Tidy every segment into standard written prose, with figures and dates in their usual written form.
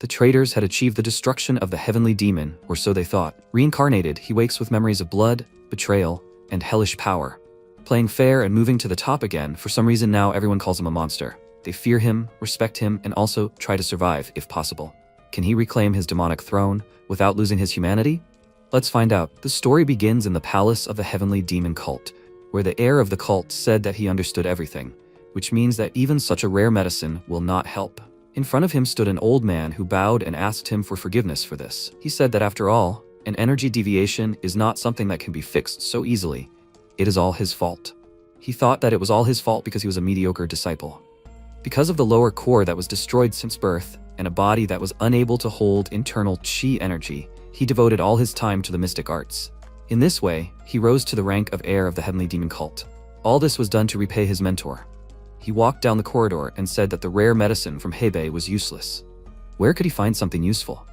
The traitors had achieved the destruction of the heavenly demon, or so they thought. Reincarnated, he wakes with memories of blood, betrayal, and hellish power. Playing fair and moving to the top again, for some reason now everyone calls him a monster. They fear him, respect him, and also try to survive, if possible. Can he reclaim his demonic throne without losing his humanity? Let's find out. The story begins in the palace of the heavenly demon cult, where the heir of the cult said that he understood everything, which means that even such a rare medicine will not help. In front of him stood an old man who bowed and asked him for forgiveness for this. He said that after all, an energy deviation is not something that can be fixed so easily. It is all his fault. He thought that it was all his fault because he was a mediocre disciple. Because of the lower core that was destroyed since birth, and a body that was unable to hold internal chi energy, he devoted all his time to the mystic arts. In this way, he rose to the rank of heir of the heavenly demon cult. All this was done to repay his mentor. He walked down the corridor and said that the rare medicine from Hebei was useless. Where could he find something useful?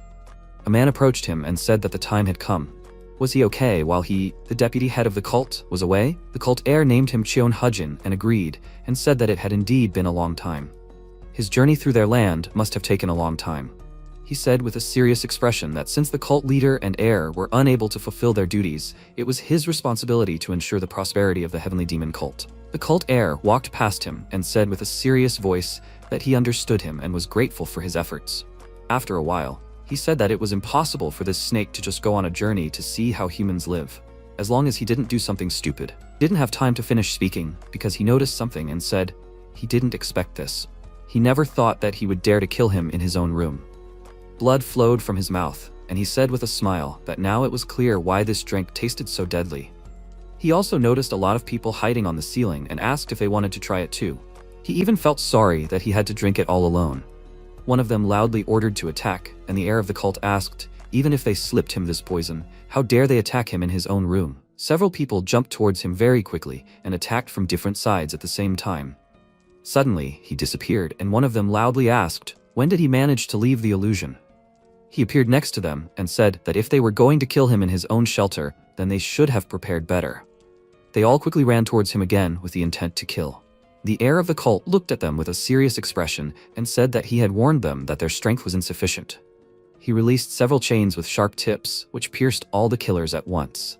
A man approached him and said that the time had come. Was he okay while he, the deputy head of the cult, was away? The cult heir named him Cheon Hujin and agreed, and said that it had indeed been a long time. His journey through their land must have taken a long time. He said with a serious expression that since the cult leader and heir were unable to fulfill their duties, it was his responsibility to ensure the prosperity of the heavenly demon cult. The cult heir walked past him and said with a serious voice that he understood him and was grateful for his efforts. After a while, he said that it was impossible for this snake to just go on a journey to see how humans live, as long as he didn't do something stupid. He didn't have time to finish speaking because he noticed something and said he didn't expect this. He never thought that he would dare to kill him in his own room. Blood flowed from his mouth, and he said with a smile that now it was clear why this drink tasted so deadly. He also noticed a lot of people hiding on the ceiling and asked if they wanted to try it too. He even felt sorry that he had to drink it all alone. One of them loudly ordered to attack, and the heir of the cult asked, even if they slipped him this poison, how dare they attack him in his own room? Several people jumped towards him very quickly and attacked from different sides at the same time. Suddenly, he disappeared, and one of them loudly asked, when did he manage to leave the illusion? He appeared next to them and said that if they were going to kill him in his own shelter, then they should have prepared better. They all quickly ran towards him again with the intent to kill. The heir of the cult looked at them with a serious expression and said that he had warned them that their strength was insufficient. He released several chains with sharp tips, which pierced all the killers at once.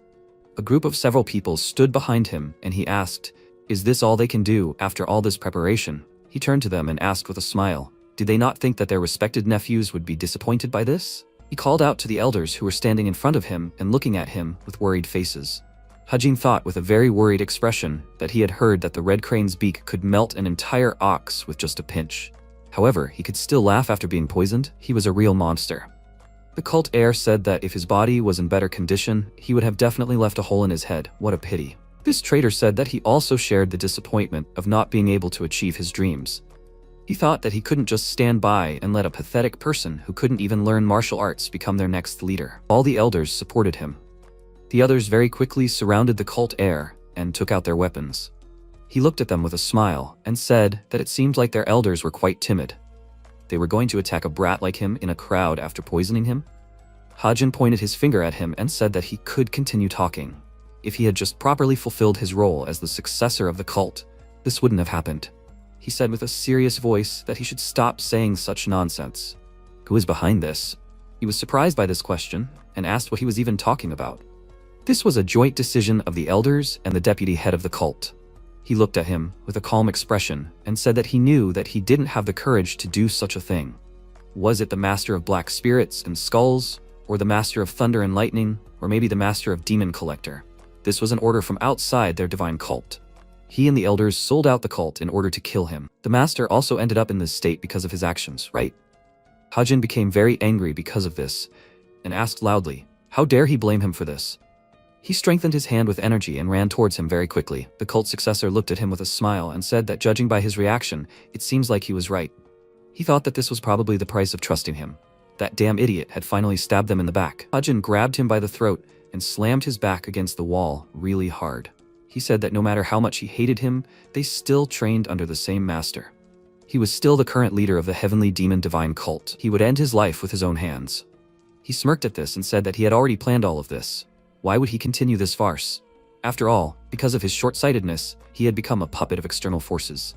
A group of several people stood behind him and he asked, is this all they can do after all this preparation? He turned to them and asked with a smile, did they not think that their respected nephews would be disappointed by this? He called out to the elders who were standing in front of him and looking at him with worried faces. Hujin thought with a very worried expression that he had heard that the red crane's beak could melt an entire ox with just a pinch. However, he could still laugh after being poisoned. He was a real monster. The cult heir said that if his body was in better condition, he would have definitely left a hole in his head. What a pity. This traitor said that he also shared the disappointment of not being able to achieve his dreams. He thought that he couldn't just stand by and let a pathetic person who couldn't even learn martial arts become their next leader. All the elders supported him. The others very quickly surrounded the cult heir and took out their weapons. He looked at them with a smile and said that it seemed like their elders were quite timid. They were going to attack a brat like him in a crowd after poisoning him? Hajin pointed his finger at him and said that he could continue talking. If he had just properly fulfilled his role as the successor of the cult, this wouldn't have happened. He said with a serious voice that he should stop saying such nonsense. Who is behind this? He was surprised by this question and asked what he was even talking about. This was a joint decision of the elders and the deputy head of the cult. He looked at him with a calm expression and said that he knew that he didn't have the courage to do such a thing. Was it the master of black spirits and skulls, or the master of thunder and lightning, or maybe the master of demon collector? This was an order from outside their divine cult. He and the elders sold out the cult in order to kill him. The master also ended up in this state because of his actions, right? Hajin became very angry because of this and asked loudly, how dare he blame him for this? He strengthened his hand with energy and ran towards him very quickly. The cult successor looked at him with a smile and said that judging by his reaction, it seems like he was right. He thought that this was probably the price of trusting him. That damn idiot had finally stabbed them in the back. Hajin grabbed him by the throat and slammed his back against the wall really hard. He said that no matter how much he hated him, they still trained under the same master. He was still the current leader of the heavenly demon divine cult. He would end his life with his own hands. He smirked at this and said that he had already planned all of this. Why would he continue this farce? After all, because of his short-sightedness, he had become a puppet of external forces.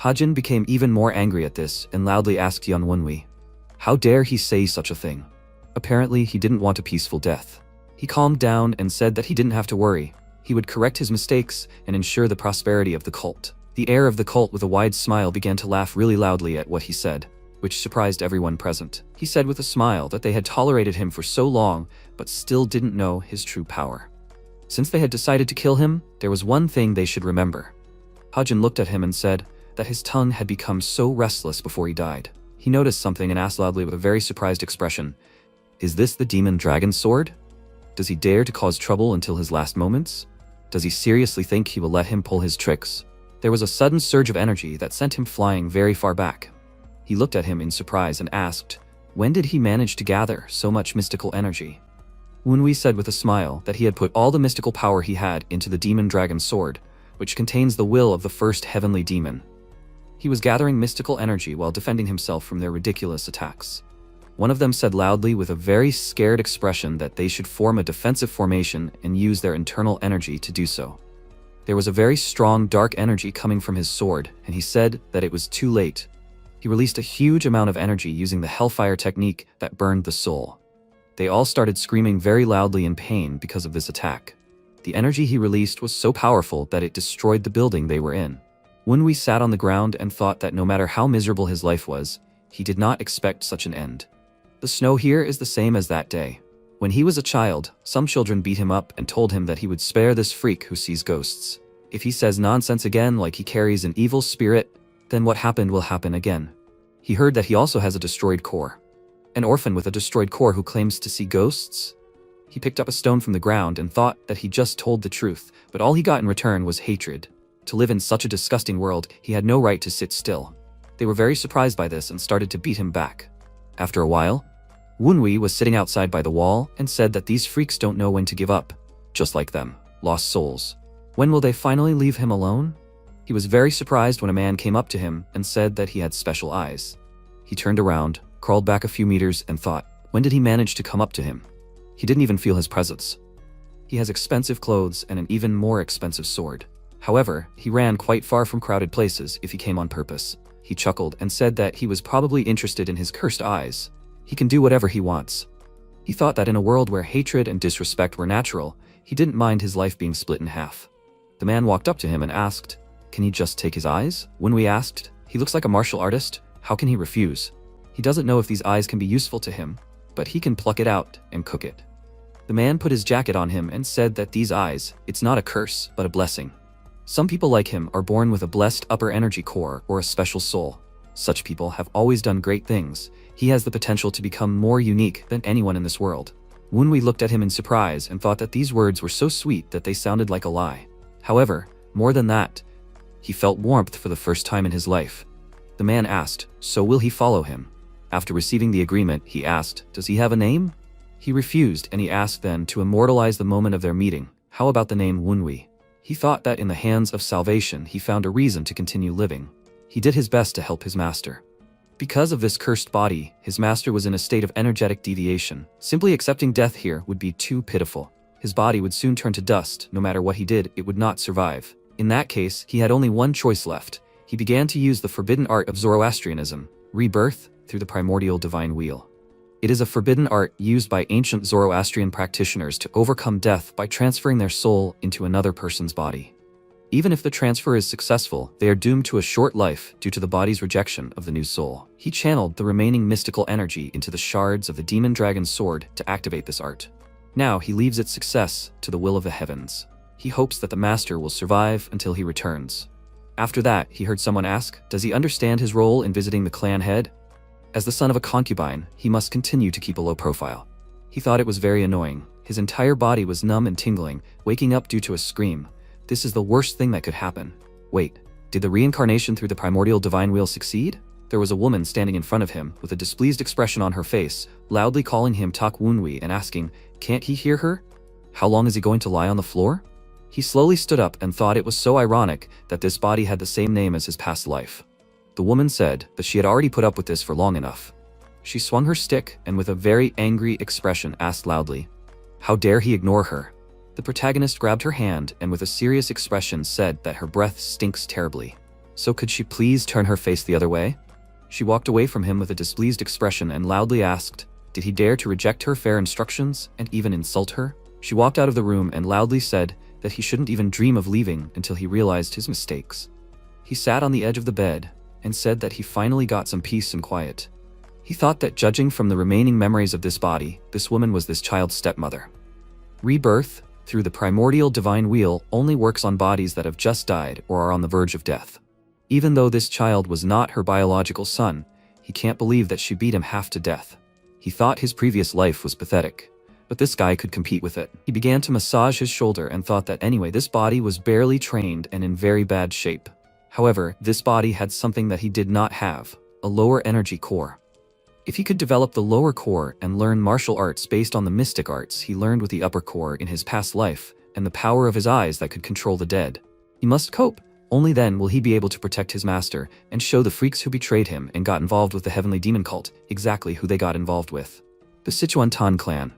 Hajin became even more angry at this and loudly asked Yan Wenhui, How dare he say such a thing? Apparently, he didn't want a peaceful death. He calmed down and said that he didn't have to worry. He would correct his mistakes and ensure the prosperity of the cult. The heir of the cult with a wide smile began to laugh really loudly at what he said, which surprised everyone present. He said with a smile that they had tolerated him for so long, but still didn't know his true power. Since they had decided to kill him, there was one thing they should remember. Hajin looked at him and said that his tongue had become so restless before he died. He noticed something and asked loudly with a very surprised expression, "Is this the demon dragon sword? Does he dare to cause trouble until his last moments? Does he seriously think he will let him pull his tricks?" There was a sudden surge of energy that sent him flying very far back. He looked at him in surprise and asked, when did he manage to gather so much mystical energy? Wunwi said with a smile that he had put all the mystical power he had into the demon dragon sword, which contains the will of the first heavenly demon. He was gathering mystical energy while defending himself from their ridiculous attacks. One of them said loudly with a very scared expression that they should form a defensive formation and use their internal energy to do so. There was a very strong dark energy coming from his sword, and he said that it was too late. He released a huge amount of energy using the Hellfire technique that burned the soul. They all started screaming very loudly in pain because of this attack. The energy he released was so powerful that it destroyed the building they were in. Wunwi sat on the ground and thought that no matter how miserable his life was, he did not expect such an end. The snow here is the same as that day. When he was a child, some children beat him up and told him that he would spare this freak who sees ghosts. If he says nonsense again like he carries an evil spirit, then what happened will happen again. He heard that he also has a destroyed core. An orphan with a destroyed core who claims to see ghosts? He picked up a stone from the ground and thought that he just told the truth, but all he got in return was hatred. To live in such a disgusting world, he had no right to sit still. They were very surprised by this and started to beat him back. After a while, Wunwi was sitting outside by the wall and said that these freaks don't know when to give up. Just like them, lost souls. When will they finally leave him alone? He was very surprised when a man came up to him and said that he had special eyes. He turned around, crawled back a few meters and thought, when did he manage to come up to him? He didn't even feel his presence. He has expensive clothes and an even more expensive sword. However, he ran quite far from crowded places if he came on purpose. He chuckled and said that he was probably interested in his cursed eyes. He can do whatever he wants. He thought that in a world where hatred and disrespect were natural, he didn't mind his life being split in half. The man walked up to him and asked, "Can he just take his eyes?" Wunwi asked, "He looks like a martial artist. How can he refuse? He doesn't know if these eyes can be useful to him, but he can pluck it out and cook it." The man put his jacket on him and said that these eyes, it's not a curse, but a blessing. Some people like him are born with a blessed upper energy core or a special soul. Such people have always done great things. He has the potential to become more unique than anyone in this world. Wunwi looked at him in surprise and thought that these words were so sweet that they sounded like a lie. However, more than that, he felt warmth for the first time in his life. The man asked, so will he follow him? After receiving the agreement, he asked, does he have a name? He refused, and he asked then to immortalize the moment of their meeting. How about the name Wunwi? He thought that in the hands of salvation he found a reason to continue living. He did his best to help his master. Because of this cursed body, his master was in a state of energetic deviation. Simply accepting death here would be too pitiful. His body would soon turn to dust. No matter what he did, it would not survive. In that case, he had only one choice left. He began to use the forbidden art of Zoroastrianism, rebirth through the primordial divine wheel. It is a forbidden art used by ancient Zoroastrian practitioners to overcome death by transferring their soul into another person's body. Even if the transfer is successful, they are doomed to a short life due to the body's rejection of the new soul. He channeled the remaining mystical energy into the shards of the demon dragon's sword to activate this art. Now he leaves its success to the will of the heavens. He hopes that the master will survive until he returns. After that, he heard someone ask, does he understand his role in visiting the clan head? As the son of a concubine, he must continue to keep a low profile. He thought it was very annoying. His entire body was numb and tingling, waking up due to a scream. This is the worst thing that could happen. Wait, did the reincarnation through the primordial divine wheel succeed? There was a woman standing in front of him with a displeased expression on her face, loudly calling him Tak Wunwi and asking, can't he hear her? How long is he going to lie on the floor? He slowly stood up and thought it was so ironic that this body had the same name as his past life. The woman said that she had already put up with this for long enough. She swung her stick and with a very angry expression asked loudly, how dare he ignore her? The protagonist grabbed her hand and with a serious expression said that her breath stinks terribly. So could she please turn her face the other way? She walked away from him with a displeased expression and loudly asked, did he dare to reject her fair instructions and even insult her? She walked out of the room and loudly said that he shouldn't even dream of leaving until he realized his mistakes. He sat on the edge of the bed and said that he finally got some peace and quiet. He thought that judging from the remaining memories of this body, this woman was this child's stepmother. Rebirth, through the primordial divine wheel, only works on bodies that have just died or are on the verge of death. Even though this child was not her biological son, he can't believe that she beat him half to death. He thought his previous life was pathetic, but this guy could compete with it. He began to massage his shoulder and thought that anyway, this body was barely trained and in very bad shape. However, this body had something that he did not have, a lower energy core. If he could develop the lower core and learn martial arts based on the mystic arts he learned with the upper core in his past life, and the power of his eyes that could control the dead, he must cope. Only then will he be able to protect his master and show the freaks who betrayed him and got involved with the heavenly demon cult exactly who they got involved with. The Sichuan Tan clan.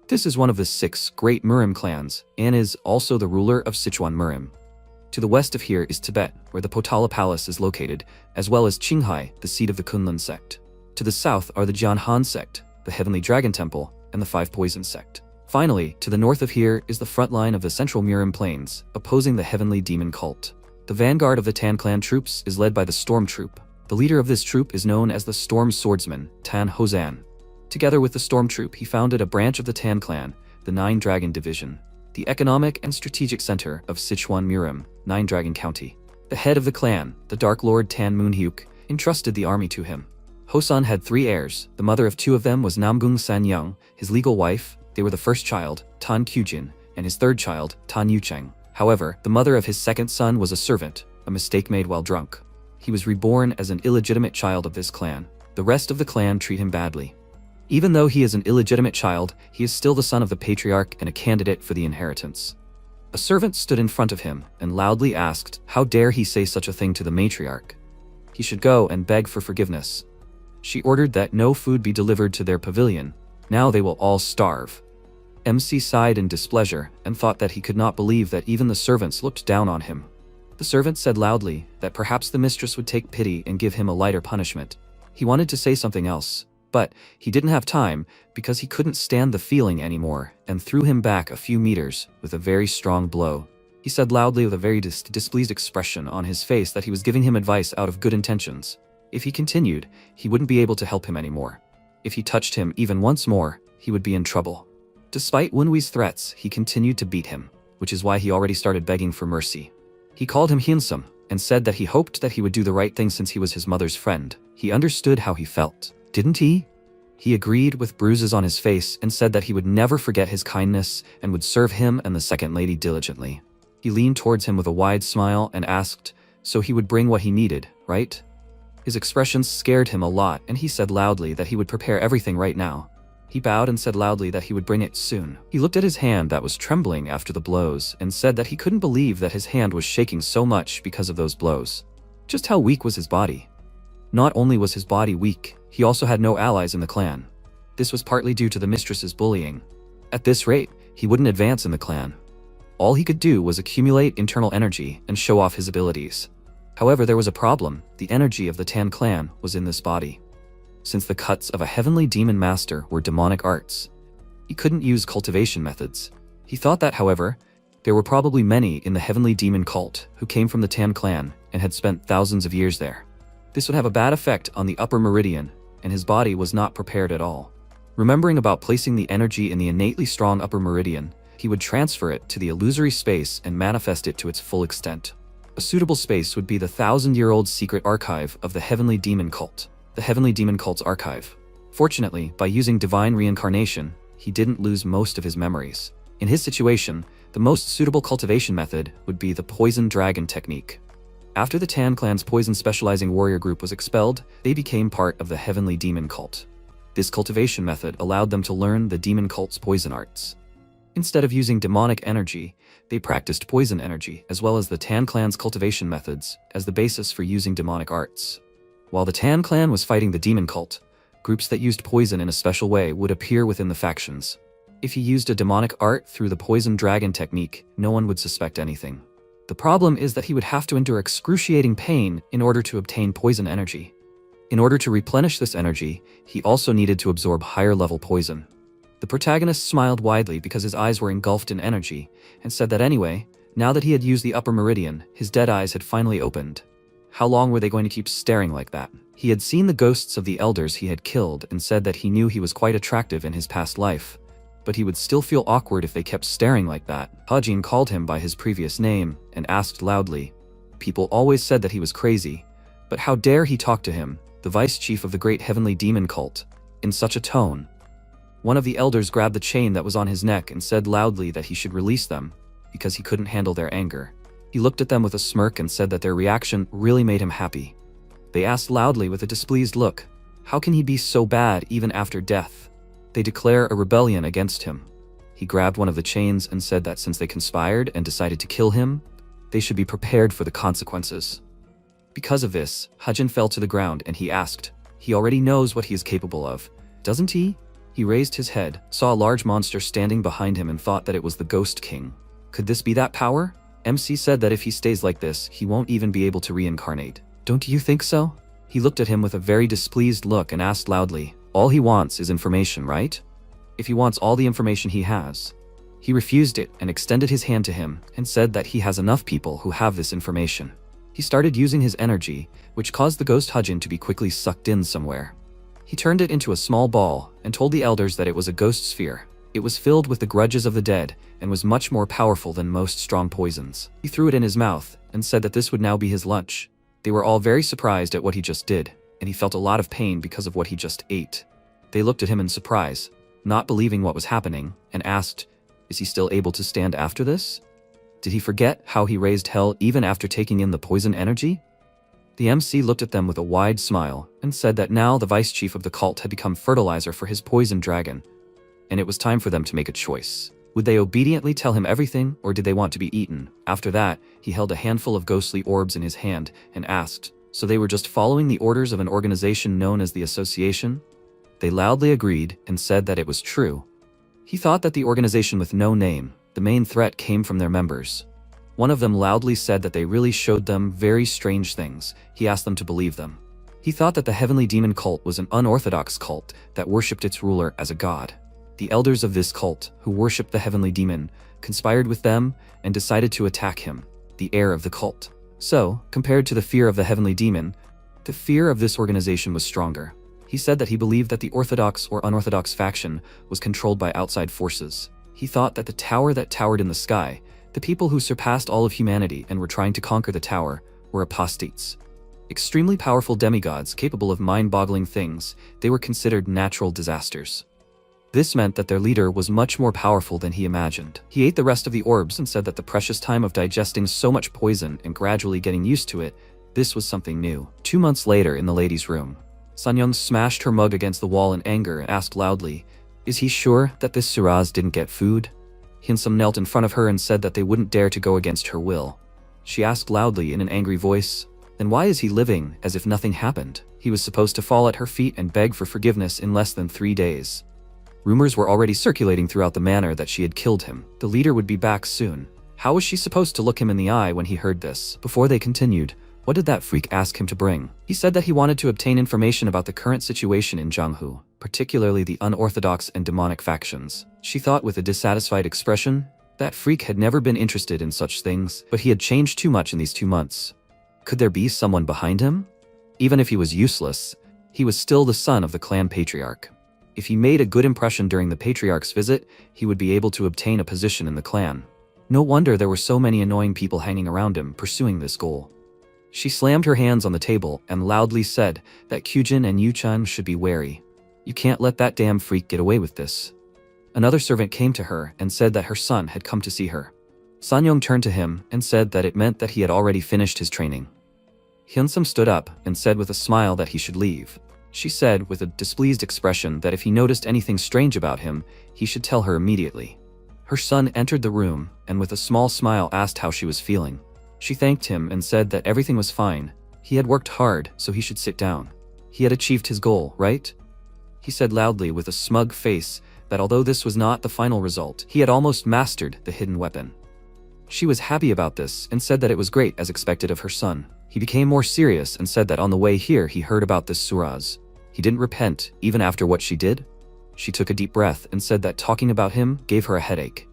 This is one of the 6 great Murim clans, and is also the ruler of Sichuan Murim. To the west of here is Tibet, where the Potala Palace is located, as well as Qinghai, the seat of the Kunlun sect. To the south are the Jianhan sect, the Heavenly Dragon Temple, and the Five Poisons sect. Finally, to the north of here is the front line of the central Murim Plains, opposing the heavenly demon cult. The vanguard of the Tan clan troops is led by the Storm Troop. The leader of this troop is known as the Storm Swordsman, Tan Hozan. Together with the Storm Troop, he founded a branch of the Tan clan, the Nine Dragon Division, the economic and strategic center of Sichuan Murim, Nine Dragon County. The head of the clan, the Dark Lord Tan Moonhyuk, entrusted the army to him. Hosan had 3 heirs. The mother of 2 of them was Namgung Sanyang, his legal wife. They were the first child, Tan Kyujin, and his third child, Tan Yucheng. However, the mother of his second son was a servant, a mistake made while drunk. He was reborn as an illegitimate child of this clan. The rest of the clan treat him badly. Even though he is an illegitimate child, he is still the son of the patriarch and a candidate for the inheritance. A servant stood in front of him and loudly asked, how dare he say such a thing to the matriarch? He should go and beg for forgiveness. She ordered that no food be delivered to their pavilion. Now they will all starve. MC sighed in displeasure and thought that he could not believe that even the servants looked down on him. The servant said loudly that perhaps the mistress would take pity and give him a lighter punishment. He wanted to say something else, but he didn't have time because he couldn't stand the feeling anymore and threw him back a few meters with a very strong blow. He said loudly with a very displeased expression on his face that he was giving him advice out of good intentions. If he continued, he wouldn't be able to help him anymore. If he touched him even once more, he would be in trouble. Despite Wenwei's threats, he continued to beat him, which is why he already started begging for mercy. He called him Hinsum and said that he hoped that he would do the right thing since he was his mother's friend. He understood how he felt, didn't he? He agreed with bruises on his face and said that he would never forget his kindness and would serve him and the second lady diligently. He leaned towards him with a wide smile and asked, so he would bring what he needed, right? His expressions scared him a lot and he said loudly that he would prepare everything right now. He bowed and said loudly that he would bring it soon. He looked at his hand that was trembling after the blows and said that he couldn't believe that his hand was shaking so much because of those blows. Just how weak was his body? Not only was his body weak, he also had no allies in the clan. This was partly due to the mistress's bullying. At this rate, he wouldn't advance in the clan. All he could do was accumulate internal energy and show off his abilities. However, there was a problem. The energy of the Tan clan was in this body. Since the cuts of a heavenly demon master were demonic arts, he couldn't use cultivation methods. He thought that, however, there were probably many in the heavenly demon cult who came from the Tan clan and had spent thousands of years there. This would have a bad effect on the upper meridian, and his body was not prepared at all. Remembering about placing the energy in the innately strong upper meridian, he would transfer it to the illusory space and manifest it to its full extent. A suitable space would be the 1,000-year-old secret archive of the heavenly demon cult, the heavenly demon cult's archive. Fortunately, by using divine reincarnation, he didn't lose most of his memories. In his situation, the most suitable cultivation method would be the poison dragon technique. After the Tan clan's poison specializing warrior group was expelled, they became part of the heavenly demon cult. This cultivation method allowed them to learn the demon cult's poison arts. Instead of using demonic energy, they practiced poison energy as well as the Tan clan's cultivation methods as the basis for using demonic arts. While the Tan clan was fighting the demon cult, groups that used poison in a special way would appear within the factions. If he used a demonic art through the poison dragon technique, no one would suspect anything. The problem is that he would have to endure excruciating pain in order to obtain poison energy. In order to replenish this energy, he also needed to absorb higher-level poison. The protagonist smiled widely because his eyes were engulfed in energy, and said that anyway, now that he had used the upper meridian, his dead eyes had finally opened. How long were they going to keep staring like that? He had seen the ghosts of the elders he had killed and said that he knew he was quite attractive in his past life, but he would still feel awkward if they kept staring like that. Hajin called him by his previous name and asked loudly. People always said that he was crazy, but how dare he talk to him, the vice chief of the great heavenly demon cult, in such a tone? One of the elders grabbed the chain that was on his neck and said loudly that he should release them, because he couldn't handle their anger. He looked at them with a smirk and said that their reaction really made him happy. They asked loudly with a displeased look, how can he be so bad even after death? They declare a rebellion against him. He grabbed one of the chains and said that since they conspired and decided to kill him, they should be prepared for the consequences. Because of this, Hajin fell to the ground and he asked, he already knows what he is capable of, doesn't he? He raised his head, saw a large monster standing behind him and thought that it was the Ghost King. Could this be that power? MC said that if he stays like this, he won't even be able to reincarnate. Don't you think so? He looked at him with a very displeased look and asked loudly, all he wants is information, right? If he wants all the information he has. He refused it and extended his hand to him and said that he has enough people who have this information. He started using his energy, which caused the ghost Hajin to be quickly sucked in somewhere. He turned it into a small ball and told the elders that it was a ghost sphere. It was filled with the grudges of the dead and was much more powerful than most strong poisons. He threw it in his mouth and said that this would now be his lunch. They were all very surprised at what he just did, and he felt a lot of pain because of what he just ate. They looked at him in surprise, not believing what was happening, and asked, is he still able to stand after this? Did he forget how he raised hell even after taking in the poison energy? The MC looked at them with a wide smile and said that now the vice chief of the cult had become fertilizer for his poison dragon, and it was time for them to make a choice. Would they obediently tell him everything, or did they want to be eaten? After that, he held a handful of ghostly orbs in his hand and asked, so they were just following the orders of an organization known as the Association? They loudly agreed and said that it was true. He thought that the organization with no name, the main threat came from their members. One of them loudly said that they really showed them very strange things. He asked them to believe them. He thought that the heavenly demon cult was an unorthodox cult that worshipped its ruler as a god. The elders of this cult, who worshipped the heavenly demon, conspired with them and decided to attack him, the heir of the cult. So, compared to the fear of the heavenly demon, the fear of this organization was stronger. He said that he believed that the orthodox or unorthodox faction was controlled by outside forces. He thought that the tower that towered in the sky, the people who surpassed all of humanity and were trying to conquer the tower, were apostates. Extremely powerful demigods capable of mind-boggling things, they were considered natural disasters. This meant that their leader was much more powerful than he imagined. He ate the rest of the orbs and said that the precious time of digesting so much poison and gradually getting used to it, this was something new. 2 months later in the ladies' room, Sanyong smashed her mug against the wall in anger and asked loudly, is he sure that this Suraz didn't get food? Hinsum knelt in front of her and said that they wouldn't dare to go against her will. She asked loudly in an angry voice, then why is he living as if nothing happened? He was supposed to fall at her feet and beg for forgiveness in less than 3 days. Rumors were already circulating throughout the manor that she had killed him. The leader would be back soon. How was she supposed to look him in the eye when he heard this? Before they continued, what did that freak ask him to bring? He said that he wanted to obtain information about the current situation in Jianghu, particularly the unorthodox and demonic factions. She thought with a dissatisfied expression, that freak had never been interested in such things, but he had changed too much in these 2 months. Could there be someone behind him? Even if he was useless, he was still the son of the clan patriarch. If he made a good impression during the patriarch's visit, he would be able to obtain a position in the clan. No wonder there were so many annoying people hanging around him pursuing this goal. She slammed her hands on the table and loudly said that Kyujin and Yuchan should be wary. You can't let that damn freak get away with this. Another servant came to her and said that her son had come to see her. Sanyong turned to him and said that it meant that he had already finished his training. Hyunsum stood up and said with a smile that he should leave. She said with a displeased expression that if he noticed anything strange about him, he should tell her immediately. Her son entered the room and with a small smile asked how she was feeling. She thanked him and said that everything was fine. He had worked hard, so he should sit down. He had achieved his goal, right? He said loudly with a smug face that although this was not the final result, he had almost mastered the hidden weapon. She was happy about this and said that it was great as expected of her son. He became more serious and said that on the way here he heard about this Suraz. He didn't repent, even after what she did. She took a deep breath and said that talking about him gave her a headache.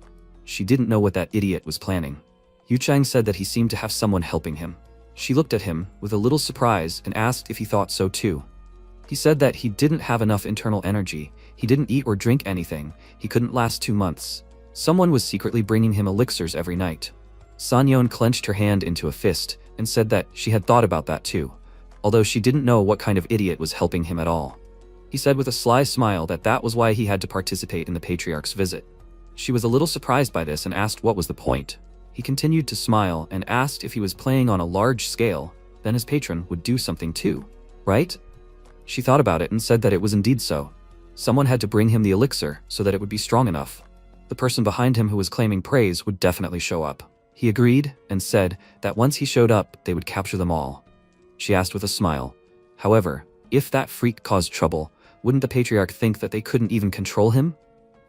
She didn't know what that idiot was planning. Yu Chang said that he seemed to have someone helping him. She looked at him with a little surprise and asked if he thought so too. He said that he didn't have enough internal energy, he didn't eat or drink anything, he couldn't last 2 months. Someone was secretly bringing him elixirs every night. Sanyeon clenched her hand into a fist and said that she had thought about that too, although she didn't know what kind of idiot was helping him at all. He said with a sly smile that that was why he had to participate in the patriarch's visit. She was a little surprised by this and asked what was the point. He continued to smile and asked if he was playing on a large scale, then his patron would do something too, right? She thought about it and said that it was indeed so. Someone had to bring him the elixir so that it would be strong enough. The person behind him who was claiming praise would definitely show up. He agreed and said that once he showed up, they would capture them all. She asked with a smile. However, if that freak caused trouble, wouldn't the patriarch think that they couldn't even control him?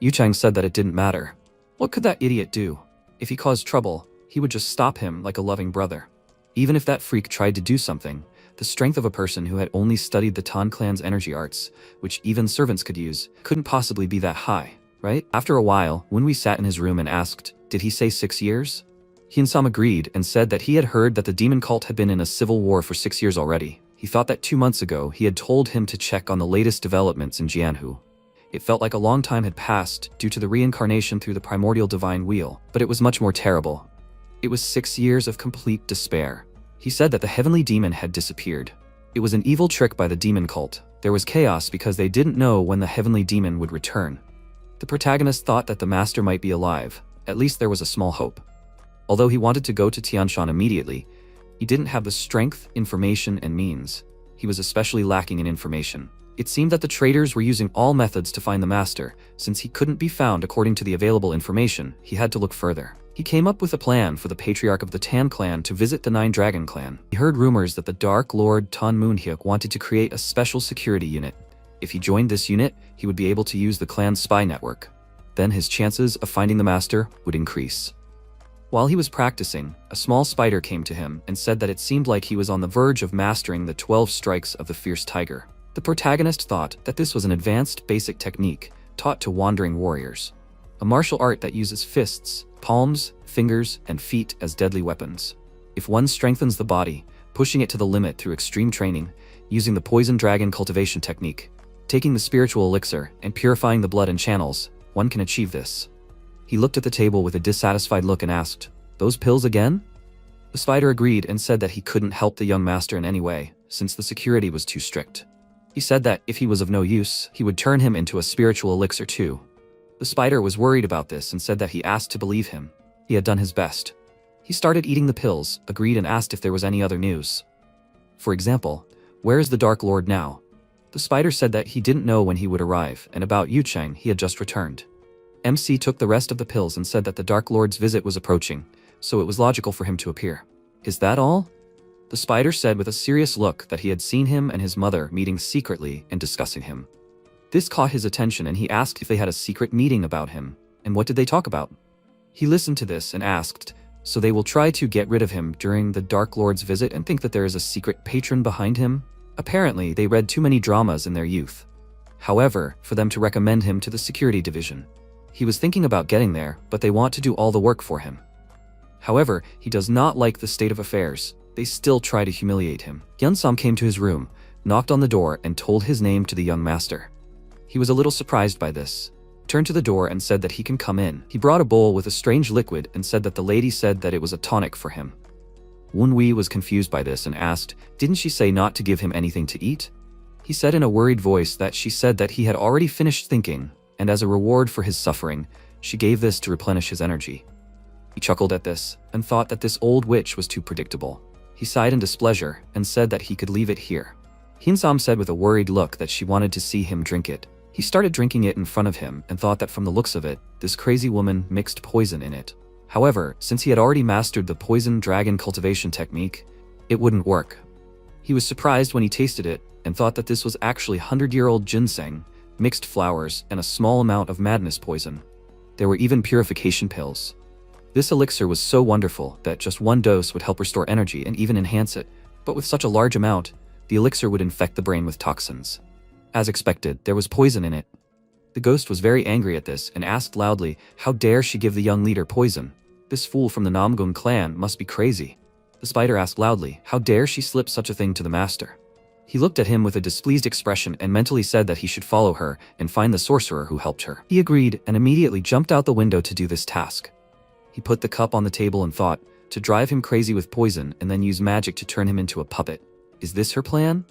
Yu Chang said that it didn't matter. What could that idiot do? If he caused trouble, he would just stop him like a loving brother. Even if that freak tried to do something, the strength of a person who had only studied the Tan clan's energy arts, which even servants could use, couldn't possibly be that high, right? After a while, when we sat in his room and asked, did he say 6 years? Hyun-sam agreed and said that he had heard that the demon cult had been in a civil war for 6 years already. He thought that 2 months ago he had told him to check on the latest developments in Jianhu. It felt like a long time had passed due to the reincarnation through the primordial divine wheel, but it was much more terrible. It was 6 years of complete despair. He said that the heavenly demon had disappeared. It was an evil trick by the demon cult. There was chaos because they didn't know when the heavenly demon would return. The protagonist thought that the master might be alive. At least there was a small hope. Although he wanted to go to Tianshan immediately, he didn't have the strength, information, and means. He was especially lacking in information. It seemed that the traders were using all methods to find the master. Since he couldn't be found according to the available information, he had to look further. He came up with a plan for the patriarch of the Tan clan to visit the Nine Dragon clan. He heard rumors that the Dark Lord Tan Moonhyuk wanted to create a special security unit. If he joined this unit, he would be able to use the clan's spy network. Then his chances of finding the master would increase. While he was practicing, a small spider came to him and said that it seemed like he was on the verge of mastering the 12 strikes of the fierce tiger. The protagonist thought that this was an advanced basic technique taught to wandering warriors. A martial art that uses fists, palms, fingers, and feet as deadly weapons. If one strengthens the body, pushing it to the limit through extreme training, using the poison dragon cultivation technique, taking the spiritual elixir, and purifying the blood and channels, one can achieve this. He looked at the table with a dissatisfied look and asked, "Those pills again?" The spider agreed and said that he couldn't help the young master in any way, since the security was too strict. He said that if he was of no use, he would turn him into a spiritual elixir too. The spider was worried about this and said that he asked to believe him. He had done his best. He started eating the pills, agreed and asked if there was any other news. For example, where is the Dark Lord now? The spider said that he didn't know when he would arrive, and about Yu Chang he had just returned. MC took the rest of the pills and said that the Dark Lord's visit was approaching, so it was logical for him to appear. Is that all? The spider said with a serious look that he had seen him and his mother meeting secretly and discussing him. This caught his attention and he asked if they had a secret meeting about him, and what did they talk about? He listened to this and asked, so they will try to get rid of him during the Dark Lord's visit and think that there is a secret patron behind him? Apparently, they read too many dramas in their youth. However, for them to recommend him to the security division. He was thinking about getting there, but they want to do all the work for him. However, he does not like the state of affairs. They still try to humiliate him. Hyun-sam came to his room, knocked on the door, and told his name to the young master. He was a little surprised by this, turned to the door and said that he can come in. He brought a bowl with a strange liquid and said that the lady said that it was a tonic for him. Woon-wee was confused by this and asked, didn't she say not to give him anything to eat? He said in a worried voice that she said that he had already finished thinking, and as a reward for his suffering, she gave this to replenish his energy. He chuckled at this and thought that this old witch was too predictable. He sighed in displeasure and said that he could leave it here. Hyun-sam said with a worried look that she wanted to see him drink it. He started drinking it in front of him and thought that from the looks of it, this crazy woman mixed poison in it. However, since he had already mastered the poison dragon cultivation technique, it wouldn't work. He was surprised when he tasted it and thought that this was actually 100-year-old ginseng, mixed flowers, and a small amount of madness poison. There were even purification pills. This elixir was so wonderful that just one dose would help restore energy and even enhance it. But with such a large amount, the elixir would infect the brain with toxins. As expected, there was poison in it. The ghost was very angry at this and asked loudly, how dare she give the young leader poison? This fool from the Namgun clan must be crazy. The spider asked loudly, how dare she slip such a thing to the master? He looked at him with a displeased expression and mentally said that he should follow her and find the sorcerer who helped her. He agreed and immediately jumped out the window to do this task. He put the cup on the table and thought, to drive him crazy with poison and then use magic to turn him into a puppet. Is this her plan?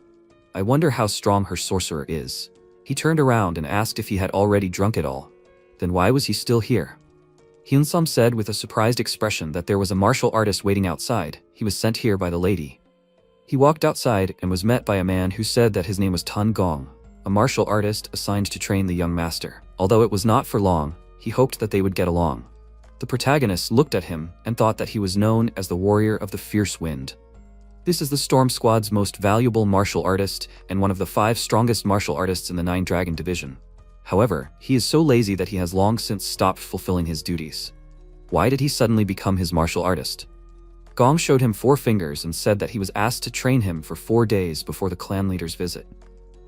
I wonder how strong her sorcerer is. He turned around and asked if he had already drunk it all. Then why was he still here? Hyunsum said with a surprised expression that there was a martial artist waiting outside. He was sent here by the lady. He walked outside and was met by a man who said that his name was Tan Gong, a martial artist assigned to train the young master. Although it was not for long, he hoped that they would get along. The protagonist looked at him and thought that he was known as the warrior of the fierce wind. This is the Storm Squad's most valuable martial artist and one of the 5 strongest martial artists in the 9 Dragon Division. However, he is so lazy that he has long since stopped fulfilling his duties. Why did he suddenly become his martial artist? Gong showed him 4 fingers and said that he was asked to train him for 4 days before the clan leader's visit.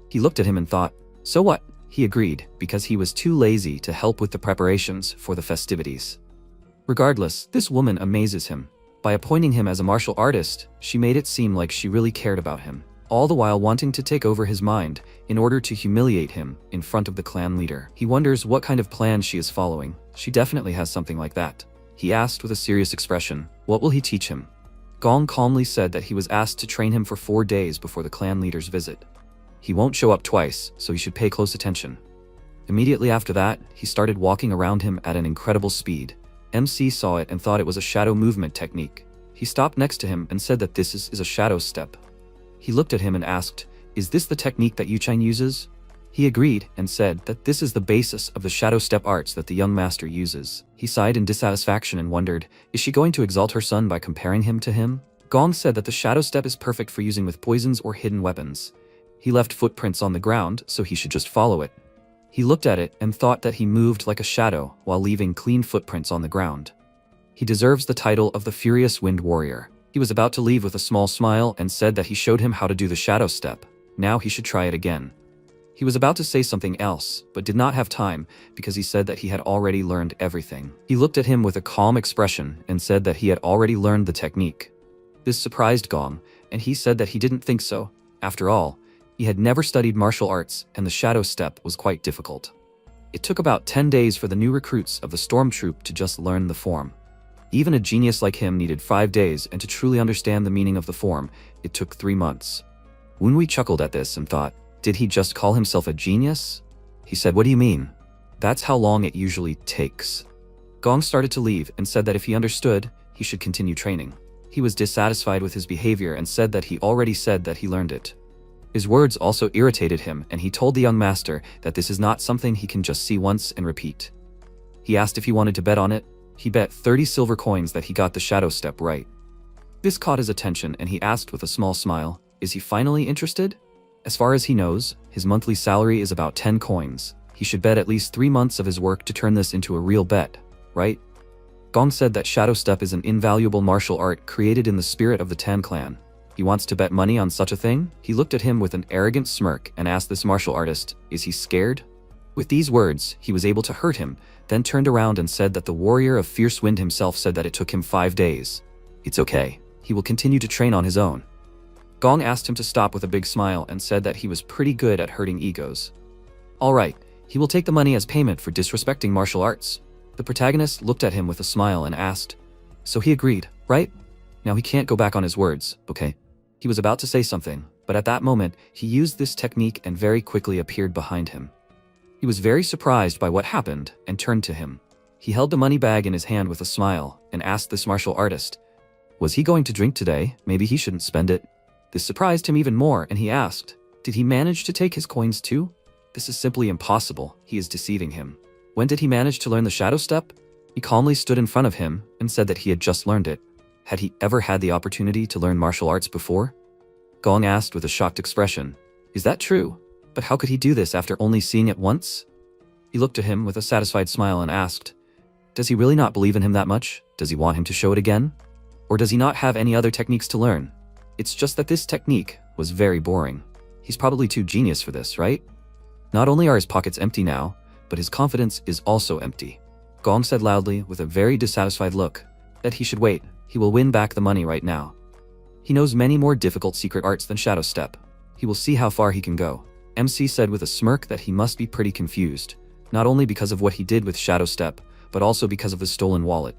He looked at him and thought, so what? He agreed, because he was too lazy to help with the preparations for the festivities. Regardless, this woman amazes him. By appointing him as a martial artist, she made it seem like she really cared about him, all the while wanting to take over his mind in order to humiliate him in front of the clan leader. He wonders what kind of plan she is following. She definitely has something like that. He asked with a serious expression, what will he teach him? Gong calmly said that he was asked to train him for 4 days before the clan leader's visit. He won't show up twice, so he should pay close attention. Immediately after that, he started walking around him at an incredible speed. MC saw it and thought it was a shadow movement technique. He stopped next to him and said that this is a shadow step. He looked at him and asked, is this the technique that Yuchang uses? He agreed and said that this is the basis of the shadow step arts that the young master uses. He sighed in dissatisfaction and wondered, is she going to exalt her son by comparing him to him? Gong said that the shadow step is perfect for using with poisons or hidden weapons. He left footprints on the ground, so he should just follow it. He looked at it and thought that he moved like a shadow while leaving clean footprints on the ground. He deserves the title of the Furious Wind Warrior. He was about to leave with a small smile and said that he showed him how to do the shadow step. Now he should try it again. He was about to say something else, but did not have time because he said that he had already learned everything. He looked at him with a calm expression and said that he had already learned the technique. This surprised Gong, and he said that he didn't think so. After all, he had never studied martial arts and the shadow step was quite difficult. It took about 10 days for the new recruits of the storm troop to just learn the form. Even a genius like him needed 5 days, and to truly understand the meaning of the form, it took 3 months. Wunwei chuckled at this and thought, did he just call himself a genius? He said, what do you mean? That's how long it usually takes. Gong started to leave and said that if he understood, he should continue training. He was dissatisfied with his behavior and said that he already said that he learned it. His words also irritated him, and he told the young master that this is not something he can just see once and repeat. He asked if he wanted to bet on it. He bet 30 silver coins that he got the shadow step right. This caught his attention and he asked with a small smile, is he finally interested? As far as he knows, his monthly salary is about 10 coins. He should bet at least 3 months of his work to turn this into a real bet, right? Gong said that shadow step is an invaluable martial art created in the spirit of the Tan clan. He wants to bet money on such a thing? He looked at him with an arrogant smirk and asked this martial artist, is he scared? With these words, he was able to hurt him, then turned around and said that the warrior of fierce wind himself said that it took him 5 days. It's okay. He will continue to train on his own. Gong asked him to stop with a big smile and said that he was pretty good at hurting egos. Alright, he will take the money as payment for disrespecting martial arts. The protagonist looked at him with a smile and asked, so he agreed, right? Now he can't go back on his words, okay? He was about to say something, but at that moment, he used this technique and very quickly appeared behind him. He was very surprised by what happened and turned to him. He held the money bag in his hand with a smile and asked this martial artist, was he going to drink today? Maybe he shouldn't spend it. This surprised him even more and he asked, did he manage to take his coins too? This is simply impossible. He is deceiving him. When did he manage to learn the shadow step? He calmly stood in front of him and said that he had just learned it. Had he ever had the opportunity to learn martial arts before? Gong asked with a shocked expression, is that true? But how could he do this after only seeing it once? He looked at him with a satisfied smile and asked, does he really not believe in him that much? Does he want him to show it again? Or does he not have any other techniques to learn? It's just that this technique was very boring. He's probably too genius for this, right? Not only are his pockets empty now, but his confidence is also empty. Gong said loudly, with a very dissatisfied look, that he should wait. He will win back the money right now. He knows many more difficult secret arts than Shadow Step. He will see how far he can go. MC said with a smirk that he must be pretty confused, not only because of what he did with Shadow Step, but also because of the stolen wallet.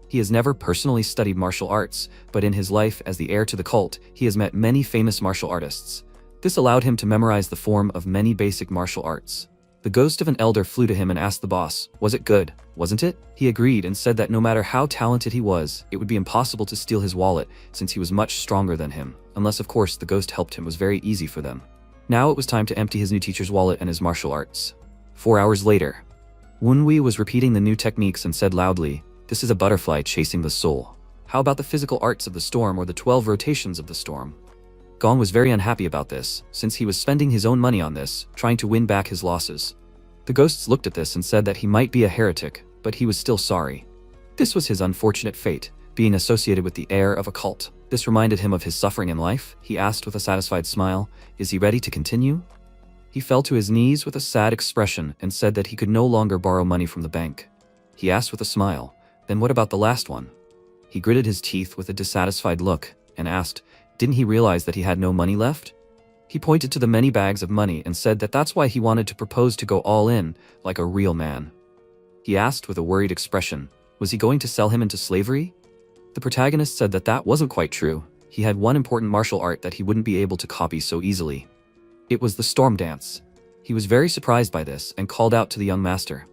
He has never personally studied martial arts, but in his life as the heir to the cult, he has met many famous martial artists. This allowed him to memorize the form of many basic martial arts. The ghost of an elder flew to him and asked the boss, "Was it good, wasn't it?" He agreed and said that no matter how talented he was, it would be impossible to steal his wallet since he was much stronger than him, unless of course the ghost helped him. Was very easy for them. Now it was time to empty his new teacher's wallet and his martial arts. 4 hours later, Wunwei was repeating the new techniques and said loudly, "This is a butterfly chasing the soul. How about the physical arts of the storm or the 12 rotations of the storm?" Gong was very unhappy about this, since he was spending his own money on this, trying to win back his losses. The ghosts looked at this and said that he might be a heretic, but he was still sorry. This was his unfortunate fate, being associated with the heir of a cult. This reminded him of his suffering in life. He asked with a satisfied smile, "Is he ready to continue?" He fell to his knees with a sad expression and said that he could no longer borrow money from the bank. He asked with a smile, "Then what about the last one?" He gritted his teeth with a dissatisfied look and asked, didn't he realize that he had no money left? He pointed to the many bags of money and said that that's why he wanted to propose to go all in, like a real man. He asked with a worried expression, was he going to sell him into slavery? The protagonist said that that wasn't quite true. He had one important martial art that he wouldn't be able to copy so easily. It was the storm dance. He was very surprised by this and called out to the young master.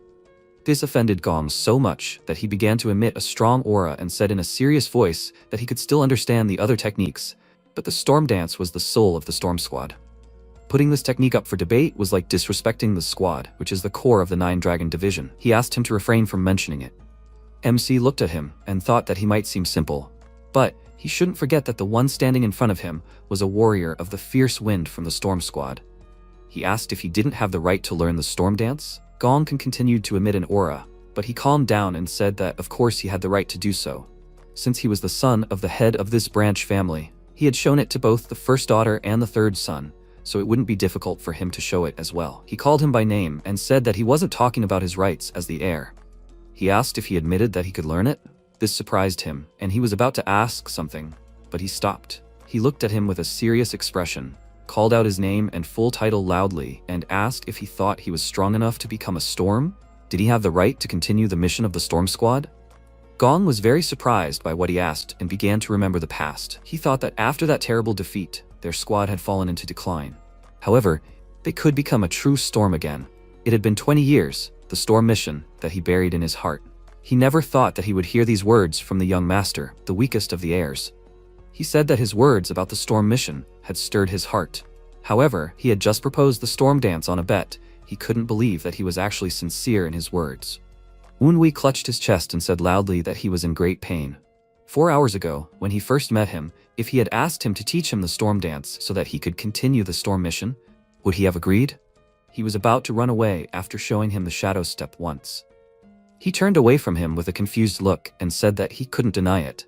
This offended Gong so much that he began to emit a strong aura and said in a serious voice that he could still understand the other techniques, but the storm dance was the soul of the storm squad. Putting this technique up for debate was like disrespecting the squad, which is the core of the 9-Dragon division. He asked him to refrain from mentioning it. MC looked at him and thought that he might seem simple, but he shouldn't forget that the one standing in front of him was a warrior of the fierce wind from the storm squad. He asked if he didn't have the right to learn the storm dance. Gong continued to emit an aura, but he calmed down and said that of course he had the right to do so. Since he was the son of the head of this branch family, he had shown it to both the first daughter and the third son, so it wouldn't be difficult for him to show it as well. He called him by name and said that he wasn't talking about his rights as the heir. He asked if he admitted that he could learn it. This surprised him, and he was about to ask something, but he stopped. He looked at him with a serious expression, called out his name and full title loudly, and asked if he thought he was strong enough to become a storm? Did he have the right to continue the mission of the storm squad? Gong was very surprised by what he asked and began to remember the past. He thought that after that terrible defeat, their squad had fallen into decline. However, they could become a true storm again. It had been 20 years, the storm mission, that he buried in his heart. He never thought that he would hear these words from the young master, the weakest of the heirs. He said that his words about the storm mission had stirred his heart. However, he had just proposed the storm dance on a bet. He couldn't believe that he was actually sincere in his words. Wunwei clutched his chest and said loudly that he was in great pain. 4 hours ago, when he first met him, if he had asked him to teach him the storm dance so that he could continue the storm mission, would he have agreed? He was about to run away after showing him the shadow step once. He turned away from him with a confused look and said that he couldn't deny it.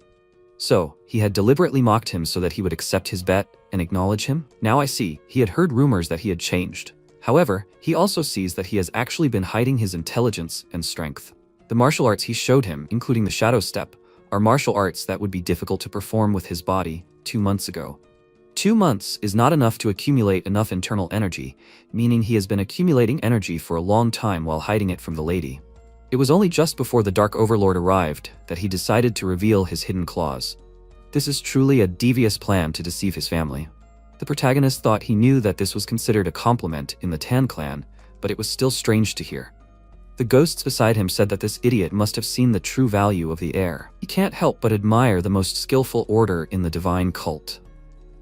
So, he had deliberately mocked him so that he would accept his bet and acknowledge him? Now I see, he had heard rumors that he had changed. However, he also sees that he has actually been hiding his intelligence and strength. The martial arts he showed him, including the shadow step, are martial arts that would be difficult to perform with his body 2 months ago. 2 months is not enough to accumulate enough internal energy, meaning he has been accumulating energy for a long time while hiding it from the lady. It was only just before the Dark Overlord arrived that he decided to reveal his hidden claws. This is truly a devious plan to deceive his family. The protagonist thought he knew that this was considered a compliment in the Tan clan, but it was still strange to hear. The ghosts beside him said that this idiot must have seen the true value of the heir. He can't help but admire the most skillful order in the divine cult.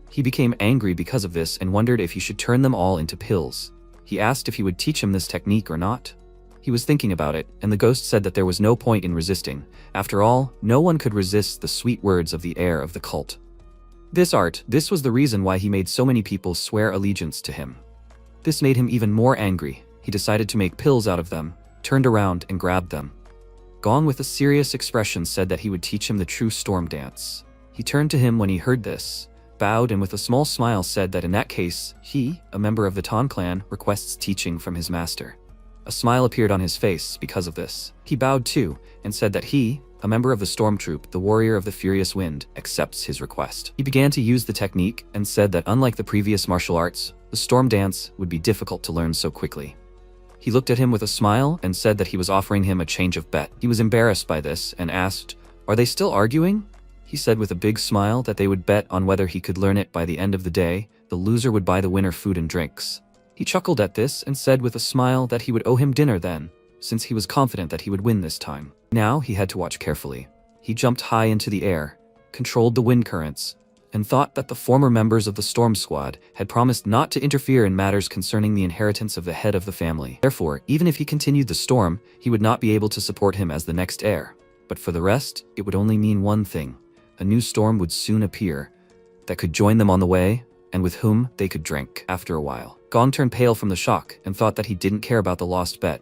He became angry because of this and wondered if he should turn them all into pills. He asked if he would teach him this technique or not. He was thinking about it, and the ghost said that there was no point in resisting. After all, no one could resist the sweet words of the heir of the cult. This was the reason why he made so many people swear allegiance to him. This made him even more angry. He decided to make pills out of them, turned around and grabbed them. Gong with a serious expression said that he would teach him the true storm dance. He turned to him when he heard this, bowed and with a small smile said that in that case, he, a member of the Tan clan, requests teaching from his master. A smile appeared on his face because of this. He bowed too, and said that he, a member of the storm troop, the warrior of the furious wind, accepts his request. He began to use the technique and said that unlike the previous martial arts, the storm dance would be difficult to learn so quickly. He looked at him with a smile and said that he was offering him a change of bet. He was embarrassed by this and asked, "Are they still arguing?" He said with a big smile that they would bet on whether he could learn it by the end of the day. The loser would buy the winner food and drinks. He chuckled at this and said with a smile that he would owe him dinner then, since he was confident that he would win this time. Now he had to watch carefully. He jumped high into the air, controlled the wind currents, and thought that the former members of the storm squad had promised not to interfere in matters concerning the inheritance of the head of the family. Therefore, even if he continued the storm, he would not be able to support him as the next heir. But for the rest, it would only mean one thing. A new storm would soon appear that could join them on the way, and with whom they could drink. After a while, Gong turned pale from the shock and thought that he didn't care about the lost bet.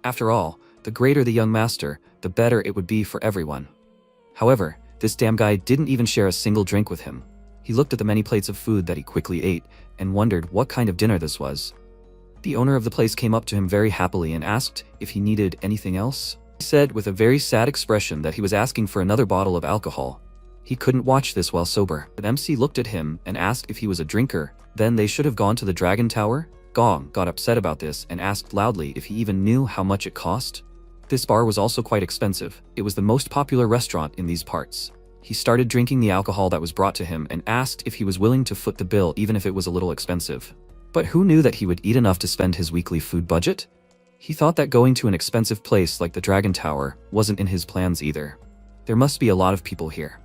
After all, the greater the young master, the better it would be for everyone. However, this damn guy didn't even share a single drink with him. He looked at the many plates of food that he quickly ate and wondered what kind of dinner this was. The owner of the place came up to him very happily and asked if he needed anything else. He said with a very sad expression that he was asking for another bottle of alcohol. He couldn't watch this while sober. The MC looked at him and asked if he was a drinker. Then they should have gone to the Dragon Tower. Gong got upset about this and asked loudly if he even knew how much it cost. This bar was also quite expensive. It was the most popular restaurant in these parts. He started drinking the alcohol that was brought to him and asked if he was willing to foot the bill even if it was a little expensive. But who knew that he would eat enough to spend his weekly food budget? He thought that going to an expensive place like the Dragon Tower wasn't in his plans either. There must be a lot of people here.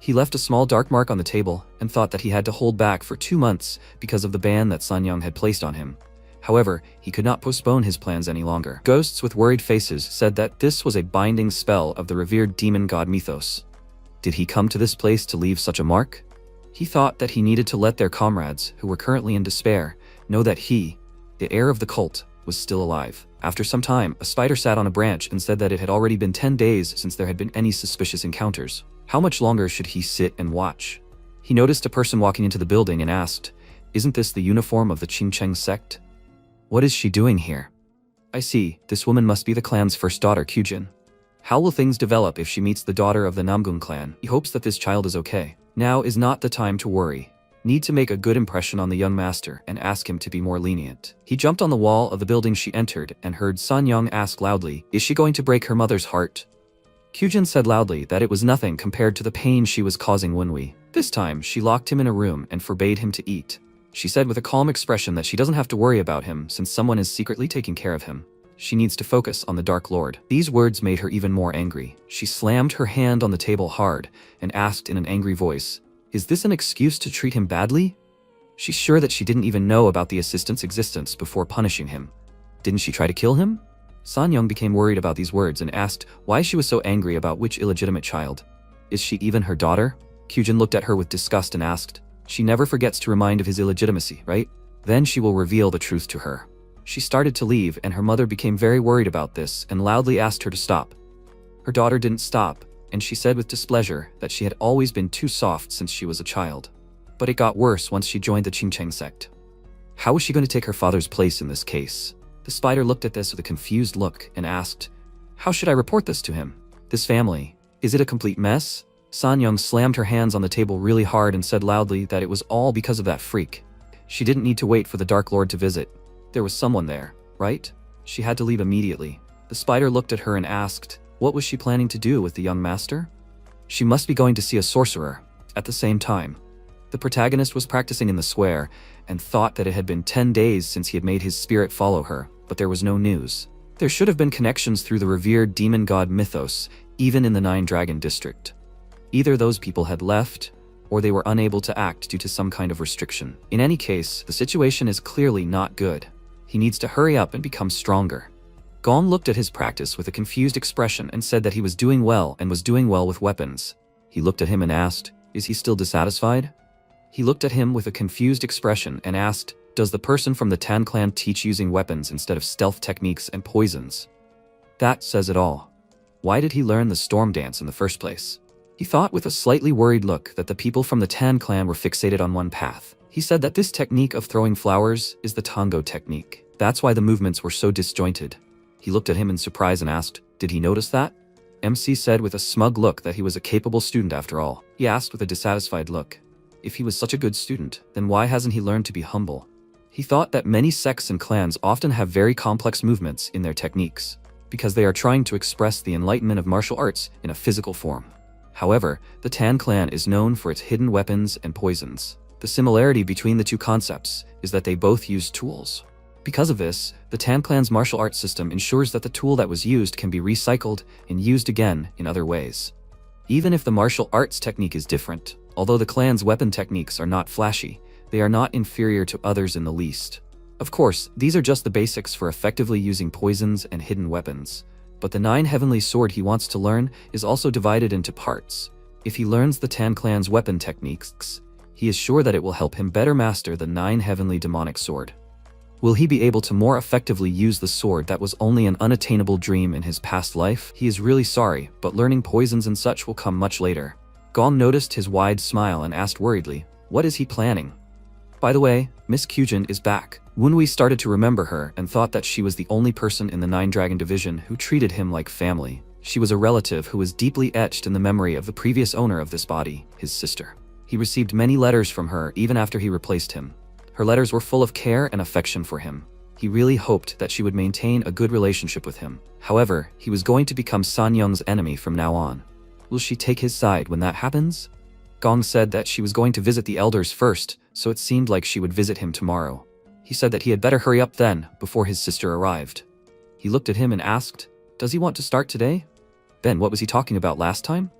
He left a small dark mark on the table and thought that he had to hold back for 2 months because of the ban that Sanyang had placed on him. However, he could not postpone his plans any longer. Ghosts with worried faces said that this was a binding spell of the revered demon god Mythos. Did he come to this place to leave such a mark? He thought that he needed to let their comrades, who were currently in despair, know that he, the heir of the cult, was still alive. After some time, a spider sat on a branch and said that it had already been 10 days since there had been any suspicious encounters. How much longer should he sit and watch? He noticed a person walking into the building and asked, "Isn't this the uniform of the Qingcheng sect? What is she doing here?" "I see, this woman must be the clan's first daughter, Kyujin. How will things develop if she meets the daughter of the Namgung clan? He hopes that this child is okay. Now is not the time to worry. Need to make a good impression on the young master and ask him to be more lenient." He jumped on the wall of the building she entered and heard Sanyang ask loudly, "Is she going to break her mother's heart?" Kyujin said loudly that it was nothing compared to the pain she was causing Wenhui. This time, she locked him in a room and forbade him to eat. She said with a calm expression that she doesn't have to worry about him since someone is secretly taking care of him. She needs to focus on the Dark Lord. These words made her even more angry. She slammed her hand on the table hard and asked in an angry voice, "Is this an excuse to treat him badly?" She's sure that she didn't even know about the assistant's existence before punishing him. Didn't she try to kill him? Sanyang became worried about these words and asked why she was so angry about which illegitimate child. Is she even her daughter? Kyujin looked at her with disgust and asked, "She never forgets to remind of his illegitimacy, right? Then she will reveal the truth to her." She started to leave and her mother became very worried about this and loudly asked her to stop. Her daughter didn't stop, and she said with displeasure that she had always been too soft since she was a child. But it got worse once she joined the Qingcheng sect. How was she going to take her father's place in this case? The spider looked at this with a confused look and asked, "How should I report this to him? This family, is it a complete mess?" Sanyang slammed her hands on the table really hard and said loudly that it was all because of that freak. She didn't need to wait for the Dark Lord to visit. There was someone there, right? She had to leave immediately. The spider looked at her and asked, what was she planning to do with the young master? She must be going to see a sorcerer. At the same time, the protagonist was practicing in the square and thought that it had been 10 days since he had made his spirit follow her, but there was no news. There should have been connections through the revered demon god Mythos, even in the Nine Dragon District. Either those people had left, or they were unable to act due to some kind of restriction. In any case, the situation is clearly not good. He needs to hurry up and become stronger. Gong looked at his practice with a confused expression and said that he was doing well and was doing well with weapons. He looked at him and asked, "Is he still dissatisfied?" He looked at him with a confused expression and asked, "Does the person from the Tan clan teach using weapons instead of stealth techniques and poisons?" That says it all. Why did he learn the storm dance in the first place? He thought with a slightly worried look that the people from the Tan clan were fixated on one path. He said that this technique of throwing flowers is the tango technique. That's why the movements were so disjointed. He looked at him in surprise and asked, "Did he notice that?" MC said with a smug look that he was a capable student after all. He asked with a dissatisfied look, if he was such a good student, then why hasn't he learned to be humble? He thought that many sects and clans often have very complex movements in their techniques, because they are trying to express the enlightenment of martial arts in a physical form. However, the Tan clan is known for its hidden weapons and poisons. The similarity between the two concepts is that they both use tools. Because of this, the Tan clan's martial arts system ensures that the tool that was used can be recycled and used again in other ways. Even if the martial arts technique is different, although the clan's weapon techniques are not flashy, they are not inferior to others in the least. Of course, these are just the basics for effectively using poisons and hidden weapons. But the 9 heavenly sword he wants to learn is also divided into parts. If he learns the Tan clan's weapon techniques, he is sure that it will help him better master the 9 heavenly demonic sword. Will he be able to more effectively use the sword that was only an unattainable dream in his past life? He is really sorry, but learning poisons and such will come much later. Gong noticed his wide smile and asked worriedly, what is he planning? By the way, Miss Kyujin is back. Wunwei started to remember her and thought that she was the only person in the 9 Dragon Division who treated him like family. She was a relative who was deeply etched in the memory of the previous owner of this body, his sister. He received many letters from her even after he replaced him. Her letters were full of care and affection for him. He really hoped that she would maintain a good relationship with him. However, he was going to become San Young's enemy from now on. Will she take his side when that happens? Gong said that she was going to visit the elders first, so it seemed like she would visit him tomorrow. He said that he had better hurry up then, before his sister arrived. He looked at him and asked, does he want to start today? Then what was he talking about last time?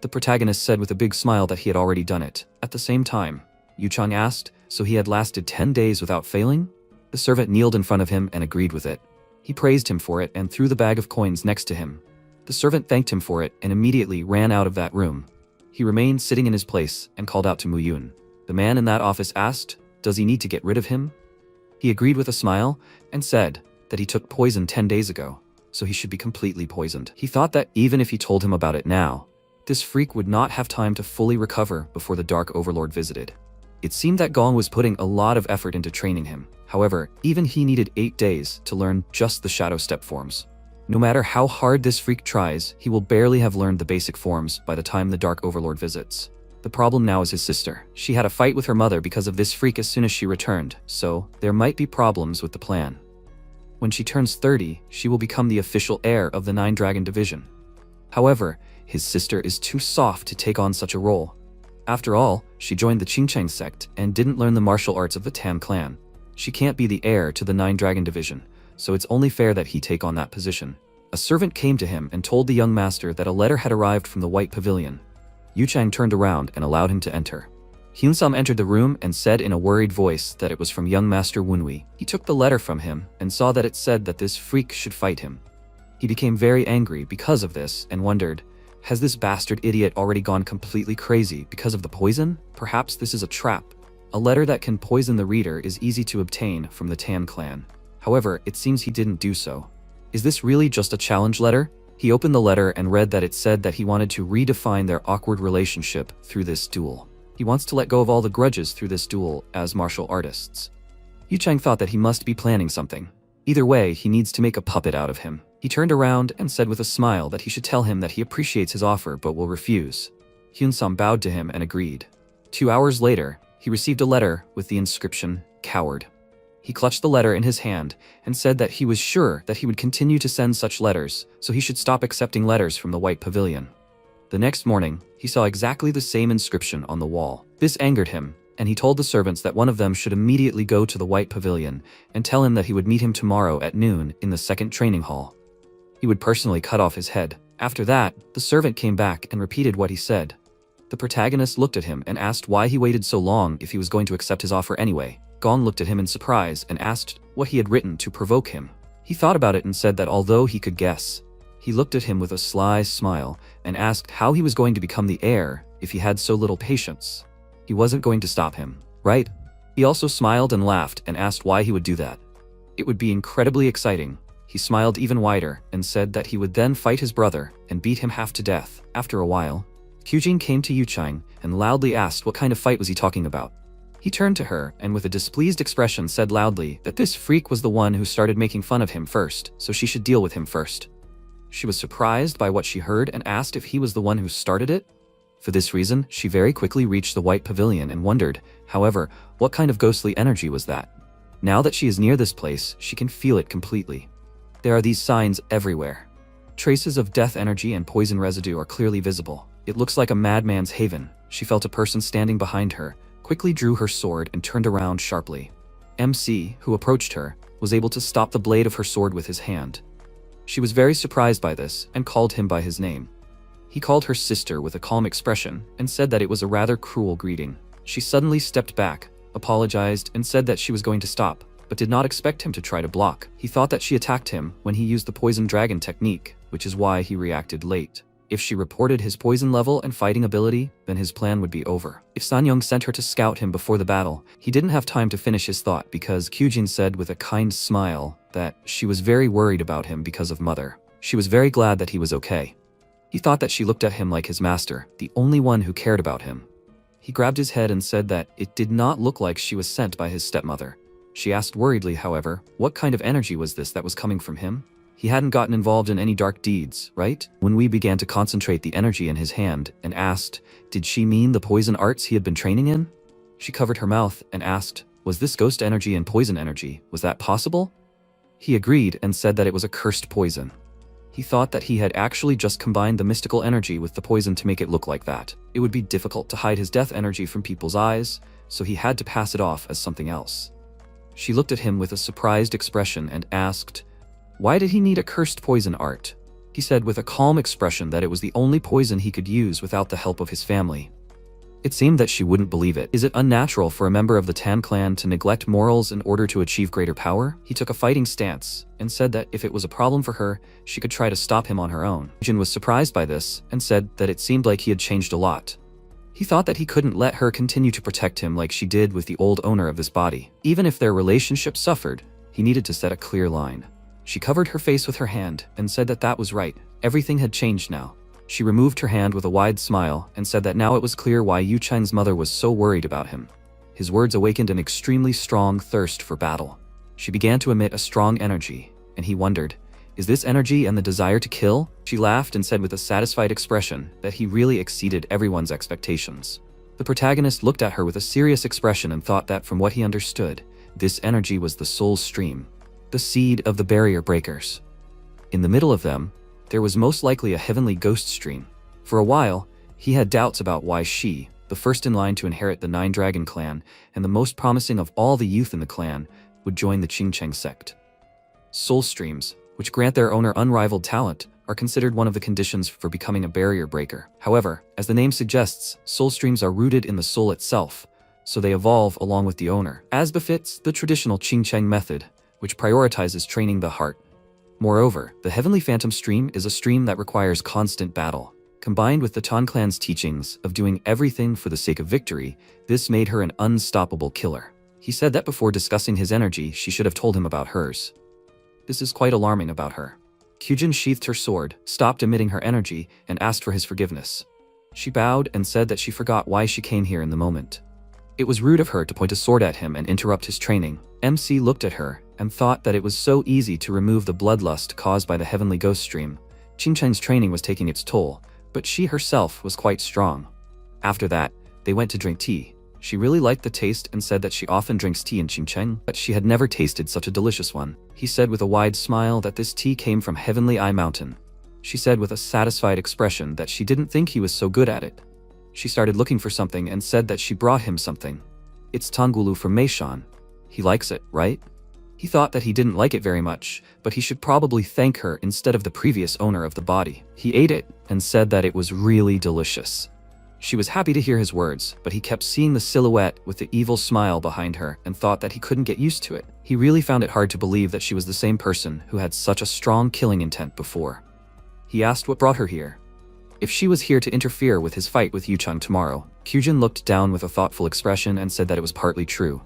The protagonist said with a big smile that he had already done it. At the same time, Yu Chang asked, so he had lasted 10 days without failing? The servant kneeled in front of him and agreed with it. He praised him for it and threw the bag of coins next to him. The servant thanked him for it and immediately ran out of that room. He remained sitting in his place and called out to Mu Yun. The man in that office asked, does he need to get rid of him? He agreed with a smile and said that he took poison 10 days ago, so he should be completely poisoned. He thought that even if he told him about it now, this freak would not have time to fully recover before the Dark Overlord visited. It seemed that Gong was putting a lot of effort into training him. However, even he needed 8 days to learn just the shadow step forms. No matter how hard this freak tries, he will barely have learned the basic forms by the time the Dark Overlord visits. The problem now is his sister. She had a fight with her mother because of this freak as soon as she returned, so there might be problems with the plan. When she turns 30, she will become the official heir of the 9 Dragon Division. However, his sister is too soft to take on such a role. After all, she joined the Qingcheng sect and didn't learn the martial arts of the Tan clan. She can't be the heir to the 9 Dragon Division, so it's only fair that he take on that position. A servant came to him and told the young master that a letter had arrived from the White Pavilion. Yu Chang turned around and allowed him to enter. Hyun-sam entered the room and said in a worried voice that it was from young master Wunwei. He took the letter from him and saw that it said that this freak should fight him. He became very angry because of this and wondered, has this bastard idiot already gone completely crazy because of the poison? Perhaps this is a trap. A letter that can poison the reader is easy to obtain from the Tan clan. However, it seems he didn't do so. Is this really just a challenge letter? He opened the letter and read that it said that he wanted to redefine their awkward relationship through this duel. He wants to let go of all the grudges through this duel as martial artists. Yu Chang thought that he must be planning something. Either way, he needs to make a puppet out of him. He turned around and said with a smile that he should tell him that he appreciates his offer but will refuse. Hyun-sam bowed to him and agreed. 2 hours later, he received a letter with the inscription, Coward. He clutched the letter in his hand and said that he was sure that he would continue to send such letters, so he should stop accepting letters from the White Pavilion. The next morning, he saw exactly the same inscription on the wall. This angered him, and he told the servants that one of them should immediately go to the White Pavilion and tell him that he would meet him tomorrow at noon in the second training hall. He would personally cut off his head. After that, the servant came back and repeated what he said. The protagonist looked at him and asked why he waited so long if he was going to accept his offer anyway. Gong looked at him in surprise and asked what he had written to provoke him. He thought about it and said that although he could guess, he looked at him with a sly smile and asked how he was going to become the heir if he had so little patience. He wasn't going to stop him, right? He also smiled and laughed and asked why he would do that. It would be incredibly exciting. He smiled even wider and said that he would then fight his brother and beat him half to death. After a while, Kyujin came to Yuchang and loudly asked what kind of fight was he talking about. He turned to her and with a displeased expression said loudly that this freak was the one who started making fun of him first, so she should deal with him first. She was surprised by what she heard and asked if he was the one who started it. For this reason, she very quickly reached the white pavilion and wondered, however, what kind of ghostly energy was that? Now that she is near this place, she can feel it completely. There are these signs everywhere. Traces of death energy and poison residue are clearly visible. It looks like a madman's haven. She felt a person standing behind her, quickly drew her sword and turned around sharply. MC, who approached her, was able to stop the blade of her sword with his hand. She was very surprised by this and called him by his name. He called her sister with a calm expression and said that it was a rather cruel greeting. She suddenly stepped back, apologized and said that she was going to stop, but did not expect him to try to block. He thought that she attacked him when he used the poison dragon technique, which is why he reacted late. If she reported his poison level and fighting ability, then his plan would be over. If Sanyong sent her to scout him before the battle, he didn't have time to finish his thought because Kyujin said with a kind smile that she was very worried about him because of Mother. She was very glad that he was okay. He thought that she looked at him like his master, the only one who cared about him. He grabbed his head and said that it did not look like she was sent by his stepmother. She asked worriedly, however, what kind of energy was this that was coming from him? He hadn't gotten involved in any dark deeds, right? When we began to concentrate the energy in his hand and asked, did she mean the poison arts he had been training in? She covered her mouth and asked, was this ghost energy and poison energy, was that possible? He agreed and said that it was a cursed poison. He thought that he had actually just combined the mystical energy with the poison to make it look like that. It would be difficult to hide his death energy from people's eyes, so he had to pass it off as something else. She looked at him with a surprised expression and asked, why did he need a cursed poison art? He said with a calm expression that it was the only poison he could use without the help of his family. It seemed that she wouldn't believe it. Is it unnatural for a member of the Tan clan to neglect morals in order to achieve greater power? He took a fighting stance and said that if it was a problem for her, she could try to stop him on her own. Jin was surprised by this and said that it seemed like he had changed a lot. He thought that he couldn't let her continue to protect him like she did with the old owner of this body. Even if their relationship suffered, he needed to set a clear line. She covered her face with her hand and said that that was right. Everything had changed now. She removed her hand with a wide smile and said that now it was clear why Yu Chang's mother was so worried about him. His words awakened an extremely strong thirst for battle. She began to emit a strong energy, and he wondered, is this energy and the desire to kill? She laughed and said with a satisfied expression that he really exceeded everyone's expectations. The protagonist looked at her with a serious expression and thought that from what he understood, this energy was the soul stream, the seed of the barrier breakers. In the middle of them, there was most likely a heavenly ghost stream. For a while, he had doubts about why she, the first in line to inherit the Nine Dragon clan and the most promising of all the youth in the clan, would join the Qingcheng sect. Soul streams, which grant their owner unrivaled talent, are considered one of the conditions for becoming a barrier breaker. However, as the name suggests, soul streams are rooted in the soul itself, so they evolve along with the owner, as befits the traditional Qingcheng method, which prioritizes training the heart. Moreover, the Heavenly Phantom Stream is a stream that requires constant battle. Combined with the Tan clan's teachings of doing everything for the sake of victory, this made her an unstoppable killer. He said that before discussing his energy, she should have told him about hers. This is quite alarming about her. Kyujin sheathed her sword, stopped emitting her energy, and asked for his forgiveness. She bowed and said that she forgot why she came here in the moment. It was rude of her to point a sword at him and interrupt his training. MC looked at her and thought that it was so easy to remove the bloodlust caused by the heavenly ghost stream. Qingcheng's training was taking its toll, but she herself was quite strong. After that, they went to drink tea. She really liked the taste and said that she often drinks tea in Qingcheng, but she had never tasted such a delicious one. He said with a wide smile that this tea came from Heavenly Eye Mountain. She said with a satisfied expression that she didn't think he was so good at it. She started looking for something and said that she brought him something. It's Tangulu from Meishan. He likes it, right? He thought that he didn't like it very much, but he should probably thank her instead of the previous owner of the body. He ate it and said that it was really delicious. She was happy to hear his words, but he kept seeing the silhouette with the evil smile behind her and thought that he couldn't get used to it. He really found it hard to believe that she was the same person who had such a strong killing intent before. He asked what brought her here. If she was here to interfere with his fight with Yuchang tomorrow. Kyujin looked down with a thoughtful expression and said that it was partly true.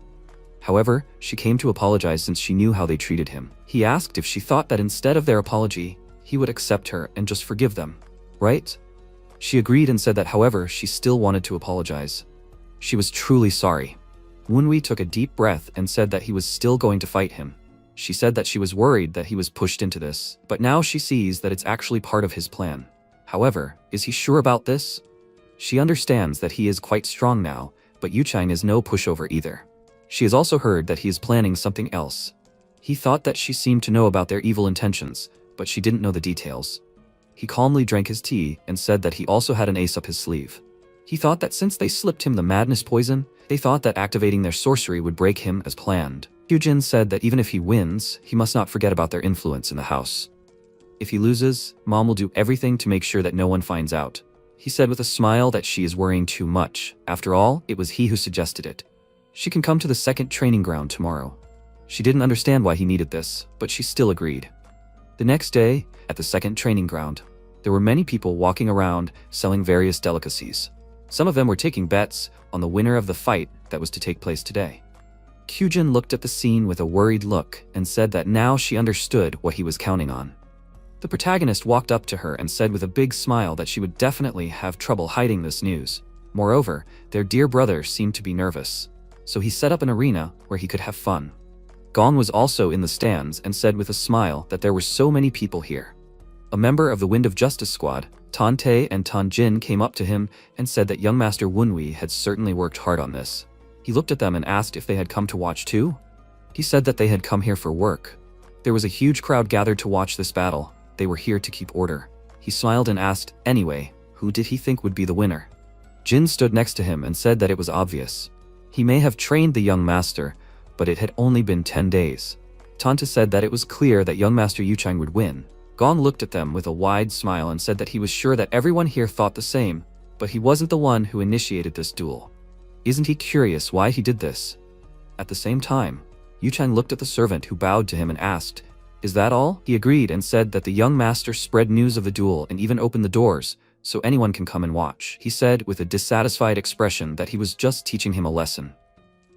However, she came to apologize since she knew how they treated him. He asked if she thought that instead of their apology, he would accept her and just forgive them, right? She agreed and said that however, she still wanted to apologize. She was truly sorry. Wunwi took a deep breath and said that he was still going to fight him. She said that she was worried that he was pushed into this, but now she sees that it's actually part of his plan. However, is he sure about this? She understands that he is quite strong now, but Yuchang is no pushover either. She has also heard that he is planning something else. He thought that she seemed to know about their evil intentions, but she didn't know the details. He calmly drank his tea and said that he also had an ace up his sleeve. He thought that since they slipped him the madness poison, they thought that activating their sorcery would break him as planned. Hyujin said that even if he wins, he must not forget about their influence in the house. If he loses, Mom will do everything to make sure that no one finds out. He said with a smile that she is worrying too much. After all, it was he who suggested it. She can come to the second training ground tomorrow. She didn't understand why he needed this, but she still agreed. The next day, at the second training ground, there were many people walking around selling various delicacies. Some of them were taking bets on the winner of the fight that was to take place today. Kyujin looked at the scene with a worried look and said that now she understood what he was counting on. The protagonist walked up to her and said with a big smile that she would definitely have trouble hiding this news. Moreover, their dear brother seemed to be nervous, so he set up an arena where he could have fun. Gong was also in the stands and said with a smile that there were so many people here. A member of the Wind of Justice squad, Tan Tae and Tan Jin, came up to him and said that young Master Wunwi had certainly worked hard on this. He looked at them and asked if they had come to watch too. He said that they had come here for work. There was a huge crowd gathered to watch this battle. They were here to keep order. He smiled and asked, anyway, who did he think would be the winner? Jin stood next to him and said that it was obvious. He may have trained the young master, but it had only been 10 days. Tanta said that it was clear that young Master Yuchang would win. Gong looked at them with a wide smile and said that he was sure that everyone here thought the same, but he wasn't the one who initiated this duel. Isn't he curious why he did this? At the same time, Yuchang looked at the servant who bowed to him and asked, is that all? He agreed and said that the young master spread news of the duel and even opened the doors, so anyone can come and watch. He said with a dissatisfied expression that he was just teaching him a lesson.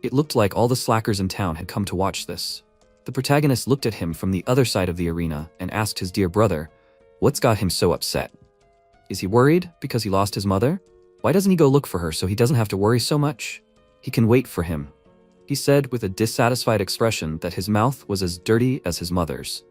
It looked like all the slackers in town had come to watch this. The protagonist looked at him from the other side of the arena and asked his dear brother, what's got him so upset? Is he worried because he lost his mother? Why doesn't he go look for her so he doesn't have to worry so much? He can wait for him. He said with a dissatisfied expression that his mouth was as dirty as his mother's.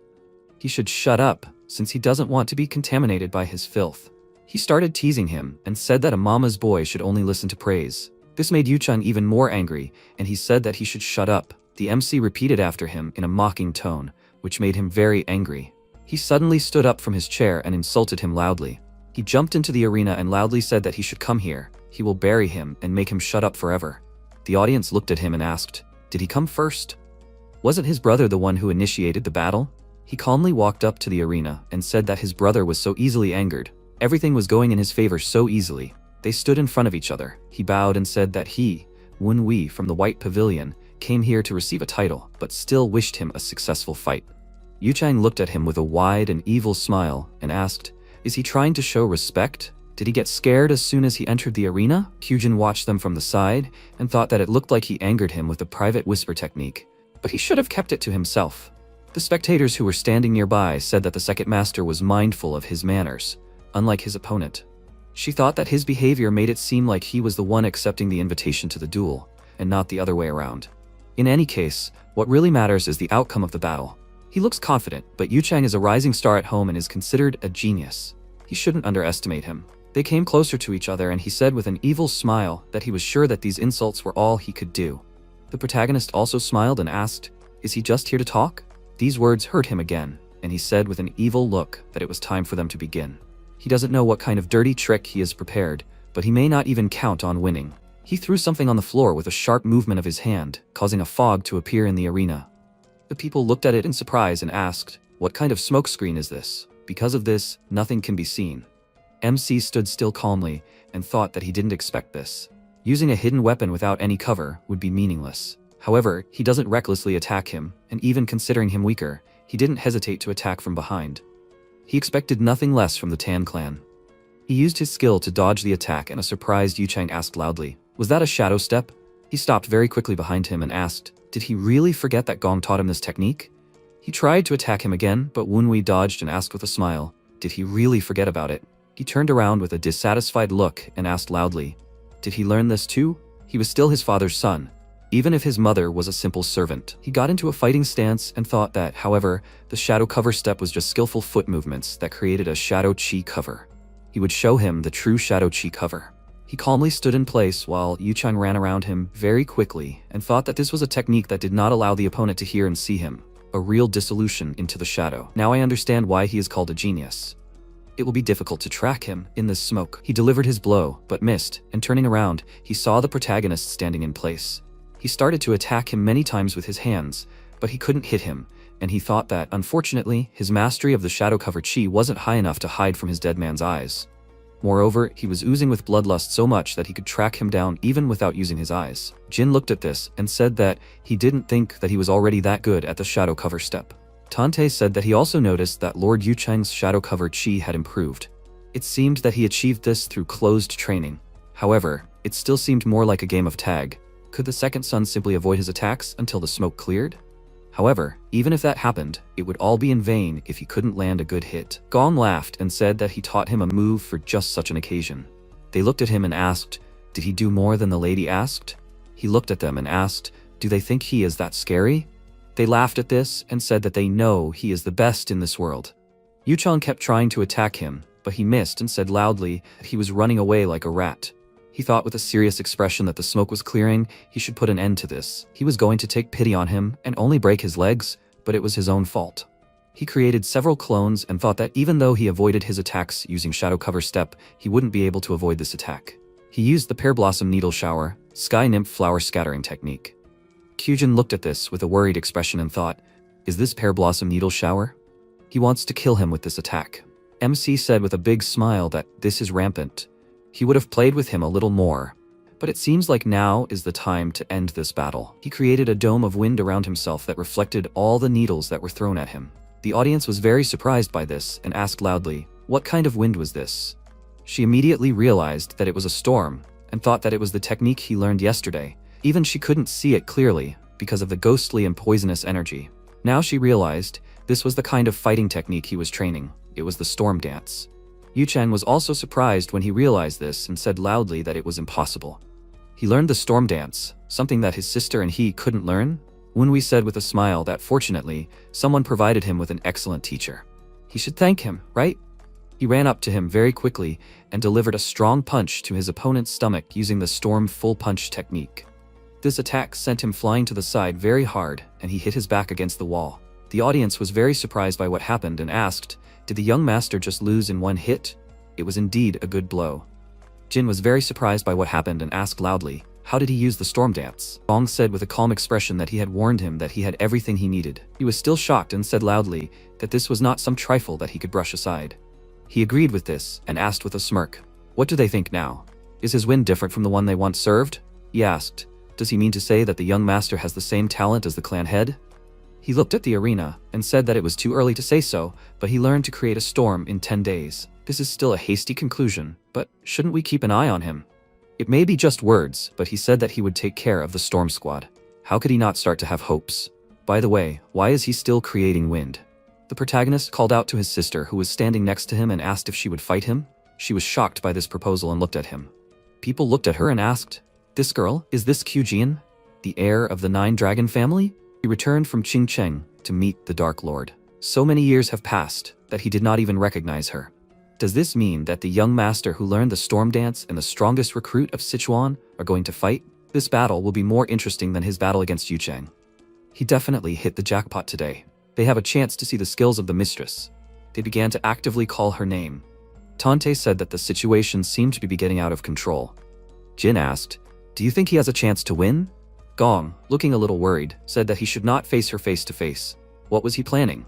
He should shut up, since he doesn't want to be contaminated by his filth. He started teasing him and said that a mama's boy should only listen to praise. This made Yuchang even more angry, and he said that he should shut up. The MC repeated after him in a mocking tone, which made him very angry. He suddenly stood up from his chair and insulted him loudly. He jumped into the arena and loudly said that he should come here. He will bury him and make him shut up forever. The audience looked at him and asked, did he come first? Wasn't his brother the one who initiated the battle? He calmly walked up to the arena and said that his brother was so easily angered. Everything was going in his favor so easily. They stood in front of each other. He bowed and said that he, Wunwi from the White Pavilion, came here to receive a title, but still wished him a successful fight. Yuchang looked at him with a wide and evil smile and asked, is he trying to show respect? Did he get scared as soon as he entered the arena? Kyujin watched them from the side and thought that it looked like he angered him with the private whisper technique, but he should have kept it to himself. The spectators who were standing nearby said that the second master was mindful of his manners, unlike his opponent. She thought that his behavior made it seem like he was the one accepting the invitation to the duel, and not the other way around. In any case, what really matters is the outcome of the battle. He looks confident, but Yuchang is a rising star at home and is considered a genius. He shouldn't underestimate him. They came closer to each other and he said with an evil smile that he was sure that these insults were all he could do. The protagonist also smiled and asked, is he just here to talk? These words hurt him again, and he said with an evil look that it was time for them to begin. He doesn't know what kind of dirty trick he has prepared, but he may not even count on winning. He threw something on the floor with a sharp movement of his hand, causing a fog to appear in the arena. The people looked at it in surprise and asked, what kind of smokescreen is this? Because of this, nothing can be seen. MC stood still calmly and thought that he didn't expect this. Using a hidden weapon without any cover would be meaningless. However, he doesn't recklessly attack him, and even considering him weaker, he didn't hesitate to attack from behind. He expected nothing less from the Tan clan. He used his skill to dodge the attack, and a surprised Yuchang asked loudly, was that a shadow step? He stopped very quickly behind him and asked, did he really forget that Gong taught him this technique? He tried to attack him again, but Wunwi dodged and asked with a smile, did he really forget about it? He turned around with a dissatisfied look and asked loudly, "Did he learn this too?" He was still his father's son, even if his mother was a simple servant. He got into a fighting stance and thought that, however, the shadow cover step was just skillful foot movements that created a shadow chi cover. He would show him the true shadow chi cover. He calmly stood in place while Yuchang ran around him very quickly and thought that this was a technique that did not allow the opponent to hear and see him, a real dissolution into the shadow. Now I understand why he is called a genius. It will be difficult to track him in this smoke. He delivered his blow, but missed, and turning around, he saw the protagonist standing in place. He started to attack him many times with his hands, but he couldn't hit him, and he thought that, unfortunately, his mastery of the shadow cover chi wasn't high enough to hide from his dead man's eyes. Moreover, he was oozing with bloodlust so much that he could track him down even without using his eyes. Jin looked at this and said that he didn't think that he was already that good at the shadow cover step. Tante said that he also noticed that Lord Yuchang's shadow cover chi had improved. It seemed that he achieved this through closed training. However, it still seemed more like a game of tag. Could the second son simply avoid his attacks until the smoke cleared? However, even if that happened, it would all be in vain if he couldn't land a good hit. Gong laughed and said that he taught him a move for just such an occasion. They looked at him and asked, "Did he do more than the lady asked?" He looked at them and asked, "Do they think he is that scary?" They laughed at this and said that they know he is the best in this world. Yuchang kept trying to attack him, but he missed and said loudly that he was running away like a rat. He thought with a serious expression that the smoke was clearing, he should put an end to this. He was going to take pity on him and only break his legs, but it was his own fault. He created several clones and thought that even though he avoided his attacks using shadow cover step, he wouldn't be able to avoid this attack. He used the pear blossom needle shower, sky nymph flower scattering technique. Kyujin looked at this with a worried expression and thought, "Is this pear blossom needle shower?" He wants to kill him with this attack. MC said with a big smile that this is rampant. He would have played with him a little more, but it seems like now is the time to end this battle. He created a dome of wind around himself that reflected all the needles that were thrown at him. The audience was very surprised by this and asked loudly, "What kind of wind was this?" She immediately realized that it was a storm and thought that it was the technique he learned yesterday. Even she couldn't see it clearly because of the ghostly and poisonous energy. Now she realized this was the kind of fighting technique he was training. It was the storm dance. Yuchang was also surprised when he realized this and said loudly that it was impossible. He learned the storm dance, something that his sister and he couldn't learn. Wenhui said with a smile that fortunately, someone provided him with an excellent teacher. He should thank him, right? He ran up to him very quickly and delivered a strong punch to his opponent's stomach using the storm full punch technique. This attack sent him flying to the side very hard and he hit his back against the wall. The audience was very surprised by what happened and asked, "Did the young master just lose in one hit?" It was indeed a good blow. Jin was very surprised by what happened and asked loudly, "How did he use the storm dance?" Gong said with a calm expression that he had warned him that he had everything he needed. He was still shocked and said loudly that this was not some trifle that he could brush aside. He agreed with this and asked with a smirk, "What do they think now? Is his wind different from the one they once served?" He asked, "Does he mean to say that the young master has the same talent as the clan head?" He looked at the arena and said that it was too early to say so, but he learned to create a storm in 10 days. This is still a hasty conclusion, but shouldn't we keep an eye on him? It may be just words, but he said that he would take care of the storm squad. How could he not start to have hopes? By the way, why is he still creating wind? The protagonist called out to his sister who was standing next to him and asked if she would fight him. She was shocked by this proposal and looked at him. People looked at her and asked, "This girl, is this Kyujin, the heir of the 9 dragon family?" He returned from Qingcheng to meet the Dark Lord. So many years have passed that he did not even recognize her. Does this mean that the young master who learned the storm dance and the strongest recruit of Sichuan are going to fight? This battle will be more interesting than his battle against Yuchang. He definitely hit the jackpot today. They have a chance to see the skills of the mistress. They began to actively call her name. Tante said that the situation seemed to be getting out of control. Jin asked, "Do you think he has a chance to win?" Gong, looking a little worried, said that he should not face her face to face. What was he planning?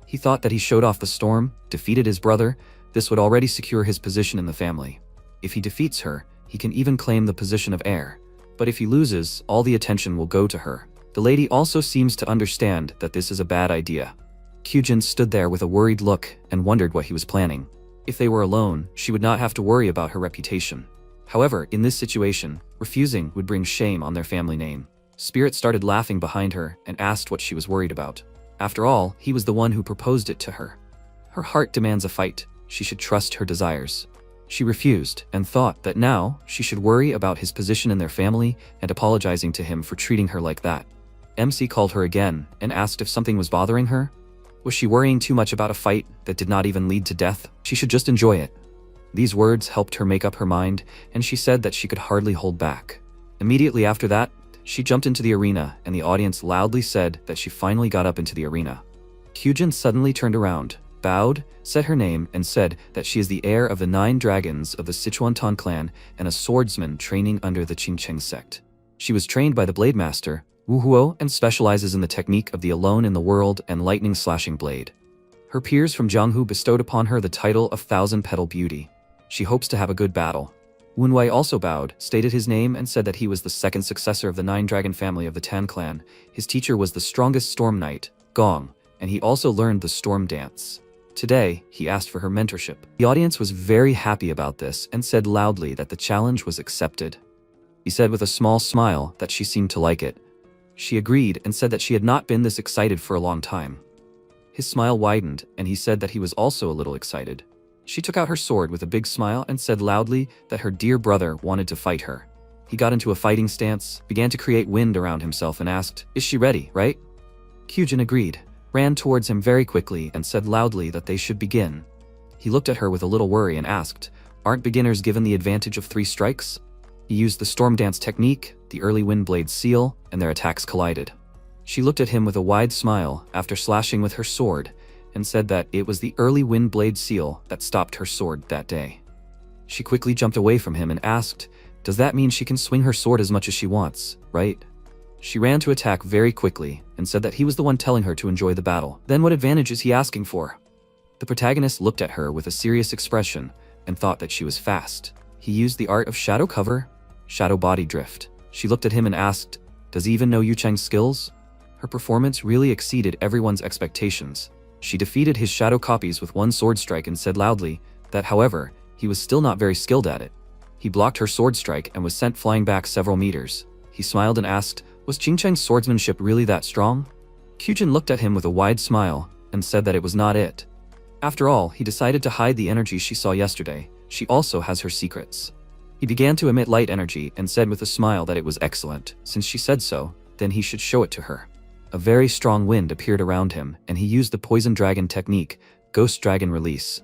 He thought that he showed off the storm, defeated his brother. This would already secure his position in the family. If he defeats her, he can even claim the position of heir. But if he loses, all the attention will go to her. The lady also seems to understand that this is a bad idea. Kyujin stood there with a worried look and wondered what he was planning. If they were alone, she would not have to worry about her reputation. However, in this situation, refusing would bring shame on their family name. Spirit started laughing behind her and asked what she was worried about. After all, he was the one who proposed it to her. Her heart demands a fight. She should trust her desires. She refused and thought that now she should worry about his position in their family and apologizing to him for treating her like that. MC called her again and asked if something was bothering her. Was she worrying too much about a fight that did not even lead to death? She should just enjoy it. These words helped her make up her mind, and she said that she could hardly hold back. Immediately after that, she jumped into the arena, and the audience loudly said that she finally got up into the arena. Kyujin suddenly turned around, bowed, said her name, and said that she is the heir of the 9 dragons of the Sichuantan clan and a swordsman training under the Qingcheng sect. She was trained by the Blade Master, Wu Huo, and specializes in the technique of the Alone in the World and Lightning Slashing Blade. Her peers from Jianghu bestowed upon her the title of Thousand Petal Beauty. She hopes to have a good battle. Wunwei also bowed, stated his name, and said that he was the second successor of the 9-dragon family of the Tan clan. His teacher was the strongest storm knight, Gong, and he also learned the storm dance. Today, he asked for her mentorship. The audience was very happy about this and said loudly that the challenge was accepted. He said with a small smile that she seemed to like it. She agreed and said that she had not been this excited for a long time. His smile widened, and he said that he was also a little excited. She took out her sword with a big smile and said loudly that her dear brother wanted to fight her. He got into a fighting stance, began to create wind around himself and asked, "Is she ready, right?" Kyujin agreed, ran towards him very quickly and said loudly that they should begin. He looked at her with a little worry and asked, "Aren't beginners given the advantage of 3 strikes?" He used the storm dance technique, the early wind blade seal, and their attacks collided. She looked at him with a wide smile after slashing with her sword, and said that it was the early wind blade seal that stopped her sword that day. She quickly jumped away from him and asked, "Does that mean she can swing her sword as much as she wants, right?" She ran to attack very quickly and said that he was the one telling her to enjoy the battle. Then what advantage is he asking for? The protagonist looked at her with a serious expression and thought that she was fast. He used the art of shadow cover, shadow body drift. She looked at him and asked, "Does he even know Yu Cheng's skills?" Her performance really exceeded everyone's expectations. She defeated his shadow copies with 1 sword strike and said loudly that, however, he was still not very skilled at it. He blocked her sword strike and was sent flying back several meters. He smiled and asked, "Was Qingcheng's swordsmanship really that strong?" Kyujin looked at him with a wide smile and said that it was not it. After all, he decided to hide the energy she saw yesterday. She also has her secrets. He began to emit light energy and said with a smile that it was excellent. Since she said so, then he should show it to her. A very strong wind appeared around him, and he used the poison dragon technique, Ghost Dragon Release.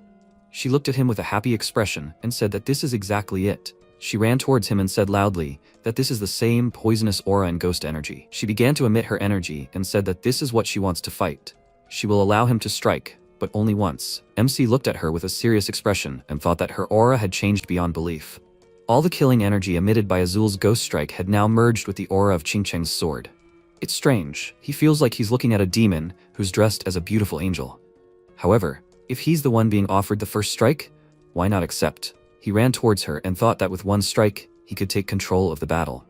She looked at him with a happy expression and said that this is exactly it. She ran towards him and said loudly that this is the same poisonous aura and ghost energy. She began to emit her energy and said that this is what she wants to fight. She will allow him to strike, but only once. MC looked at her with a serious expression and thought that her aura had changed beyond belief. All the killing energy emitted by Azul's ghost strike had now merged with the aura of Qingcheng's sword. It's strange. He feels like he's looking at a demon who's dressed as a beautiful angel. However, if he's the one being offered the first strike, why not accept? He ran towards her and thought that with 1 strike, he could take control of the battle.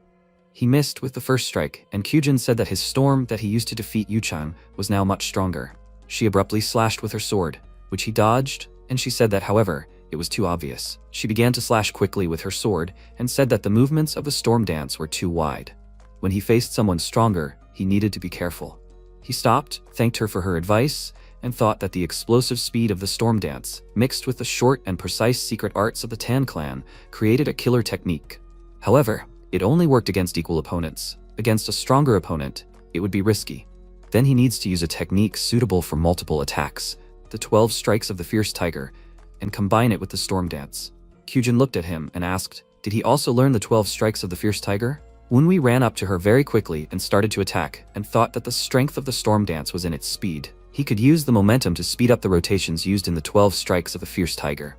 He missed with the first strike, and Kyujin said that his storm that he used to defeat Yu Chang was now much stronger. She abruptly slashed with her sword, which he dodged, and she said that, however, it was too obvious. She began to slash quickly with her sword and said that the movements of the storm dance were too wide. When he faced someone stronger, he needed to be careful. He stopped, thanked her for her advice, and thought that the explosive speed of the storm dance, mixed with the short and precise secret arts of the Tan clan, created a killer technique. However, it only worked against equal opponents. Against a stronger opponent, it would be risky. Then he needs to use a technique suitable for multiple attacks, the 12 strikes of the Fierce Tiger, and combine it with the storm dance. Kyujin looked at him and asked, "Did he also learn the 12 strikes of the Fierce Tiger?" Wunwei ran up to her very quickly and started to attack, and thought that the strength of the storm dance was in its speed. He could use the momentum to speed up the rotations used in the 12 strikes of the Fierce Tiger.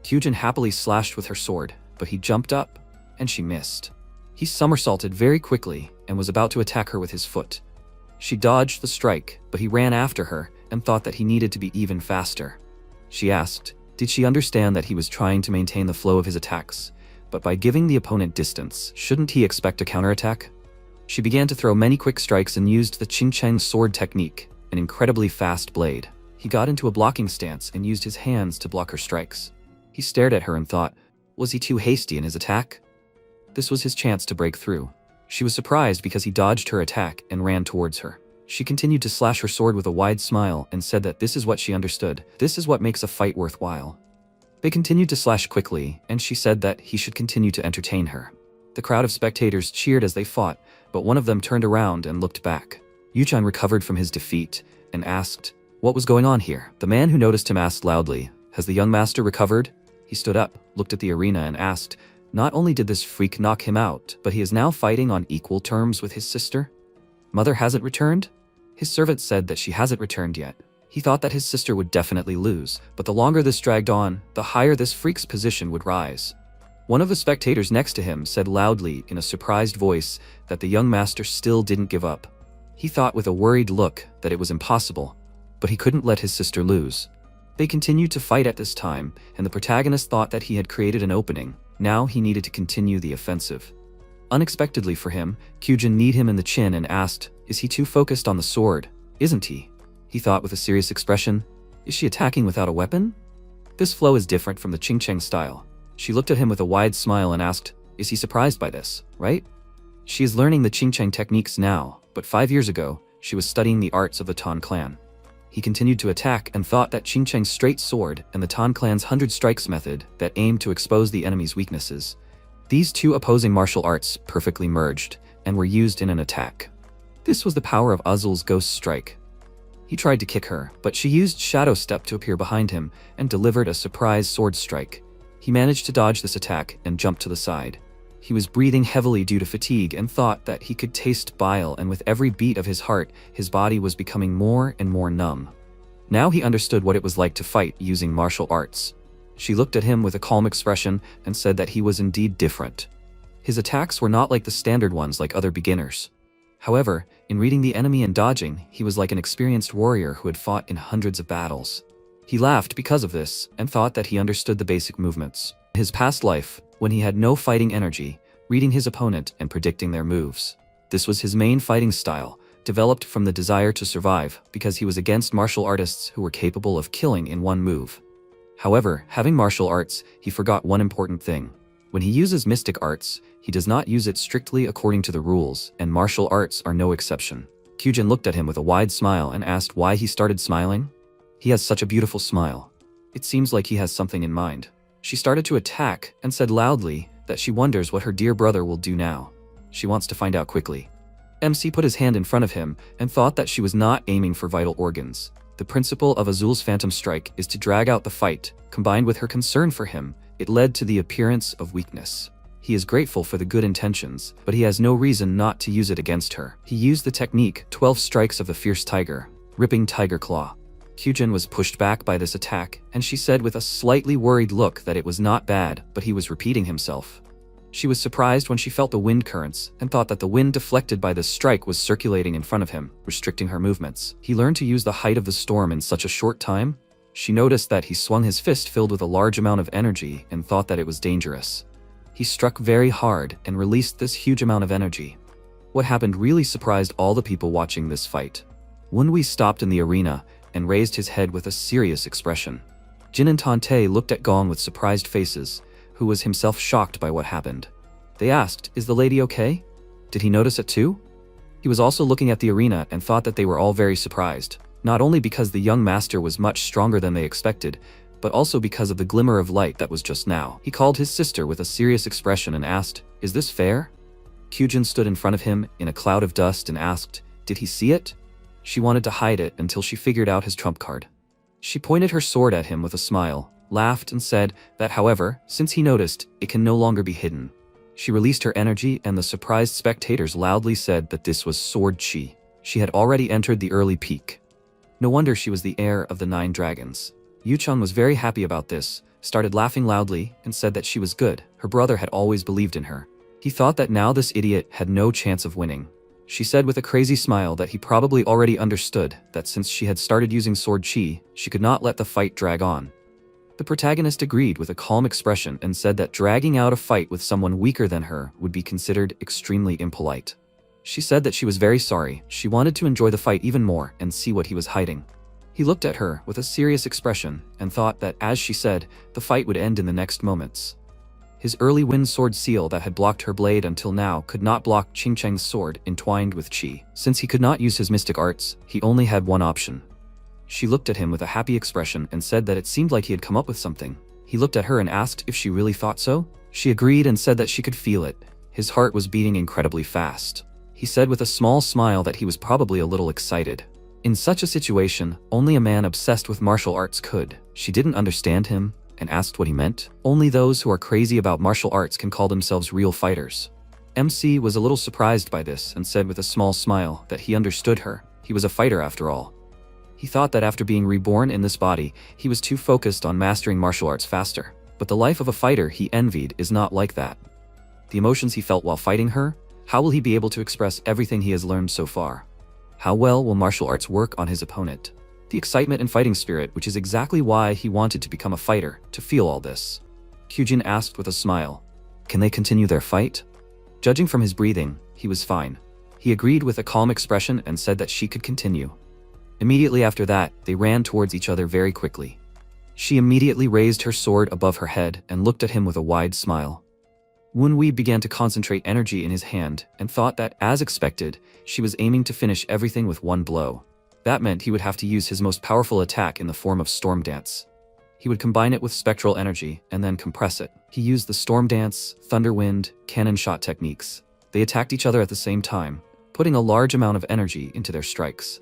Kyujin happily slashed with her sword, but he jumped up, and she missed. He somersaulted very quickly and was about to attack her with his foot. She dodged the strike, but he ran after her and thought that he needed to be even faster. She asked, did she understand that he was trying to maintain the flow of his attacks? But by giving the opponent distance, shouldn't he expect a counterattack? She began to throw many quick strikes and used the Qingcheng sword technique, an incredibly fast blade. He got into a blocking stance and used his hands to block her strikes. He stared at her and thought, was he too hasty in his attack? This was his chance to break through. She was surprised because he dodged her attack and ran towards her. She continued to slash her sword with a wide smile and said that this is what she understood. This is what makes a fight worthwhile. They continued to slash quickly, and she said that he should continue to entertain her. The crowd of spectators cheered as they fought, but one of them turned around and looked back. Yuchan recovered from his defeat and asked, "What was going on here?" The man who noticed him asked loudly, "Has the young master recovered?" He stood up, looked at the arena and asked, "Not only did this freak knock him out, but he is now fighting on equal terms with his sister? Mother hasn't returned?" His servant said that she hasn't returned yet. He thought that his sister would definitely lose, but the longer this dragged on, the higher this freak's position would rise. One of the spectators next to him said loudly in a surprised voice that the young master still didn't give up. He thought with a worried look that it was impossible, but he couldn't let his sister lose. They continued to fight at this time, and the protagonist thought that he had created an opening. Now he needed to continue the offensive. Unexpectedly for him, Kyujin kneed him in the chin and asked, "Is he too focused on the sword? Isn't he?" He thought with a serious expression, "Is she attacking without a weapon?" This flow is different from the Ching-Cheng style. She looked at him with a wide smile and asked, "Is he surprised by this, right?" She is learning the Ching-Cheng techniques now, but 5 years ago, she was studying the arts of the Tan clan. He continued to attack and thought that Ching-Cheng's straight sword and the Tan clan's 100 strikes method that aimed to expose the enemy's weaknesses. These two opposing martial arts perfectly merged and were used in an attack. This was the power of Azul's Ghost Strike. He tried to kick her, but she used Shadow Step to appear behind him and delivered a surprise sword strike. He managed to dodge this attack and jumped to the side. He was breathing heavily due to fatigue and thought that he could taste bile, and with every beat of his heart, his body was becoming more and more numb. Now he understood what it was like to fight using martial arts. She looked at him with a calm expression and said that he was indeed different. His attacks were not like the standard ones like other beginners. However, in reading the enemy and dodging, he was like an experienced warrior who had fought in hundreds of battles. He laughed because of this and thought that he understood the basic movements. In his past life, when he had no fighting energy, reading his opponent and predicting their moves. This was his main fighting style, developed from the desire to survive because he was against martial artists who were capable of killing in one move. However, having martial arts, he forgot one important thing. When he uses mystic arts, he does not use it strictly according to the rules, and martial arts are no exception. Kyujin looked at him with a wide smile and asked why he started smiling. He has such a beautiful smile. It seems like he has something in mind. She started to attack and said loudly that she wonders what her dear brother will do now. She wants to find out quickly. MC put his hand in front of him and thought that she was not aiming for vital organs. The principle of Azul's Phantom Strike is to drag out the fight. Combined with her concern for him, it led to the appearance of weakness. He is grateful for the good intentions, but he has no reason not to use it against her. He used the technique 12 strikes of the fierce tiger, ripping tiger claw. Kyujin was pushed back by this attack, and she said with a slightly worried look that it was not bad, but he was repeating himself. She was surprised when she felt the wind currents and thought that the wind deflected by this strike was circulating in front of him, restricting her movements. He learned to use the height of the storm in such a short time. She noticed that he swung his fist filled with a large amount of energy and thought that it was dangerous. He struck very hard and released this huge amount of energy. What happened really surprised all the people watching this fight. Wenwei stopped in the arena and raised his head with a serious expression. Jin and Tante looked at Gong with surprised faces, who was himself shocked by what happened. They asked, "Is the lady okay? Did he notice it too?" He was also looking at the arena and thought that they were all very surprised, not only because the young master was much stronger than they expected, but also because of the glimmer of light that was just now. He called his sister with a serious expression and asked, "Is this fair?" Kyujin stood in front of him in a cloud of dust and asked, "Did he see it?" She wanted to hide it until she figured out his trump card. She pointed her sword at him with a smile, laughed and said that however, since he noticed, it can no longer be hidden. She released her energy and the surprised spectators loudly said that this was sword chi. She had already entered the early peak. No wonder she was the heir of the 9 dragons. Yuchang was very happy about this, started laughing loudly, and said that she was good. Her brother had always believed in her. He thought that now this idiot had no chance of winning. She said with a crazy smile that he probably already understood that since she had started using sword chi, she could not let the fight drag on. The protagonist agreed with a calm expression and said that dragging out a fight with someone weaker than her would be considered extremely impolite. She said that she was very sorry. She wanted to enjoy the fight even more and see what he was hiding. He looked at her with a serious expression and thought that, as she said, the fight would end in the next moments. His early wind sword seal that had blocked her blade until now could not block Ching-Cheng's sword entwined with chi. Since he could not use his mystic arts, he only had one option. She looked at him with a happy expression and said that it seemed like he had come up with something. He looked at her and asked if she really thought so. She agreed and said that she could feel it. His heart was beating incredibly fast. He said with a small smile that he was probably a little excited. In such a situation, only a man obsessed with martial arts could. She didn't understand him and asked what he meant. Only those who are crazy about martial arts can call themselves real fighters. MC was a little surprised by this and said with a small smile that he understood her. He was a fighter after all. He thought that after being reborn in this body, he was too focused on mastering martial arts faster. But the life of a fighter he envied is not like that. The emotions he felt while fighting her, how will he be able to express everything he has learned so far? How well will martial arts work on his opponent? The excitement and fighting spirit, which is exactly why he wanted to become a fighter, to feel all this. Kyujin asked with a smile, "Can they continue their fight?" Judging from his breathing, he was fine. He agreed with a calm expression and said that she could continue. Immediately after that, they ran towards each other very quickly. She immediately raised her sword above her head and looked at him with a wide smile. Wunwei began to concentrate energy in his hand and thought that, as expected, she was aiming to finish everything with one blow. That meant he would have to use his most powerful attack in the form of Storm Dance. He would combine it with spectral energy and then compress it. He used the Storm Dance, Thunder Wind, Cannon Shot techniques. They attacked each other at the same time, putting a large amount of energy into their strikes.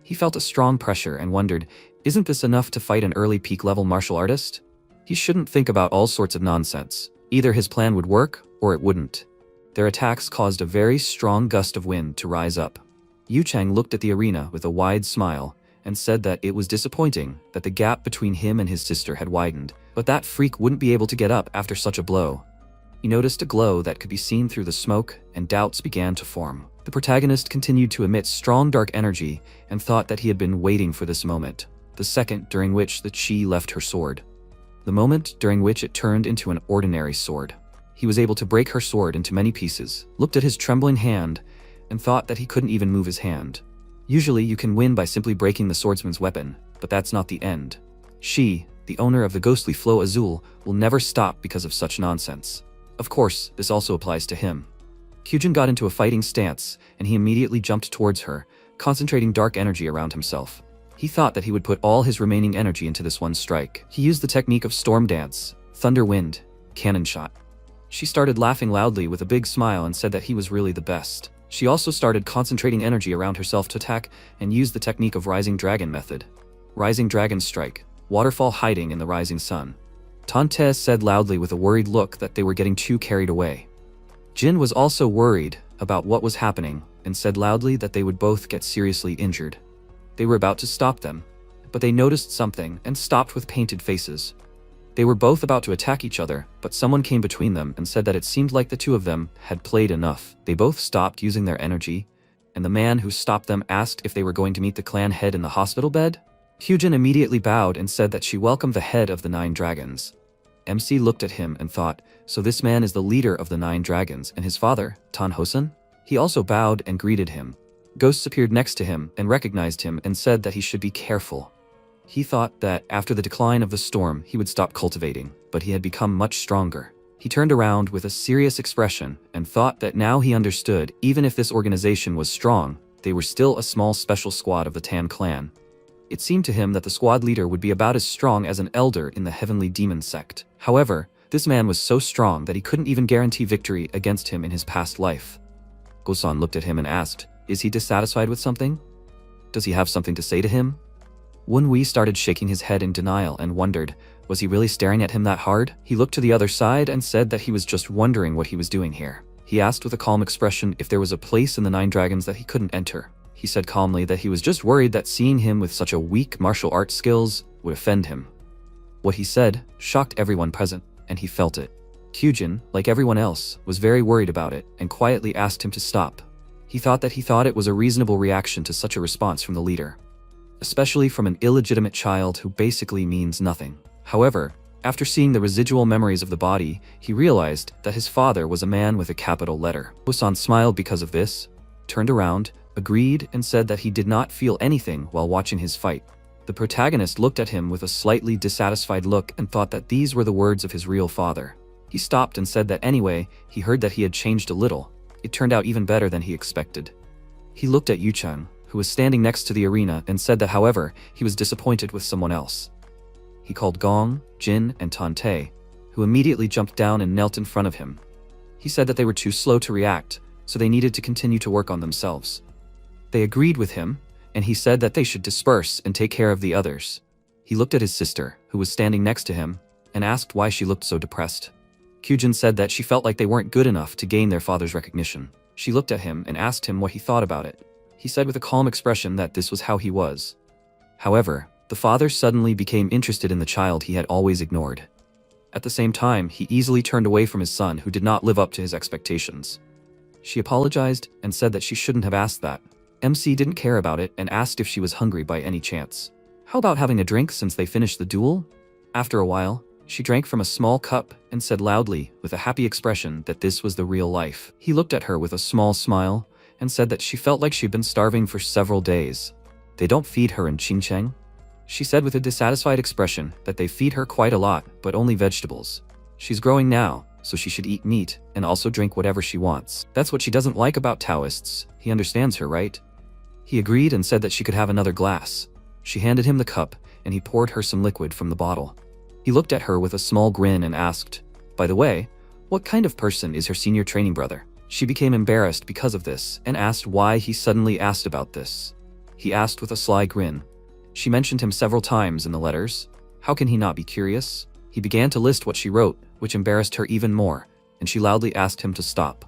He felt a strong pressure and wondered, isn't this enough to fight an early peak-level martial artist? He shouldn't think about all sorts of nonsense. Either his plan would work, or it wouldn't. Their attacks caused a very strong gust of wind to rise up. Yu Chang looked at the arena with a wide smile and said that it was disappointing that the gap between him and his sister had widened, but that freak wouldn't be able to get up after such a blow. He noticed a glow that could be seen through the smoke, and doubts began to form. The protagonist continued to emit strong dark energy and thought that he had been waiting for this moment, the second during which the chi left her sword. The moment during which it turned into an ordinary sword. He was able to break her sword into many pieces, looked at his trembling hand, and thought that he couldn't even move his hand. Usually you can win by simply breaking the swordsman's weapon, but that's not the end. She, the owner of the ghostly Flow Azul, will never stop because of such nonsense. Of course, this also applies to him. Kyujin got into a fighting stance, and he immediately jumped towards her, concentrating dark energy around himself. He thought that he would put all his remaining energy into this one strike. He used the technique of Storm Dance, Thunder Wind, Cannon Shot. She started laughing loudly with a big smile and said that he was really the best. She also started concentrating energy around herself to attack and used the technique of Rising Dragon method. Rising Dragon Strike, Waterfall Hiding in the Rising Sun. Tante said loudly with a worried look that they were getting too carried away. Jin was also worried about what was happening and said loudly that they would both get seriously injured. They were about to stop them, but they noticed something and stopped with painted faces. They were both about to attack each other, but someone came between them and said that it seemed like the two of them had played enough. They both stopped using their energy, and the man who stopped them asked if they were going to meet the clan head in the hospital bed. Hyujin immediately bowed and said that she welcomed the head of the 9 dragons. MC looked at him and thought, so this man is the leader of the 9 dragons and his father, Tan Hosen? He also bowed and greeted him. Ghosts appeared next to him and recognized him and said that he should be careful. He thought that after the decline of the storm he would stop cultivating, but he had become much stronger. He turned around with a serious expression and thought that now he understood even if this organization was strong, they were still a small special squad of the Tan clan. It seemed to him that the squad leader would be about as strong as an elder in the Heavenly Demon sect. However, this man was so strong that he couldn't even guarantee victory against him in his past life. Gosan looked at him and asked, is he dissatisfied with something? Does he have something to say to him? Wunwei started shaking his head in denial and wondered, was he really staring at him that hard? He looked to the other side and said that he was just wondering what he was doing here. He asked with a calm expression if there was a place in the 9 dragons that he couldn't enter. He said calmly that he was just worried that seeing him with such a weak martial arts skills would offend him. What he said shocked everyone present, and he felt it. Kyujin, like everyone else, was very worried about it and quietly asked him to stop. He thought it was a reasonable reaction to such a response from the leader, especially from an illegitimate child who basically means nothing. However, after seeing the residual memories of the body, he realized that his father was a man with a capital letter. Busan smiled because of this, turned around, agreed, and said that he did not feel anything while watching his fight. The protagonist looked at him with a slightly dissatisfied look and thought that these were the words of his real father. He stopped and said that anyway, he heard that he had changed a little. It turned out even better than he expected. He looked at Yuchang, who was standing next to the arena, and said that however, he was disappointed with someone else. He called Gong, Jin, and Tante, who immediately jumped down and knelt in front of him. He said that they were too slow to react, so they needed to continue to work on themselves. They agreed with him, and he said that they should disperse and take care of the others. He looked at his sister, who was standing next to him, and asked why she looked so depressed. Kyujin said that she felt like they weren't good enough to gain their father's recognition. She looked at him and asked him what he thought about it. He said with a calm expression that this was how he was. However, the father suddenly became interested in the child he had always ignored. At the same time, he easily turned away from his son who did not live up to his expectations. She apologized and said that she shouldn't have asked that. MC didn't care about it and asked if she was hungry by any chance. How about having a drink since they finished the duel? After a while, she drank from a small cup and said loudly, with a happy expression, that this was the real life. He looked at her with a small smile and said that she felt like she'd been starving for several days. They don't feed her in Qingcheng? She said with a dissatisfied expression that they feed her quite a lot, but only vegetables. She's growing now, so she should eat meat and also drink whatever she wants. That's what she doesn't like about Taoists. He understands her, right? He agreed and said that she could have another glass. She handed him the cup, and he poured her some liquid from the bottle. He looked at her with a small grin and asked, "By the way, what kind of person is her senior training brother?" She became embarrassed because of this and asked why he suddenly asked about this. He asked with a sly grin. She mentioned him several times in the letters. How can he not be curious? He began to list what she wrote, which embarrassed her even more, and she loudly asked him to stop.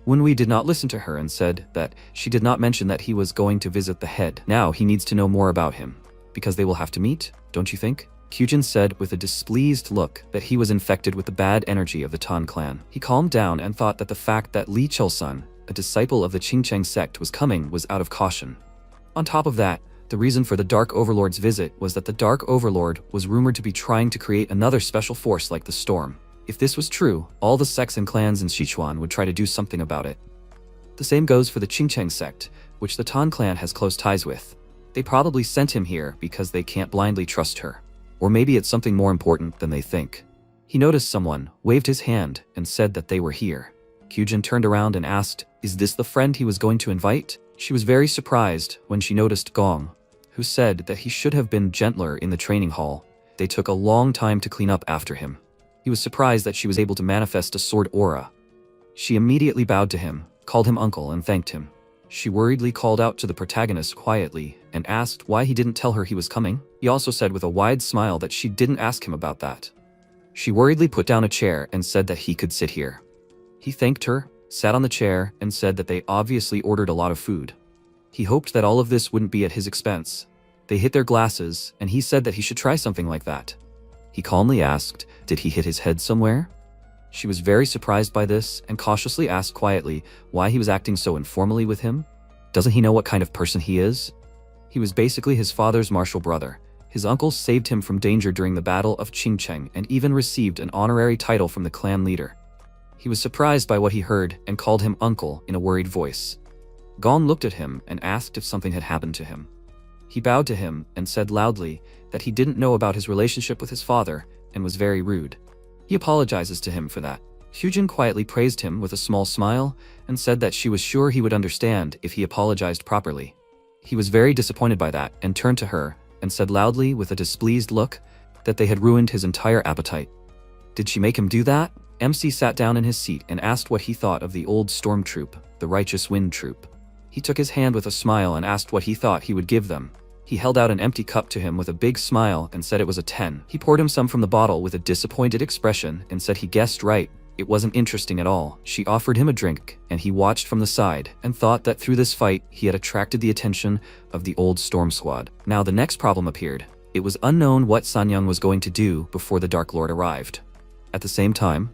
Wenwei did not listen to her and said that she did not mention that he was going to visit the head. Now he needs to know more about him, because they will have to meet, don't you think? Kyujin said with a displeased look that he was infected with the bad energy of the Tan clan. He calmed down and thought that the fact that Li Chulsun, a disciple of the Qingcheng sect, was coming was out of caution. On top of that, the reason for the Dark Overlord's visit was that the Dark Overlord was rumored to be trying to create another special force like the Storm. If this was true, all the sects and clans in Sichuan would try to do something about it. The same goes for the Qingcheng sect, which the Tan clan has close ties with. They probably sent him here because they can't blindly trust her. Or maybe it's something more important than they think. He noticed someone, waved his hand, and said that they were here. Kyujin turned around and asked, "Is this the friend he was going to invite?" She was very surprised when she noticed Gong, who said that he should have been gentler in the training hall. They took a long time to clean up after him. He was surprised that she was able to manifest a sword aura. She immediately bowed to him, called him uncle, and thanked him. She worriedly called out to the protagonist quietly and asked why he didn't tell her he was coming. He also said with a wide smile that she didn't ask him about that. She worriedly put down a chair and said that he could sit here. He thanked her, sat on the chair, and said that they obviously ordered a lot of food. He hoped that all of this wouldn't be at his expense. They hit their glasses, and he said that he should try something like that. He calmly asked, did he hit his head somewhere? She was very surprised by this and cautiously asked quietly why he was acting so informally with him. Doesn't he know what kind of person he is? He was basically his father's martial brother. His uncle saved him from danger during the Battle of Qingcheng and even received an honorary title from the clan leader. He was surprised by what he heard and called him uncle in a worried voice. Gong looked at him and asked if something had happened to him. He bowed to him and said loudly that he didn't know about his relationship with his father and was very rude. He apologizes to him for that. Hyujin quietly praised him with a small smile and said that she was sure he would understand if he apologized properly. He was very disappointed by that and turned to her and said loudly with a displeased look that they had ruined his entire appetite. Did she make him do that? MC sat down in his seat and asked what he thought of the old storm troop, the Righteous Wind troop. He took his hand with a smile and asked what he thought he would give them. He held out an empty cup to him with a big smile and said it was a 10. He poured him some from the bottle with a disappointed expression and said he guessed right. It wasn't interesting at all. She offered him a drink, and he watched from the side and thought that through this fight he had attracted the attention of the old storm squad. Now the next problem appeared. It was unknown what Sanyang was going to do before the Dark Lord arrived. At the same time,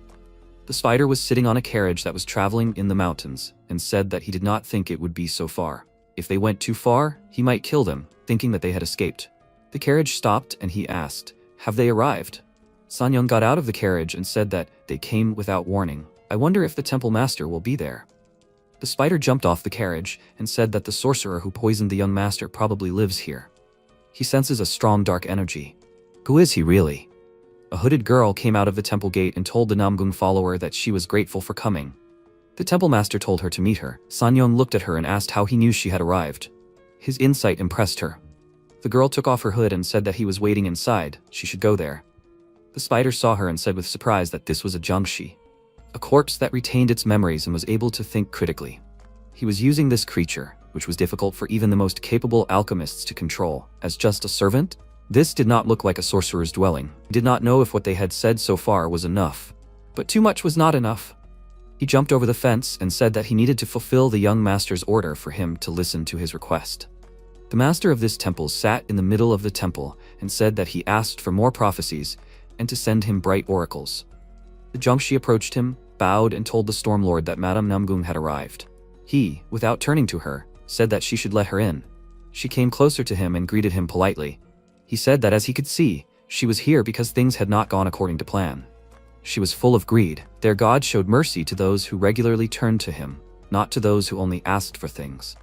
the spider was sitting on a carriage that was traveling in the mountains and said that he did not think it would be so far. If they went too far, he might kill them, thinking that they had escaped. The carriage stopped and he asked, "Have they arrived?" Sanyang got out of the carriage and said that they came without warning. I wonder if the temple master will be there. The spider jumped off the carriage and said that the sorcerer who poisoned the young master probably lives here. He senses a strong dark energy. Who is he really? A hooded girl came out of the temple gate and told the Namgung follower that she was grateful for coming. The temple master told her to meet her. Sanyong looked at her and asked how he knew she had arrived. His insight impressed her. The girl took off her hood and said that he was waiting inside, she should go there. The spider saw her and said with surprise that this was a Jiangshi, a corpse that retained its memories and was able to think critically. He was using this creature, which was difficult for even the most capable alchemists to control, as just a servant. This did not look like a sorcerer's dwelling. He did not know if what they had said so far was enough. But too much was not enough. He jumped over the fence and said that he needed to fulfill the young master's order for him to listen to his request. The master of this temple sat in the middle of the temple and said that he asked for more prophecies and to send him bright oracles. The Jiangshi approached him, bowed and told the Stormlord that Madame Namgung had arrived. He, without turning to her, said that she should let her in. She came closer to him and greeted him politely. He said that as he could see, she was here because things had not gone according to plan. She was full of greed. Their god showed mercy to those who regularly turned to him, not to those who only asked for things.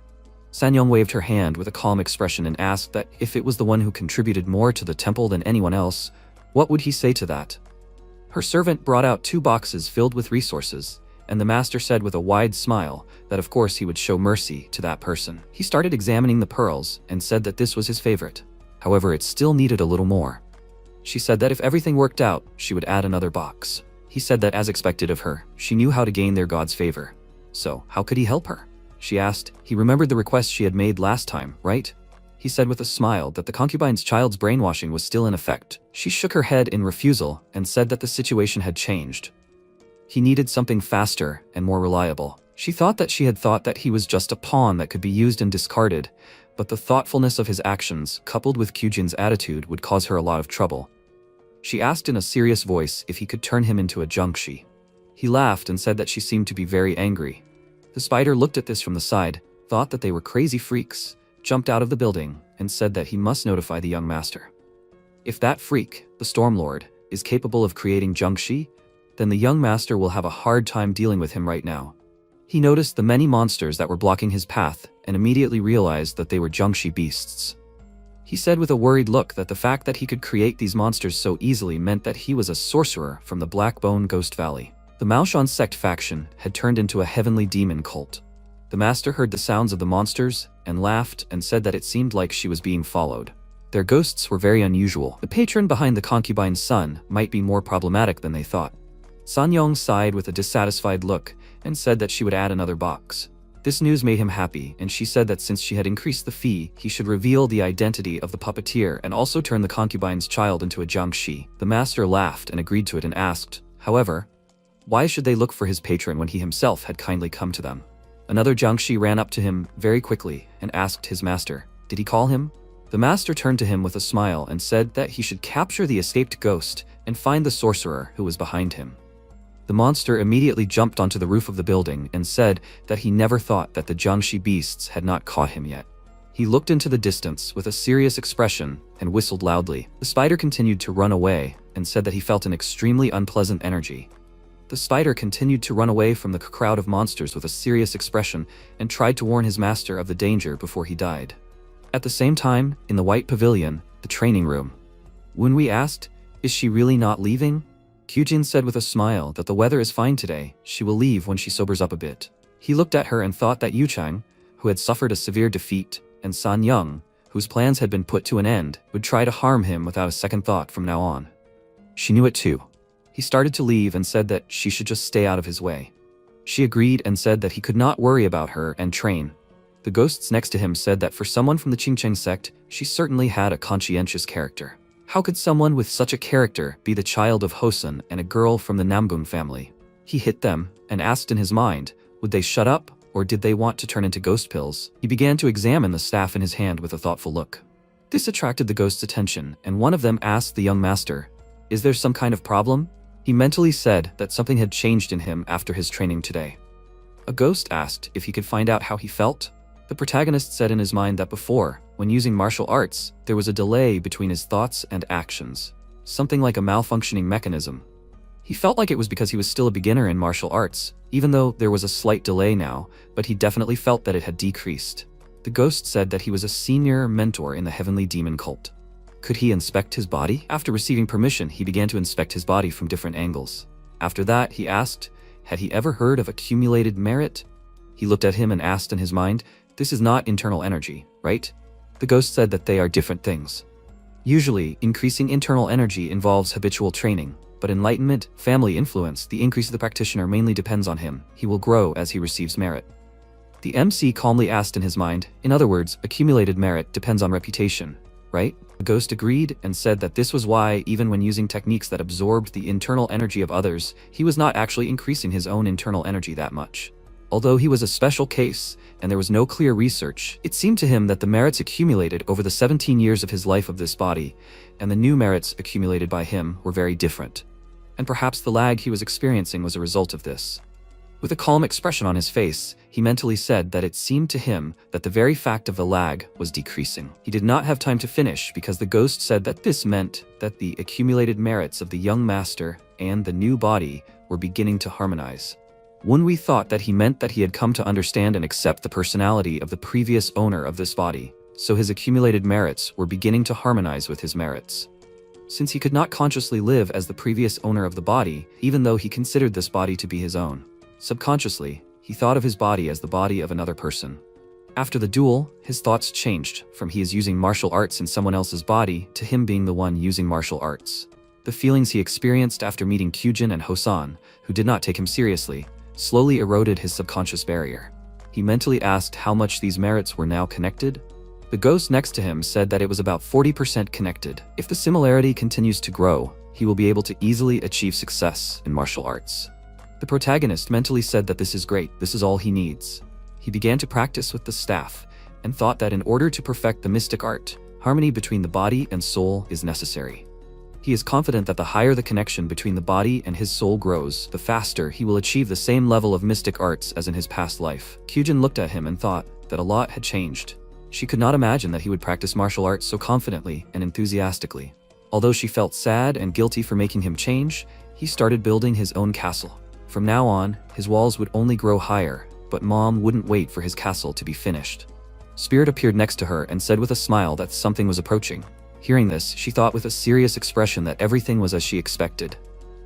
Sanyong waved her hand with a calm expression and asked that if it was the one who contributed more to the temple than anyone else, what would he say to that? Her servant brought out 2 boxes filled with resources, and the master said with a wide smile that of course he would show mercy to that person. He started examining the pearls and said that this was his favorite. However, it still needed a little more. She said that if everything worked out, she would add another box. He said that as expected of her, she knew how to gain their god's favor. So, how could he help her? She asked. He remembered the request she had made last time, right? He said with a smile that the concubine's child's brainwashing was still in effect. She shook her head in refusal and said that the situation had changed. He needed something faster and more reliable. She thought that she had thought that he was just a pawn that could be used and discarded, but the thoughtfulness of his actions, coupled with Kyujin's attitude, would cause her a lot of trouble. She asked in a serious voice if he could turn him into a Jiangshi. He laughed and said that she seemed to be very angry. The spider looked at this from the side, thought that they were crazy freaks, jumped out of the building, and said that he must notify the young master. If that freak, the Stormlord, is capable of creating Jiangshi, then the young master will have a hard time dealing with him right now. He noticed the many monsters that were blocking his path and immediately realized that they were Jiangshi beasts. He said with a worried look that the fact that he could create these monsters so easily meant that he was a sorcerer from the Blackbone Ghost Valley. The Maoshan sect faction had turned into a heavenly demon cult. The master heard the sounds of the monsters and laughed and said that it seemed like she was being followed. Their ghosts were very unusual. The patron behind the concubine's son might be more problematic than they thought. Sanyong sighed with a dissatisfied look and said that she would add another box. This news made him happy, and she said that since she had increased the fee, he should reveal the identity of the puppeteer and also turn the concubine's child into a Jiangshi. The master laughed and agreed to it and asked, however, why should they look for his patron when he himself had kindly come to them? Another Jiangshi ran up to him very quickly and asked his master, did he call him? The master turned to him with a smile and said that he should capture the escaped ghost and find the sorcerer who was behind him. The monster immediately jumped onto the roof of the building and said that he never thought that the Jiangshi beasts had not caught him yet. He looked into the distance with a serious expression and whistled loudly. The spider continued to run away and said that he felt an extremely unpleasant energy. The spider continued to run away from the crowd of monsters with a serious expression and tried to warn his master of the danger before he died. At the same time, in the white pavilion, the training room, Wunwei asked, is she really not leaving? Kyujin said with a smile that the weather is fine today, she will leave when she sobers up a bit. He looked at her and thought that Yuchang, who had suffered a severe defeat, and San Young, whose plans had been put to an end, would try to harm him without a second thought from now on. She knew it too. He started to leave and said that she should just stay out of his way. She agreed and said that he could not worry about her and train. The ghosts next to him said that for someone from the Qingcheng sect, she certainly had a conscientious character. How could someone with such a character be the child of Hosen and a girl from the Namgung family? He hit them and asked in his mind, would they shut up or did they want to turn into ghost pills? He began to examine the staff in his hand with a thoughtful look. This attracted the ghost's attention and one of them asked the young master, is there some kind of problem? He mentally said that something had changed in him after his training today. A ghost asked if he could find out how he felt. The protagonist said in his mind that before, when using martial arts, there was a delay between his thoughts and actions, something like a malfunctioning mechanism. He felt like it was because he was still a beginner in martial arts, even though there was a slight delay now, but he definitely felt that it had decreased. The ghost said that he was a senior mentor in the heavenly demon cult. Could he inspect his body? After receiving permission, he began to inspect his body from different angles. After that, he asked, had he ever heard of accumulated merit? He looked at him and asked in his mind, this is not internal energy, right? The ghost said that they are different things. Usually, increasing internal energy involves habitual training, but enlightenment, family influence, the increase of the practitioner mainly depends on him. He will grow as he receives merit. The MC calmly asked in his mind, in other words, accumulated merit depends on reputation, right? The ghost agreed and said that this was why, even when using techniques that absorbed the internal energy of others, he was not actually increasing his own internal energy that much. Although he was a special case, and there was no clear research, it seemed to him that the merits accumulated over the 17 years of his life of this body, and the new merits accumulated by him were very different. And perhaps the lag he was experiencing was a result of this. With a calm expression on his face, he mentally said that it seemed to him that the very fact of the lag was decreasing. He did not have time to finish because the ghost said that this meant that the accumulated merits of the young master and the new body were beginning to harmonize. Wunwi thought that he meant that he had come to understand and accept the personality of the previous owner of this body, so his accumulated merits were beginning to harmonize with his merits. Since he could not consciously live as the previous owner of the body, even though he considered this body to be his own, subconsciously, he thought of his body as the body of another person. After the duel, his thoughts changed from he is using martial arts in someone else's body to him being the one using martial arts. The feelings he experienced after meeting Kyujin and Hosan, who did not take him seriously, slowly eroded his subconscious barrier. He mentally asked how much these merits were now connected. The ghost next to him said that it was about 40% connected. If the similarity continues to grow, he will be able to easily achieve success in martial arts. The protagonist mentally said that this is great, this is all he needs. He began to practice with the staff, and thought that in order to perfect the mystic art, harmony between the body and soul is necessary. He is confident that the higher the connection between the body and his soul grows, the faster he will achieve the same level of mystic arts as in his past life. Kyujin looked at him and thought that a lot had changed. She could not imagine that he would practice martial arts so confidently and enthusiastically. Although she felt sad and guilty for making him change, he started building his own castle. From now on, his walls would only grow higher, but Mom wouldn't wait for his castle to be finished. Spirit appeared next to her and said with a smile that something was approaching. Hearing this, she thought with a serious expression that everything was as she expected.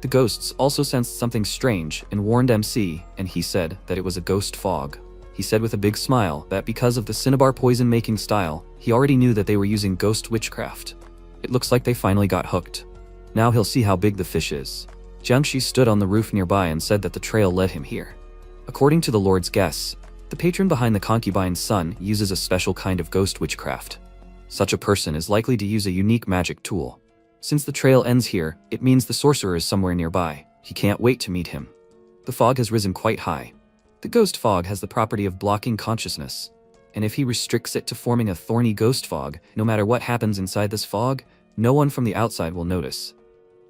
The ghosts also sensed something strange and warned MC, and he said that it was a ghost fog. He said with a big smile that because of the cinnabar poison-making style, he already knew that they were using ghost witchcraft. It looks like they finally got hooked. Now he'll see how big the fish is. Jiangxi stood on the roof nearby and said that the trail led him here. According to the Lord's guess, the patron behind the concubine's son uses a special kind of ghost witchcraft. Such a person is likely to use a unique magic tool. Since the trail ends here, it means the sorcerer is somewhere nearby. He can't wait to meet him. The fog has risen quite high. The ghost fog has the property of blocking consciousness, and if he restricts it to forming a thorny ghost fog, no matter what happens inside this fog, no one from the outside will notice.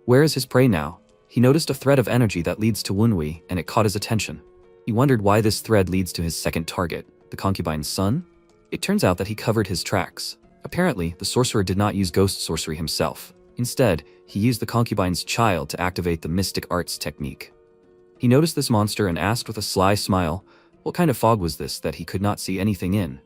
Where is his prey now? He noticed a thread of energy that leads to Wunwi, and it caught his attention. He wondered why this thread leads to his second target, the concubine's son. It turns out that he covered his tracks. Apparently, the sorcerer did not use ghost sorcery himself. Instead, he used the concubine's child to activate the mystic arts technique. He noticed this monster and asked with a sly smile, what kind of fog was this that he could not see anything in?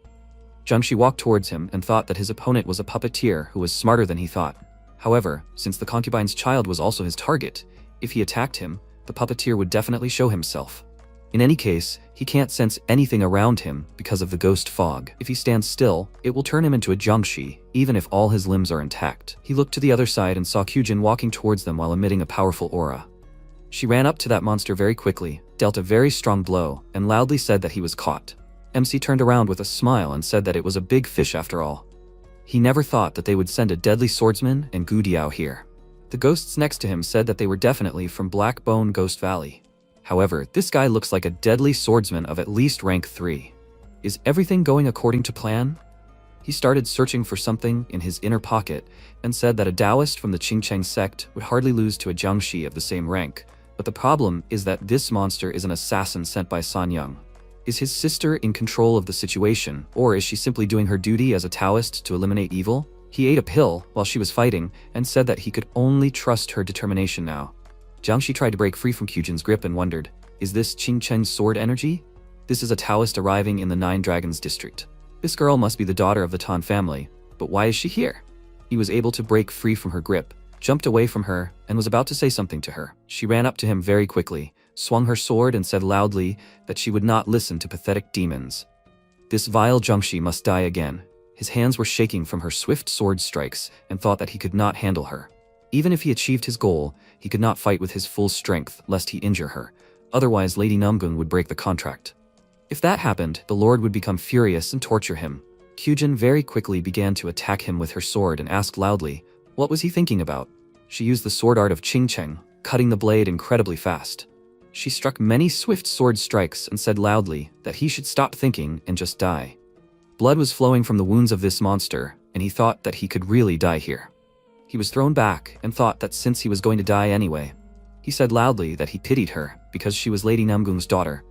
Jiangxi walked towards him and thought that his opponent was a puppeteer who was smarter than he thought. However, since the concubine's child was also his target, if he attacked him, the puppeteer would definitely show himself. In any case, he can't sense anything around him because of the ghost fog. If he stands still, it will turn him into a Jiangxi, even if all his limbs are intact. He looked to the other side and saw Kyujin walking towards them while emitting a powerful aura. She ran up to that monster very quickly, dealt a very strong blow, and loudly said that he was caught. MC turned around with a smile and said that it was a big fish after all. He never thought that they would send a deadly swordsman and Gu Diao here. The ghosts next to him said that they were definitely from Black Bone Ghost Valley. However, this guy looks like a deadly swordsman of at least rank 3. Is everything going according to plan? He started searching for something in his inner pocket and said that a Taoist from the Qingcheng sect would hardly lose to a Jiangxi of the same rank. But the problem is that this monster is an assassin sent by San Yang. Is his sister in control of the situation, or is she simply doing her duty as a Taoist to eliminate evil? He ate a pill while she was fighting and said that he could only trust her determination now. Jiangxi tried to break free from Kyujin's grip and wondered, is this Qingcheng's sword energy? This is a Taoist arriving in the Nine Dragons district. This girl must be the daughter of the Tan family, but why is she here? He was able to break free from her grip, jumped away from her, and was about to say something to her. She ran up to him very quickly, swung her sword and said loudly that she would not listen to pathetic demons. This vile Jiangxi must die again. His hands were shaking from her swift sword strikes and thought that he could not handle her. Even if he achieved his goal, he could not fight with his full strength lest he injure her, otherwise Lady Namgung would break the contract. If that happened, the Lord would become furious and torture him. Kyujin very quickly began to attack him with her sword and asked loudly, what was he thinking about? She used the sword art of Qing Cheng, cutting the blade incredibly fast. She struck many swift sword strikes and said loudly that he should stop thinking and just die. Blood was flowing from the wounds of this monster, and he thought that he could really die here. He was thrown back and thought that since he was going to die anyway. He said loudly that he pitied her because she was Lady Namgung's daughter,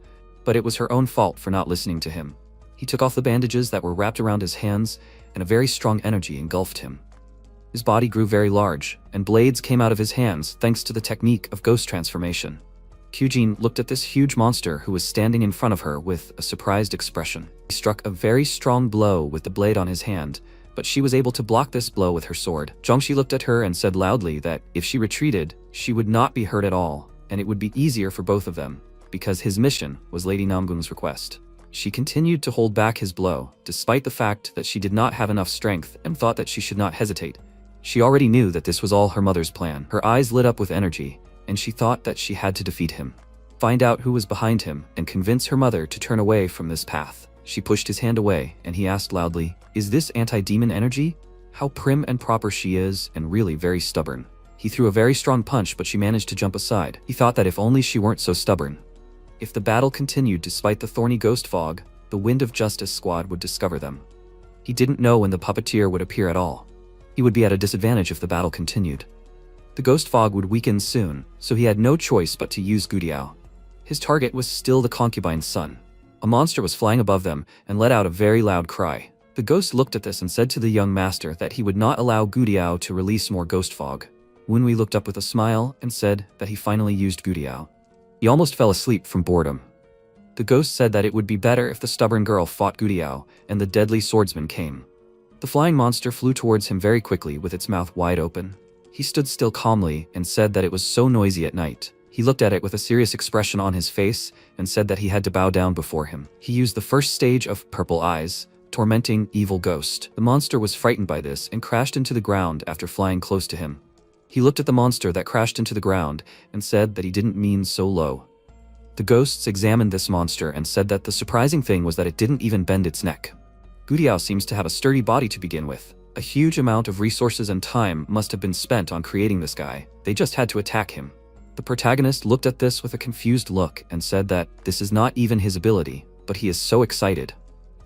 but it was her own fault for not listening to him. He took off the bandages that were wrapped around his hands, and a very strong energy engulfed him. His body grew very large, and blades came out of his hands thanks to the technique of ghost transformation. Kyujin looked at this huge monster who was standing in front of her with a surprised expression. He struck a very strong blow with the blade on his hand, but she was able to block this blow with her sword. Zhangxi looked at her and said loudly that if she retreated, she would not be hurt at all, and it would be easier for both of them, because his mission was Lady Namgung's request. She continued to hold back his blow, despite the fact that she did not have enough strength and thought that she should not hesitate. She already knew that this was all her mother's plan. Her eyes lit up with energy, and she thought that she had to defeat him, find out who was behind him, and convince her mother to turn away from this path. She pushed his hand away, and he asked loudly, "Is this anti-demon energy? How prim and proper she is, and really very stubborn." He threw a very strong punch, but she managed to jump aside. He thought that if only she weren't so stubborn. If the battle continued despite the thorny ghost fog, the Wind of Justice squad would discover them. He didn't know when the puppeteer would appear at all. He would be at a disadvantage if the battle continued. The ghost fog would weaken soon, so he had no choice but to use Gudiao. His target was still the concubine's son. A monster was flying above them and let out a very loud cry. The ghost looked at this and said to the young master that he would not allow Gudiao to release more ghost fog. Wenwei looked up with a smile and said that he finally used Gudiao. He almost fell asleep from boredom. The ghost said that it would be better if the stubborn girl fought Gudiao and the deadly swordsman came. The flying monster flew towards him very quickly with its mouth wide open. He stood still calmly and said that it was so noisy at night. He looked at it with a serious expression on his face and said that he had to bow down before him. He used the first stage of Purple Eyes, tormenting evil ghost. The monster was frightened by this and crashed into the ground after flying close to him. He looked at the monster that crashed into the ground and said that he didn't mean so low. The ghosts examined this monster and said that the surprising thing was that it didn't even bend its neck. Gudiao seems to have a sturdy body to begin with. A huge amount of resources and time must have been spent on creating this guy. They just had to attack him. The protagonist looked at this with a confused look and said that this is not even his ability, but he is so excited.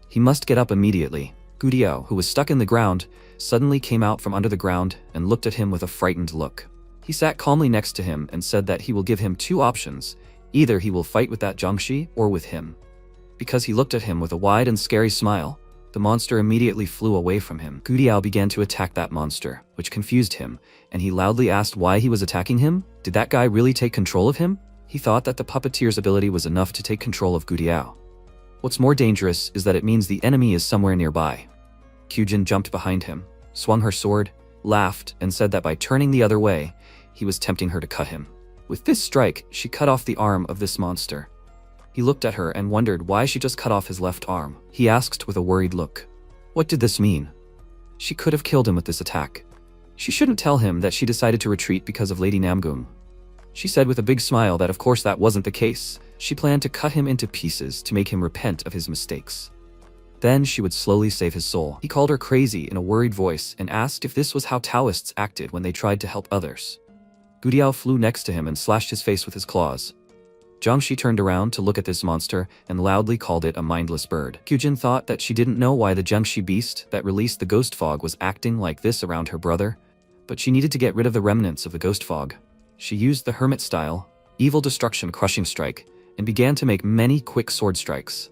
He must get up immediately. Gudiao, who was stuck in the ground, suddenly came out from under the ground and looked at him with a frightened look. He sat calmly next to him and said that he will give him two options. Either he will fight with that Zhangxi or with him. Because he looked at him with a wide and scary smile, the monster immediately flew away from him. Gudiao began to attack that monster, which confused him, and he loudly asked why he was attacking him. Did that guy really take control of him? He thought that the puppeteer's ability was enough to take control of Gudiao. What's more dangerous is that it means the enemy is somewhere nearby. Kyujin jumped behind him, swung her sword, laughed, and said that by turning the other way, he was tempting her to cut him. With this strike, she cut off the arm of this monster. He looked at her and wondered why she just cut off his left arm. He asked with a worried look, what did this mean? She could have killed him with this attack. She shouldn't tell him that she decided to retreat because of Lady Namgung. She said with a big smile that of course that wasn't the case. She planned to cut him into pieces to make him repent of his mistakes. Then she would slowly save his soul. He called her crazy in a worried voice and asked if this was how Taoists acted when they tried to help others. Gudiao flew next to him and slashed his face with his claws. Zhangxi turned around to look at this monster and loudly called it a mindless bird. Kyujin thought that she didn't know why the Zhangxi beast that released the ghost fog was acting like this around her brother, but she needed to get rid of the remnants of the ghost fog. She used the hermit style, evil destruction crushing strike, and began to make many quick sword strikes.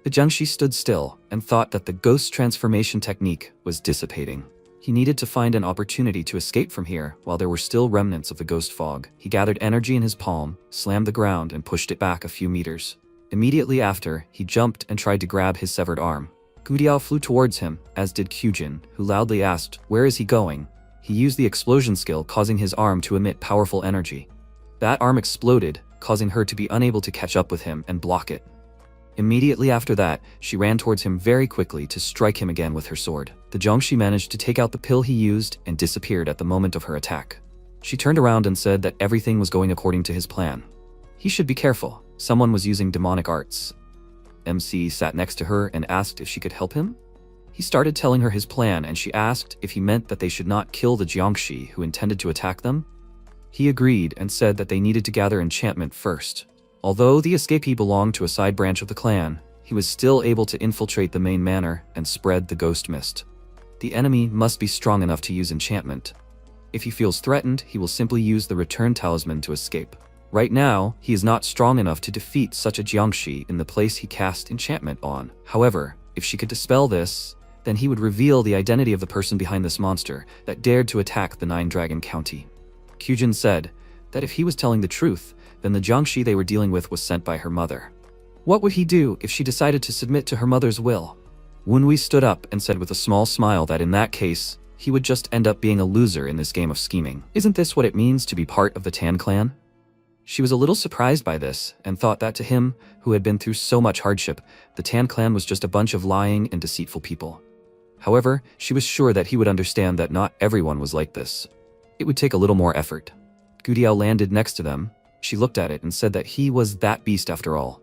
The Zhangxi stood still and thought that the ghost transformation technique was dissipating. He needed to find an opportunity to escape from here while there were still remnants of the ghost fog. He gathered energy in his palm, slammed the ground, and pushed it back a few meters. Immediately after, he jumped and tried to grab his severed arm. Gudiao flew towards him, as did Kyujin, who loudly asked, "Where is he going?" He used the explosion skill, causing his arm to emit powerful energy. That arm exploded, causing her to be unable to catch up with him and block it. Immediately after that, she ran towards him very quickly to strike him again with her sword. The Jiangshi managed to take out the pill he used and disappeared at the moment of her attack. She turned around and said that everything was going according to his plan. He should be careful. Someone was using demonic arts. MC sat next to her and asked if she could help him. He started telling her his plan and she asked if he meant that they should not kill the Jiangshi who intended to attack them. He agreed and said that they needed to gather enchantment first. Although the escapee belonged to a side branch of the clan, he was still able to infiltrate the main manor and spread the ghost mist. The enemy must be strong enough to use enchantment. If he feels threatened, he will simply use the return talisman to escape. Right now, he is not strong enough to defeat such a Jiangshi in the place he cast enchantment on. However, if she could dispel this, then he would reveal the identity of the person behind this monster that dared to attack the Nine Dragon County. Kyujin said that if he was telling the truth, then the Jiangshi they were dealing with was sent by her mother. What would he do if she decided to submit to her mother's will? Wunwei stood up and said with a small smile that in that case, he would just end up being a loser in this game of scheming. Isn't this what it means to be part of the Tan clan? She was a little surprised by this and thought that to him, who had been through so much hardship, the Tan clan was just a bunch of lying and deceitful people. However, she was sure that he would understand that not everyone was like this. It would take a little more effort. Gudiao landed next to them. She looked at it and said that he was that beast after all.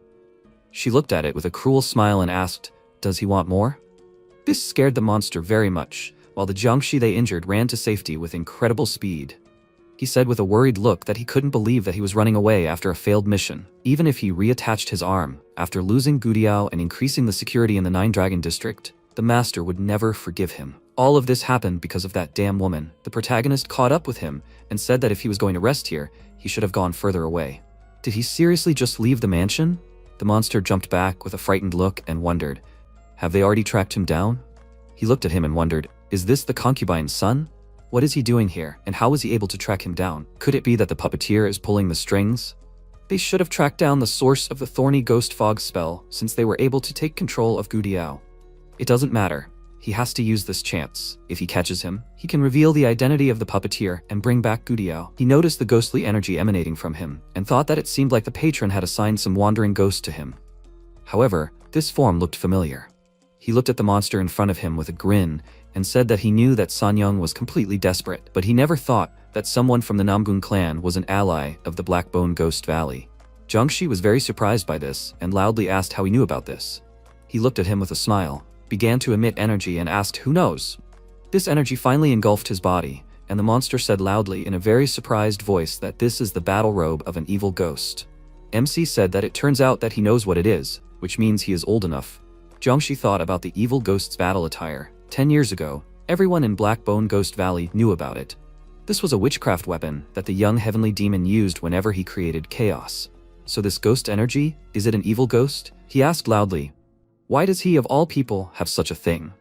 She looked at it with a cruel smile and asked, "Does he want more?" This scared the monster very much, while the Jiangshi they injured ran to safety with incredible speed. He said with a worried look that he couldn't believe that he was running away after a failed mission. Even if he reattached his arm, after losing Gudiao and increasing the security in the Nine Dragon District, the master would never forgive him. All of this happened because of that damn woman. The protagonist caught up with him and said that if he was going to rest here, he should have gone further away. Did he seriously just leave the mansion? The monster jumped back with a frightened look and wondered, have they already tracked him down? He looked at him and wondered, is this the concubine's son? What is he doing here, and how was he able to track him down? Could it be that the puppeteer is pulling the strings? They should have tracked down the source of the thorny ghost fog spell, since they were able to take control of Gudiao. It doesn't matter. He has to use this chance. If he catches him, he can reveal the identity of the puppeteer and bring back Gudiao. He noticed the ghostly energy emanating from him, and thought that it seemed like the patron had assigned some wandering ghost to him. However, this form looked familiar. He looked at the monster in front of him with a grin, and said that he knew that Sanyang was completely desperate, but he never thought that someone from the Namgun clan was an ally of the Blackbone Ghost Valley. Jiangshi was very surprised by this, and loudly asked how he knew about this. He looked at him with a smile, began to emit energy and asked, who knows? This energy finally engulfed his body, and the monster said loudly in a very surprised voice that this is the battle robe of an evil ghost. MC said that it turns out that he knows what it is, which means he is old enough. Jiangshi thought about the evil ghost's battle attire. 10 years ago, everyone in Blackbone Ghost Valley knew about it. This was a witchcraft weapon that the young heavenly demon used whenever he created chaos. So this ghost energy, is it an evil ghost? He asked loudly. Why does he of all people have such a thing?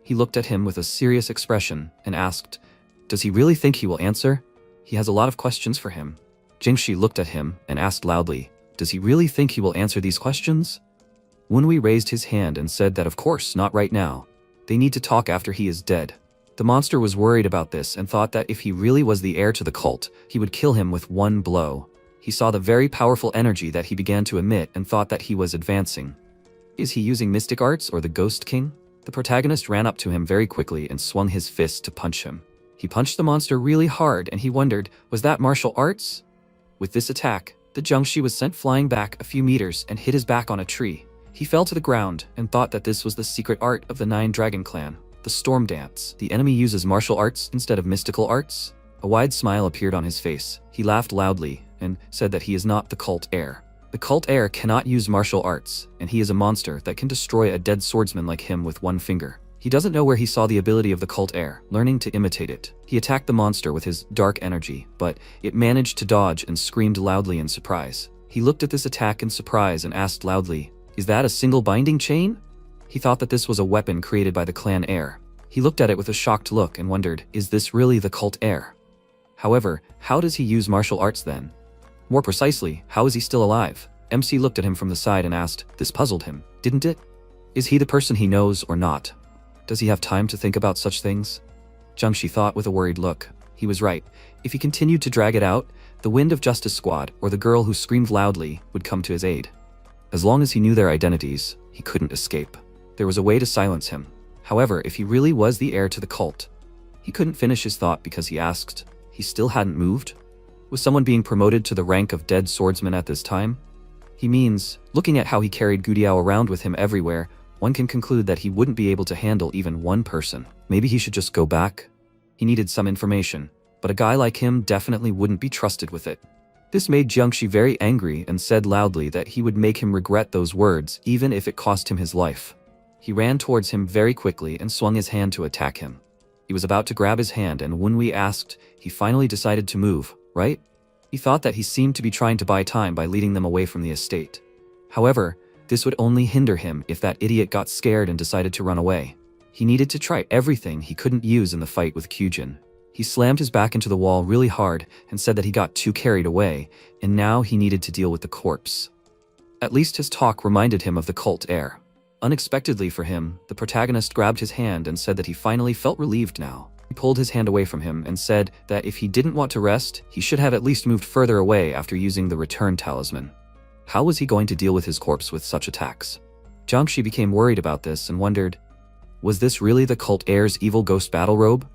He looked at him with a serious expression and asked, does he really think he will answer? He has a lot of questions for him. Jingshi looked at him and asked loudly, does he really think he will answer these questions? Wunwei raised his hand and said that of course not right now. They need to talk after he is dead. The monster was worried about this and thought that if he really was the heir to the cult, he would kill him with one blow. He saw the very powerful energy that he began to emit and thought that he was advancing. Is he using mystic arts or the Ghost King? The protagonist ran up to him very quickly and swung his fist to punch him. He punched the monster really hard and he wondered, was that martial arts? With this attack, the Jiangshi was sent flying back a few meters and hit his back on a tree. He fell to the ground and thought that this was the secret art of the Nine Dragon Clan, the Storm Dance. The enemy uses martial arts instead of mystical arts? A wide smile appeared on his face. He laughed loudly and said that he is not the cult heir. The cult heir cannot use martial arts, and he is a monster that can destroy a dead swordsman like him with one finger. He doesn't know where he saw the ability of the cult heir, learning to imitate it. He attacked the monster with his dark energy, but it managed to dodge and screamed loudly in surprise. He looked at this attack in surprise and asked loudly, is that a single binding chain? He thought that this was a weapon created by the clan heir. He looked at it with a shocked look and wondered, is this really the cult heir? However, how does he use martial arts then? More precisely, how is he still alive? MC looked at him from the side and asked, this puzzled him, didn't it? Is he the person he knows or not? Does he have time to think about such things? Jiangshi thought with a worried look. He was right. If he continued to drag it out, the Wind of Justice Squad, or the girl who screamed loudly, would come to his aid. As long as he knew their identities, he couldn't escape. There was a way to silence him. However, if he really was the heir to the cult, he couldn't finish his thought because he asked, he still hadn't moved? Was someone being promoted to the rank of dead swordsman at this time? He means, looking at how he carried Gudiao around with him everywhere, one can conclude that he wouldn't be able to handle even one person. Maybe he should just go back? He needed some information, but a guy like him definitely wouldn't be trusted with it. This made Jiangxi very angry and said loudly that he would make him regret those words even if it cost him his life. He ran towards him very quickly and swung his hand to attack him. He was about to grab his hand, and when we asked, he finally decided to move, right? He thought that he seemed to be trying to buy time by leading them away from the estate. However, this would only hinder him if that idiot got scared and decided to run away. He needed to try everything he couldn't use in the fight with Kyujin. He slammed his back into the wall really hard and said that he got too carried away, and now he needed to deal with the corpse. At least his talk reminded him of the cult heir. Unexpectedly for him, the protagonist grabbed his hand and said that he finally felt relieved now. He pulled his hand away from him and said that if he didn't want to rest, he should have at least moved further away after using the return talisman. How was he going to deal with his corpse with such attacks? Jiangxi became worried about this and wondered, was this really the cult heir's evil ghost battle robe?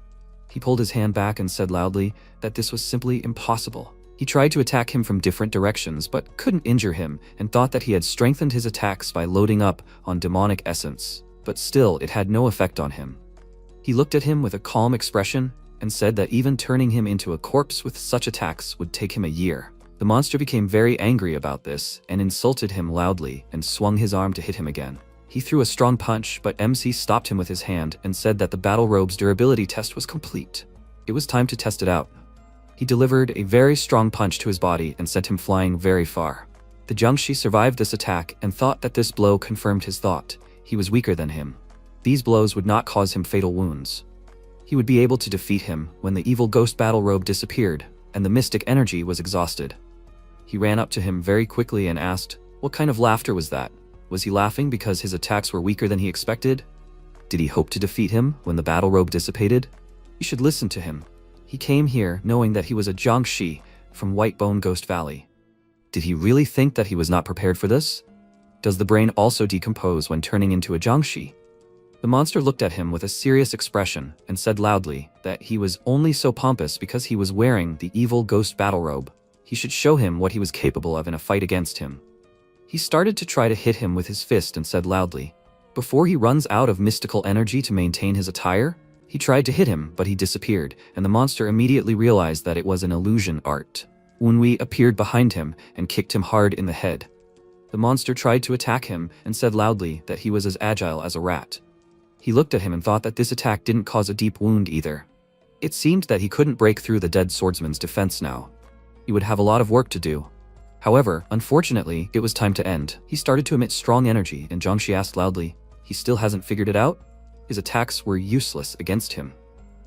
He pulled his hand back and said loudly that this was simply impossible. He tried to attack him from different directions but couldn't injure him and thought that he had strengthened his attacks by loading up on demonic essence, but still it had no effect on him. He looked at him with a calm expression and said that even turning him into a corpse with such attacks would take him a year. The monster became very angry about this and insulted him loudly and swung his arm to hit him again. He threw a strong punch, but MC stopped him with his hand and said that the battle robe's durability test was complete. It was time to test it out. He delivered a very strong punch to his body and sent him flying very far. The Jiangxi survived this attack and thought that this blow confirmed his thought. He was weaker than him. These blows would not cause him fatal wounds. He would be able to defeat him when the evil ghost battle robe disappeared and the mystic energy was exhausted. He ran up to him very quickly and asked, what kind of laughter was that? Was he laughing because his attacks were weaker than he expected? Did he hope to defeat him when the battle robe dissipated? You should listen to him. He came here knowing that he was a Jiangxi from Whitebone Ghost Valley. Did he really think that he was not prepared for this? Does the brain also decompose when turning into a Jiangxi? The monster looked at him with a serious expression and said loudly that he was only so pompous because he was wearing the evil ghost battle robe. He should show him what he was capable of in a fight against him. He started to try to hit him with his fist and said loudly, before he runs out of mystical energy to maintain his attire? He tried to hit him, but he disappeared, and the monster immediately realized that it was an illusion art. Unwi appeared behind him and kicked him hard in the head. The monster tried to attack him and said loudly that he was as agile as a rat. He looked at him and thought that this attack didn't cause a deep wound either. It seemed that he couldn't break through the dead swordsman's defense now. He would have a lot of work to do. However, unfortunately, it was time to end. He started to emit strong energy, and Jiangxi asked loudly, he still hasn't figured it out? His attacks were useless against him.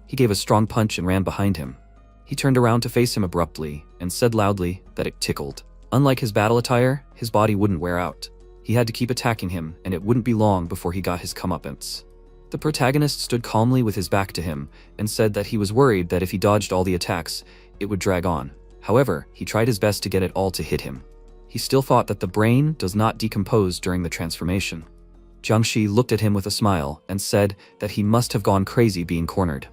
He gave a strong punch and ran behind him. He turned around to face him abruptly and said loudly that it tickled. Unlike his battle attire, his body wouldn't wear out. He had to keep attacking him, and it wouldn't be long before he got his comeuppance. The protagonist stood calmly with his back to him and said that he was worried that if he dodged all the attacks, it would drag on. However, he tried his best to get it all to hit him. He still thought that the brain does not decompose during the transformation. Jiangxi looked at him with a smile and said that he must have gone crazy being cornered.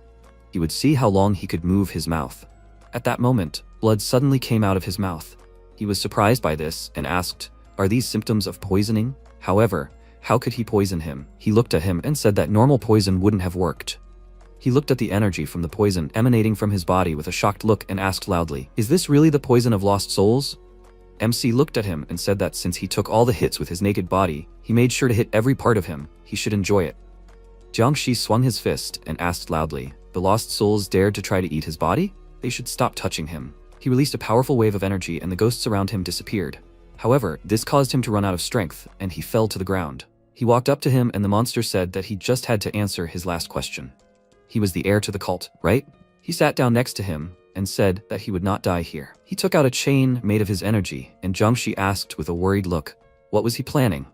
He would see how long he could move his mouth. At that moment, blood suddenly came out of his mouth. He was surprised by this and asked, are these symptoms of poisoning? However, how could he poison him? He looked at him and said that normal poison wouldn't have worked. He looked at the energy from the poison emanating from his body with a shocked look and asked loudly, is this really the poison of lost souls? MC looked at him and said that since he took all the hits with his naked body, he made sure to hit every part of him. He should enjoy it. Jiangxi swung his fist and asked loudly, the lost souls dared to try to eat his body? They should stop touching him. He released a powerful wave of energy and the ghosts around him disappeared. However, this caused him to run out of strength and he fell to the ground. He walked up to him and the monster said that he just had to answer his last question. He was the heir to the cult, right? He sat down next to him and said that he would not die here. He took out a chain made of his energy, and Jiangxi asked with a worried look, what was he planning?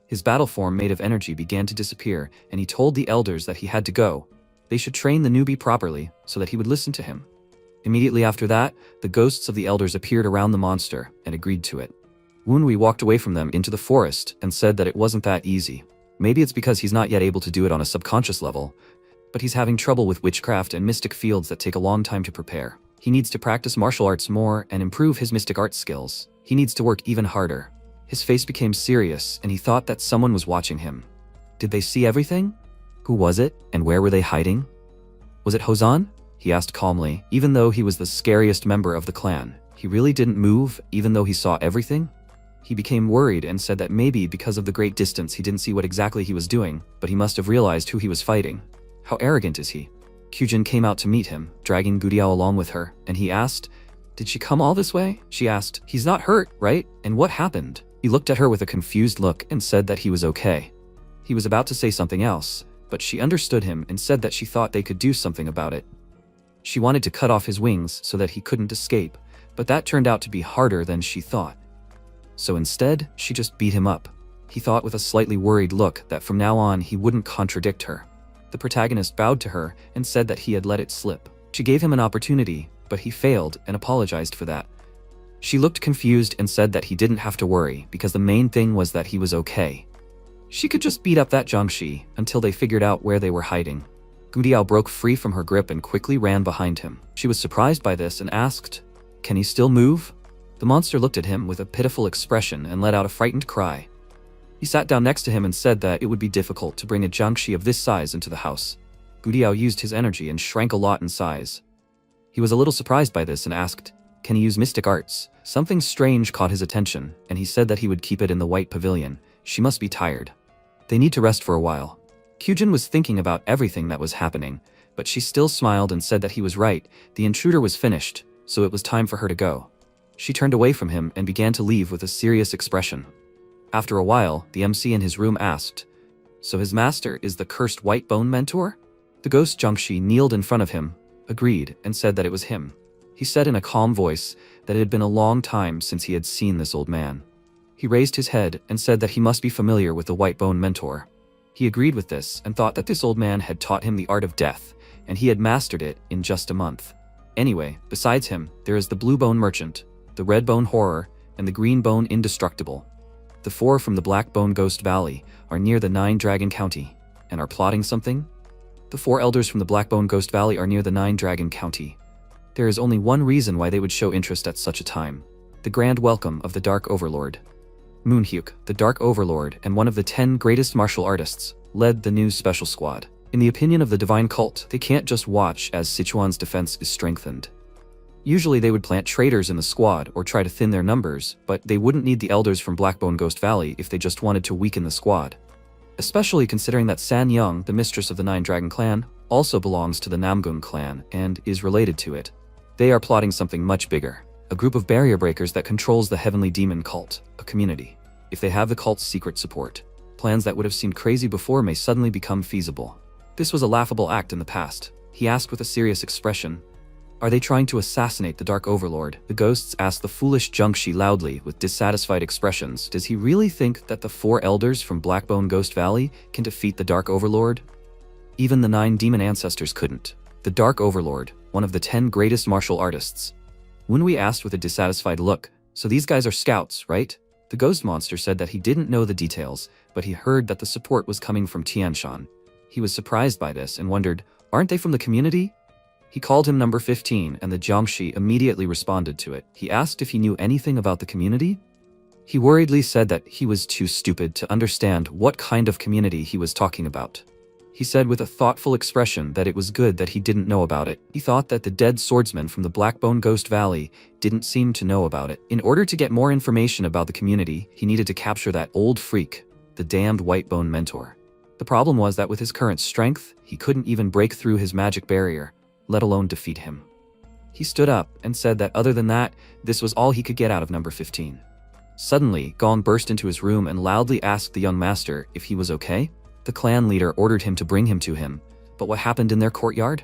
His battle form made of energy began to disappear, and he told the elders that he had to go. They should train the newbie properly so that he would listen to him. Immediately after that, the ghosts of the elders appeared around the monster and agreed to it. Wunwei walked away from them into the forest and said that it wasn't that easy. Maybe it's because he's not yet able to do it on a subconscious level, but he's having trouble with witchcraft and mystic fields that take a long time to prepare. He needs to practice martial arts more and improve his mystic art skills. He needs to work even harder. His face became serious and he thought that someone was watching him. Did they see everything? Who was it, and where were they hiding? Was it Hozan? He asked calmly, even though he was the scariest member of the clan. He really didn't move, even though he saw everything? He became worried and said that maybe because of the great distance he didn't see what exactly he was doing, but he must have realized who he was fighting. How arrogant is he? Kyujin came out to meet him, dragging Gudiao along with her, and he asked, "Did she come all this way?" She asked, "He's not hurt, right? And what happened?" He looked at her with a confused look and said that he was okay. He was about to say something else, but she understood him and said that she thought they could do something about it. She wanted to cut off his wings so that he couldn't escape, but that turned out to be harder than she thought. So instead, she just beat him up. He thought with a slightly worried look that from now on he wouldn't contradict her. The protagonist bowed to her and said that he had let it slip. She gave him an opportunity, but he failed and apologized for that. She looked confused and said that he didn't have to worry because the main thing was that he was okay. She could just beat up that Jiangxi until they figured out where they were hiding. Gudiao broke free from her grip and quickly ran behind him. She was surprised by this and asked, "Can he still move?" The monster looked at him with a pitiful expression and let out a frightened cry. He sat down next to him and said that it would be difficult to bring a Jiangxi of this size into the house. Gudiao used his energy and shrank a lot in size. He was a little surprised by this and asked, "Can he use mystic arts?" Something strange caught his attention, and he said that he would keep it in the white pavilion. She must be tired. They need to rest for a while. Kyujin was thinking about everything that was happening, but she still smiled and said that he was right. The intruder was finished, so it was time for her to go. She turned away from him and began to leave with a serious expression. After a while, the MC in his room asked, "So his master is the cursed white bone mentor?" The ghost Jiangxi kneeled in front of him, agreed, and said that it was him. He said in a calm voice that it had been a long time since he had seen this old man. He raised his head and said that he must be familiar with the white bone mentor. He agreed with this and thought that this old man had taught him the art of death, and he had mastered it in just a month. Anyway, besides him, there is the blue bone merchant, the red bone horror, and the green bone indestructible. The four from the black bone ghost valley are near the 9-dragon county, and are plotting something? The 4 elders from the black bone ghost valley are near the 9-dragon county. There is only one reason why they would show interest at such a time: the grand welcome of the Dark Overlord. Moonhyuk, the Dark Overlord and one of the 10 greatest martial artists, led the new special squad. In the opinion of the divine cult, they can't just watch as Sichuan's defense is strengthened. Usually they would plant traitors in the squad or try to thin their numbers, but they wouldn't need the elders from Blackbone Ghost Valley if they just wanted to weaken the squad. Especially considering that San Young, the mistress of the 9-dragon clan, also belongs to the Namgun clan and is related to it. They are plotting something much bigger. A group of barrier breakers that controls the heavenly demon cult, a community. If they have the cult's secret support, plans that would have seemed crazy before may suddenly become feasible. This was a laughable act in the past. He asked with a serious expression, "Are they trying to assassinate the Dark Overlord?" The ghosts asked the foolish Jiangxi loudly with dissatisfied expressions. Does he really think that the 4 elders from Blackbone Ghost Valley can defeat the Dark Overlord? Even the 9 demon ancestors couldn't. The Dark Overlord, one of the 10 greatest martial artists. Wunwei asked with a dissatisfied look, "So these guys are scouts, right?" The ghost monster said that he didn't know the details, but he heard that the support was coming from Tianshan. He was surprised by this and wondered, aren't they from the community? He called him number 15 and the Jiangxi immediately responded to it. He asked if he knew anything about the community. He worriedly said that he was too stupid to understand what kind of community he was talking about. He said with a thoughtful expression that it was good that he didn't know about it. He thought that the dead swordsman from the Blackbone Ghost Valley didn't seem to know about it. In order to get more information about the community, he needed to capture that old freak, the damned Whitebone mentor. The problem was that with his current strength, he couldn't even break through his magic barrier, let alone defeat him. He stood up and said that other than that, this was all he could get out of number 15. Suddenly, Gong burst into his room and loudly asked the young master if he was okay. The clan leader ordered him to bring him to him, but what happened in their courtyard?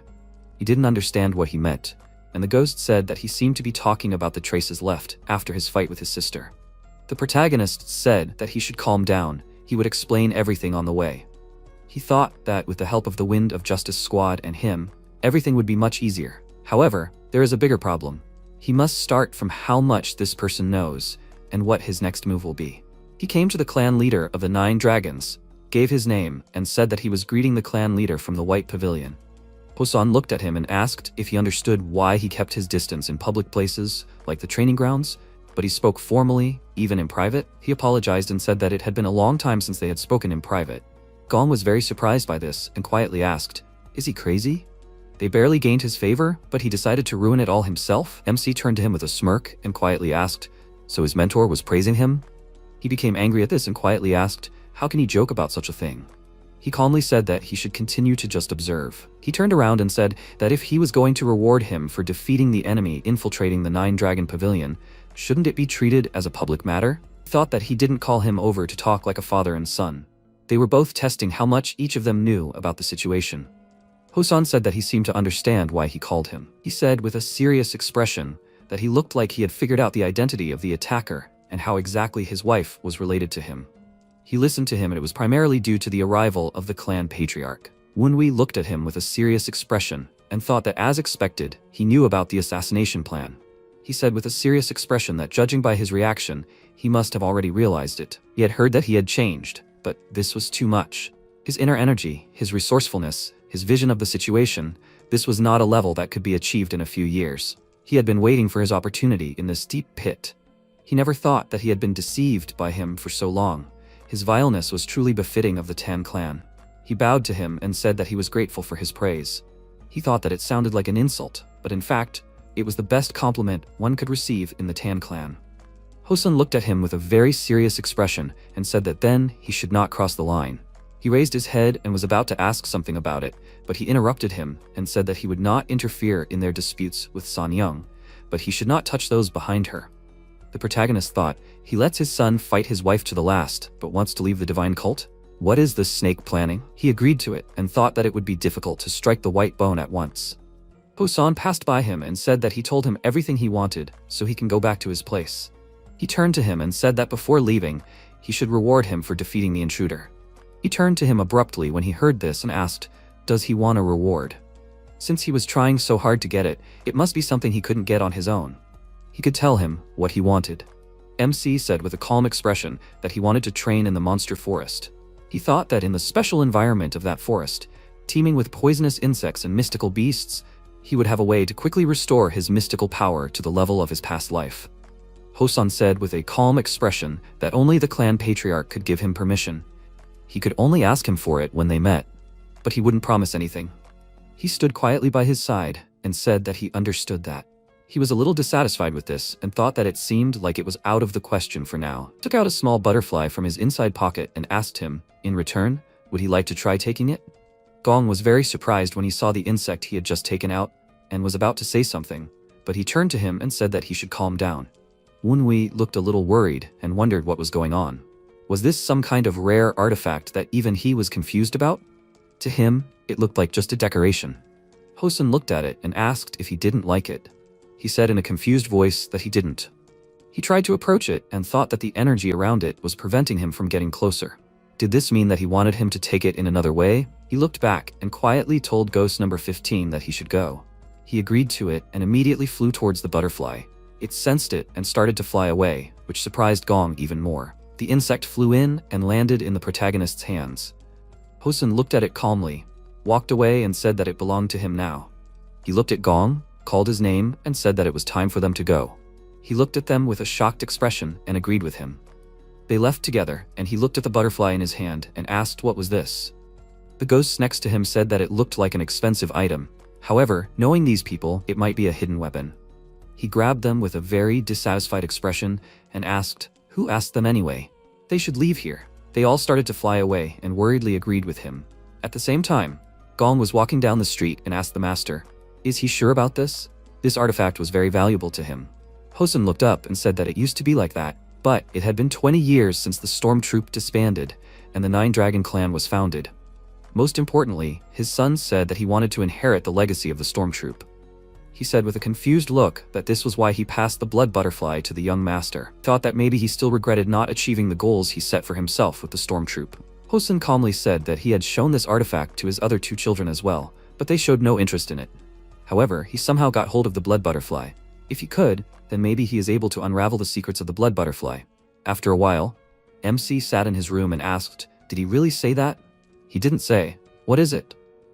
He didn't understand what he meant, and the ghost said that he seemed to be talking about the traces left after his fight with his sister. The protagonist said that he should calm down, he would explain everything on the way. He thought that with the help of the Wind of Justice squad and him, everything would be much easier. However, there is a bigger problem. He must start from how much this person knows, and what his next move will be. He came to the clan leader of the 9 dragons, gave his name, and said that he was greeting the clan leader from the White Pavilion. Hosan looked at him and asked if he understood why he kept his distance in public places, like the training grounds, but he spoke formally, even in private. He apologized and said that it had been a long time since they had spoken in private. Gong was very surprised by this and quietly asked, "Is he crazy?" They barely gained his favor, but he decided to ruin it all himself. MC turned to him with a smirk and quietly asked, "So his mentor was praising him?" He became angry at this and quietly asked, "How can he joke about such a thing?" He calmly said that he should continue to just observe. He turned around and said that if he was going to reward him for defeating the enemy infiltrating the 9-dragon pavilion, shouldn't it be treated as a public matter? He thought that he didn't call him over to talk like a father and son. They were both testing how much each of them knew about the situation. Hosan said that he seemed to understand why he called him. He said with a serious expression that he looked like he had figured out the identity of the attacker and how exactly his wife was related to him. He listened to him, and it was primarily due to the arrival of the clan patriarch. Wunwei looked at him with a serious expression and thought that, as expected, he knew about the assassination plan. He said with a serious expression that, judging by his reaction, he must have already realized it. He had heard that he had changed, but this was too much. His inner energy, his resourcefulness, his vision of the situation, this was not a level that could be achieved in a few years. He had been waiting for his opportunity in this deep pit. He never thought that he had been deceived by him for so long. His vileness was truly befitting of the Tan clan. He bowed to him and said that he was grateful for his praise. He thought that it sounded like an insult, but in fact, it was the best compliment one could receive in the Tan clan. Hosan looked at him with a very serious expression and said that then he should not cross the line. He raised his head and was about to ask something about it, but he interrupted him and said that he would not interfere in their disputes with San Young, but he should not touch those behind her. The protagonist thought, he lets his son fight his wife to the last, but wants to leave the divine cult? What is this snake planning? He agreed to it and thought that it would be difficult to strike the white bone at once. Hosan passed by him and said that he told him everything he wanted so he can go back to his place. He turned to him and said that before leaving, he should reward him for defeating the intruder. He turned to him abruptly when he heard this and asked, does he want a reward? Since he was trying so hard to get it, it must be something he couldn't get on his own. He could tell him what he wanted. MC said with a calm expression that he wanted to train in the monster forest. He thought that in the special environment of that forest, teeming with poisonous insects and mystical beasts, he would have a way to quickly restore his mystical power to the level of his past life. Hosan said with a calm expression that only the clan patriarch could give him permission. He could only ask him for it when they met, but he wouldn't promise anything. He stood quietly by his side and said that he understood that. He was a little dissatisfied with this and thought that it seemed like it was out of the question for now. Took out a small butterfly from his inside pocket and asked him, in return, would he like to try taking it? Gong was very surprised when he saw the insect he had just taken out and was about to say something, but he turned to him and said that he should calm down. Wunwei looked a little worried and wondered what was going on. Was this some kind of rare artifact that even he was confused about? To him, it looked like just a decoration. Hosan looked at it and asked if he didn't like it. He said in a confused voice that he didn't. He tried to approach it and thought that the energy around it was preventing him from getting closer. Did this mean that he wanted him to take it in another way? He looked back and quietly told ghost number 15 that he should go. He agreed to it and immediately flew towards the butterfly. It sensed it and started to fly away, which surprised Gong even more. The insect flew in and landed in the protagonist's hands. Hosan looked at it calmly, walked away and said that it belonged to him now. He looked at Gong, called his name, and said that it was time for them to go. He looked at them with a shocked expression and agreed with him. They left together, and he looked at the butterfly in his hand and asked what was this. The ghosts next to him said that it looked like an expensive item. However, knowing these people, it might be a hidden weapon. He grabbed them with a very dissatisfied expression and asked, who asked them anyway? They should leave here. They all started to fly away and worriedly agreed with him. At the same time, Gong was walking down the street and asked the master, is he sure about this? This artifact was very valuable to him. Hosan looked up and said that it used to be like that, but it had been 20 years since the storm troop disbanded and the 9-Dragon clan was founded. Most importantly, his son said that he wanted to inherit the legacy of the storm troop. He said with a confused look that this was why he passed the blood butterfly to the young master. Thought that maybe he still regretted not achieving the goals he set for himself with the storm troop. Hosan calmly said that he had shown this artifact to his other 2 children as well, but they showed no interest in it. However, he somehow got hold of the blood butterfly. If he could, then maybe he is able to unravel the secrets of the blood butterfly. After a while, MC sat in his room and asked, "Did he really say that?" "He didn't say." "What is it?"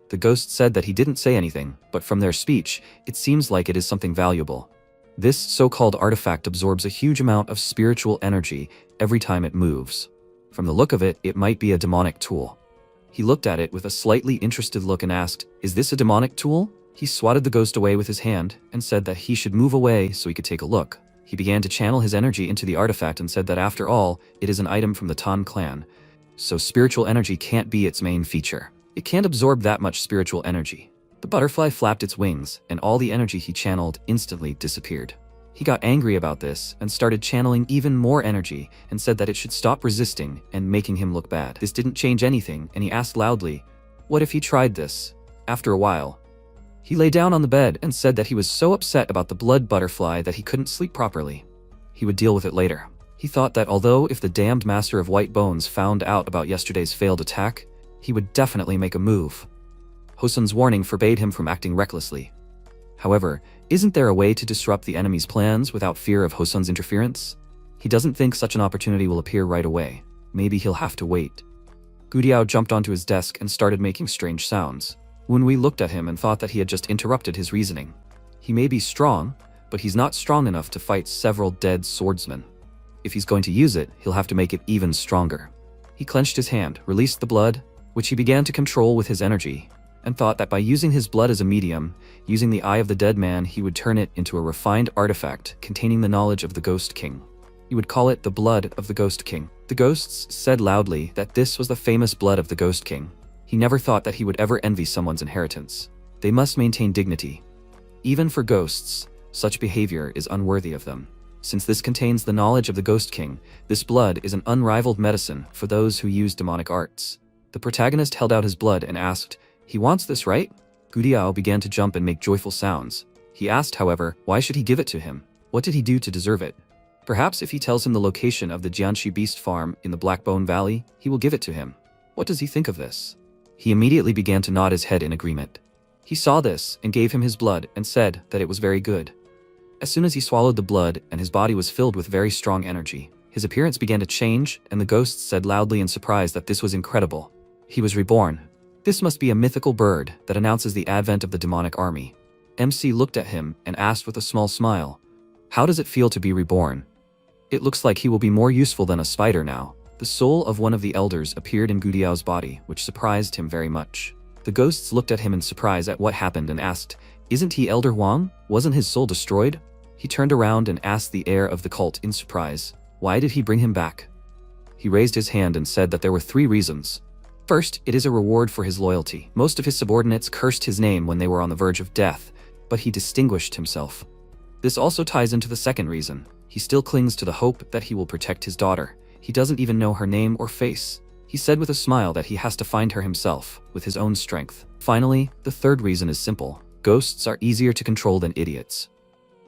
The ghost said that he didn't say anything, but from their speech, it seems like it is something valuable. This so-called artifact absorbs a huge amount of spiritual energy every time it moves. From the look of it, it might be a demonic tool. He looked at it with a slightly interested look and asked, "Is this a demonic tool?" He swatted the ghost away with his hand and said that he should move away so he could take a look. He began to channel his energy into the artifact and said that after all, it is an item from the Tan clan, so spiritual energy can't be its main feature. It can't absorb that much spiritual energy. The butterfly flapped its wings, and all the energy he channeled instantly disappeared. He got angry about this and started channeling even more energy and said that it should stop resisting and making him look bad. This didn't change anything, and he asked loudly, "What if he tried this?" After a while, he lay down on the bed and said that he was so upset about the blood butterfly that he couldn't sleep properly. He would deal with it later. He thought that although if the damned Master of White Bones found out about yesterday's failed attack, he would definitely make a move. Hosun's warning forbade him from acting recklessly. However, isn't there a way to disrupt the enemy's plans without fear of Hosun's interference? He doesn't think such an opportunity will appear right away. Maybe he'll have to wait. Gudiao jumped onto his desk and started making strange sounds. Wenwei looked at him and thought that he had just interrupted his reasoning. He may be strong, but he's not strong enough to fight several dead swordsmen. If he's going to use it, he'll have to make it even stronger. He clenched his hand, released the blood, which he began to control with his energy, and thought that by using his blood as a medium, using the eye of the dead man, he would turn it into a refined artifact containing the knowledge of the Ghost King. He would call it the blood of the Ghost King. The ghosts said loudly that this was the famous blood of the Ghost King. He never thought that he would ever envy someone's inheritance. They must maintain dignity. Even for ghosts, such behavior is unworthy of them. Since this contains the knowledge of the Ghost King, this blood is an unrivaled medicine for those who use demonic arts. The protagonist held out his blood and asked, "He wants this, right?" Gudiao began to jump and make joyful sounds. He asked, however, why should he give it to him? What did he do to deserve it? Perhaps if he tells him the location of the Jianxi Beast Farm in the Blackbone Valley, he will give it to him. What does he think of this? He immediately began to nod his head in agreement. He saw this and gave him his blood and said that it was very good. As soon as he swallowed the blood and his body was filled with very strong energy, his appearance began to change, and the ghosts said loudly in surprise that this was incredible. He was reborn. This must be a mythical bird that announces the advent of the demonic army. MC looked at him and asked with a small smile, "How does it feel to be reborn?" "It looks like he will be more useful than a spider now." The soul of one of the elders appeared in Gudiao's body, which surprised him very much. The ghosts looked at him in surprise at what happened and asked, "Isn't he Elder Huang? Wasn't his soul destroyed?" He turned around and asked the heir of the cult in surprise, "Why did he bring him back?" He raised his hand and said that there were 3 reasons. First, it is a reward for his loyalty. Most of his subordinates cursed his name when they were on the verge of death, but he distinguished himself. This also ties into the second reason. He still clings to the hope that he will protect his daughter. He doesn't even know her name or face. He said with a smile that he has to find her himself, with his own strength. Finally, the third reason is simple. Ghosts are easier to control than idiots.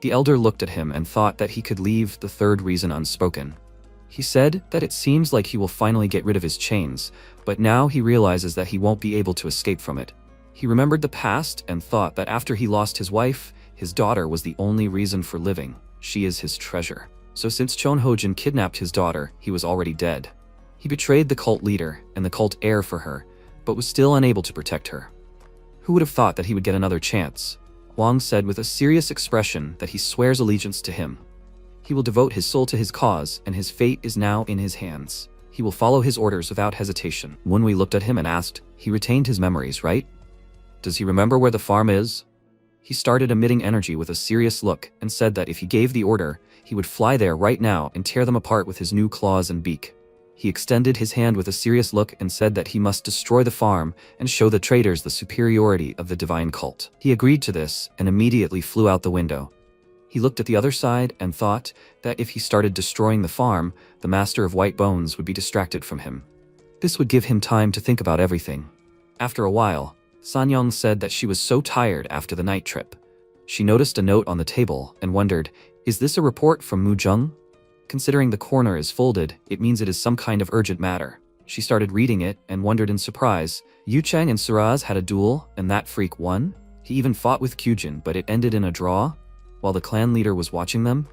The elder looked at him and thought that he could leave the third reason unspoken. He said that it seems like he will finally get rid of his chains, but now he realizes that he won't be able to escape from it. He remembered the past and thought that after he lost his wife, his daughter was the only reason for living. She is his treasure. So since Chon Hojin kidnapped his daughter, he was already dead. He betrayed the cult leader and the cult heir for her, but was still unable to protect her. Who would have thought that he would get another chance? Huang said with a serious expression that he swears allegiance to him. He will devote his soul to his cause, and his fate is now in his hands. He will follow his orders without hesitation. Wenwei looked at him and asked, "He retained his memories, right? Does he remember where the farm is?" He started emitting energy with a serious look and said that if he gave the order, he would fly there right now and tear them apart with his new claws and beak. He extended his hand with a serious look and said that he must destroy the farm and show the traitors the superiority of the divine cult. He agreed to this and immediately flew out the window. He looked at the other side and thought that if he started destroying the farm, the Master of White Bones would be distracted from him. This would give him time to think about everything. After a while, Sanyong said that she was so tired after the night trip. She noticed a note on the table and wondered, "Is this a report from Mu Zheng?" Considering the corner is folded, it means it is some kind of urgent matter. She started reading it and wondered in surprise, Yu Cheng and Suraz had a duel and that freak won? He even fought with Kyujin, but it ended in a draw? While the clan leader was watching them?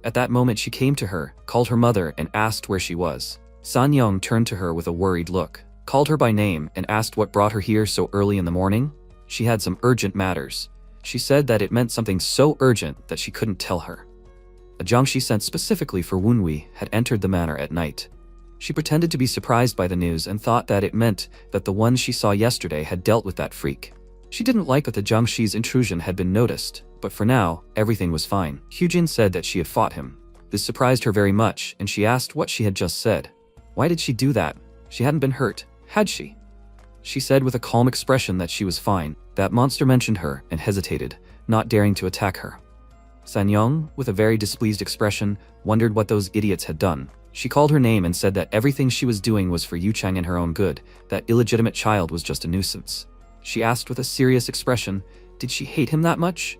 At that moment she came to her, called her mother, and asked where she was. San Young turned to her with a worried look, called her by name, and asked what brought her here so early in the morning. She had some urgent matters. She said that it meant something so urgent that she couldn't tell her. A jiangshi sent specifically for Wunwei had entered the manor at night. She pretended to be surprised by the news and thought that it meant that the one she saw yesterday had dealt with that freak. She didn't like that the jiangshi's intrusion had been noticed, but for now, everything was fine. Hyujin said that she had fought him. This surprised her very much, and she asked what she had just said. Why did she do that? She hadn't been hurt, had she? She said with a calm expression that she was fine. That monster mentioned her and hesitated, not daring to attack her. Sanyong, with a very displeased expression, wondered what those idiots had done. She called her name and said that everything she was doing was for Yu Chang and her own good, that illegitimate child was just a nuisance. She asked with a serious expression, did she hate him that much?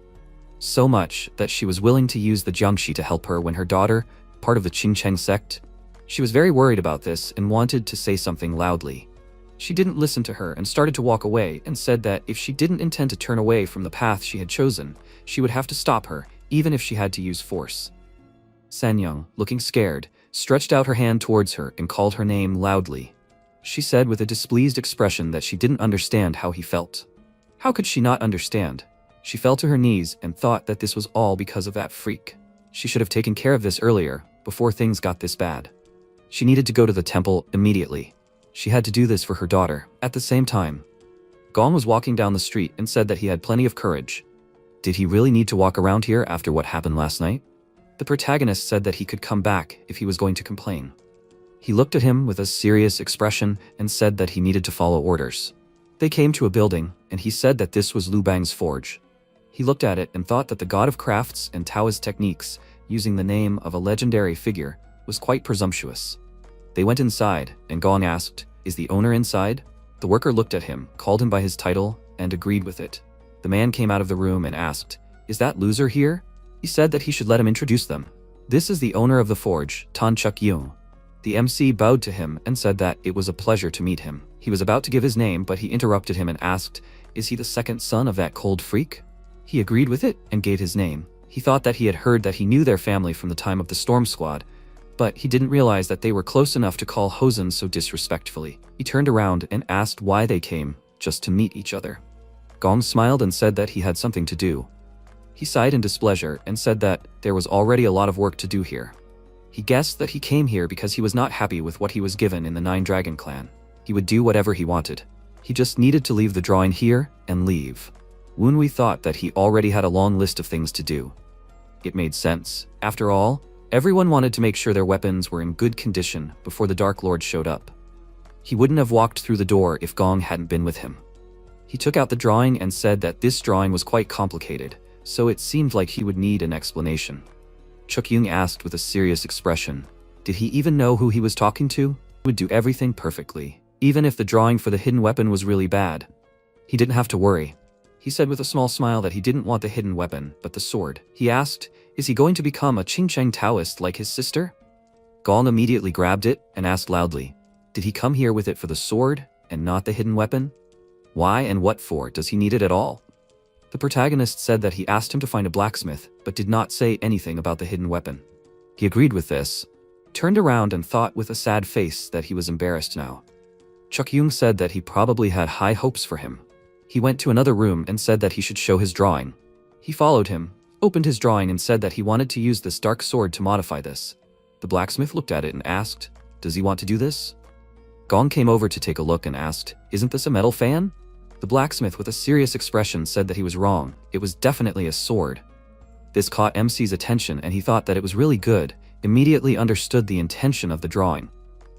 So much that she was willing to use the jiangshi to help her when her daughter, part of the Qingcheng sect? She was very worried about this and wanted to say something loudly. She didn't listen to her and started to walk away and said that if she didn't intend to turn away from the path she had chosen, she would have to stop her, even if she had to use force. Sanyong, looking scared, stretched out her hand towards her and called her name loudly. She said with a displeased expression that she didn't understand how he felt. How could she not understand? She fell to her knees and thought that this was all because of that freak. She should have taken care of this earlier, before things got this bad. She needed to go to the temple immediately. She had to do this for her daughter. At the same time, Gong was walking down the street and said that he had plenty of courage. Did he really need to walk around here after what happened last night? The protagonist said that he could come back if he was going to complain. He looked at him with a serious expression and said that he needed to follow orders. They came to a building, and he said that this was Lu Bang's forge. He looked at it and thought that the god of crafts and Taoist techniques, using the name of a legendary figure, was quite presumptuous. They went inside, and Gong asked, "Is the owner inside?" The worker looked at him, called him by his title, and agreed with it. The man came out of the room and asked, "Is that loser here?" He said that he should let him introduce them. "This is the owner of the forge, Tan Chuk Yung." The MC bowed to him and said that it was a pleasure to meet him. He was about to give his name, but he interrupted him and asked, "Is he the second son of that cold freak?" He agreed with it and gave his name. He thought that he had heard that he knew their family from the time of the Storm Squad, but he didn't realize that they were close enough to call Hosen so disrespectfully. He turned around and asked why they came, just to meet each other. Gong smiled and said that he had something to do. He sighed in displeasure and said that there was already a lot of work to do here. He guessed that he came here because he was not happy with what he was given in the Nine Dragon Clan. He would do whatever he wanted. He just needed to leave the drawing here and leave. Wunwei thought that he already had a long list of things to do. It made sense. After all, everyone wanted to make sure their weapons were in good condition before the Dark Lord showed up. He wouldn't have walked through the door if Gong hadn't been with him. He took out the drawing and said that this drawing was quite complicated, so it seemed like he would need an explanation. Chuk Yung asked with a serious expression, did he even know who he was talking to? He would do everything perfectly, even if the drawing for the hidden weapon was really bad. He didn't have to worry. He said with a small smile that he didn't want the hidden weapon, but the sword. He asked, is he going to become a Qingcheng Taoist like his sister? Gong immediately grabbed it and asked loudly, did he come here with it for the sword and not the hidden weapon? Why and what for? Does he need it at all? The protagonist said that he asked him to find a blacksmith, but did not say anything about the hidden weapon. He agreed with this, turned around and thought with a sad face that he was embarrassed now. Chuk Yung said that he probably had high hopes for him. He went to another room and said that he should show his drawing. He followed him, opened his drawing and said that he wanted to use this dark sword to modify this. The blacksmith looked at it and asked, does he want to do this? Gong came over to take a look and asked, isn't this a metal fan? The blacksmith with a serious expression said that he was wrong. It was definitely a sword. This caught MC's attention and he thought that it was really good, immediately understood the intention of the drawing.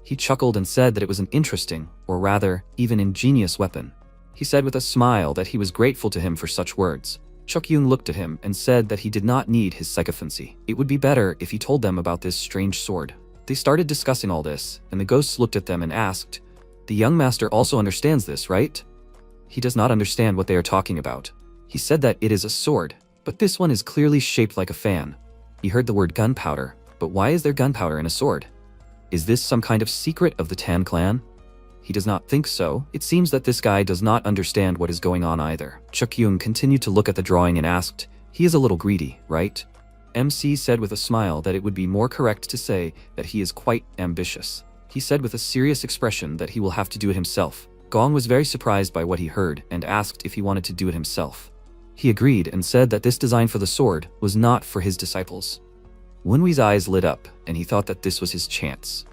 He chuckled and said that it was an interesting, or rather, even ingenious weapon. He said with a smile that he was grateful to him for such words. Chuk Yung looked at him and said that he did not need his sycophancy. It would be better if he told them about this strange sword. They started discussing all this, and the ghosts looked at them and asked, the young master also understands this, right? He does not understand what they are talking about. He said that it is a sword, but this one is clearly shaped like a fan. He heard the word gunpowder, but why is there gunpowder in a sword? Is this some kind of secret of the Tan clan? He does not think so. It seems that this guy does not understand what is going on either. Chuk Yung continued to look at the drawing and asked, he is a little greedy, right? MC said with a smile that it would be more correct to say that he is quite ambitious. He said with a serious expression that he will have to do it himself. Gong was very surprised by what he heard and asked if he wanted to do it himself. He agreed and said that this design for the sword was not for his disciples. Wenwei's eyes lit up and he thought that this was his chance.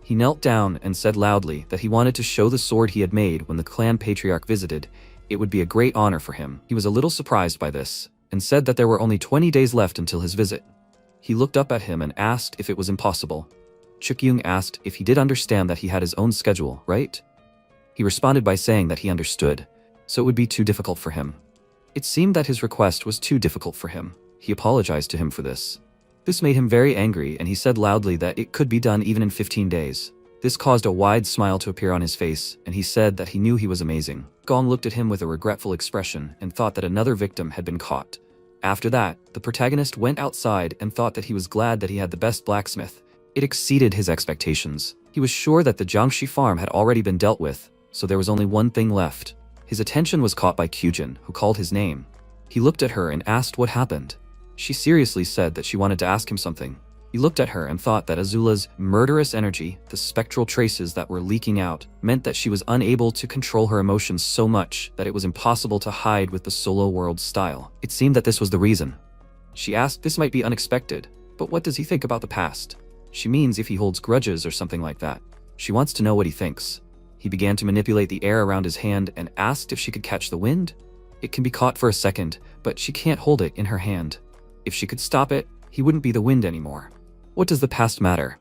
He knelt down and said loudly that he wanted to show the sword he had made when the clan patriarch visited. It would be a great honor for him. He was a little surprised by this and said that there were only 20 days left until his visit. He looked up at him and asked if it was impossible. Chukyung asked if he did understand that he had his own schedule, right? He responded by saying that he understood, so it would be too difficult for him. It seemed that his request was too difficult for him. He apologized to him for this. This made him very angry and he said loudly that it could be done even in 15 days. This caused a wide smile to appear on his face and he said that he knew he was amazing. Gong looked at him with a regretful expression and thought that another victim had been caught. After that, the protagonist went outside and thought that he was glad that he had the best blacksmith. It exceeded his expectations. He was sure that the Jiangxi farm had already been dealt with, so there was only one thing left. His attention was caught by Kyujin, who called his name. He looked at her and asked what happened. She seriously said that she wanted to ask him something. He looked at her and thought that Azula's murderous energy, the spectral traces that were leaking out, meant that she was unable to control her emotions so much that it was impossible to hide with the solo world style. It seemed that this was the reason. She asked, this might be unexpected, but what does he think about the past? She means if he holds grudges or something like that. She wants to know what he thinks. He began to manipulate the air around his hand and asked if she could catch the wind. It can be caught for a second, but she can't hold it in her hand. If she could stop it, he wouldn't be the wind anymore. What does the past matter?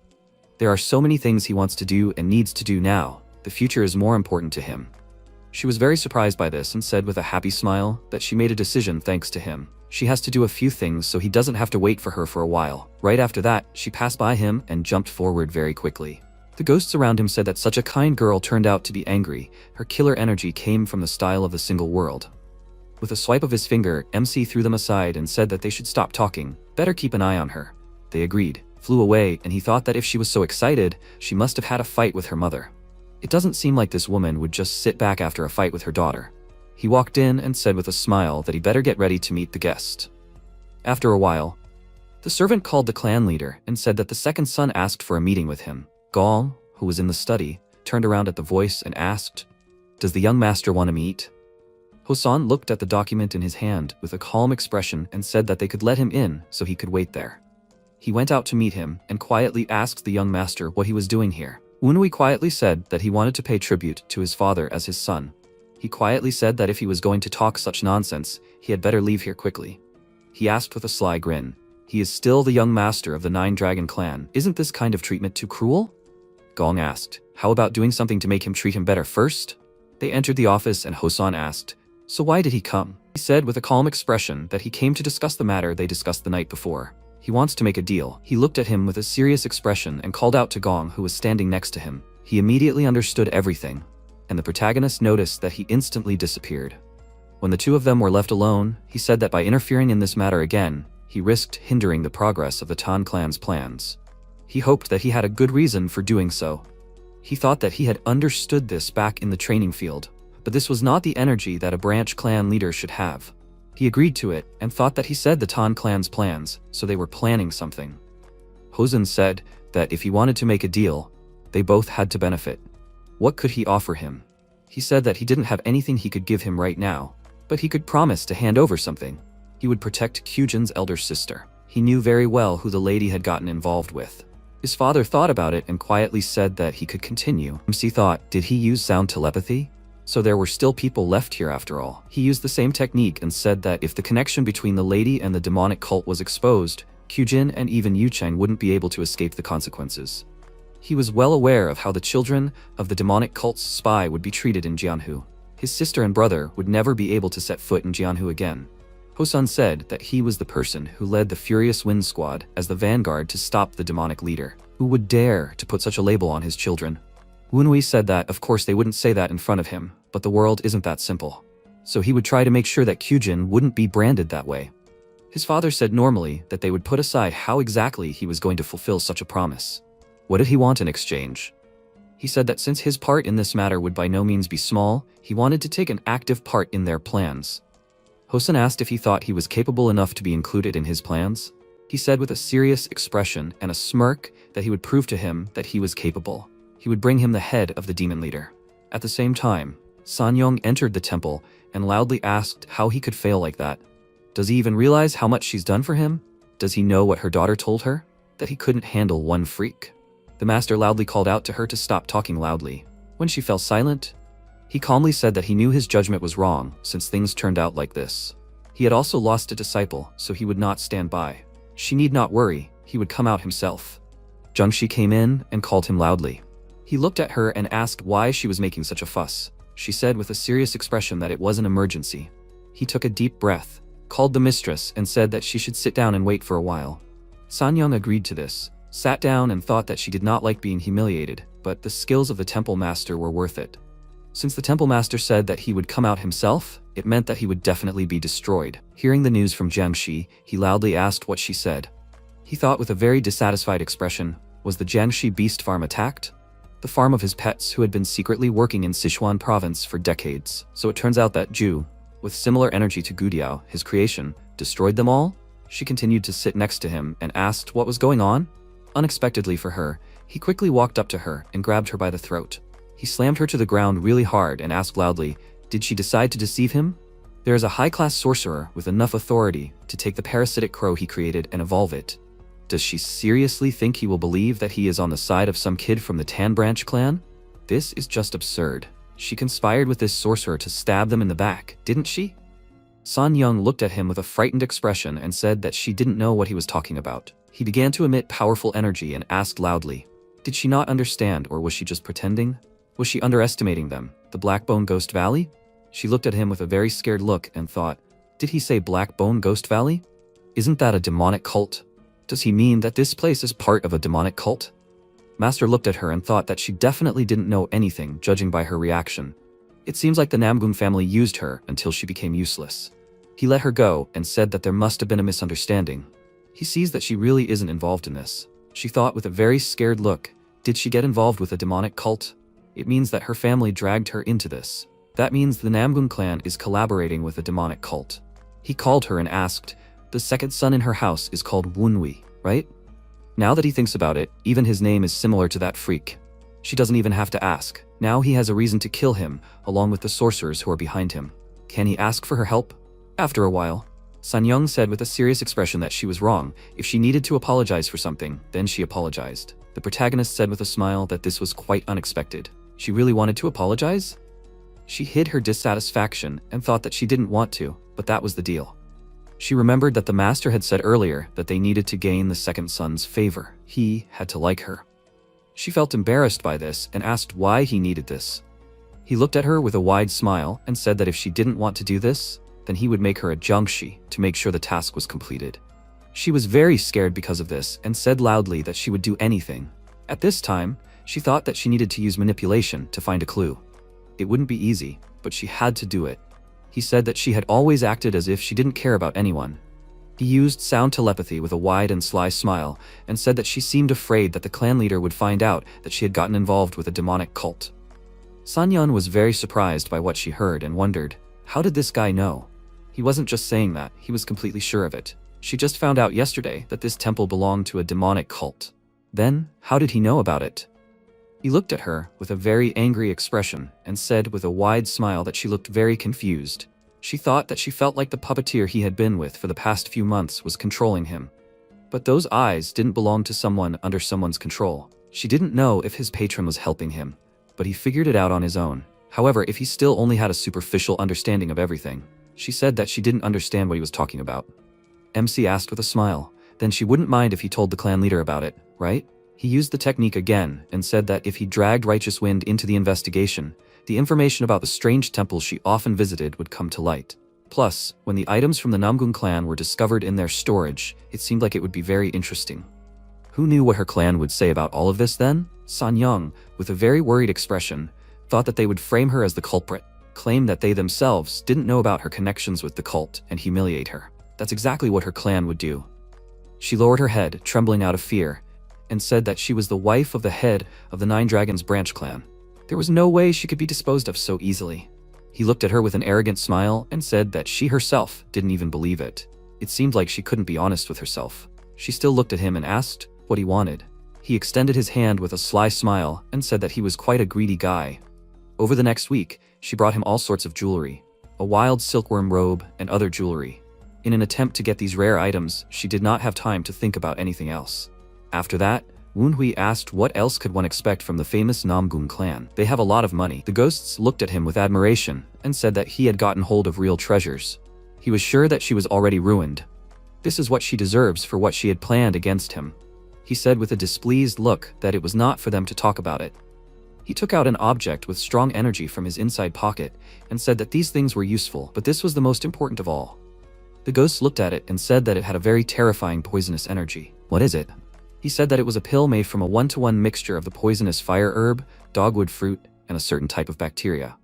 There are so many things he wants to do and needs to do now. The future is more important to him. She was very surprised by this and said with a happy smile that she made a decision thanks to him. She has to do a few things so he doesn't have to wait for her for a while. Right after that, she passed by him and jumped forward very quickly. The ghosts around him said that such a kind girl turned out to be angry. Her killer energy came from the style of the single world. With a swipe of his finger, MC threw them aside and said that they should stop talking. Better keep an eye on her. They agreed, flew away, and he thought that if she was so excited, she must have had a fight with her mother. It doesn't seem like this woman would just sit back after a fight with her daughter. He walked in and said with a smile that he better get ready to meet the guest. After a while, the servant called the clan leader and said that the second son asked for a meeting with him. Gong, who was in the study, turned around at the voice and asked, "Does the young master want to meet?" Hosan looked at the document in his hand with a calm expression and said that they could let him in so he could wait there. He went out to meet him and quietly asked the young master what he was doing here. Wenwei quietly said that he wanted to pay tribute to his father as his son. He quietly said that if he was going to talk such nonsense, he had better leave here quickly. He asked with a sly grin, "He is still the young master of the Nine Dragon clan. Isn't this kind of treatment too cruel?" Gong asked, "How about doing something to make him treat him better first?" They entered the office and Hosan asked, "So why did he come?" He said with a calm expression that he came to discuss the matter they discussed the night before. He wants to make a deal. He looked at him with a serious expression and called out to Gong, who was standing next to him. He immediately understood everything, and the protagonist noticed that he instantly disappeared. When the two of them were left alone, he said that by interfering in this matter again, he risked hindering the progress of the Tan clan's plans. He hoped that he had a good reason for doing so. He thought that he had understood this back in the training field, but this was not the energy that a branch clan leader should have. He agreed to it and thought that he said the Tan clan's plans, so they were planning something. Hosen said that if he wanted to make a deal, they both had to benefit. What could he offer him? He said that he didn't have anything he could give him right now, but he could promise to hand over something. He would protect Kyujin's elder sister. He knew very well who the lady had gotten involved with. His father thought about it and quietly said that he could continue. MC thought, did he use sound telepathy? So there were still people left here after all. He used the same technique and said that if the connection between the lady and the demonic cult was exposed, Kyujin and even Yucheng wouldn't be able to escape the consequences. He was well aware of how the children of the demonic cult's spy would be treated in Jianhu. His sister and brother would never be able to set foot in Jianhu again. Hosan said that he was the person who led the Furious Wind Squad as the vanguard to stop the demonic leader. Who would dare to put such a label on his children? Wenwei said that, of course, they wouldn't say that in front of him, but the world isn't that simple. So he would try to make sure that Kyujin wouldn't be branded that way. His father said normally that they would put aside how exactly he was going to fulfill such a promise. What did he want in exchange? He said that since his part in this matter would by no means be small, he wanted to take an active part in their plans. Hosen asked if he thought he was capable enough to be included in his plans. He said with a serious expression and a smirk that he would prove to him that he was capable. He would bring him the head of the demon leader. At the same time, Sanyong entered the temple and loudly asked how he could fail like that. Does he even realize how much she's done for him? Does he know what her daughter told her? That he couldn't handle one freak. The master loudly called out to her to stop talking loudly. When she fell silent, he calmly said that he knew his judgment was wrong since things turned out like this. He had also lost a disciple, so he would not stand by. She need not worry, he would come out himself. Zhengxi came in and called him loudly. He looked at her and asked why she was making such a fuss. She said with a serious expression that it was an emergency. He took a deep breath, called the mistress, and said that she should sit down and wait for a while. Sanyong agreed to this, sat down and thought that she did not like being humiliated, but the skills of the temple master were worth it. Since the temple master said that he would come out himself, it meant that he would definitely be destroyed. Hearing the news from Jiangxi, he loudly asked what she said. He thought with a very dissatisfied expression, was the Jiangxi beast farm attacked? The farm of his pets who had been secretly working in Sichuan province for decades. So it turns out that Zhu, with similar energy to Gudiao, his creation, destroyed them all? She continued to sit next to him and asked what was going on. Unexpectedly for her, he quickly walked up to her and grabbed her by the throat. He slammed her to the ground really hard and asked loudly, did she decide to deceive him? There is a high-class sorcerer with enough authority to take the parasitic crow he created and evolve it. Does she seriously think he will believe that he is on the side of some kid from the Tan Branch clan? This is just absurd. She conspired with this sorcerer to stab them in the back, didn't she? Sanyong looked at him with a frightened expression and said that she didn't know what he was talking about. He began to emit powerful energy and asked loudly, did she not understand, or was she just pretending? Was she underestimating them, the Blackbone Ghost Valley? She looked at him with a very scared look and thought, did he say Blackbone Ghost Valley? Isn't that a demonic cult? Does he mean that this place is part of a demonic cult? Master looked at her and thought that she definitely didn't know anything, judging by her reaction. It seems like the Namgung family used her until she became useless. He let her go and said that there must have been a misunderstanding. He sees that she really isn't involved in this. She thought with a very scared look, did she get involved with a demonic cult? It means that her family dragged her into this. That means the Namgung clan is collaborating with a demonic cult. He called her and asked, the second son in her house is called Wunwei, right? Now that he thinks about it, even his name is similar to that freak. She doesn't even have to ask. Now he has a reason to kill him, along with the sorcerers who are behind him. Can he ask for her help? After a while, Sanyong said with a serious expression that she was wrong. If she needed to apologize for something, then she apologized. The protagonist said with a smile that this was quite unexpected. She really wanted to apologize? She hid her dissatisfaction and thought that she didn't want to, but that was the deal. She remembered that the master had said earlier that they needed to gain the second son's favor. He had to like her. She felt embarrassed by this and asked why he needed this. He looked at her with a wide smile and said that if she didn't want to do this, then he would make her a Jiangxi to make sure the task was completed. She was very scared because of this and said loudly that she would do anything. At this time, she thought that she needed to use manipulation to find a clue. It wouldn't be easy, but she had to do it. He said that she had always acted as if she didn't care about anyone. He used sound telepathy with a wide and sly smile and said that she seemed afraid that the clan leader would find out that she had gotten involved with a demonic cult. Sanyan was very surprised by what she heard and wondered, how did this guy know? He wasn't just saying that, he was completely sure of it. She just found out yesterday that this temple belonged to a demonic cult. Then, how did he know about it? He looked at her with a very angry expression and said with a wide smile that she looked very confused. She thought that she felt like the puppeteer he had been with for the past few months was controlling him. But those eyes didn't belong to someone under someone's control. She didn't know if his patron was helping him, but he figured it out on his own. However, if he still only had a superficial understanding of everything, she said that she didn't understand what he was talking about. MC asked with a smile, then she wouldn't mind if he told the clan leader about it, right? He used the technique again and said that if he dragged Righteous Wind into the investigation, the information about the strange temples she often visited would come to light. Plus, when the items from the Namgung clan were discovered in their storage, it seemed like it would be very interesting. Who knew what her clan would say about all of this then? Sanyong, with a very worried expression, thought that they would frame her as the culprit, claim that they themselves didn't know about her connections with the cult, and humiliate her. That's exactly what her clan would do. She lowered her head, trembling out of fear, and said that she was the wife of the head of the Nine Dragons branch clan. There was no way she could be disposed of so easily. He looked at her with an arrogant smile and said that she herself didn't even believe it. It seemed like she couldn't be honest with herself. She still looked at him and asked what he wanted. He extended his hand with a sly smile and said that he was quite a greedy guy. Over the next week, she brought him all sorts of jewelry, a wild silkworm robe, and other jewelry. In an attempt to get these rare items, she did not have time to think about anything else. After that, Woonhui asked what else could one expect from the famous Namgung clan. They have a lot of money. The ghosts looked at him with admiration and said that he had gotten hold of real treasures. He was sure that she was already ruined. This is what she deserves for what she had planned against him. He said with a displeased look that it was not for them to talk about it. He took out an object with strong energy from his inside pocket and said that these things were useful, but this was the most important of all. The ghosts looked at it and said that it had a very terrifying poisonous energy. What is it? He said that it was a pill made from a 1-to-1 mixture of the poisonous fire herb, dogwood fruit, and a certain type of bacteria.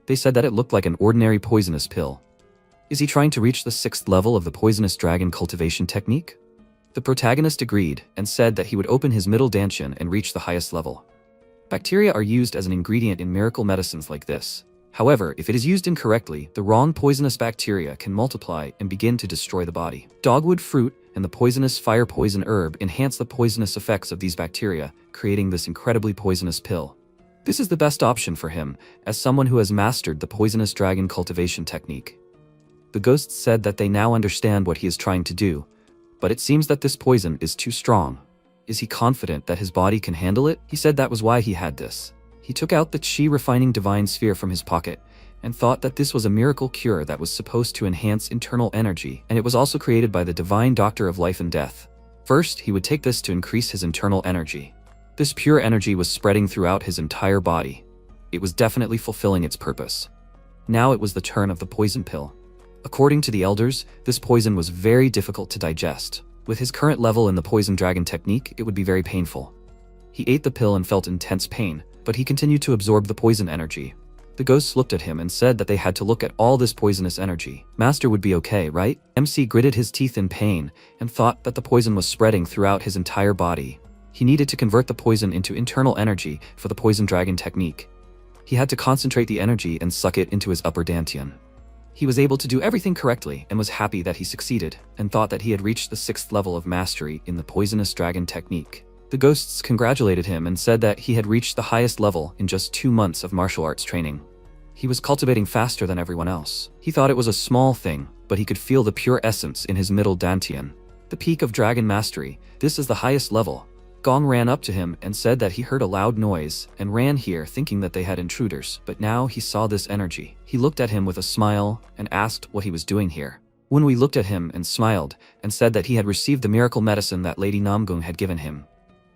They said that it looked like an ordinary poisonous pill. Is he trying to reach the 6th level of the poisonous dragon cultivation technique? The protagonist agreed and said that he would open his middle dantian and reach the highest level. Bacteria are used as an ingredient in miracle medicines like this. However, if it is used incorrectly, the wrong poisonous bacteria can multiply and begin to destroy the body. Dogwood fruit and the poisonous fire poison herb enhance the poisonous effects of these bacteria, creating this incredibly poisonous pill. This is the best option for him, as someone who has mastered the poisonous dragon cultivation technique. The ghosts said that they now understand what he is trying to do, but it seems that this poison is too strong. Is he confident that his body can handle it? He said that was why he had this. He took out the Qi refining divine sphere from his pocket and thought that this was a miracle cure that was supposed to enhance internal energy, and it was also created by the divine doctor of life and death. First, he would take this to increase his internal energy. This pure energy was spreading throughout his entire body. It was definitely fulfilling its purpose. Now it was the turn of the poison pill. According to the elders, this poison was very difficult to digest. With his current level in the poison dragon technique, it would be very painful. He ate the pill and felt intense pain, but he continued to absorb the poison energy. The ghosts looked at him and said that they had to look at all this poisonous energy. Master would be okay, right? MC gritted his teeth in pain and thought that the poison was spreading throughout his entire body. He needed to convert the poison into internal energy for the poison dragon technique. He had to concentrate the energy and suck it into his upper dantian. He was able to do everything correctly and was happy that he succeeded, and thought that he had reached the 6th level of mastery in the poisonous dragon technique. The ghosts congratulated him and said that he had reached the highest level in just 2 months of martial arts training. He was cultivating faster than everyone else. He thought it was a small thing, but he could feel the pure essence in his middle dantian. The peak of dragon mastery. This is the highest level. Gong ran up to him and said that he heard a loud noise and ran here thinking that they had intruders, but now he saw this energy. He looked at him with a smile and asked what he was doing here. Woonhui looked at him and smiled and said that he had received the miracle medicine that Lady Namgung had given him.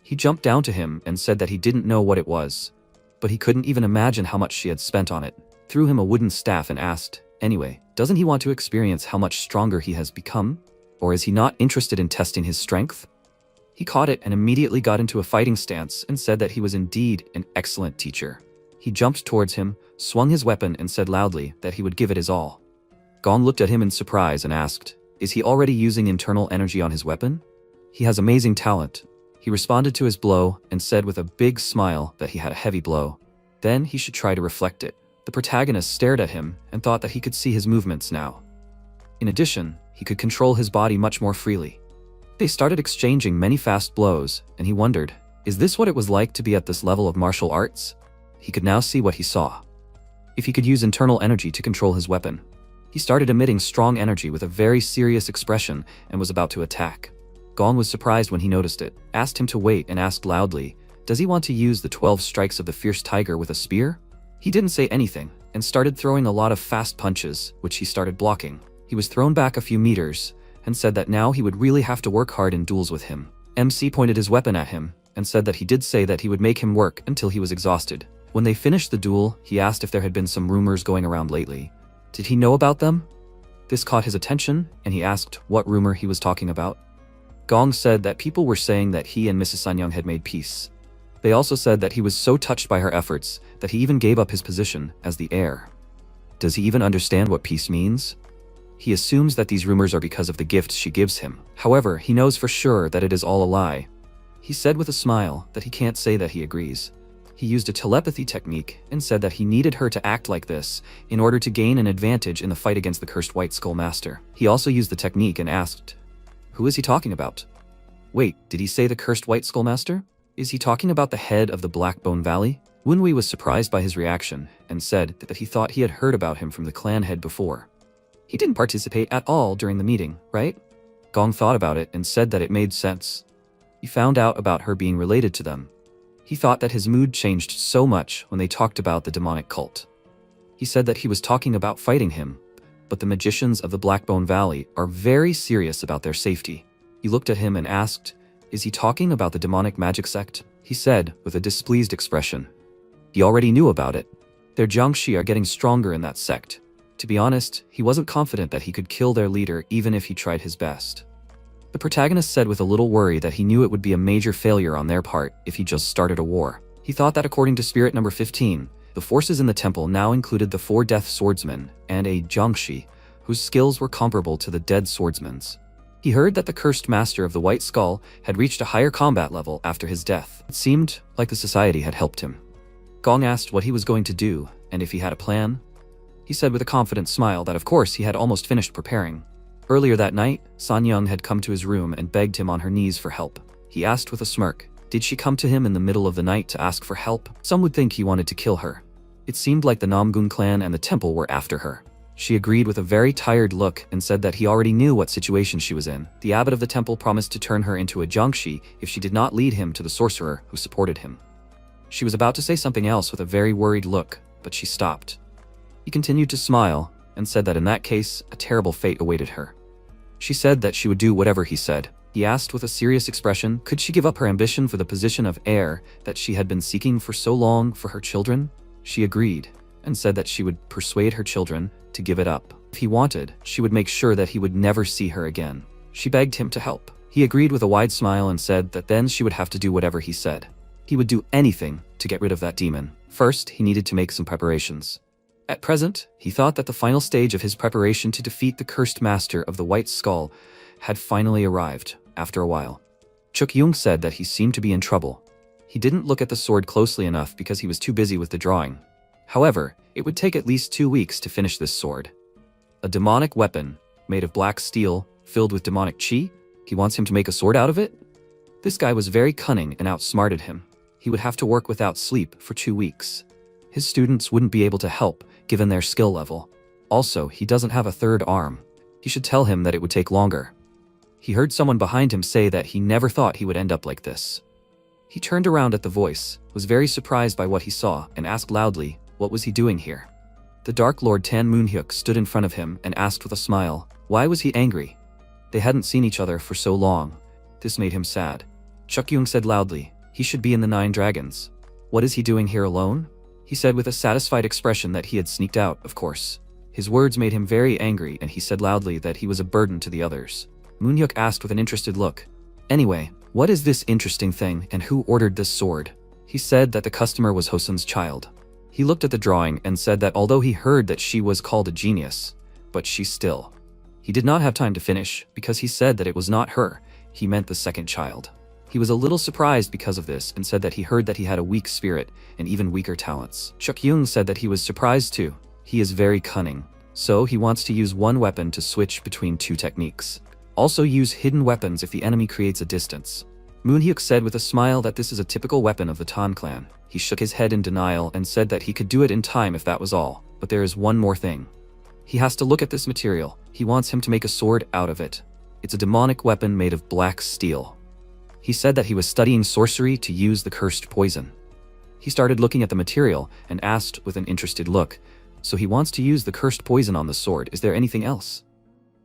He jumped down to him and said that he didn't know what it was, but he couldn't even imagine how much she had spent on it. Threw him a wooden staff and asked, anyway, doesn't he want to experience how much stronger he has become? Or is he not interested in testing his strength? He caught it and immediately got into a fighting stance and said that he was indeed an excellent teacher. He jumped towards him, swung his weapon and said loudly that he would give it his all. Gong looked at him in surprise and asked, is he already using internal energy on his weapon? He has amazing talent. He responded to his blow and said with a big smile that he had a heavy blow. Then he should try to reflect it. The protagonist stared at him and thought that he could see his movements now. In addition, he could control his body much more freely. They started exchanging many fast blows, and he wondered, is this what it was like to be at this level of martial arts? He could now see what he saw. If he could use internal energy to control his weapon. He started emitting strong energy with a very serious expression and was about to attack. Gong was surprised when he noticed it, asked him to wait and asked loudly, does he want to use the 12 strikes of the fierce tiger with a spear? He didn't say anything and started throwing a lot of fast punches, which he started blocking. He was thrown back a few meters and said that now he would really have to work hard in duels with him. MC pointed his weapon at him and said that he did say that he would make him work until he was exhausted. When they finished the duel, he asked if there had been some rumors going around lately. Did he know about them? This caught his attention and he asked what rumor he was talking about. Gong said that people were saying that he and Mrs. Sanyang had made peace. They also said that he was so touched by her efforts that he even gave up his position as the heir. Does he even understand what peace means? He assumes that these rumors are because of the gifts she gives him. However, he knows for sure that it is all a lie. He said with a smile that he can't say that he agrees. He used a telepathy technique and said that he needed her to act like this in order to gain an advantage in the fight against the cursed White Skull Master. He also used the technique and asked, who is he talking about? Wait, did he say the cursed White Skull Master? Is he talking about the head of the Blackbone Valley? Wunwei was surprised by his reaction and said that he thought he had heard about him from the clan head before. He didn't participate at all during the meeting, right? Gong thought about it and said that it made sense. He found out about her being related to them. He thought that his mood changed so much when they talked about the demonic cult. He said that he was talking about fighting him, but the magicians of the Blackbone Valley are very serious about their safety. He looked at him and asked, "Is he talking about the demonic magic sect?" He said with a displeased expression. He already knew about it. Their Jiangshi are getting stronger in that sect. To be honest, he wasn't confident that he could kill their leader even if he tried his best. The protagonist said with a little worry that he knew it would be a major failure on their part if he just started a war. He thought that according to Spirit number 15, the forces in the temple now included the 4 death swordsmen and a Jiangshi, whose skills were comparable to the dead swordsman's. He heard that the cursed master of the White Skull had reached a higher combat level after his death. It seemed like the society had helped him. Gong asked what he was going to do and if he had a plan. He said with a confident smile that of course he had almost finished preparing. Earlier that night, San Young had come to his room and begged him on her knees for help. He asked with a smirk, did she come to him in the middle of the night to ask for help? Some would think he wanted to kill her. It seemed like the Namgun clan and the temple were after her. She agreed with a very tired look and said that he already knew what situation she was in. The abbot of the temple promised to turn her into a Jiangshi if she did not lead him to the sorcerer who supported him. She was about to say something else with a very worried look, but she stopped. He continued to smile and said that in that case, a terrible fate awaited her. She said that she would do whatever he said. He asked with a serious expression, could she give up her ambition for the position of heir that she had been seeking for so long for her children? She agreed and said that she would persuade her children to give it up. If he wanted, she would make sure that he would never see her again. She begged him to help. He agreed with a wide smile and said that then she would have to do whatever he said. He would do anything to get rid of that demon. First, he needed to make some preparations. At present, he thought that the final stage of his preparation to defeat the cursed master of the White Skull had finally arrived after a while. Chuk Yung said that he seemed to be in trouble. He didn't look at the sword closely enough because he was too busy with the drawing. However, it would take at least 2 weeks to finish this sword. A demonic weapon made of black steel filled with demonic chi? He wants him to make a sword out of it? This guy was very cunning and outsmarted him. He would have to work without sleep for 2 weeks. His students wouldn't be able to help, given their skill level. Also, he doesn't have a third arm. He should tell him that it would take longer. He heard someone behind him say that he never thought he would end up like this. He turned around at the voice, was very surprised by what he saw, and asked loudly, what was he doing here? The Dark Lord Tan Moonhyuk stood in front of him and asked with a smile, why was he angry? They hadn't seen each other for so long. This made him sad. Chuk Yung said loudly, he should be in the 9 dragons. What is he doing here alone? He said with a satisfied expression that he had sneaked out, of course. His words made him very angry and he said loudly that he was a burden to the others. Moonhyuk asked with an interested look, anyway, what is this interesting thing and who ordered this sword? He said that the customer was Hosen's child. He looked at the drawing and said that although he heard that she was called a genius, but she still. He did not have time to finish because he said that it was not her, he meant the second child. He was a little surprised because of this and said that he heard that he had a weak spirit and even weaker talents. Chuk Yung said that he was surprised too. He is very cunning, so he wants to use one weapon to switch between 2 techniques. Also use hidden weapons if the enemy creates a distance. Moonhyuk said with a smile that this is a typical weapon of the Tan clan. He shook his head in denial and said that he could do it in time if that was all, but there is one more thing. He has to look at this material. He wants him to make a sword out of it. It's a demonic weapon made of black steel. He said that he was studying sorcery to use the cursed poison. He started looking at the material and asked with an interested look, so he wants to use the cursed poison on the sword, is there anything else?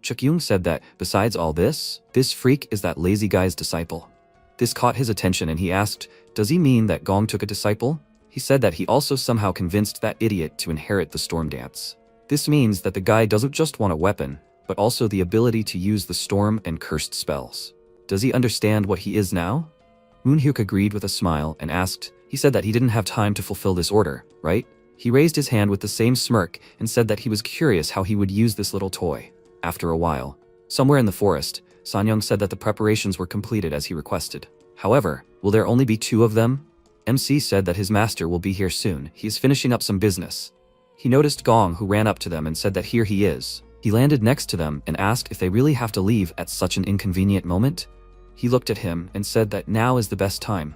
Chuk Yung said that, besides all this freak is that lazy guy's disciple. This caught his attention and he asked, does he mean that Gong took a disciple? He said that he also somehow convinced that idiot to inherit the storm dance. This means that the guy doesn't just want a weapon, but also the ability to use the storm and cursed spells. Does he understand what he is now? Moonhyuk agreed with a smile and asked, he said that he didn't have time to fulfill this order, right? He raised his hand with the same smirk and said that he was curious how he would use this little toy. After a while, somewhere in the forest, Sanyong said that the preparations were completed as he requested. However, will there only be 2 of them? MC said that his master will be here soon. He is finishing up some business. He noticed Gong, who ran up to them and said that here he is. He landed next to them and asked if they really have to leave at such an inconvenient moment. He looked at him and said that now is the best time.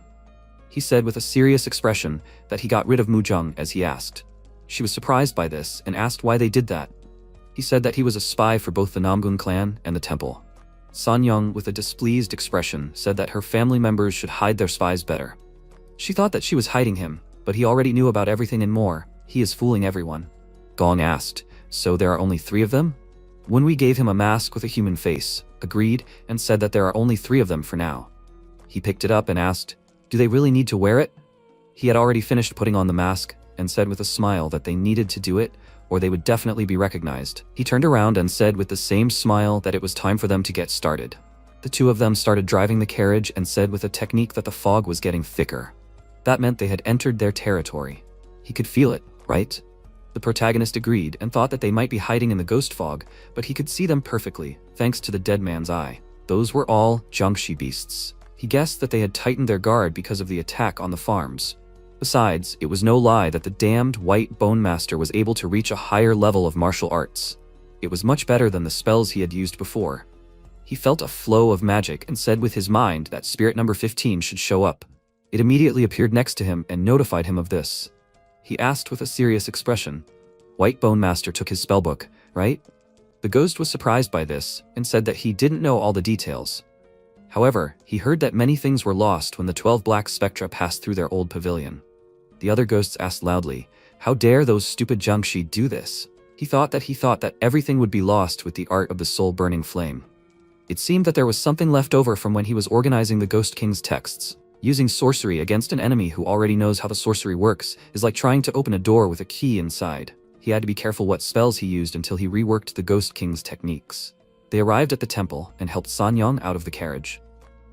He said with a serious expression that he got rid of Mujung as he asked. She was surprised by this and asked why they did that. He said that he was a spy for both the Namgun clan and the temple. Sanyong, with a displeased expression, said that her family members should hide their spies better. She thought that she was hiding him, but he already knew about everything and more. He is fooling everyone. Gong asked, so there are only 3 of them? Wenhui gave him a mask with a human face, agreed, and said that there are only 3 of them for now. He picked it up and asked, do they really need to wear it? He had already finished putting on the mask and said with a smile that they needed to do it or they would definitely be recognized. He turned around and said with the same smile that it was time for them to get started. The 2 of them started driving the carriage and said with a technique that the fog was getting thicker. That meant they had entered their territory. He could feel it, right? The protagonist agreed and thought that they might be hiding in the ghost fog, but he could see them perfectly, thanks to the dead man's eye. Those were all Jiangshi beasts. He guessed that they had tightened their guard because of the attack on the farms. Besides, it was no lie that the damned white bone master was able to reach a higher level of martial arts. It was much better than the spells he had used before. He felt a flow of magic and said with his mind that spirit number 15 should show up. It immediately appeared next to him and notified him of this. He asked with a serious expression. White Bone Master took his spellbook, right? The ghost was surprised by this and said that he didn't know all the details. However, he heard that many things were lost when the 12 black spectra passed through their old pavilion. The other ghosts asked loudly, how dare those stupid Jiangshi do this? He thought that everything would be lost with the art of the soul-burning flame. It seemed that there was something left over from when he was organizing the Ghost King's texts. Using sorcery against an enemy who already knows how the sorcery works is like trying to open a door with a key inside. He had to be careful what spells he used until he reworked the Ghost King's techniques. They arrived at the temple and helped Sanyong out of the carriage.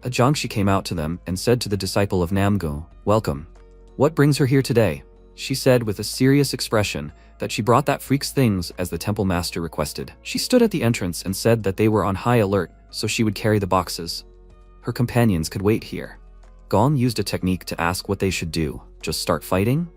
A Jiangshi came out to them and said to the disciple of Namgo, welcome. What brings her here today? She said with a serious expression that she brought that freak's things as the temple master requested. She stood at the entrance and said that they were on high alert, so she would carry the boxes. Her companions could wait here. Gong used a technique to ask what they should do, just start fighting?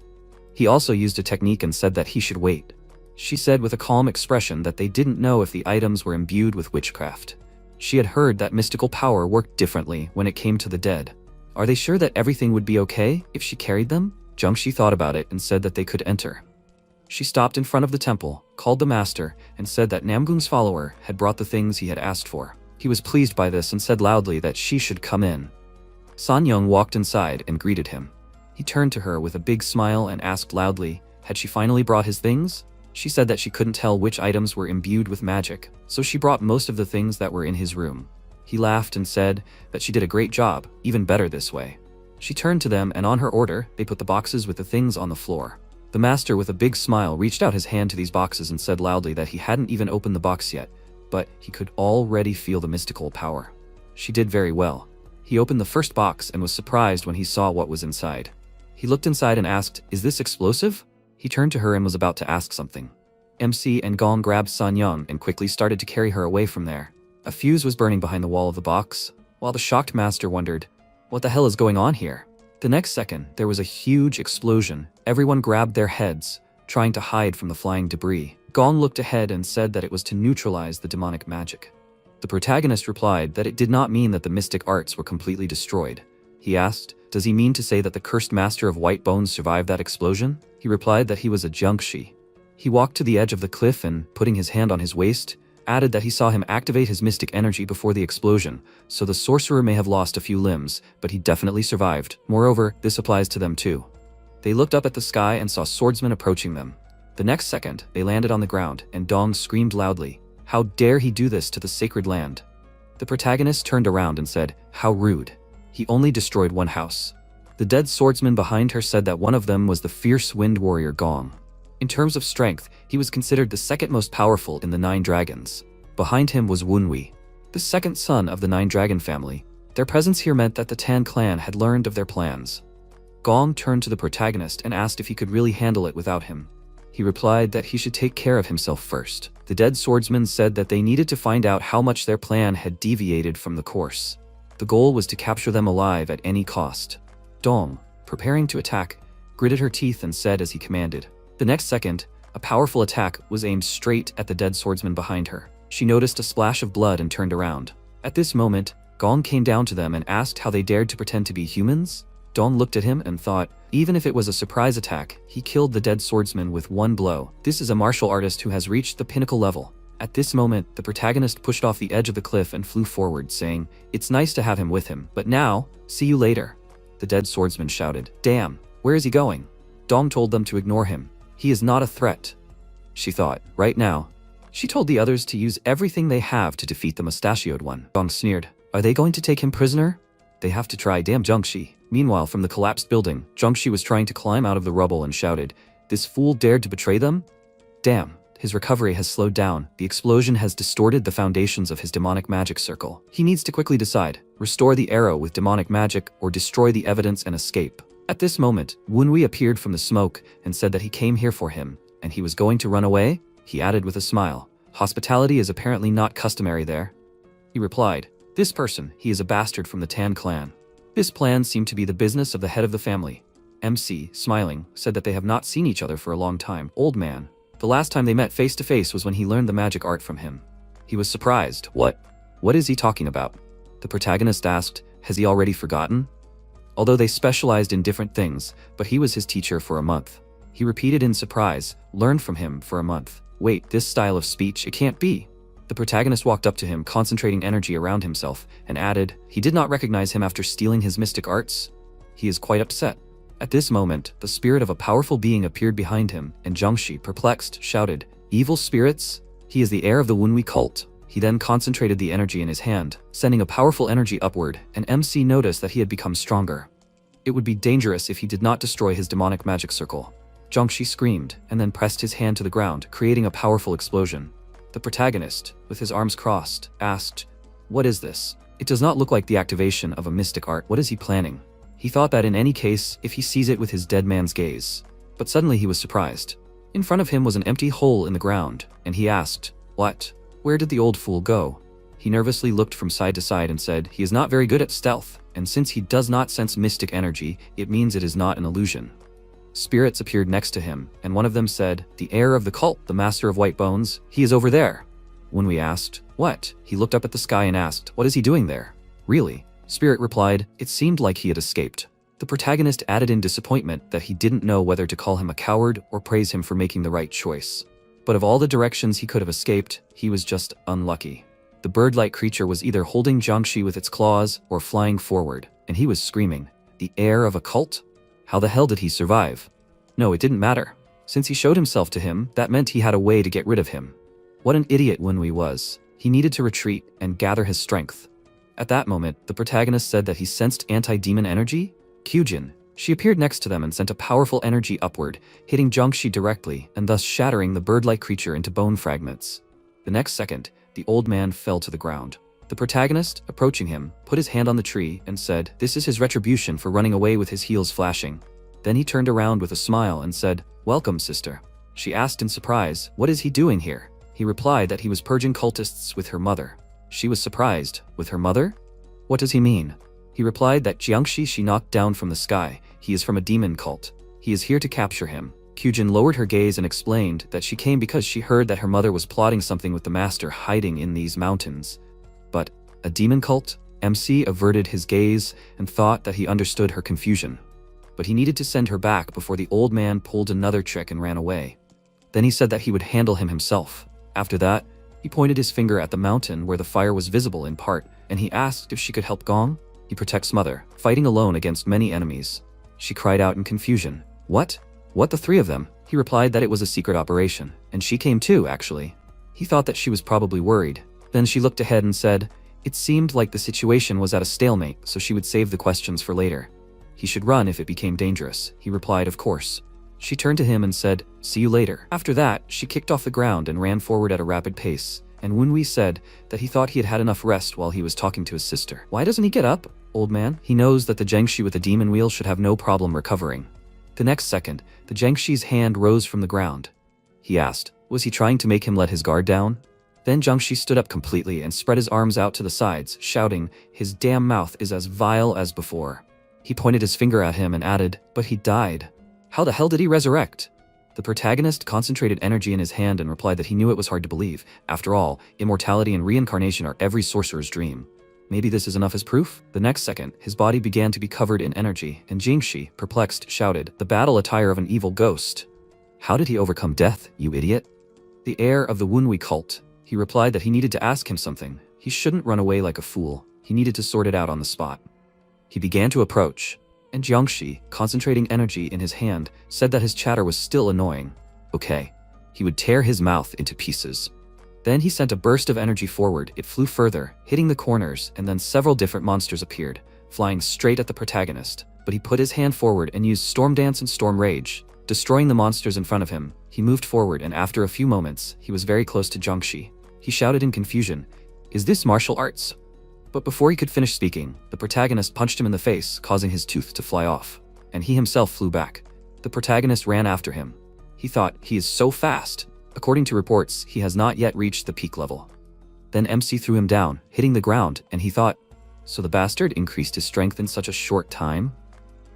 He also used a technique and said that he should wait. She said with a calm expression that they didn't know if the items were imbued with witchcraft. She had heard that mystical power worked differently when it came to the dead. Are they sure that everything would be okay if she carried them? Jiangshi thought about it and said that they could enter. She stopped in front of the temple, called the master, and said that Namgung's follower had brought the things he had asked for. He was pleased by this and said loudly that she should come in. Sanyong walked inside and greeted him. He turned to her with a big smile and asked loudly, had she finally brought his things? She said that she couldn't tell which items were imbued with magic, so she brought most of the things that were in his room. He laughed and said that she did a great job, even better this way. She turned to them and on her order, they put the boxes with the things on the floor. The master with a big smile reached out his hand to these boxes and said loudly that he hadn't even opened the box yet, but he could already feel the mystical power. She did very well. He opened the first box and was surprised when he saw what was inside. He looked inside and asked, is this explosive? He turned to her and was about to ask something. MC and Gong grabbed Sanyong and quickly started to carry her away from there. A fuse was burning behind the wall of the box, while the shocked master wondered, what the hell is going on here? The next second, there was a huge explosion. Everyone grabbed their heads, trying to hide from the flying debris. Gong looked ahead and said that it was to neutralize the demonic magic. The protagonist replied that it did not mean that the mystic arts were completely destroyed. He asked, does he mean to say that the cursed master of white bones survived that explosion? He replied that he was a Jiangshi. He walked to the edge of the cliff and, putting his hand on his waist, added that he saw him activate his mystic energy before the explosion, so the sorcerer may have lost a few limbs, but he definitely survived. Moreover, this applies to them too. They looked up at the sky and saw swordsmen approaching them. The next second, they landed on the ground, and Dong screamed loudly, how dare he do this to the sacred land? The protagonist turned around and said, how rude. He only destroyed one house. The dead swordsman behind her said that one of them was the fierce wind warrior Gong. In terms of strength, he was considered the second most powerful in the 9 dragons. Behind him was Wenhui, the second son of the 9 dragon family. Their presence here meant that the Tan clan had learned of their plans. Gong turned to the protagonist and asked if he could really handle it without him. He replied that he should take care of himself first. The dead swordsman said that they needed to find out how much their plan had deviated from the course. The goal was to capture them alive at any cost. Dong, preparing to attack, gritted her teeth and said as he commanded. The next second, a powerful attack was aimed straight at the dead swordsman behind her. She noticed a splash of blood and turned around. At this moment, Gong came down to them and asked how they dared to pretend to be humans. Dong looked at him and thought, even if it was a surprise attack, he killed the dead swordsman with one blow. This is a martial artist who has reached the pinnacle level. At this moment, the protagonist pushed off the edge of the cliff and flew forward, saying, "It's nice to have him with him, but now, see you later." The dead swordsman shouted, "Damn, where is he going?" Dong told them to ignore him. He is not a threat. She thought, right now. She told the others to use everything they have to defeat the mustachioed one. Dong sneered, "Are they going to take him prisoner? They have to try, damn Zhengxi." Meanwhile, from the collapsed building, Zhengxi was trying to climb out of the rubble and shouted, "This fool dared to betray them? Damn." His recovery has slowed down. The explosion has distorted the foundations of his demonic magic circle. He needs to quickly decide, restore the arrow with demonic magic or destroy the evidence and escape. At this moment, Wenwei appeared from the smoke and said that he came here for him, and he was going to run away. He added with a smile, "Hospitality is apparently not customary there." He replied, "This person, he is a bastard from the Tan clan." This plan seemed to be the business of the head of the family. MC, smiling, said that they have not seen each other for a long time. Old man. The last time they met face to face was when he learned the magic art from him. He was surprised. What is he talking about? The protagonist asked, has he already forgotten? Although they specialized in different things, but he was his teacher for a month. He repeated in surprise, learned from him for a month. Wait, this style of speech, it can't be. The protagonist walked up to him, concentrating energy around himself, and added, he did not recognize him after stealing his mystic arts. He is quite upset. At this moment, the spirit of a powerful being appeared behind him, and Zhengxi, perplexed, shouted, "Evil spirits? He is the heir of the Wenwei cult." He then concentrated the energy in his hand, sending a powerful energy upward, and MC noticed that he had become stronger. It would be dangerous if he did not destroy his demonic magic circle. Zhengxi screamed, and then pressed his hand to the ground, creating a powerful explosion. The protagonist, with his arms crossed, asked, "What is this? It does not look like the activation of a mystic art. What is he planning?" He thought that in any case, if he sees it with his dead man's gaze. But suddenly he was surprised. In front of him was an empty hole in the ground, and he asked, "What? Where did the old fool go?" He nervously looked from side to side and said, "He is not very good at stealth, and since he does not sense mystic energy, it means it is not an illusion." Spirits appeared next to him, and one of them said, "The heir of the cult, the master of white bones, he is over there." When we asked, "What?" He looked up at the sky and asked, "What is he doing there?" "Really?" Spirit replied, "It seemed like he had escaped." The protagonist added in disappointment that he didn't know whether to call him a coward or praise him for making the right choice. But of all the directions he could have escaped, he was just unlucky. The bird-like creature was either holding Zhengxi with its claws or flying forward, and he was screaming, "The heir of a cult? How the hell did he survive?" No, it didn't matter. Since he showed himself to him, that meant he had a way to get rid of him. What an idiot Wenwei was. He needed to retreat and gather his strength. At that moment, the protagonist said that he sensed anti-demon energy. Kyujin. She appeared next to them and sent a powerful energy upward, hitting Zhengxi directly and thus shattering the bird-like creature into bone fragments. The next second, the old man fell to the ground. The protagonist, approaching him, put his hand on the tree and said, "This is his retribution for running away with his heels flashing." Then he turned around with a smile and said, "Welcome, sister." She asked in surprise, "What is he doing here?" He replied that he was purging cultists with her mother. She was surprised. With her mother? What does he mean? He replied that Jiangxi she knocked down from the sky. He is from a demon cult. He is here to capture him. Kyujin lowered her gaze and explained that she came because she heard that her mother was plotting something with the master hiding in these mountains. But, a demon cult? MC averted his gaze and thought that he understood her confusion. But he needed to send her back before the old man pulled another trick and ran away. Then he said that he would handle him himself. After that, he pointed his finger at the mountain where the fire was visible in part, and he asked if she could help Gong. He protects mother, fighting alone against many enemies. She cried out in confusion. What? What, the three of them? He replied that it was a secret operation, and she came too, actually. He thought that she was probably worried. Then she looked ahead and said, it seemed like the situation was at a stalemate, so she would save the questions for later. He should run if it became dangerous. He replied, of course. She turned to him and said, see you later. After that, she kicked off the ground and ran forward at a rapid pace, and Wenwei said that he thought he had had enough rest while he was talking to his sister. Why doesn't he get up, old man? He knows that the Zhengxi with the demon wheel should have no problem recovering. The next second, the Zhengxi's hand rose from the ground. He asked, was he trying to make him let his guard down? Then Zhengxi stood up completely and spread his arms out to the sides, shouting, his damn mouth is as vile as before. He pointed his finger at him and added, but he died. How the hell did he resurrect? The protagonist concentrated energy in his hand and replied that he knew it was hard to believe. After all, immortality and reincarnation are every sorcerer's dream. Maybe this is enough as proof? The next second, his body began to be covered in energy, and Jingxi, perplexed, shouted, "The battle attire of an evil ghost. How did he overcome death, you idiot?" The heir of the Wunwei cult. He replied that he needed to ask him something. He shouldn't run away like a fool. He needed to sort it out on the spot. He began to approach, and Jiangxi, concentrating energy in his hand, said that his chatter was still annoying. Okay. He would tear his mouth into pieces. Then he sent a burst of energy forward. It flew further, hitting the corners, and then several different monsters appeared, flying straight at the protagonist. But he put his hand forward and used Storm Dance and Storm Rage, destroying the monsters in front of him. He moved forward, and after a few moments, he was very close to Jiangxi. He shouted in confusion, "Is this martial arts?" But before he could finish speaking, the protagonist punched him in the face, causing his tooth to fly off, and he himself flew back. The protagonist ran after him. He thought, he is so fast. According to reports, he has not yet reached the peak level. Then MC threw him down, hitting the ground, and he thought, so the bastard increased his strength in such a short time?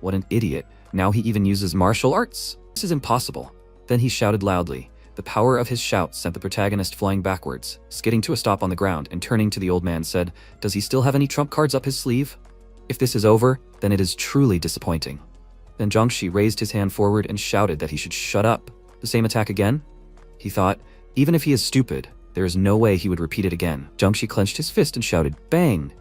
What an idiot. Now he even uses martial arts? This is impossible. Then he shouted loudly. The power of his shout sent the protagonist flying backwards, skidding to a stop on the ground, and turning to the old man said, "Does he still have any trump cards up his sleeve? If this is over, then it is truly disappointing." Then Jiangxi raised his hand forward and shouted that he should shut up. The same attack again? He thought, even if he is stupid, there is no way he would repeat it again. Jiangxi clenched his fist and shouted, "Bang!"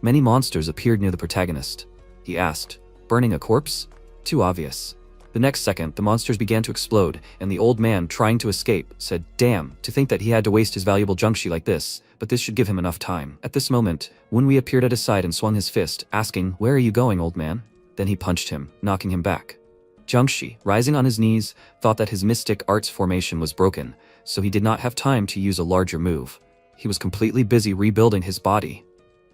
Many monsters appeared near the protagonist. He asked, "Burning a corpse? Too obvious." The next second, the monsters began to explode, and the old man, trying to escape, said, "Damn, to think that he had to waste his valuable Jiangxi like this, but this should give him enough time." At this moment, Wunwei appeared at his side and swung his fist, asking, "Where are you going, old man?" Then he punched him, knocking him back. Jiangxi, rising on his knees, thought that his mystic arts formation was broken, so he did not have time to use a larger move. He was completely busy rebuilding his body.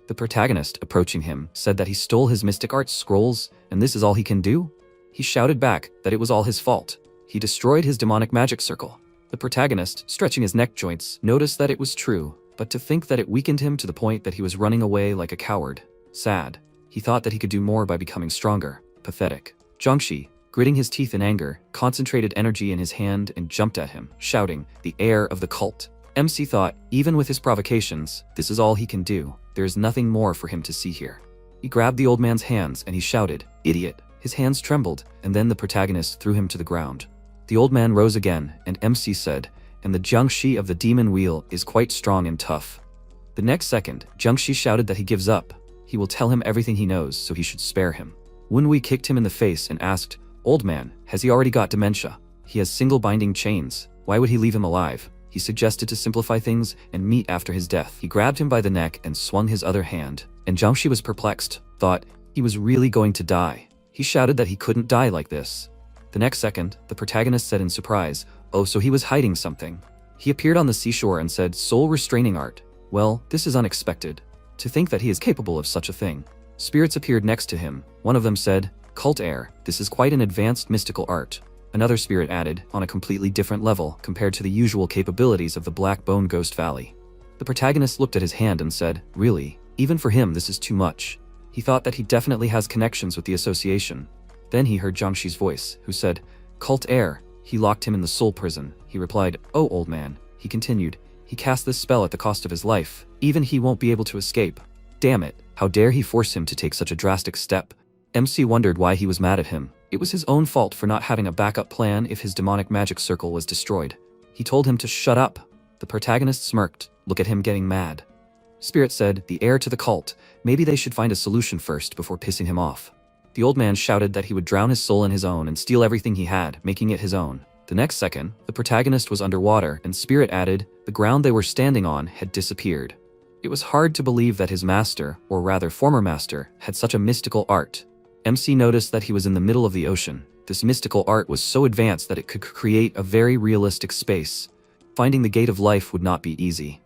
The protagonist, approaching him, said that he stole his mystic arts scrolls, and this is all he can do? He shouted back that it was all his fault. He destroyed his demonic magic circle. The protagonist, stretching his neck joints, noticed that it was true, but to think that it weakened him to the point that he was running away like a coward. Sad. He thought that he could do more by becoming stronger. Pathetic. Jiangxi, gritting his teeth in anger, concentrated energy in his hand and jumped at him, shouting, "The heir of the cult." MC thought, even with his provocations, this is all he can do. There is nothing more for him to see here. He grabbed the old man's hands and he shouted, "Idiot." His hands trembled, and then the protagonist threw him to the ground. The old man rose again, and MC said, "And the Jiangxi of the demon wheel is quite strong and tough." The next second, Jiangxi shouted that he gives up. He will tell him everything he knows, so he should spare him. Wunwei kicked him in the face and asked, "Old man, has he already got dementia? He has single binding chains. Why would he leave him alive?" He suggested to simplify things and meet after his death. He grabbed him by the neck and swung his other hand, and Jiangxi was perplexed, thought he was really going to die. He shouted that he couldn't die like this. The next second, the protagonist said in surprise, "Oh, so he was hiding something." He appeared on the seashore and said, "Soul restraining art." Well, this is unexpected. To think that he is capable of such a thing. Spirits appeared next to him. One of them said, "Cult heir, this is quite an advanced mystical art." Another spirit added, on a completely different level compared to the usual capabilities of the Black Bone Ghost Valley. The protagonist looked at his hand and said, "Really? Even for him this is too much." He thought that he definitely has connections with the association. Then he heard Jiangxi's voice, who said, "Cult heir." He locked him in the soul prison. He replied, "Oh, old man." He continued, "He cast this spell at the cost of his life. Even he won't be able to escape. Damn it, how dare he force him to take such a drastic step?" MC wondered why he was mad at him. It was his own fault for not having a backup plan if his demonic magic circle was destroyed. He told him to shut up. The protagonist smirked. Look at him getting mad. Spirit said, "The heir to the cult. Maybe they should find a solution first before pissing him off." The old man shouted that he would drown his soul in his own and steal everything he had, making it his own. The next second, the protagonist was underwater, and Spirit added, the ground they were standing on had disappeared. It was hard to believe that his master, or rather former master, had such a mystical art. MC noticed that he was in the middle of the ocean. This mystical art was so advanced that it could create a very realistic space. Finding the gate of life would not be easy.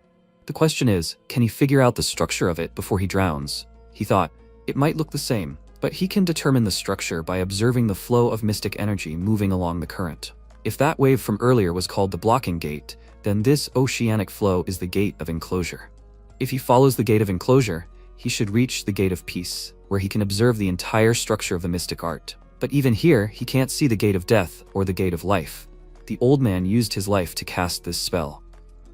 The question is, can he figure out the structure of it before he drowns? He thought, it might look the same, but he can determine the structure by observing the flow of mystic energy moving along the current. If that wave from earlier was called the blocking gate, then this oceanic flow is the gate of enclosure. If he follows the gate of enclosure, he should reach the gate of peace, where he can observe the entire structure of the mystic art. But even here, he can't see the gate of death or the gate of life. The old man used his life to cast this spell.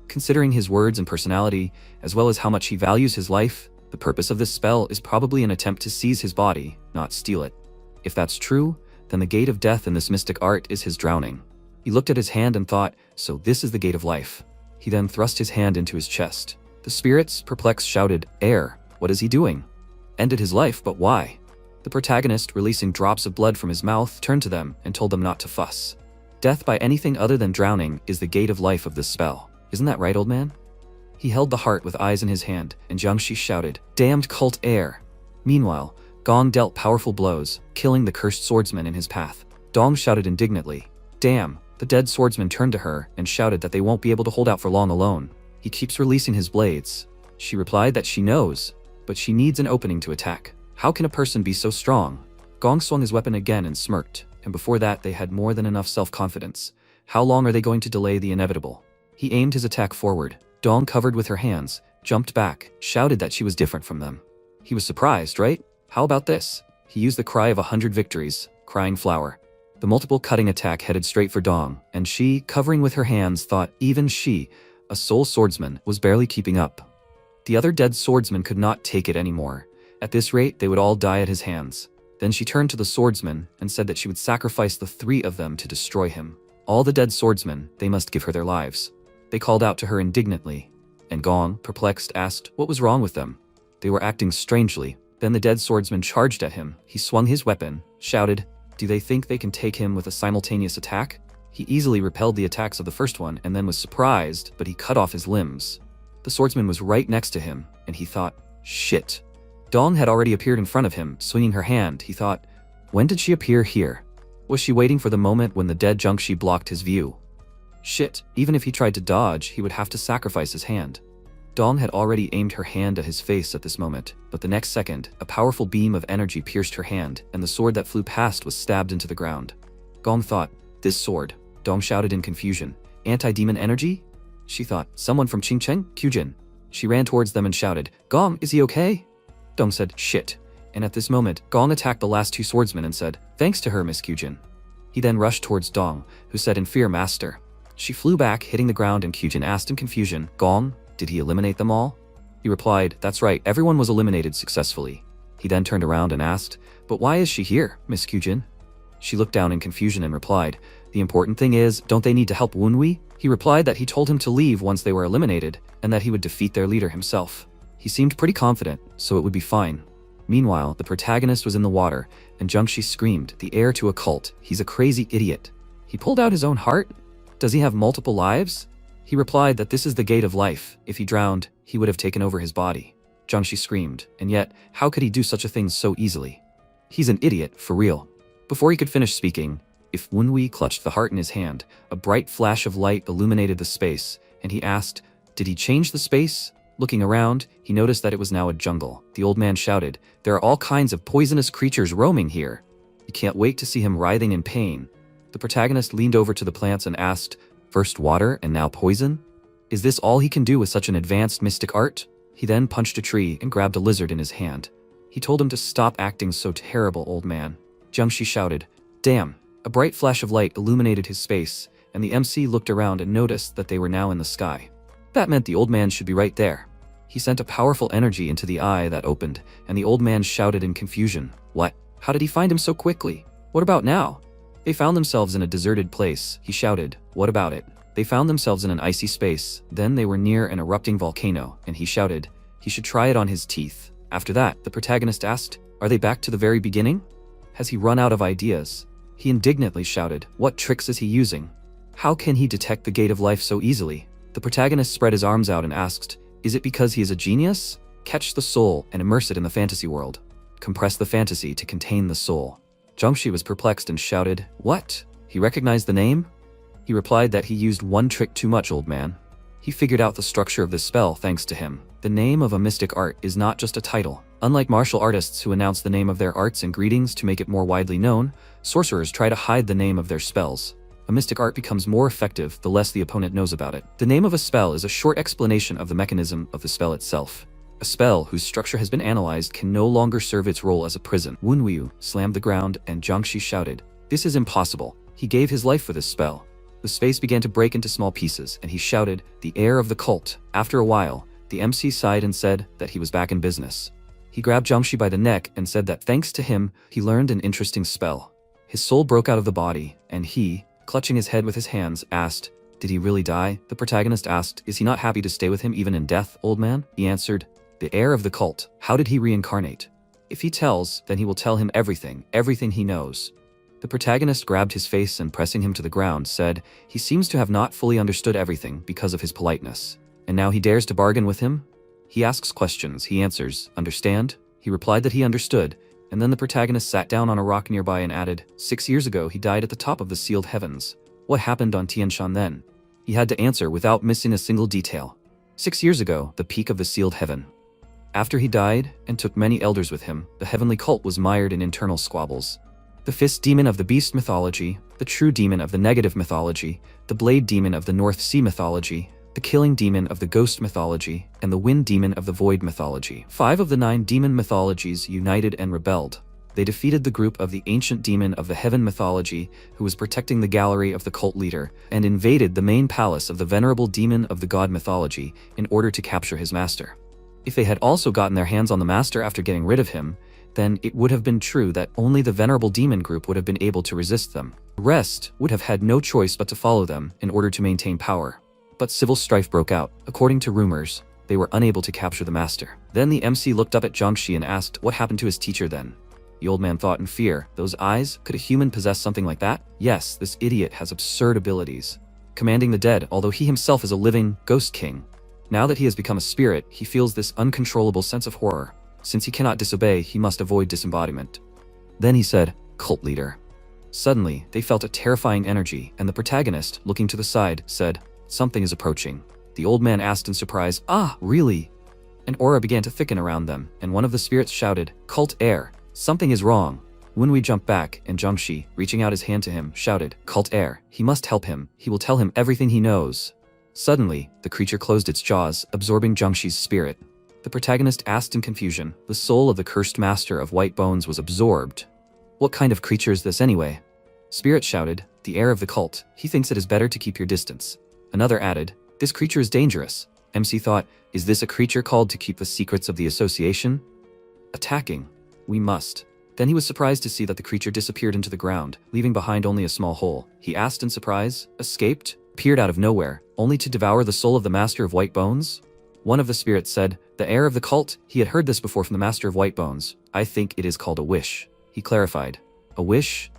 Considering his words and personality, as well as how much he values his life, The purpose of this spell is probably an attempt to seize his body, not steal it. If that's true, then the gate of death in this mystic art is his drowning. He looked at his hand and thought, so this is the gate of life. He then thrust his hand into his chest. The spirits, perplexed, shouted, "Air, what is he doing?" Ended his life, but why? The protagonist, releasing drops of blood from his mouth, turned to them and told them not to fuss. Death by anything other than drowning is the gate of life of this spell. Isn't that right, old man? He held the heart with eyes in his hand, and Jiangshi shouted, "Damned cult air!" Meanwhile, Gong dealt powerful blows, killing the cursed swordsman in his path. Dong shouted indignantly, "Damn!" The dead swordsman turned to her and shouted that they won't be able to hold out for long alone. He keeps releasing his blades. She replied that she knows, but she needs an opening to attack. How can a person be so strong? Gong swung his weapon again and smirked, and before that they had more than enough self-confidence. How long are they going to delay the inevitable? He aimed his attack forward. Dong, covered with her hands, jumped back, shouted that she was different from them. He was surprised, right? How about this? He used the cry of 100 victories, crying flower. The multiple cutting attack headed straight for Dong, and she, covering with her hands, thought even she, a sole swordsman, was barely keeping up. The other dead swordsmen could not take it anymore. At this rate, they would all die at his hands. Then she turned to the swordsman and said that she would sacrifice the 3 of them to destroy him. All the dead swordsmen, they must give her their lives. They called out to her indignantly, and Gong, perplexed, asked what was wrong with them. They were acting strangely. Then the dead swordsman charged at him. He swung his weapon, shouted, "Do they think they can take him with a simultaneous attack?" He easily repelled the attacks of the first one and then was surprised, but he cut off his limbs. The swordsman was right next to him, and he thought, shit. Dong had already appeared in front of him, swinging her hand. He thought, when did she appear here? Was she waiting for the moment when the dead Jiangshi blocked his view? Shit, even if he tried to dodge, he would have to sacrifice his hand. Dong had already aimed her hand at his face at this moment, but the next second, a powerful beam of energy pierced her hand, and the sword that flew past was stabbed into the ground. Gong thought, this sword. Dong shouted in confusion, anti-demon energy? She thought, someone from Qingcheng, Kyujin. She ran towards them and shouted, Gong, is he okay? Dong said, shit. And at this moment, Gong attacked the last 2 swordsmen and said, thanks to her, Miss Kyujin. He then rushed towards Dong, who said in fear, Master. She flew back, hitting the ground, and Kyujin asked in confusion, Gong, did he eliminate them all? He replied, that's right, everyone was eliminated successfully. He then turned around and asked, but why is she here, Miss Kyujin? She looked down in confusion and replied, the important thing is, don't they need to help Wunwi? He replied that he told him to leave once they were eliminated, and that he would defeat their leader himself. He seemed pretty confident, so it would be fine. Meanwhile, the protagonist was in the water, and Jiangshi screamed, the heir to a cult, he's a crazy idiot. He pulled out his own heart? Does he have multiple lives? He replied that this is the gate of life. If he drowned, he would have taken over his body. Jiangshi screamed, and yet, how could he do such a thing so easily? He's an idiot, for real. Before he could finish speaking, if Wunwi clutched the heart in his hand, a bright flash of light illuminated the space, and he asked, did he change the space? Looking around, he noticed that it was now a jungle. The old man shouted, there are all kinds of poisonous creatures roaming here. You can't wait to see him writhing in pain. The protagonist leaned over to the plants and asked, first water and now poison? Is this all he can do with such an advanced mystic art? He then punched a tree and grabbed a lizard in his hand. He told him to stop acting so terrible, old man. Jiangshi shouted, damn. A bright flash of light illuminated his space, and the MC looked around and noticed that they were now in the sky. That meant the old man should be right there. He sent a powerful energy into the eye that opened, and the old man shouted in confusion, what? How did he find him so quickly? What about now? They found themselves in a deserted place. He shouted, what about it? They found themselves in an icy space. Then they were near an erupting volcano, and he shouted, he should try it on his teeth. After that, the protagonist asked, are they back to the very beginning? Has he run out of ideas? He indignantly shouted, what tricks is he using? How can he detect the gate of life so easily? The protagonist spread his arms out and asked, is it because he is a genius? Catch the soul and immerse it in the fantasy world. Compress the fantasy to contain the soul. Jiangshi was perplexed and shouted, what? He recognized the name? He replied that he used one trick too much, old man. He figured out the structure of this spell thanks to him. The name of a mystic art is not just a title. Unlike martial artists who announce the name of their arts in greetings to make it more widely known, sorcerers try to hide the name of their spells. A mystic art becomes more effective the less the opponent knows about it. The name of a spell is a short explanation of the mechanism of the spell itself. A spell whose structure has been analyzed can no longer serve its role as a prison. Wunwiu slammed the ground and Jiangshi shouted, this is impossible. He gave his life for this spell. The space began to break into small pieces and he shouted, the heir of the cult. After a while, The MC sighed and said that he was back in business. He grabbed Jiangxi by the neck and said that thanks to him, he learned an interesting spell. His soul broke out of the body, and he, clutching his head with his hands, asked, "Did he really die?" The protagonist asked, "Is he not happy to stay with him even in death, old man?" He answered, "The heir of the cult. How did he reincarnate? If he tells, then he will tell him everything he knows." The protagonist grabbed his face and pressing him to the ground said, "He seems to have not fully understood everything because of his politeness. And now he dares to bargain with him?" He asks questions, he answers, "Understand?" He replied that he understood, and then the protagonist sat down on a rock nearby and added, 6 years ago he died at the top of the sealed heavens. What happened on Tianshan then? He had to answer without missing a single detail. 6 years ago, the peak of the sealed heaven. After he died, and took many elders with him, the heavenly cult was mired in internal squabbles. The fist demon of the beast mythology, the true demon of the negative mythology, the blade demon of the North Sea mythology, the killing demon of the ghost mythology, and the wind demon of the void mythology. 5 of the 9 demon mythologies united and rebelled. They defeated the group of the ancient demon of the heaven mythology, who was protecting the gallery of the cult leader, and invaded the main palace of the venerable demon of the god mythology in order to capture his master. If they had also gotten their hands on the master after getting rid of him, then it would have been true that only the venerable demon group would have been able to resist them. The rest would have had no choice but to follow them in order to maintain power. But civil strife broke out. According to rumors, they were unable to capture the master. Then the MC looked up at Jiangxi and asked what happened to his teacher then. The old man thought in fear, those eyes, could a human possess something like that? Yes, this idiot has absurd abilities. Commanding the dead, although he himself is a living ghost king. Now that he has become a spirit, he feels this uncontrollable sense of horror. Since he cannot disobey, he must avoid disembodiment. Then he said, "Cult leader." Suddenly, they felt a terrifying energy, and the protagonist, looking to the side, said, "Something is approaching." The old man asked in surprise, "Ah, really?" An aura began to thicken around them, and one of the spirits shouted, "Cult heir, something is wrong." Wenwei jumped back, and Jiangxi, reaching out his hand to him, shouted, "Cult heir, he must help him, he will tell him everything he knows." Suddenly, the creature closed its jaws, absorbing Jiangxi's spirit. The protagonist asked in confusion, the soul of the cursed master of white bones was absorbed. What kind of creature is this anyway? Spirit shouted, "The heir of the cult, he thinks it is better to keep your distance." Another added, "This creature is dangerous." MC thought, is this a creature called to keep the secrets of the association? Attacking. We must. Then he was surprised to see that the creature disappeared into the ground, leaving behind only a small hole. He asked in surprise, escaped, appeared out of nowhere, only to devour the soul of the master of white bones? One of the spirits said, "The heir of the cult," he had heard this before from the master of white bones. "I think it is called a wish." He clarified, "A wish?"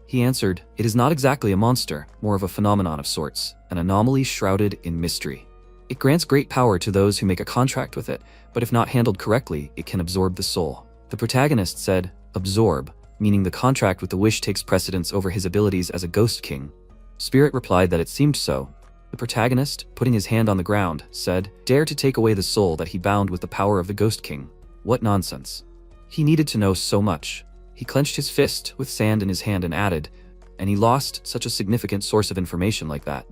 He answered, "It is not exactly a monster, more of a phenomenon of sorts, an anomaly shrouded in mystery. It grants great power to those who make a contract with it, but if not handled correctly, it can absorb the soul." The protagonist said, "Absorb," meaning the contract with the wish takes precedence over his abilities as a ghost king. Spirit replied that it seemed so. The protagonist, putting his hand on the ground, said, "Dare to take away the soul that he bound with the power of the ghost king. What nonsense." He needed to know so much. He clenched his fist with sand in his hand and added, "And he lost such a significant source of information like that."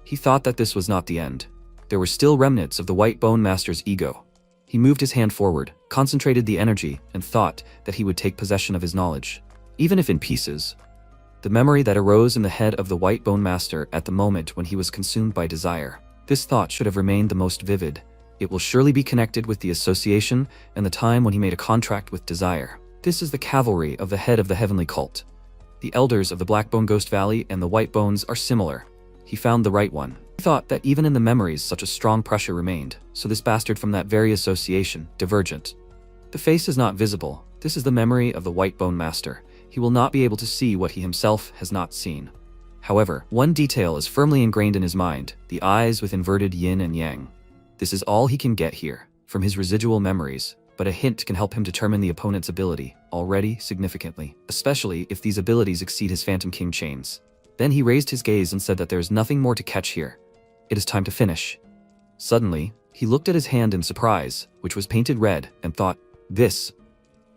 He thought that this was not the end. There were still remnants of the white bone master's ego. He moved his hand forward, concentrated the energy, and thought that he would take possession of his knowledge, even if in pieces. The memory that arose in the head of the white bone master at the moment when he was consumed by desire. This thought should have remained the most vivid. It will surely be connected with the association and the time when he made a contract with desire. This is the cavalry of the head of the heavenly cult. The elders of the Blackbone Ghost Valley and the White Bones are similar. He found the right one. He thought that even in the memories such a strong pressure remained, so this bastard from that very association, divergent. The face is not visible. This is the memory of the White Bone Master. He will not be able to see what he himself has not seen. However, one detail is firmly ingrained in his mind, the eyes with inverted yin and yang. This is all he can get here, from his residual memories, but a hint can help him determine the opponent's ability, already significantly, especially if these abilities exceed his Phantom King chains. Then he raised his gaze and said that there is nothing more to catch here. It is time to finish. Suddenly, he looked at his hand in surprise, which was painted red, and thought, this.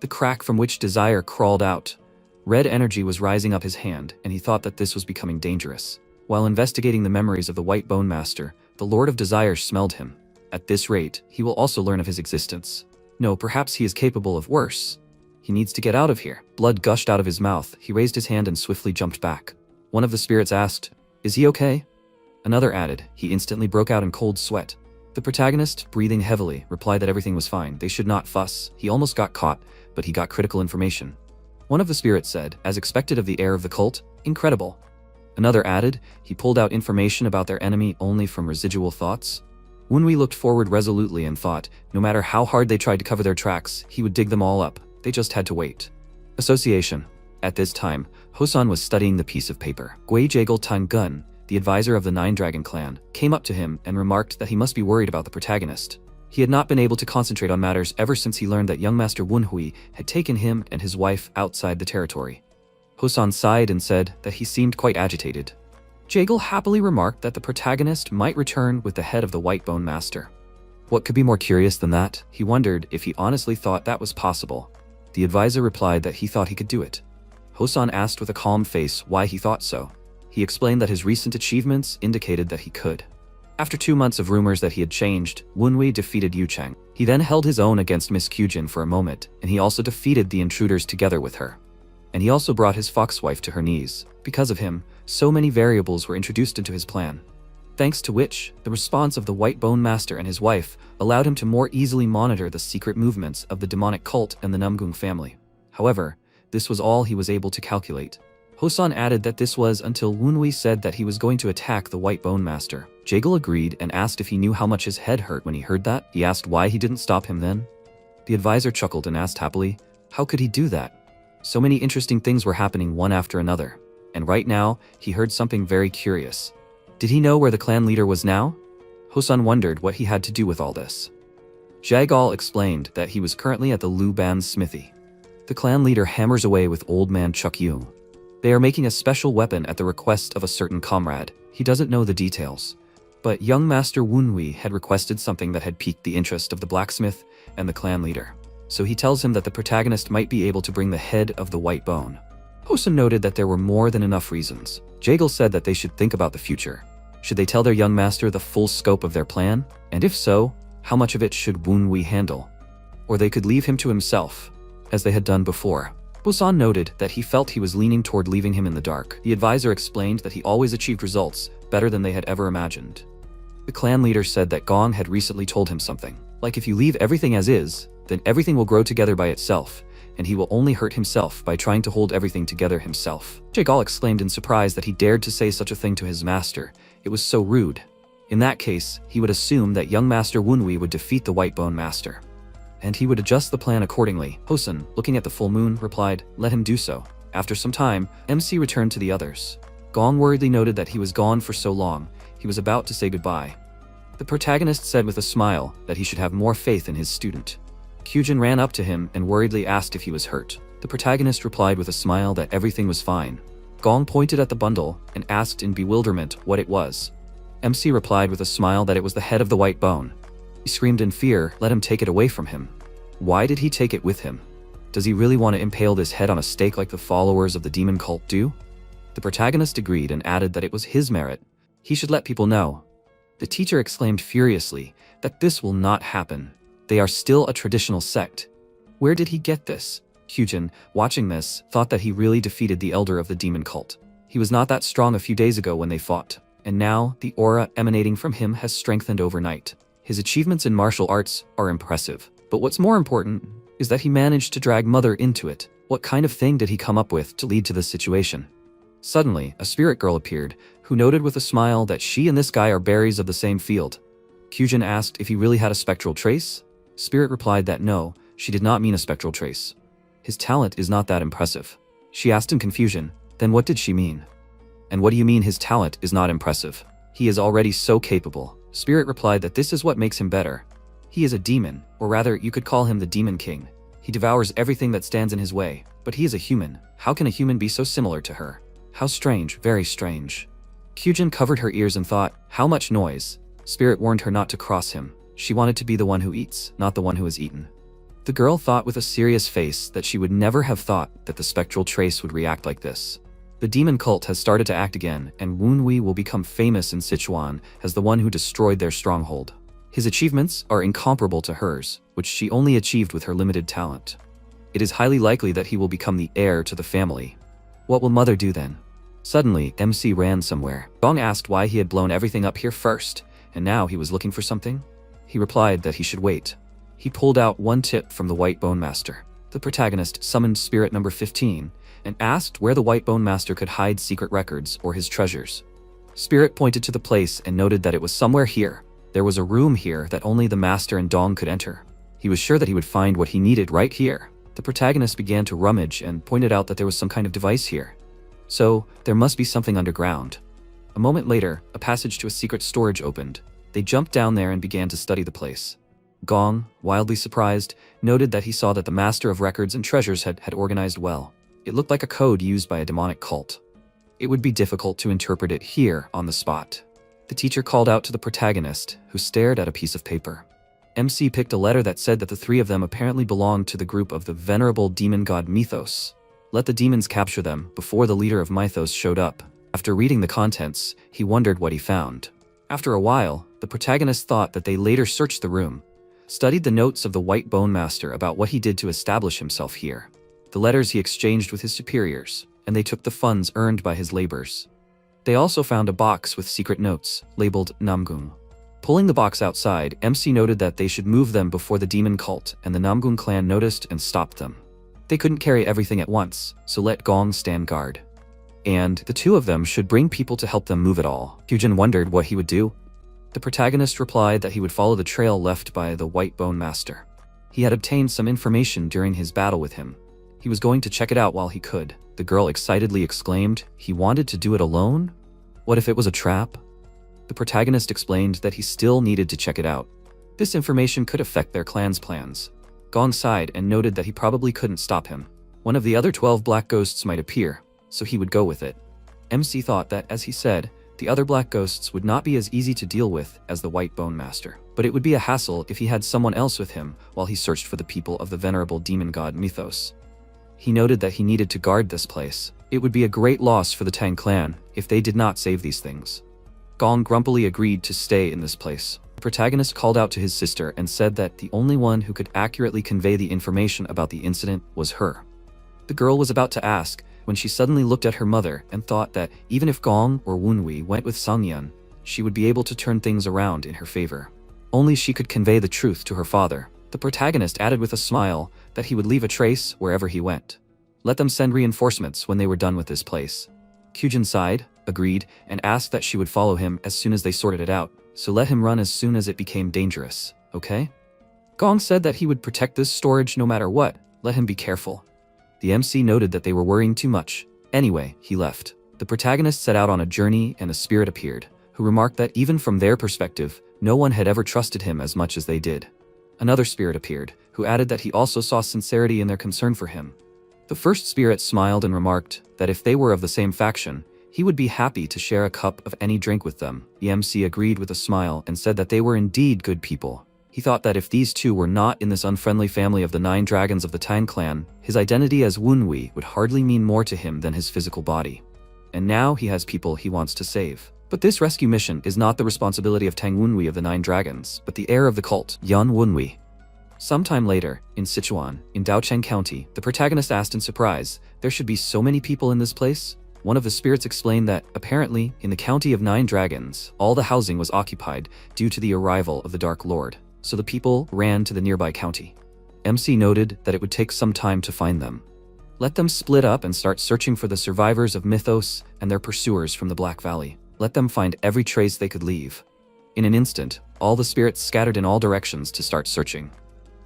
The crack from which desire crawled out. Red energy was rising up his hand, and he thought that this was becoming dangerous. While investigating the memories of the White Bone Master, the Lord of Desire smelled him. At this rate, he will also learn of his existence. No, perhaps he is capable of worse. He needs to get out of here. Blood gushed out of his mouth. He raised his hand and swiftly jumped back. One of the spirits asked, "Is he okay?" Another added, "He instantly broke out in cold sweat." The protagonist, breathing heavily, replied that everything was fine, they should not fuss, he almost got caught, but he got critical information. One of the spirits said, as expected of the heir of the cult, incredible. Another added, he pulled out information about their enemy only from residual thoughts. Wunwi looked forward resolutely and thought, no matter how hard they tried to cover their tracks, he would dig them all up, they just had to wait. Association. At this time, Hosan was studying the piece of paper. Gui Jagal Tan Gun, the advisor of the Nine Dragon clan, came up to him and remarked that he must be worried about the protagonist. He had not been able to concentrate on matters ever since he learned that young Master Wunhui had taken him and his wife outside the territory. Hosan sighed and said that he seemed quite agitated. Jagal happily remarked that the protagonist might return with the head of the White Bone Master. What could be more curious than that? He wondered if he honestly thought that was possible. The advisor replied that he thought he could do it. Hosan asked with a calm face why he thought so. He explained that his recent achievements indicated that he could. After 2 months of rumors that he had changed, Wunhui defeated Yu Cheng. He then held his own against Miss Kyujin for a moment, and he also defeated the intruders together with her. And he also brought his foxwife to her knees. Because of him, so many variables were introduced into his plan. Thanks to which, the response of the White Bone Master and his wife allowed him to more easily monitor the secret movements of the demonic cult and the Namgung family. However, this was all he was able to calculate. Hosan added that this was until Wunhui said that he was going to attack the White Bone Master. Jagal agreed and asked if he knew how much his head hurt when he heard that. He asked why he didn't stop him then. The advisor chuckled and asked happily, how could he do that? So many interesting things were happening one after another. And right now, he heard something very curious. Did he know where the clan leader was now? Hosan wondered what he had to do with all this. Jagal explained that he was currently at the Lu Ban's smithy. The clan leader hammers away with old man Chuck Yu. They are making a special weapon at the request of a certain comrade. He doesn't know the details. But young Master Wunhui had requested something that had piqued the interest of the blacksmith and the clan leader. So he tells him that the protagonist might be able to bring the head of the White Bone. Hosan noted that there were more than enough reasons. Jagal said that they should think about the future. Should they tell their young master the full scope of their plan? And if so, how much of it should Wunhui handle? Or they could leave him to himself, as they had done before. Hosan noted that he felt he was leaning toward leaving him in the dark. The advisor explained that he always achieved results better than they had ever imagined. The clan leader said that Gong had recently told him something. Like if you leave everything as is, then everything will grow together by itself, and he will only hurt himself by trying to hold everything together himself. Jagal exclaimed in surprise that he dared to say such a thing to his master. It was so rude. In that case, he would assume that young Master Wunhui would defeat the White Bone Master. And he would adjust the plan accordingly. Hosan, looking at the full moon, replied, let him do so. After some time, MC returned to the others. Gong worriedly noted that he was gone for so long, he was about to say goodbye. The protagonist said with a smile that he should have more faith in his student. Kyujin ran up to him and worriedly asked if he was hurt. The protagonist replied with a smile that everything was fine. Gong pointed at the bundle and asked in bewilderment what it was. MC replied with a smile that it was the head of the White Bone. He screamed in fear, let him take it away from him. Why did he take it with him? Does he really want to impale this head on a stake like the followers of the demon cult do? The protagonist agreed and added that it was his merit. He should let people know. The teacher exclaimed furiously that this will not happen. They are still a traditional sect. Where did he get this? Kyujin, watching this, thought that he really defeated the elder of the demon cult. He was not that strong a few days ago when they fought, and now the aura emanating from him has strengthened overnight. His achievements in martial arts are impressive, but what's more important is that he managed to drag Mother into it. What kind of thing did he come up with to lead to this situation? Suddenly, a spirit girl appeared, who noted with a smile that she and this guy are berries of the same field. Kyujin asked if he really had a spectral trace. Spirit replied that no, she did not mean a spectral trace. His talent is not that impressive. She asked in confusion, then what did she mean? And what do you mean his talent is not impressive? He is already so capable. Spirit replied that this is what makes him better. He is a demon, or rather you could call him the Demon King. He devours everything that stands in his way, but he is a human. How can a human be so similar to her? How strange, very strange. Kyujin covered her ears and thought, how much noise? Spirit warned her not to cross him. She wanted to be the one who eats, not the one who is eaten. The girl thought with a serious face that she would never have thought that the spectral trace would react like this. The demon cult has started to act again, and Wunhui will become famous in Sichuan as the one who destroyed their stronghold. His achievements are incomparable to hers, which she only achieved with her limited talent. It is highly likely that he will become the heir to the family. What will Mother do then? Suddenly, MC ran somewhere. Gong asked why he had blown everything up here first, and now he was looking for something? he replied that he should wait. He pulled out one tip from the White Bone Master. The protagonist summoned spirit number 15 and asked where the White Bone Master could hide secret records or his treasures. Spirit pointed to the place and noted that it was somewhere here. There was a room here that only the Master and Dong could enter. He was sure that he would find what he needed right here. The protagonist began to rummage and pointed out that there was some kind of device here. So, there must be something underground. A moment later, a passage to a secret storage opened. They jumped down there and began to study the place. Gong, wildly surprised, noted that he saw that the Master of Records and Treasures had organized well. It looked like a code used by a demonic cult. It would be difficult to interpret it here on the spot. The teacher called out to the protagonist, who stared at a piece of paper. MC picked a letter that said that the three of them apparently belonged to the group of the venerable demon god Mythos. Let the demons capture them before the leader of Mythos showed up. After reading the contents, he wondered what he found. After a while, the protagonist thought that they later searched the room, studied the notes of the White Bone Master about what he did to establish himself here, the letters he exchanged with his superiors, and they took the funds earned by his labors. They also found a box with secret notes, labeled Namgung. Pulling the box outside, MC noted that they should move them before the demon cult, and the Namgung clan noticed and stopped them. They couldn't carry everything at once, so let Gong stand guard. And the two of them should bring people to help them move it all. Hyujin wondered what he would do. The protagonist replied that he would follow the trail left by the White Bone Master. He had obtained some information during his battle with him. He was going to check it out while he could. The girl excitedly exclaimed he wanted to do it alone? What if it was a trap? The protagonist explained that he still needed to check it out. This information could affect their clan's plans. Gong sighed and noted that he probably couldn't stop him. One of the other 12 black ghosts might appear, so he would go with it. MC thought that, as he said, the other black ghosts would not be as easy to deal with as the White Bone Master, but it would be a hassle if he had someone else with him while he searched for the people of the venerable demon god Mythos. He noted that he needed to guard this place. It would be a great loss for the Tang clan if they did not save these things. Gong grumpily agreed to stay in this place. The protagonist called out to his sister and said that the only one who could accurately convey the information about the incident was her. The girl was about to ask when she suddenly looked at her mother and thought that even if Gong or Wunhui went with Sangyan, she would be able to turn things around in her favor. Only she could convey the truth to her father. The protagonist added with a smile that he would leave a trace wherever he went. Let them send reinforcements when they were done with this place. Hyujin sighed, agreed, and asked that she would follow him as soon as they sorted it out, so let him run as soon as it became dangerous, okay? Gong said that he would protect this storage no matter what, let him be careful. The MC noted that they were worrying too much. Anyway, he left. The protagonist set out on a journey and a spirit appeared, who remarked that even from their perspective, no one had ever trusted him as much as they did. Another spirit appeared, who added that he also saw sincerity in their concern for him. The first spirit smiled and remarked that if they were of the same faction, he would be happy to share a cup of any drink with them. The MC agreed with a smile and said that they were indeed good people. He thought that if these two were not in this unfriendly family of the 9 dragons of the Tang clan, his identity as Wunhui would hardly mean more to him than his physical body. And now he has people he wants to save. But this rescue mission is not the responsibility of Tang Wunhui of the 9 dragons, but the heir of the cult, Yan Wunhui. Sometime later, in Sichuan, in Daocheng County, the protagonist asked in surprise, there should be so many people in this place? One of the spirits explained that, apparently, in the county of 9 dragons, all the housing was occupied due to the arrival of the Dark Lord, so the people ran to the nearby county. MC noted that it would take some time to find them. Let them split up and start searching for the survivors of Mythos and their pursuers from the Black Valley. Let them find every trace they could leave. In an instant, all the spirits scattered in all directions to start searching.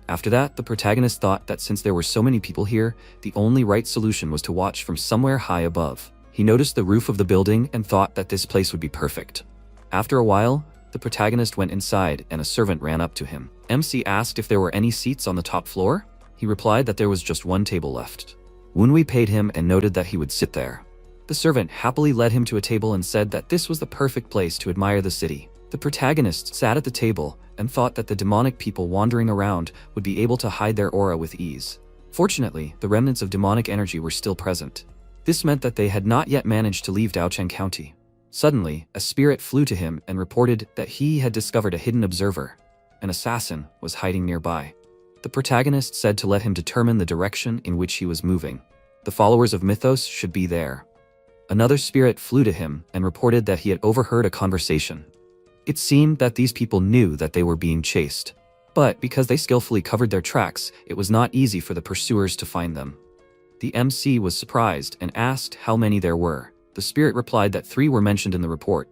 After that, the protagonist thought that since there were so many people here, the only right solution was to watch from somewhere high above. He noticed the roof of the building and thought that this place would be perfect. After a while, the protagonist went inside and a servant ran up to him. MC asked if there were any seats on the top floor. He replied that there was just one table left. Wunhui paid him and noted that he would sit there. The servant happily led him to a table and said that this was the perfect place to admire the city. The protagonist sat at the table and thought that the demonic people wandering around would be able to hide their aura with ease. Fortunately, the remnants of demonic energy were still present. This meant that they had not yet managed to leave Daocheng County. Suddenly, a spirit flew to him and reported that he had discovered a hidden observer. An assassin was hiding nearby. The protagonist said to let him determine the direction in which he was moving. The followers of Mythos should be there. Another spirit flew to him and reported that he had overheard a conversation. It seemed that these people knew that they were being chased. But because they skillfully covered their tracks, it was not easy for the pursuers to find them. The MC was surprised and asked how many there were. The spirit replied that 3 were mentioned in the report.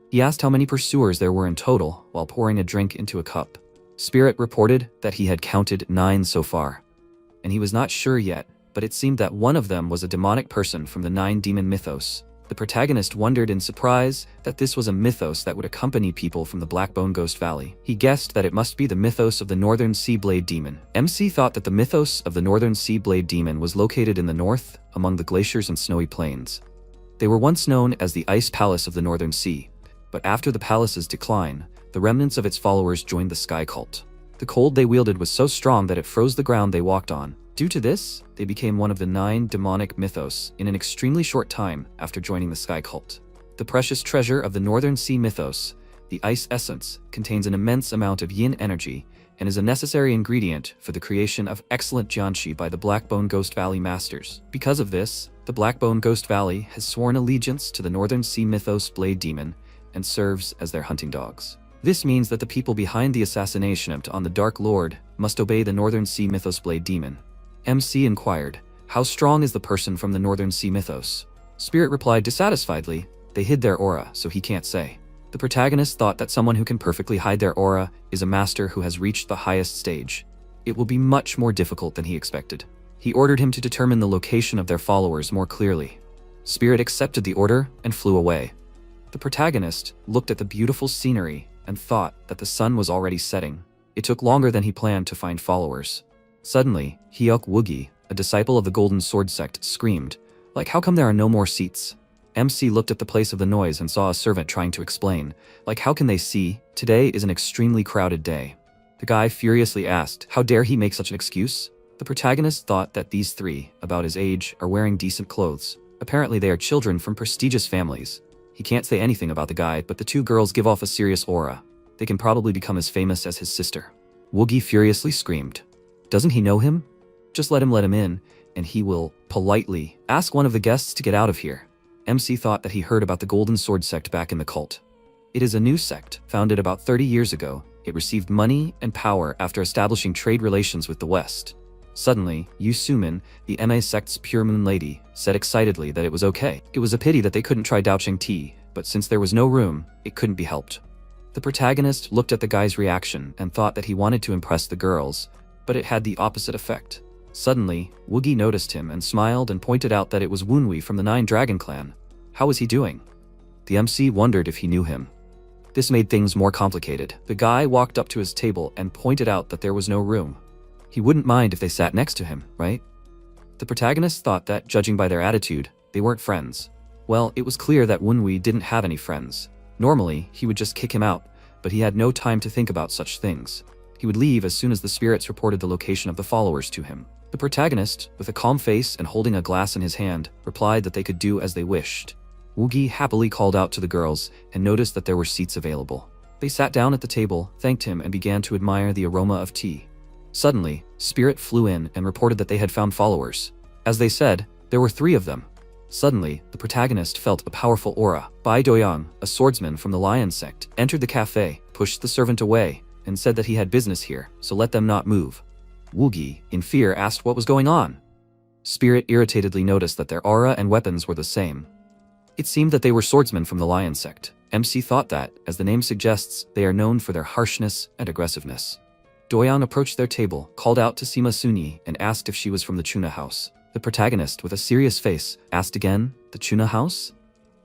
He asked how many pursuers there were in total while pouring a drink into a cup. Spirit reported that he had counted 9 so far. And he was not sure yet, but it seemed that one of them was a demonic person from the 9 demon mythos. The protagonist wondered in surprise that this was a mythos that would accompany people from the Blackbone Ghost Valley. He guessed that it must be the mythos of the Northern Sea Blade Demon. MC thought that the mythos of the Northern Sea Blade Demon was located in the north, among the glaciers and snowy plains. They were once known as the Ice Palace of the Northern Sea, but after the palace's decline, the remnants of its followers joined the Sky Cult. The cold they wielded was so strong that it froze the ground they walked on. Due to this, they became one of the 9 demonic mythos in an extremely short time after joining the Sky Cult. The precious treasure of the Northern Sea mythos, the Ice Essence, contains an immense amount of yin energy and is a necessary ingredient for the creation of excellent jianqi by the Blackbone Ghost Valley Masters. Because of this, the Blackbone Ghost Valley has sworn allegiance to the Northern Sea mythos Blade Demon and serves as their hunting dogs. This means that the people behind the assassination attempt on the Dark Lord must obey the Northern Sea mythos Blade Demon. MC inquired, "How strong is the person from the Northern Sea mythos?" Spirit replied dissatisfiedly, "They hid their aura, so he can't say." The protagonist thought that someone who can perfectly hide their aura is a master who has reached the highest stage. It will be much more difficult than he expected. He ordered him to determine the location of their followers more clearly. Spirit accepted the order and flew away. The protagonist looked at the beautiful scenery and thought that the sun was already setting. It took longer than he planned to find followers. Suddenly, Hyuk Woogie, a disciple of the Golden Sword sect, screamed, "Like, how come there are no more seats?" MC looked at the place of the noise and saw a servant trying to explain, "Like, how can they see? Today is an extremely crowded day." The guy furiously asked, how dare he make such an excuse? The protagonist thought that these 3, about his age, are wearing decent clothes. Apparently they are children from prestigious families. He can't say anything about the guy, but the 2 girls give off a serious aura. They can probably become as famous as his sister. Woogie furiously screamed, "Doesn't he know him? Just let him in, and he will, politely, ask one of the guests to get out of here." MC thought that he heard about the Golden Sword sect back in the cult. It is a new sect, founded about 30 years ago. It received money and power after establishing trade relations with the West. Suddenly, Yu Sumin, the MA sect's pure moon lady, said excitedly that it was okay. It was a pity that they couldn't try Daocheng tea, but since there was no room, it couldn't be helped. The protagonist looked at the guy's reaction and thought that he wanted to impress the girls, but it had the opposite effect. Suddenly, Woogie noticed him and smiled and pointed out that it was Wunwei from the 9 Dragon Clan. How was he doing? The MC wondered if he knew him. This made things more complicated. The guy walked up to his table and pointed out that there was no room. He wouldn't mind if they sat next to him, right? The protagonist thought that, judging by their attitude, they weren't friends. Well, it was clear that Wunwei didn't have any friends. Normally, he would just kick him out, but he had no time to think about such things. He would leave as soon as the spirits reported the location of the followers to him. The protagonist, with a calm face and holding a glass in his hand, replied that they could do as they wished. Woogie happily called out to the girls and noticed that there were seats available. They sat down at the table, thanked him, and began to admire the aroma of tea. Suddenly, Spirit flew in and reported that they had found followers. As they said, there were 3 of them. Suddenly, the protagonist felt a powerful aura. Bai Doyang, a swordsman from the Lion sect, entered the cafe, pushed the servant away, and said that he had business here, so let them not move. Woogie, in fear, asked what was going on. Spirit irritatedly noticed that their aura and weapons were the same. It seemed that they were swordsmen from the Lion sect. MC thought that, as the name suggests, they are known for their harshness and aggressiveness. Doyang approached their table, called out to Sima Suni, and asked if she was from the Chuna house. The protagonist, with a serious face, asked again, "The Chuna house?"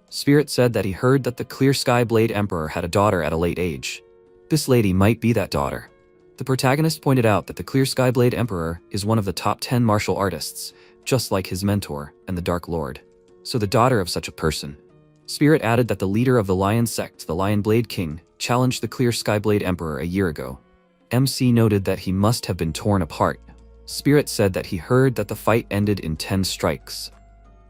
Spirit said that he heard that the Clear Sky Blade Emperor had a daughter at a late age. This lady might be that daughter. The protagonist pointed out that the Clear Sky Blade Emperor is one of the top 10 martial artists, just like his mentor and the Dark Lord. So the daughter of such a person. Spirit added that the leader of the Lion sect, the Lion Blade King, challenged the Clear Sky Blade Emperor a year ago. MC noted that he must have been torn apart. Spirit said that he heard that the fight ended in 10 strikes.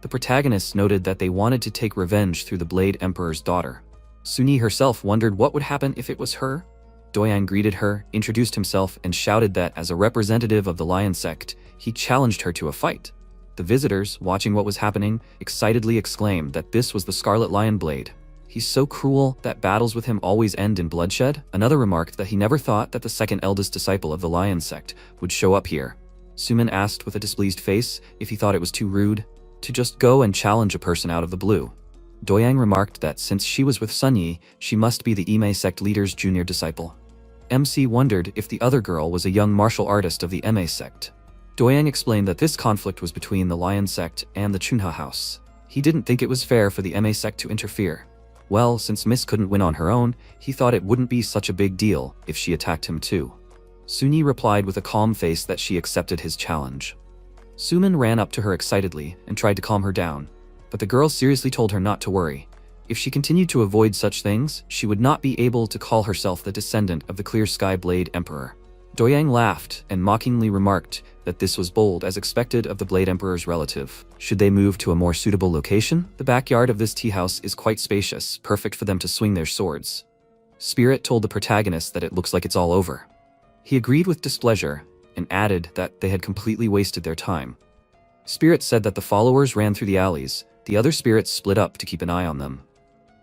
The protagonist noted that they wanted to take revenge through the Blade Emperor's daughter. Suni herself wondered what would happen if it was her. Doyang greeted her, introduced himself, and shouted that as a representative of the Lion sect, he challenged her to a fight. The visitors, watching what was happening, excitedly exclaimed that this was the Scarlet Lion Blade. He's so cruel that battles with him always end in bloodshed. Another remarked that he never thought that the second eldest disciple of the lion sect would show up here. Sumin asked with a displeased face if he thought it was too rude to just go and challenge a person out of the blue. Doyang remarked that since she was with Sunyi, she must be the Ime sect leader's junior disciple. MC wondered if the other girl was a young martial artist of the Ma sect. Doyang explained that this conflict was between the lion sect and the Chunha house. He didn't think it was fair for the Ma sect to interfere. Well, since Miss couldn't win on her own, he thought it wouldn't be such a big deal if she attacked him too. Sunyi replied with a calm face that she accepted his challenge. Sumin ran up to her excitedly and tried to calm her down, but the girl seriously told her not to worry. If she continued to avoid such things, she would not be able to call herself the descendant of the Clear Sky Blade Emperor. Doyang laughed and mockingly remarked that this was bold as expected of the Blade Emperor's relative. Should they move to a more suitable location? The backyard of this tea house is quite spacious, perfect for them to swing their swords. Spirit told the protagonist that it looks like it's all over. He agreed with displeasure and added that they had completely wasted their time. Spirit said that the followers ran through the alleys. The other spirits split up to keep an eye on them.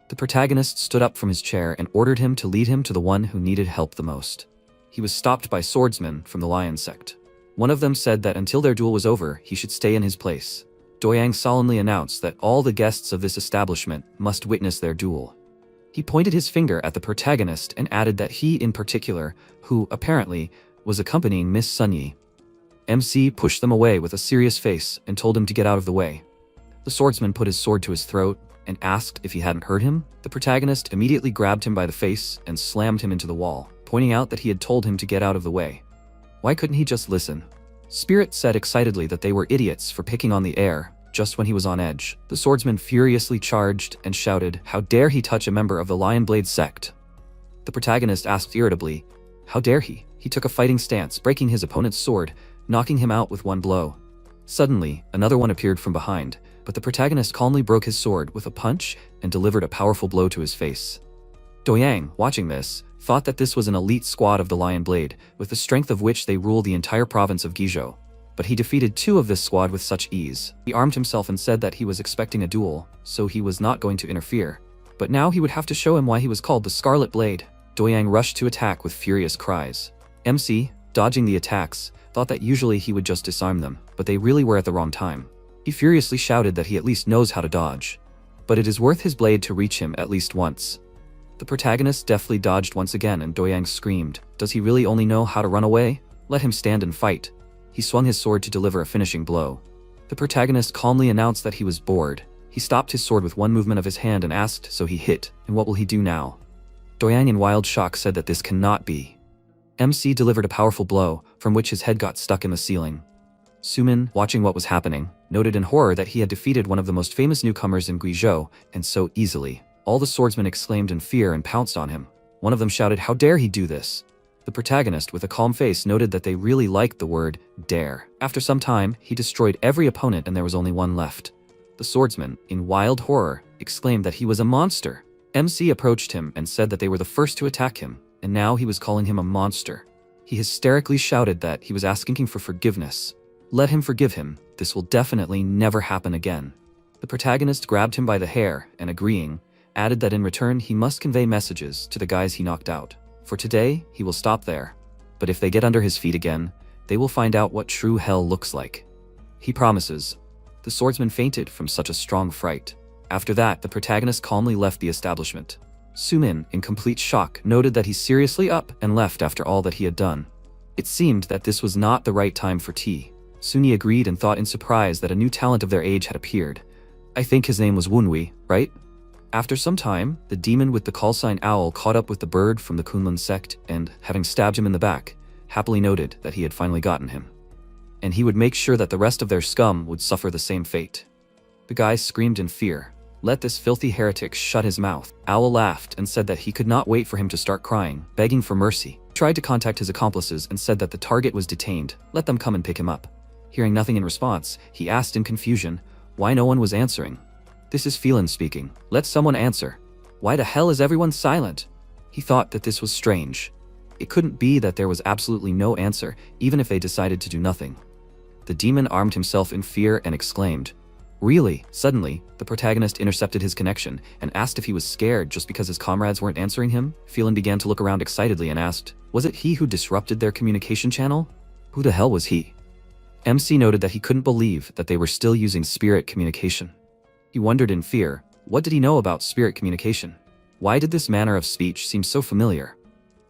The protagonist stood up from his chair and ordered him to lead him to the one who needed help the most. He was stopped by swordsmen from the lion sect. One of them said that until their duel was over, he should stay in his place. Doyang solemnly announced that all the guests of this establishment must witness their duel. He pointed his finger at the protagonist and added that he in particular, who, apparently, was accompanying Miss Sunyi. MC pushed them away with a serious face and told him to get out of the way. The swordsman put his sword to his throat and asked if he hadn't heard him. The protagonist immediately grabbed him by the face and slammed him into the wall, pointing out that he had told him to get out of the way. Why couldn't he just listen? Spirit said excitedly that they were idiots for picking on the heir just when he was on edge. The swordsman furiously charged and shouted, "How dare he touch a member of the Lion Blade sect?" The protagonist asked irritably, "How dare he?" He took a fighting stance, breaking his opponent's sword, knocking him out with one blow. Suddenly, another one appeared from behind, but the protagonist calmly broke his sword with a punch and delivered a powerful blow to his face. Doyang, watching this, thought that this was an elite squad of the Lion Blade, with the strength of which they rule the entire province of Guizhou. But he defeated two of this squad with such ease. He armed himself and said that he was expecting a duel, so he was not going to interfere. But now he would have to show him why he was called the Scarlet Blade. Doyang rushed to attack with furious cries. MC, dodging the attacks, thought that usually he would just disarm them, but they really were at the wrong time. He furiously shouted that he at least knows how to dodge. But it is worth his blade to reach him at least once. The protagonist deftly dodged once again and Doyang screamed, "Does he really only know how to run away? Let him stand and fight." He swung his sword to deliver a finishing blow. The protagonist calmly announced that he was bored. He stopped his sword with one movement of his hand and asked, "So he hit, and what will he do now?" Doyang in wild shock said that this cannot be. MC delivered a powerful blow, from which his head got stuck in the ceiling. Sumin, watching what was happening, noted in horror that he had defeated one of the most famous newcomers in Guizhou, and so easily. All the swordsmen exclaimed in fear and pounced on him. One of them shouted, "How dare he do this?" The protagonist, with a calm face, noted that they really liked the word dare. After some time, he destroyed every opponent and there was only one left. The swordsman, in wild horror, exclaimed that he was a monster. MC approached him and said that they were the first to attack him, and now he was calling him a monster. He hysterically shouted that he was asking for forgiveness. Let him forgive him. This will definitely never happen again. The protagonist grabbed him by the hair and, agreeing, added that in return he must convey messages to the guys he knocked out. For today, he will stop there. But if they get under his feet again, they will find out what true hell looks like. He promises. The swordsman fainted from such a strong fright. After that, the protagonist calmly left the establishment. Sumin, in complete shock, noted that he seriously up and left after all that he had done. It seemed that this was not the right time for tea. Sunyi agreed and thought in surprise that a new talent of their age had appeared. I think his name was Wunwei, right? After some time, the demon with the callsign owl caught up with the bird from the Kunlun sect and, having stabbed him in the back, happily noted that he had finally gotten him. And he would make sure that the rest of their scum would suffer the same fate. The guys screamed in fear. Let this filthy heretic shut his mouth. Owl laughed and said that he could not wait for him to start crying, begging for mercy. He tried to contact his accomplices and said that the target was detained. Let them come and pick him up. Hearing nothing in response, he asked in confusion why no one was answering. This is Phelan speaking. Let someone answer. Why the hell is everyone silent? He thought that this was strange. It couldn't be that there was absolutely no answer, even if they decided to do nothing. The demon armed himself in fear and exclaimed, Really? Suddenly, the protagonist intercepted his connection and asked if he was scared just because his comrades weren't answering him. Phelan began to look around excitedly and asked, was it he who disrupted their communication channel? Who the hell was he? MC noted that he couldn't believe that they were still using spirit communication. He wondered in fear, what did he know about spirit communication? Why did this manner of speech seem so familiar?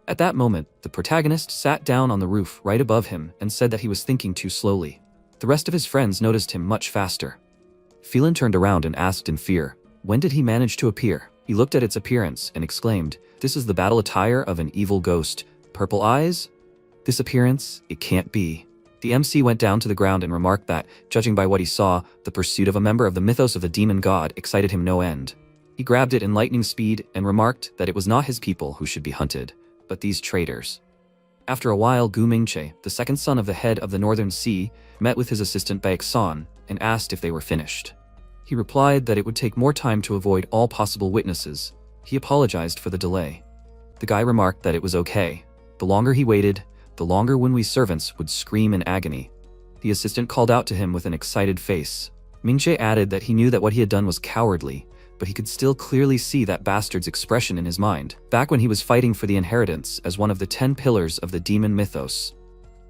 At that moment, the protagonist sat down on the roof right above him and said that he was thinking too slowly. The rest of his friends noticed him much faster. Phelan turned around and asked in fear, when did he manage to appear? He looked at its appearance and exclaimed, this is the battle attire of an evil ghost. Purple eyes? This appearance? It can't be. The MC went down to the ground and remarked that, judging by what he saw, the pursuit of a member of the mythos of the demon god excited him no end. He grabbed it in lightning speed and remarked that it was not his people who should be hunted, but these traitors. After a while, Gu Mingche, the second son of the head of the Northern Sea, met with his assistant Baeksan and asked if they were finished. He replied that it would take more time to avoid all possible witnesses. He apologized for the delay. The guy remarked that it was okay. The longer he waited, the longer Wenwei's servants would scream in agony. The assistant called out to him with an excited face. Mingche added that he knew that what he had done was cowardly, but he could still clearly see that bastard's expression in his mind, back when he was fighting for the inheritance as one of the 10 pillars of the demon mythos.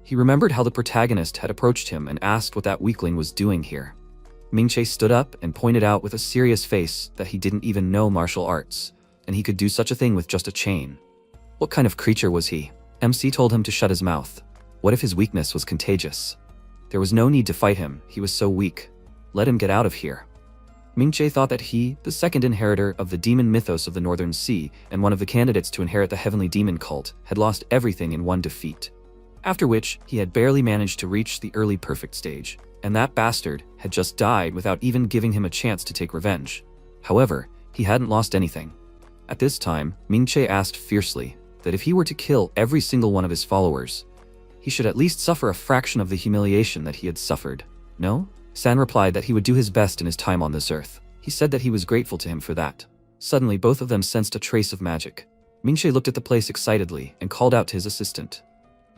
He remembered how the protagonist had approached him and asked what that weakling was doing here. Mingche stood up and pointed out with a serious face that he didn't even know martial arts, and he could do such a thing with just a chain. What kind of creature was he? MC told him to shut his mouth. What if his weakness was contagious? There was no need to fight him, he was so weak. Let him get out of here. Mingche thought that he, the second inheritor of the demon mythos of the Northern Sea and one of the candidates to inherit the heavenly demon cult, had lost everything in one defeat. After which, he had barely managed to reach the early perfect stage, and that bastard had just died without even giving him a chance to take revenge. However, he hadn't lost anything. At this time, Mingche asked fiercely that if he were to kill every single one of his followers, he should at least suffer a fraction of the humiliation that he had suffered. No? San replied that he would do his best in his time on this earth. He said that he was grateful to him for that. Suddenly, both of them sensed a trace of magic. Mingche looked at the place excitedly and called out to his assistant.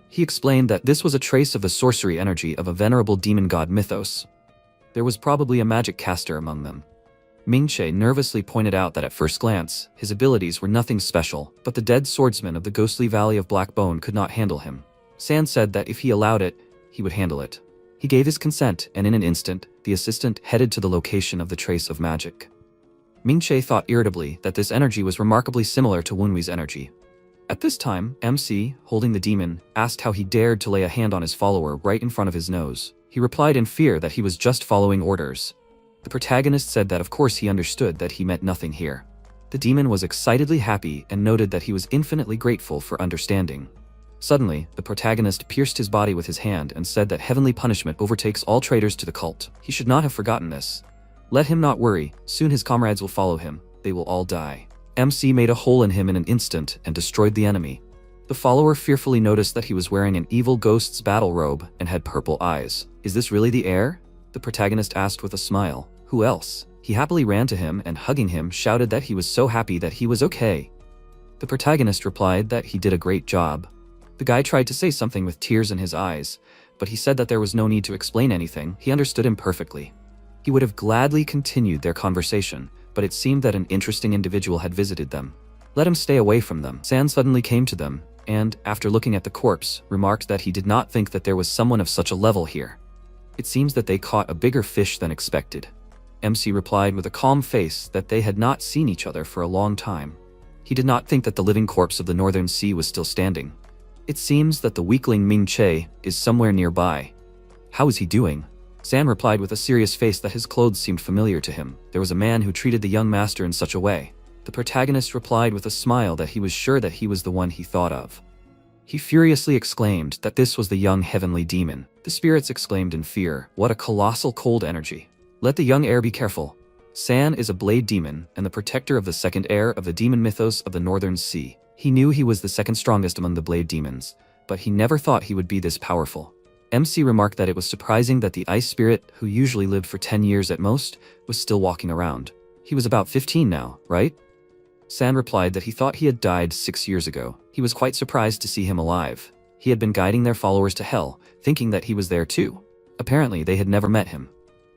He explained that this was a trace of the sorcery energy of a venerable demon god mythos. There was probably a magic caster among them. Mingche nervously pointed out that at first glance, his abilities were nothing special, but the dead swordsman of the ghostly valley of Black Bone could not handle him. San said that if he allowed it, he would handle it. He gave his consent, and in an instant, the assistant headed to the location of the trace of magic. Mingche thought irritably that this energy was remarkably similar to Wenwei's energy. At this time, MC, holding the demon, asked how he dared to lay a hand on his follower right in front of his nose. He replied in fear that he was just following orders. The protagonist said that of course he understood that he meant nothing here. The demon was excitedly happy and noted that he was infinitely grateful for understanding. Suddenly, the protagonist pierced his body with his hand and said that heavenly punishment overtakes all traitors to the cult. He should not have forgotten this. Let him not worry, soon his comrades will follow him. They will all die. MC made a hole in him in an instant and destroyed the enemy. The follower fearfully noticed that he was wearing an evil ghost's battle robe and had purple eyes. Is this really the heir? The protagonist asked with a smile. Who else? He happily ran to him and hugging him shouted that he was so happy that he was okay. The protagonist replied that he did a great job. The guy tried to say something with tears in his eyes, but he said that there was no need to explain anything. He understood him perfectly. He would have gladly continued their conversation, but it seemed that an interesting individual had visited them. Let him stay away from them. San suddenly came to them, and, after looking at the corpse, remarked that he did not think that there was someone of such a level here. It seems that they caught a bigger fish than expected. MC replied with a calm face that they had not seen each other for a long time. He did not think that the living corpse of the Northern Sea was still standing. It seems that the weakling Mingche is somewhere nearby. How is he doing? San replied with a serious face that his clothes seemed familiar to him. There was a man who treated the young master in such a way. The protagonist replied with a smile that he was sure that he was the one he thought of. He furiously exclaimed that this was the young heavenly demon. The spirits exclaimed in fear, what a colossal cold energy. Let the young heir be careful. San is a blade demon and the protector of the second heir of the demon mythos of the Northern Sea. He knew he was the second strongest among the blade demons, but he never thought he would be this powerful. MC remarked that it was surprising that the ice spirit, who usually lived for 10 years at most, was still walking around. He was about 15 now, right? San replied that he thought he had died 6 years ago. He was quite surprised to see him alive. He had been guiding their followers to hell, thinking that he was there too. Apparently, they had never met him.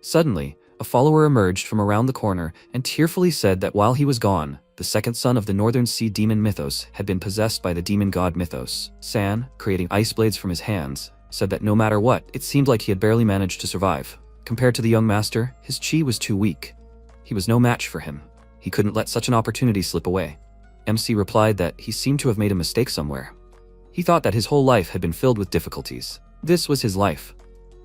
Suddenly, A follower emerged from around the corner and tearfully said that while he was gone, the second son of the Northern Sea demon Mythos had been possessed by the demon god Mythos. San, creating ice blades from his hands, said that no matter what, it seemed like he had barely managed to survive. Compared to the young master, his chi was too weak. He was no match for him. He couldn't let such an opportunity slip away. MC replied that he seemed to have made a mistake somewhere. He thought that his whole life had been filled with difficulties. This was his life.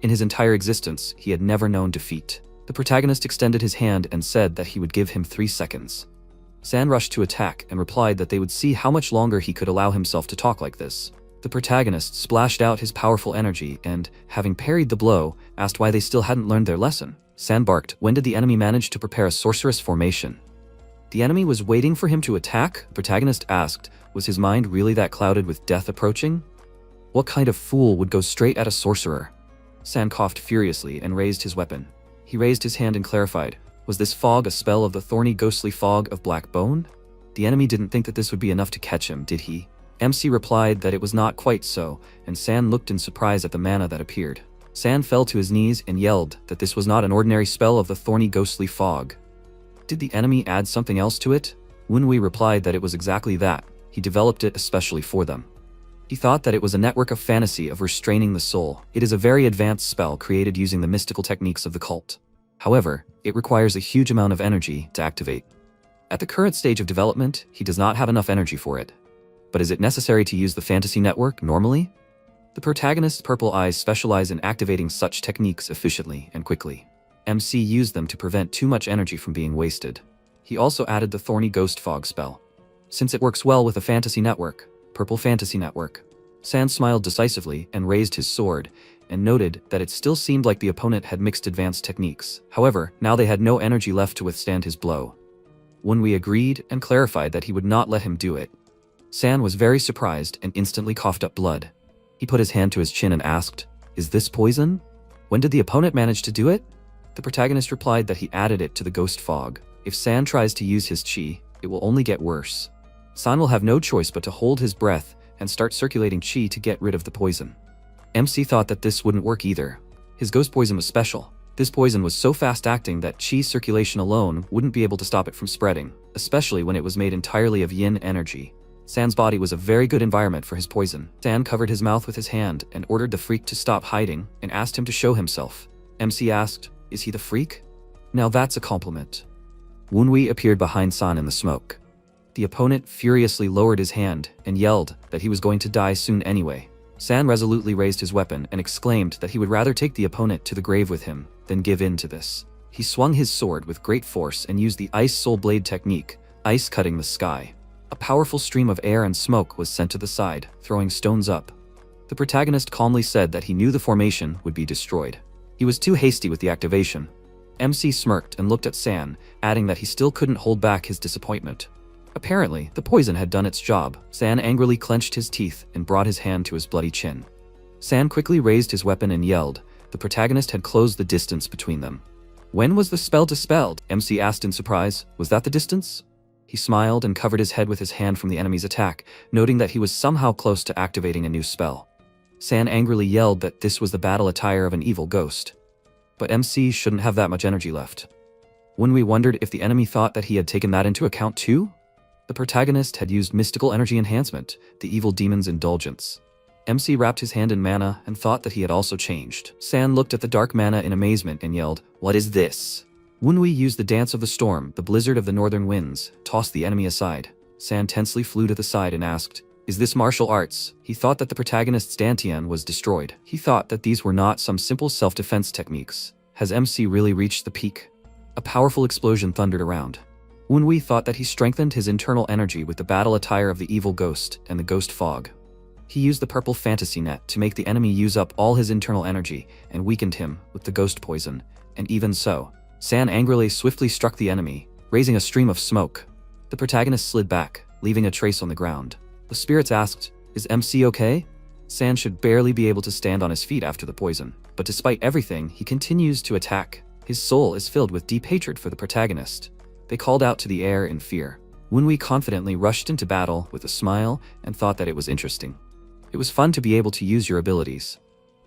In his entire existence, he had never known defeat. The protagonist extended his hand and said that he would give him 3 seconds. San rushed to attack and replied that they would see how much longer he could allow himself to talk like this. The protagonist splashed out his powerful energy and, having parried the blow, asked why they still hadn't learned their lesson. San barked, "When did the enemy manage to prepare a sorceress formation?" The enemy was waiting for him to attack? The protagonist asked, was his mind really that clouded with death approaching? What kind of fool would go straight at a sorcerer? San coughed furiously and raised his weapon. He raised his hand and clarified, was this fog a spell of the thorny ghostly fog of black bone? The enemy didn't think that this would be enough to catch him, did he? MC replied that it was not quite so, and San looked in surprise at the mana that appeared. San fell to his knees and yelled that this was not an ordinary spell of the thorny ghostly fog. Did the enemy add something else to it? Wunwei replied that it was exactly that. He developed it especially for them. He thought that it was a network of fantasy of restraining the soul. It is a very advanced spell created using the mystical techniques of the cult. However, it requires a huge amount of energy to activate. At the current stage of development, he does not have enough energy for it. But is it necessary to use the fantasy network normally? The protagonist's purple eyes specialize in activating such techniques efficiently and quickly. MC used them to prevent too much energy from being wasted. He also added the Thorny Ghost Fog spell. Since it works well with a fantasy network, Purple Fantasy Network. San smiled decisively and raised his sword, and noted that it still seemed like the opponent had mixed advanced techniques. However, now they had no energy left to withstand his blow. Wunwei agreed and clarified that he would not let him do it. San was very surprised and instantly coughed up blood. He put his hand to his chin and asked, "Is this poison? When did the opponent manage to do it?" The protagonist replied that he added it to the ghost fog. If San tries to use his chi, it will only get worse. San will have no choice but to hold his breath and start circulating chi to get rid of the poison. MC thought that this wouldn't work either. His ghost poison was special. This poison was so fast-acting that chi circulation alone wouldn't be able to stop it from spreading, especially when it was made entirely of yin energy. San's body was a very good environment for his poison. San covered his mouth with his hand and ordered the freak to stop hiding and asked him to show himself. MC asked, "Is he the freak?" Now that's a compliment. Wunwei appeared behind San in the smoke. The opponent furiously lowered his hand and yelled that he was going to die soon anyway. San resolutely raised his weapon and exclaimed that he would rather take the opponent to the grave with him than give in to this. He swung his sword with great force and used the Ice Soul Blade technique, ice cutting the sky. A powerful stream of air and smoke was sent to the side, throwing stones up. The protagonist calmly said that he knew the formation would be destroyed. He was too hasty with the activation. MC smirked and looked at San, adding that he still couldn't hold back his disappointment. Apparently, the poison had done its job. San angrily clenched his teeth and brought his hand to his bloody chin. San quickly raised his weapon and yelled. The protagonist had closed the distance between them. When was the spell dispelled? MC asked in surprise. Was that the distance? He smiled and covered his head with his hand from the enemy's attack, noting that he was somehow close to activating a new spell. San angrily yelled that this was the battle attire of an evil ghost. But MC shouldn't have that much energy left. Wunwei wondered if the enemy thought that he had taken that into account too? The protagonist had used mystical energy enhancement, the evil demon's indulgence. MC wrapped his hand in mana and thought that he had also changed. San looked at the dark mana in amazement and yelled, "What is this?" Wunwei used the Dance of the Storm, the blizzard of the northern winds, tossed the enemy aside. San tensely flew to the side and asked, "Is this martial arts?" He thought that the protagonist's Dantian was destroyed. He thought that these were not some simple self-defense techniques. Has MC really reached the peak? A powerful explosion thundered around. Wunwei thought that he strengthened his internal energy with the battle attire of the evil ghost and the ghost fog. He used the purple fantasy net to make the enemy use up all his internal energy and weakened him with the ghost poison, and even so, San angrily swiftly struck the enemy, raising a stream of smoke. The protagonist slid back, leaving a trace on the ground. The spirits asked, "Is MC okay?" San should barely be able to stand on his feet after the poison, but despite everything, he continues to attack. His soul is filled with deep hatred for the protagonist. They called out to the air in fear. Wunwei confidently rushed into battle with a smile and thought that it was interesting. It was fun to be able to use your abilities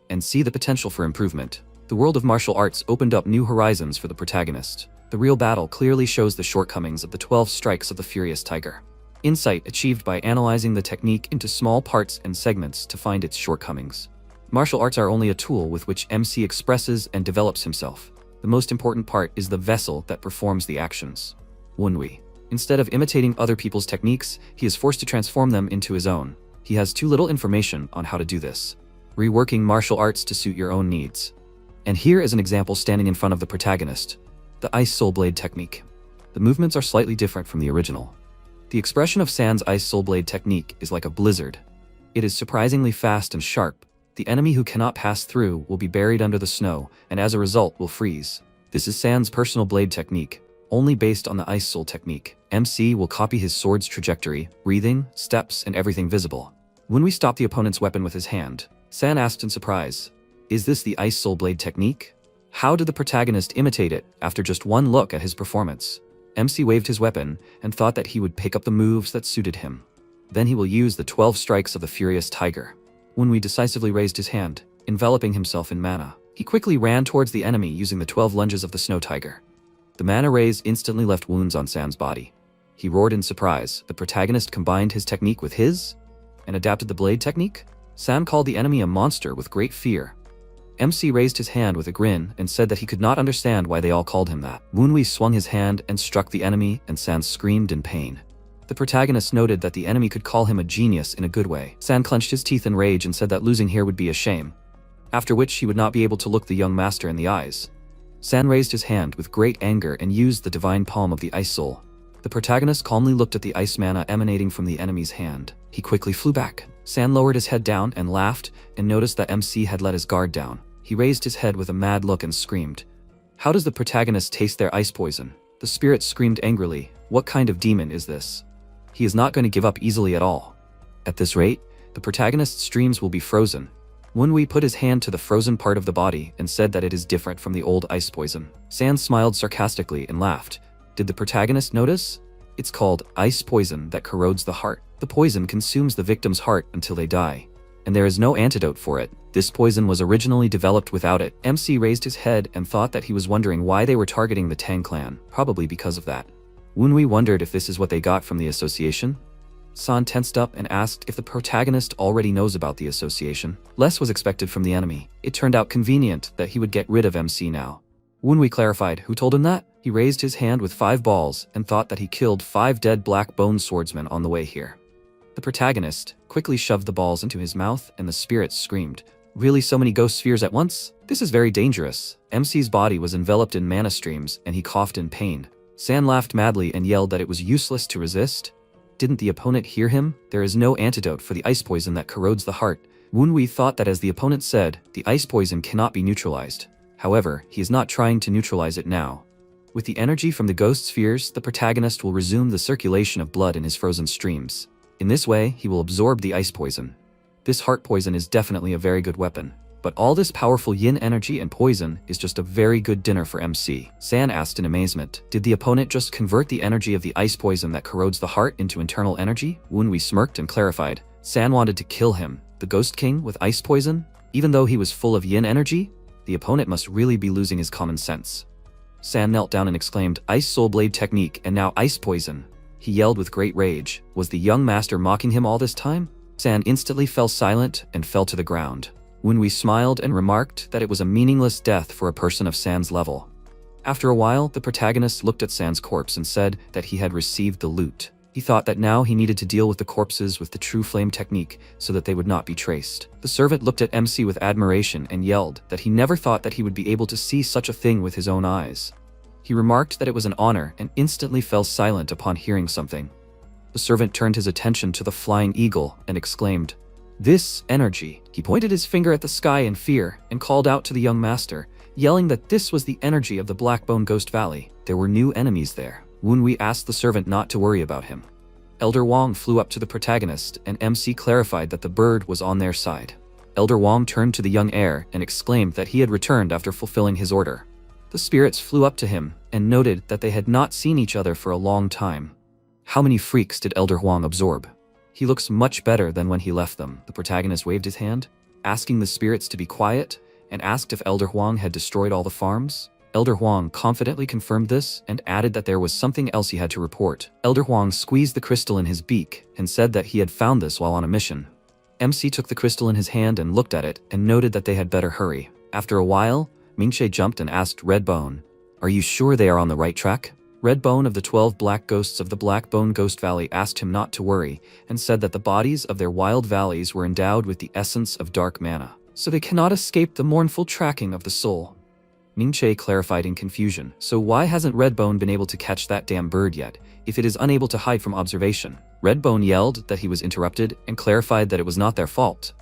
and see the potential for improvement. The world of martial arts opened up new horizons for the protagonist. The real battle clearly shows the shortcomings of the 12 strikes of the Furious Tiger. Insight achieved by analyzing the technique into small parts and segments to find its shortcomings. Martial arts are only a tool with which MC expresses and develops himself. The most important part is the vessel that performs the actions. Wunwi. Instead of imitating other people's techniques, he is forced to transform them into his own. He has too little information on how to do this. Reworking martial arts to suit your own needs. And here is an example standing in front of the protagonist. The Ice Soul Blade technique. The movements are slightly different from the original. The expression of San's Ice Soul Blade technique is like a blizzard. It is surprisingly fast and sharp. The enemy who cannot pass through will be buried under the snow, and as a result will freeze. This is San's personal blade technique, only based on the Ice Soul technique. MC will copy his sword's trajectory, breathing, steps, and everything visible. When we stop the opponent's weapon with his hand, San asked in surprise, "Is this the Ice Soul Blade technique?" How did the protagonist imitate it after just one look at his performance? MC waved his weapon and thought that he would pick up the moves that suited him. Then he will use the 12 strikes of the Furious Tiger. Wunwi decisively raised his hand, enveloping himself in mana. He quickly ran towards the enemy using the 12 lunges of the Snow Tiger. The mana rays instantly left wounds on San's body. He roared in surprise. The protagonist combined his technique with his and adapted the blade technique? San called the enemy a monster with great fear. MC raised his hand with a grin and said that he could not understand why they all called him that. Wunwi swung his hand and struck the enemy, and San screamed in pain. The protagonist noted that the enemy could call him a genius in a good way. San clenched his teeth in rage and said that losing here would be a shame, after which he would not be able to look the young master in the eyes. San raised his hand with great anger and used the divine palm of the Ice Soul. The protagonist calmly looked at the ice mana emanating from the enemy's hand. He quickly flew back. San lowered his head down and laughed and noticed that MC had let his guard down. He raised his head with a mad look and screamed. How does the protagonist taste their ice poison? The spirit screamed angrily. What kind of demon is this? He is not going to give up easily at all. At this rate, the protagonist's dreams will be frozen. Wunwi put his hand to the frozen part of the body and said that it is different from the old ice poison. San smiled sarcastically and laughed. Did the protagonist notice? It's called ice poison that corrodes the heart. The poison consumes the victim's heart until they die, and there is no antidote for it. This poison was originally developed without it. MC raised his head and thought that he was wondering why they were targeting the Tang clan, probably because of that. Wunwi wondered if this is what they got from the association. San tensed up and asked if the protagonist already knows about the association. Less was expected from the enemy. It turned out convenient that he would get rid of MC now. Wunwi clarified, who told him that? He raised his hand with 5 balls and thought that he killed 5 dead black bone swordsmen on the way here. The protagonist quickly shoved the balls into his mouth and the spirit screamed, "Really, so many ghost spheres at once? This is very dangerous." MC's body was enveloped in mana streams and he coughed in pain. San laughed madly and yelled that it was useless to resist. Didn't the opponent hear him? There is no antidote for the ice poison that corrodes the heart. Wunwi thought that as the opponent said, the ice poison cannot be neutralized. However, he is not trying to neutralize it now. With the energy from the ghost spheres, the protagonist will resume the circulation of blood in his frozen streams. In this way, he will absorb the ice poison. This heart poison is definitely a very good weapon. But all this powerful yin energy and poison is just a very good dinner for MC. San asked in amazement, did the opponent just convert the energy of the ice poison that corrodes the heart into internal energy? Wunwi smirked and clarified, San wanted to kill him, the Ghost King, with ice poison? Even though he was full of yin energy? The opponent must really be losing his common sense. San knelt down and exclaimed, Ice Soul Blade technique and now ice poison. He yelled with great rage. Was the young master mocking him all this time? San instantly fell silent and fell to the ground. Wunwi smiled and remarked that it was a meaningless death for a person of San's level. After a while, the protagonist looked at San's corpse and said that he had received the loot. He thought that now he needed to deal with the corpses with the true flame technique so that they would not be traced. The servant looked at MC with admiration and yelled that he never thought that he would be able to see such a thing with his own eyes. He remarked that it was an honor and instantly fell silent upon hearing something. The servant turned his attention to the flying eagle and exclaimed, This energy. He pointed his finger at the sky in fear and called out to the young master, yelling that this was the energy of the Blackbone Ghost Valley. There were new enemies there. Wunwi asked the servant not to worry about him. Elder Wong flew up to the protagonist and MC clarified that the bird was on their side. Elder Wong turned to the young heir and exclaimed that he had returned after fulfilling his order. The spirits flew up to him and noted that they had not seen each other for a long time. How many freaks did Elder Huang absorb? He looks much better than when he left them. The protagonist waved his hand, asking the spirits to be quiet, and asked if Elder Huang had destroyed all the farms. Elder Huang confidently confirmed this and added that there was something else he had to report. Elder Huang squeezed the crystal in his beak and said that he had found this while on a mission. MC took the crystal in his hand and looked at it and noted that they had better hurry. After a while, Mingche jumped and asked Redbone, "Are you sure they are on the right track?" Redbone of the 12 Black Ghosts of the Blackbone Ghost Valley asked him not to worry and said that the bodies of their wild valleys were endowed with the essence of dark mana, so they cannot escape the mournful tracking of the soul. Mingche clarified in confusion, "So why hasn't Redbone been able to catch that damn bird yet, if it is unable to hide from observation?" Redbone yelled that he was interrupted and clarified that it was not their fault.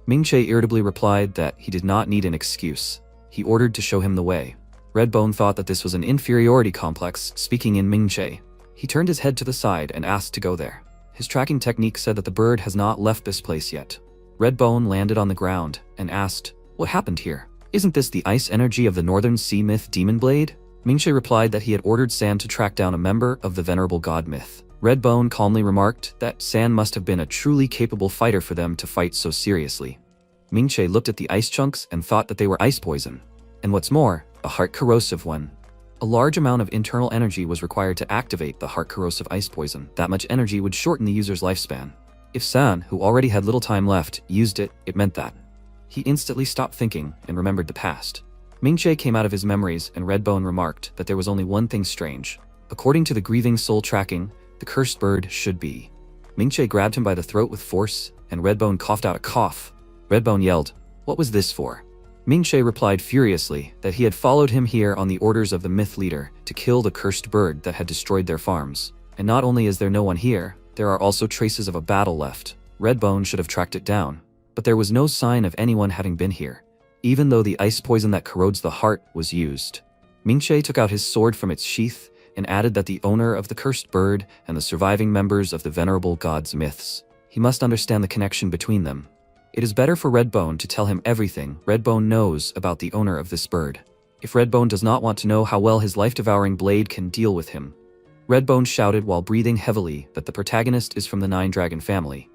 Mingche irritably replied that he did not need an excuse. He ordered to show him the way. Redbone thought that this was an inferiority complex speaking in Mingche. He turned his head to the side and asked to go there. His tracking technique said that the bird has not left this place yet. Redbone landed on the ground and asked, "What happened here? Isn't this the ice energy of the Northern Sea myth Demon Blade?" Mingche replied that he had ordered San to track down a member of the Venerable God myth. Redbone calmly remarked that San must have been a truly capable fighter for them to fight so seriously. Mingche looked at the ice chunks and thought that they were ice poison. And what's more, a heart-corrosive one. A large amount of internal energy was required to activate the heart-corrosive ice poison. That much energy would shorten the user's lifespan. If San, who already had little time left, used it, it meant that. He instantly stopped thinking and remembered the past. Mingche came out of his memories and Redbone remarked that there was only one thing strange. According to the grieving soul tracking, the cursed bird should be. Mingche grabbed him by the throat with force and Redbone coughed out a cough. Redbone yelled, "What was this for?" Mingche replied furiously that he had followed him here on the orders of the myth leader to kill the cursed bird that had destroyed their farms. And not only is there no one here, there are also traces of a battle left. Redbone should have tracked it down, but there was no sign of anyone having been here, even though the ice poison that corrodes the heart was used. Mingche took out his sword from its sheath and added that the owner of the cursed bird and the surviving members of the Venerable God's myths. He must understand the connection between them. It is better for Redbone to tell him everything Redbone knows about the owner of this bird. If Redbone does not want to know how well his life-devouring blade can deal with him. Redbone shouted while breathing heavily that the protagonist is from the Nine Dragon family.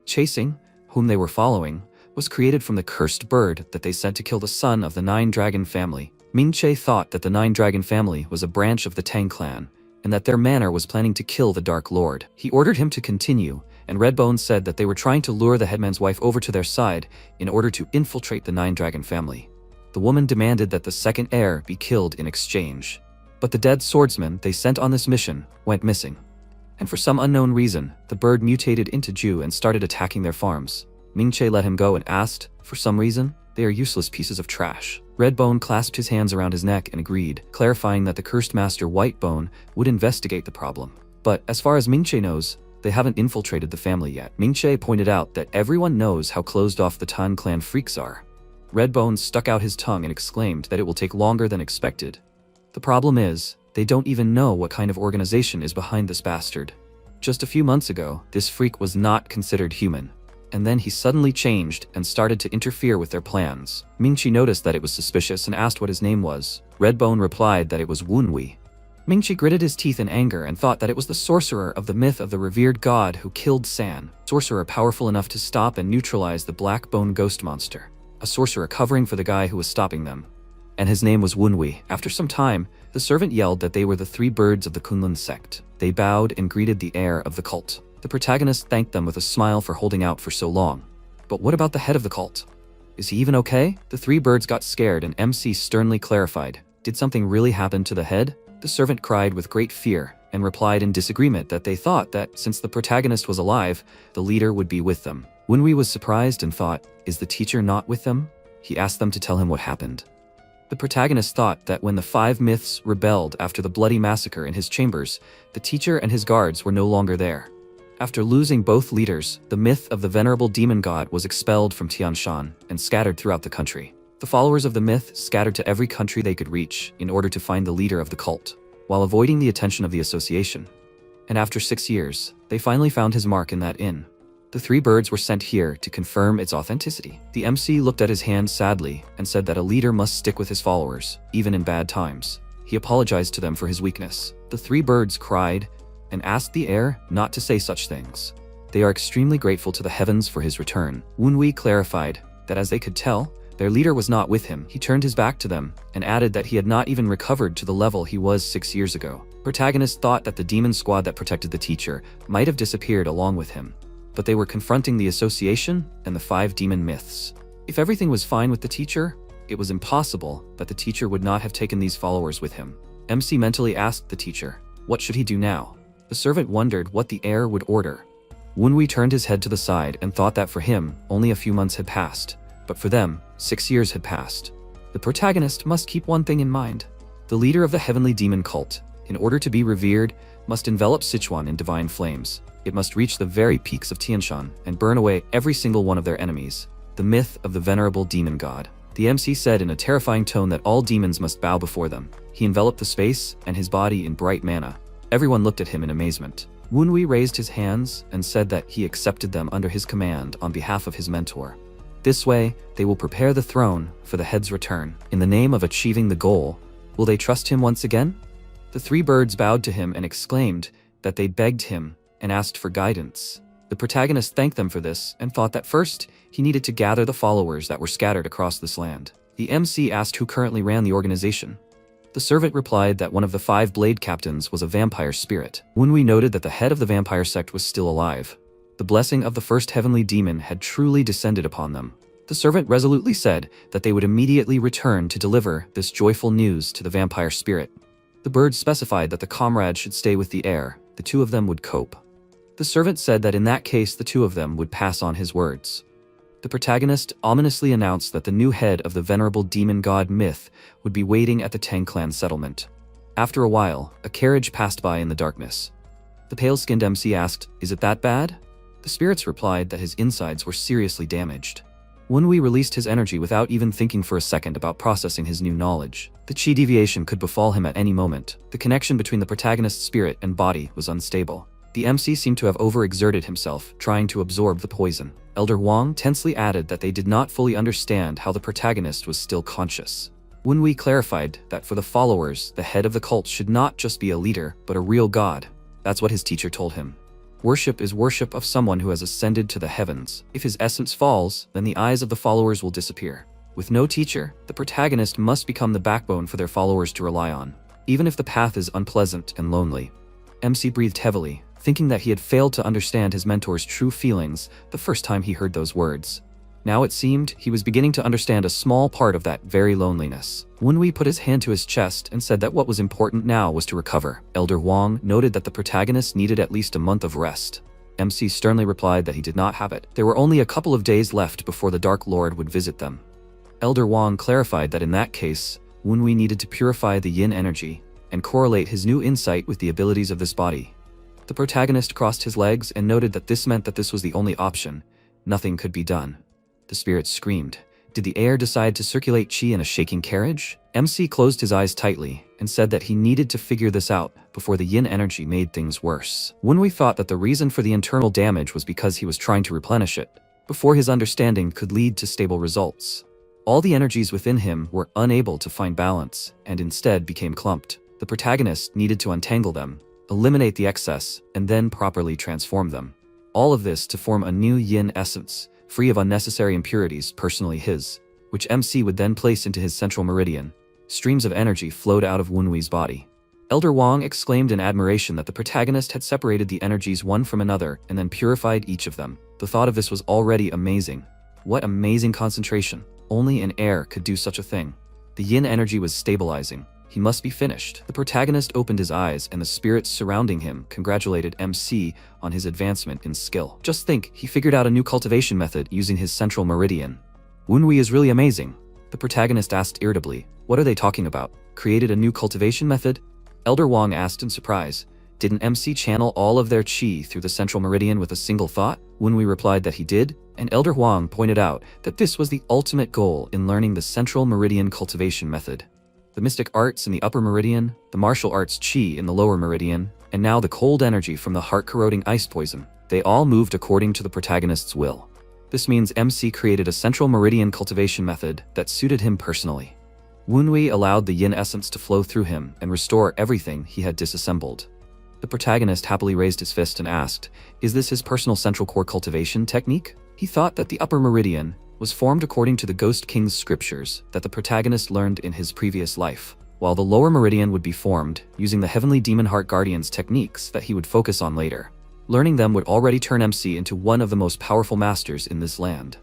Chasing, whom they were following, was created from the cursed bird that they sent to kill the son of the Nine Dragon family. Mingche thought that the Nine Dragon family was a branch of the Tang clan, and that their manor was planning to kill the Dark Lord. He ordered him to continue, and Redbone said that they were trying to lure the headman's wife over to their side in order to infiltrate the Nine Dragon family. The woman demanded that the second heir be killed in exchange. But the dead swordsman they sent on this mission went missing. And for some unknown reason, the bird mutated into Jew and started attacking their farms. Mingche let him go and asked, for some reason, they are useless pieces of trash. Redbone clasped his hands around his neck and agreed, clarifying that the cursed master Whitebone would investigate the problem. But as far as Mingche knows, they haven't infiltrated the family yet. Mingche pointed out that everyone knows how closed off the Tan clan freaks are. Redbone stuck out his tongue and exclaimed that it will take longer than expected. The problem is, they don't even know what kind of organization is behind this bastard. Just a few months ago, this freak was not considered human. And then he suddenly changed and started to interfere with their plans. Mingche noticed that it was suspicious and asked what his name was. Redbone replied that it was Wunwei. Mingche gritted his teeth in anger and thought that it was the sorcerer of the myth of the revered god who killed San. Sorcerer powerful enough to stop and neutralize the black bone ghost monster. A sorcerer covering for the guy who was stopping them. And his name was Wunwei. After some time, the servant yelled that they were the three birds of the Kunlun sect. They bowed and greeted the heir of the cult. The protagonist thanked them with a smile for holding out for so long. But what about the head of the cult? Is he even okay? The three birds got scared and MC sternly clarified. Did something really happen to the head? The servant cried with great fear and replied in disagreement that they thought that since the protagonist was alive, the leader would be with them. Wunwei was surprised and thought, is the teacher not with them? He asked them to tell him what happened. The protagonist thought that when the five myths rebelled after the bloody massacre in his chambers, the teacher and his guards were no longer there. After losing both leaders, the myth of the venerable demon god was expelled from Tianshan and scattered throughout the country. The followers of the myth scattered to every country they could reach in order to find the leader of the cult, while avoiding the attention of the association. And after 6 years, they finally found his mark in that inn. The three birds were sent here to confirm its authenticity. The MC looked at his hand sadly and said that a leader must stick with his followers, even in bad times. He apologized to them for his weakness. The three birds cried and asked the heir not to say such things. They are extremely grateful to the heavens for his return. Wunwei clarified that as they could tell, Their leader was not with him. He turned his back to them and added that he had not even recovered to the level he was 6 years ago. Protagonist thought that the demon squad that protected the teacher might have disappeared along with him, but they were confronting the association and the 5 demon myths. If everything was fine with the teacher, it was impossible that the teacher would not have taken these followers with him. MC mentally asked the teacher, what should he do now? The servant wondered what the heir would order. Wunwei turned his head to the side and thought that for him, only a few months had passed, but for them, 6 years had passed. The protagonist must keep one thing in mind. The leader of the heavenly demon cult, in order to be revered, must envelop Sichuan in divine flames. It must reach the very peaks of Tianshan and burn away every single one of their enemies. The myth of the venerable demon god. The MC said in a terrifying tone that all demons must bow before them. He enveloped the space and his body in bright mana. Everyone looked at him in amazement. Wunwei raised his hands and said that he accepted them under his command on behalf of his mentor. This way, they will prepare the throne for the head's return. In the name of achieving the goal, will they trust him once again? The 3 birds bowed to him and exclaimed that they begged him and asked for guidance. The protagonist thanked them for this and thought that first, he needed to gather the followers that were scattered across this land. The MC asked who currently ran the organization. The servant replied that one of the 5 blade captains was a vampire spirit. Wunwei noted that the head of the vampire sect was still alive. The blessing of the first heavenly demon had truly descended upon them. The servant resolutely said that they would immediately return to deliver this joyful news to the vampire spirit. The birds specified that the comrade should stay with the heir. The 2 of them would cope. The servant said that in that case the 2 of them would pass on his words. The protagonist ominously announced that the new head of the venerable demon god myth would be waiting at the Tang clan settlement. After a while, a carriage passed by in the darkness. The pale-skinned MC asked, "Is it that bad?" The spirits replied that his insides were seriously damaged. Wunwei released his energy without even thinking for a second about processing his new knowledge. The chi deviation could befall him at any moment. The connection between the protagonist's spirit and body was unstable. The MC seemed to have overexerted himself, trying to absorb the poison. Elder Wang tensely added that they did not fully understand how the protagonist was still conscious. Wunwei clarified that for the followers, the head of the cult should not just be a leader, but a real god. That's what his teacher told him. Worship is worship of someone who has ascended to the heavens. If his essence falls, then the eyes of the followers will disappear. With no teacher, the protagonist must become the backbone for their followers to rely on, even if the path is unpleasant and lonely. MC breathed heavily, thinking that he had failed to understand his mentor's true feelings the first time he heard those words. Now it seemed he was beginning to understand a small part of that very loneliness. Wunwei put his hand to his chest and said that what was important now was to recover. Elder Wang noted that the protagonist needed at least a month of rest. MC sternly replied that he did not have it. There were only a couple of days left before the Dark Lord would visit them. Elder Wang clarified that in that case, Wunwei needed to purify the yin energy and correlate his new insight with the abilities of this body. The protagonist crossed his legs and noted that this meant that this was the only option. Nothing could be done. The spirit screamed. Did the heir decide to circulate chi in a shaking carriage? MC closed his eyes tightly and said that he needed to figure this out before the yin energy made things worse. Wunwei thought that the reason for the internal damage was because he was trying to replenish it, before his understanding could lead to stable results. All the energies within him were unable to find balance and instead became clumped. The protagonist needed to untangle them, eliminate the excess, and then properly transform them. All of this to form a new yin essence, free of unnecessary impurities personally his, which MC would then place into his central meridian. Streams of energy flowed out of Wunwei's body. Elder Wang exclaimed in admiration that the protagonist had separated the energies one from another and then purified each of them. The thought of this was already amazing. What amazing concentration. Only an heir could do such a thing. The yin energy was stabilizing. He must be finished. The protagonist opened his eyes and the spirits surrounding him congratulated MC on his advancement in skill. Just think, he figured out a new cultivation method using his central meridian. Wunwei is really amazing. The protagonist asked irritably, what are they talking about? Created a new cultivation method? Elder Wang asked in surprise. Didn't MC channel all of their chi through the central meridian with a single thought? Wunwei replied that he did, and Elder Wang pointed out that this was the ultimate goal in learning the central meridian cultivation method. The mystic arts in the upper meridian, the martial arts chi in the lower meridian, and now the cold energy from the heart-corroding ice poison. They all moved according to the protagonist's will. This means MC created a central meridian cultivation method that suited him personally. Wunwei allowed the yin essence to flow through him and restore everything he had disassembled. The protagonist happily raised his fist and asked, is this his personal central core cultivation technique? He thought that the upper meridian was formed according to the Ghost King's scriptures that the protagonist learned in his previous life, while the lower meridian would be formed using the Heavenly Demon Heart Guardian's techniques that he would focus on later. Learning them would already turn MC into one of the most powerful masters in this land.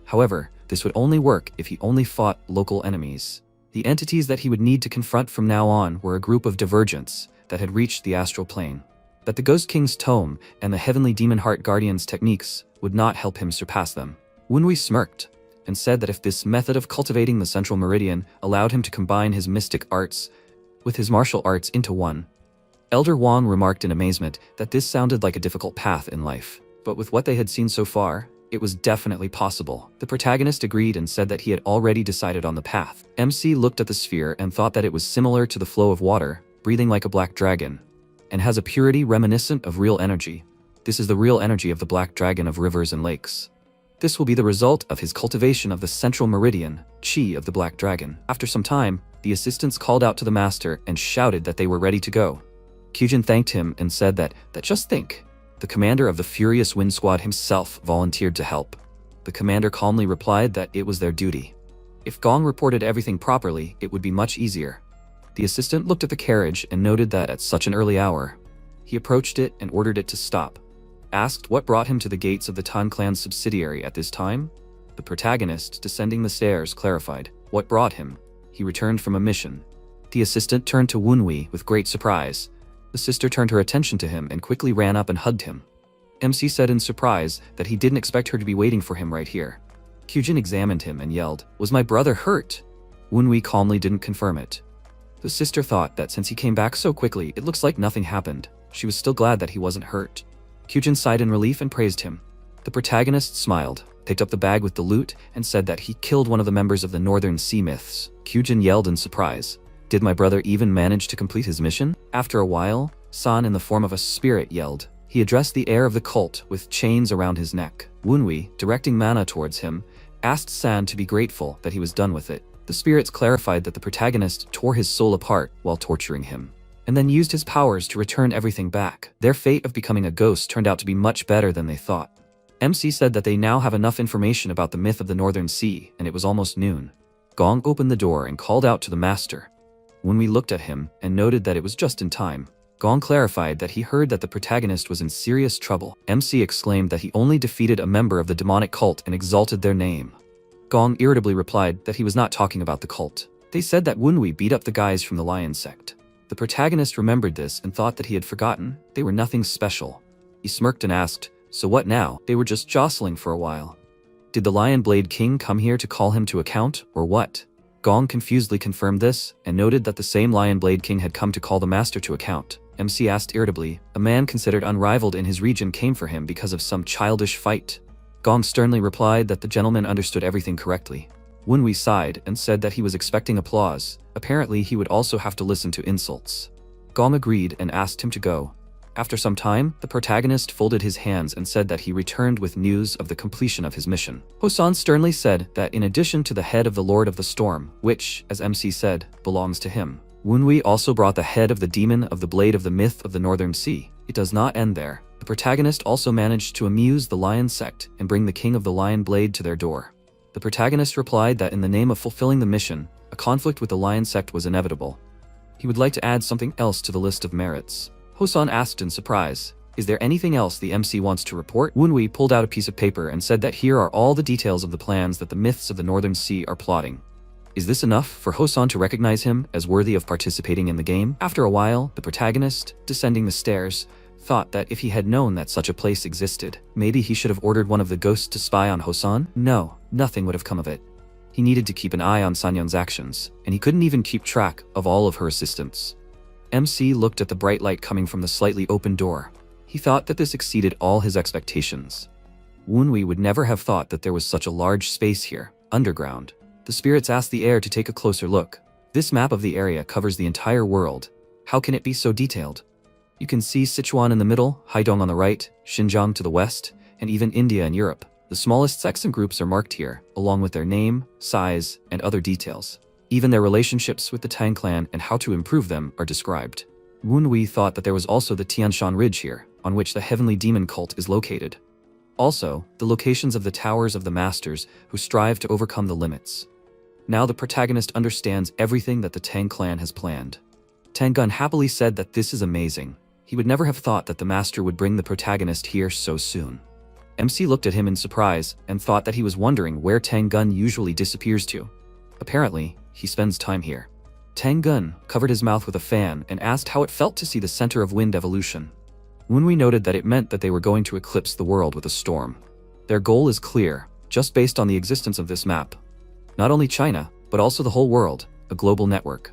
However, this would only work if he only fought local enemies. The entities that he would need to confront from now on were a group of divergents that had reached the astral plane. That the Ghost King's tome and the Heavenly Demon Heart Guardian's techniques would not help him surpass them. Wunwei smirked and said that if this method of cultivating the central meridian allowed him to combine his mystic arts with his martial arts into one. Elder Wang remarked in amazement that this sounded like a difficult path in life, but with what they had seen so far, it was definitely possible. The protagonist agreed and said that he had already decided on the path. MC looked at the sphere and thought that it was similar to the flow of water, breathing like a black dragon, and has a purity reminiscent of real energy. This is the real energy of the black dragon of rivers and lakes. This will be the result of his cultivation of the central meridian, Qi of the black dragon. After some time, the assistants called out to the master and shouted that they were ready to go. Kyujin thanked him and said that just think. The commander of the Furious Wind Squad himself volunteered to help. The commander calmly replied that it was their duty. If Gong reported everything properly, it would be much easier. The assistant looked at the carriage and noted that at such an early hour. He approached it and ordered it to stop. Asked what brought him to the gates of the Tan clan's subsidiary at this time? The protagonist, descending the stairs, clarified what brought him. He returned from a mission. The assistant turned to Wunwei with great surprise. The sister turned her attention to him and quickly ran up and hugged him. MC said in surprise that he didn't expect her to be waiting for him right here. Kyujin examined him and yelled, "Was my brother hurt?" Wunwei calmly didn't confirm it. The sister thought that since he came back so quickly, it looks like nothing happened. She was still glad that he wasn't hurt. Kyujin sighed in relief and praised him. The protagonist smiled, picked up the bag with the loot, and said that he killed one of the members of the Northern Sea Myths. Kyujin yelled in surprise. Did my brother even manage to complete his mission? After a while, San in the form of a spirit yelled. He addressed the heir of the cult with chains around his neck. Wunwei, directing mana towards him, asked San to be grateful that he was done with it. The spirits clarified that the protagonist tore his soul apart while torturing him, and then used his powers to return everything back. Their fate of becoming a ghost turned out to be much better than they thought. MC said that they now have enough information about the myth of the Northern Sea, and it was almost noon. Gong opened the door and called out to the master. When we looked at him and noted that it was just in time, Gong clarified that he heard that the protagonist was in serious trouble. MC exclaimed that he only defeated a member of the demonic cult and exalted their name. Gong irritably replied that he was not talking about the cult. They said that Wunwei beat up the guys from the lion sect. The protagonist remembered this and thought that he had forgotten. They were nothing special. He smirked and asked, "So what now?" They were just jostling for a while. Did the Lion Blade King come here to call him to account, or what? Gong confusedly confirmed this, and noted that the same Lion Blade King had come to call the master to account. MC asked irritably, a man considered unrivaled in his region came for him because of some childish fight. Gong sternly replied that the gentleman understood everything correctly. Wunwei sighed and said that he was expecting applause. Apparently he would also have to listen to insults. Gong agreed and asked him to go. After some time, the protagonist folded his hands and said that he returned with news of the completion of his mission. Hosan sternly said that in addition to the head of the Lord of the Storm, which, as MC said, belongs to him, Wunwei also brought the head of the demon of the blade of the myth of the Northern Sea. It does not end there. The protagonist also managed to amuse the Lion sect and bring the king of the Lion Blade to their door. The protagonist replied that in the name of fulfilling the mission, a conflict with the Lion sect was inevitable. He would like to add something else to the list of merits. Hosan asked in surprise, "Is there anything else the MC wants to report?" Wunwei pulled out a piece of paper and said that here are all the details of the plans that the myths of the Northern Sea are plotting. Is this enough for Hosan to recognize him as worthy of participating in the game? After a while, the protagonist, descending the stairs, thought that if he had known that such a place existed, maybe he should have ordered one of the ghosts to spy on Hosan? No, nothing would have come of it. He needed to keep an eye on Sanyang's actions, and he couldn't even keep track of all of her assistants. MC looked at the bright light coming from the slightly open door. He thought that this exceeded all his expectations. Wunwei would never have thought that there was such a large space here, underground. The spirits asked the heir to take a closer look. This map of the area covers the entire world. How can it be so detailed? You can see Sichuan in the middle, Haidong on the right, Xinjiang to the west, and even India and Europe. The smallest sects and groups are marked here, along with their name, size, and other details. Even their relationships with the Tang clan and how to improve them are described. Wunwei thought that there was also the Tianshan Ridge here, on which the Heavenly Demon cult is located. Also, the locations of the towers of the masters who strive to overcome the limits. Now the protagonist understands everything that the Tang clan has planned. Tang happily said that this is amazing. He would never have thought that the master would bring the protagonist here so soon. MC looked at him in surprise and thought that he was wondering where Tang usually disappears to. Apparently, he spends time here. Tang covered his mouth with a fan and asked how it felt to see the center of wind evolution. Wunwi noted that it meant that they were going to eclipse the world with a storm. Their goal is clear, just based on the existence of this map. Not only China, but also the whole world, a global network.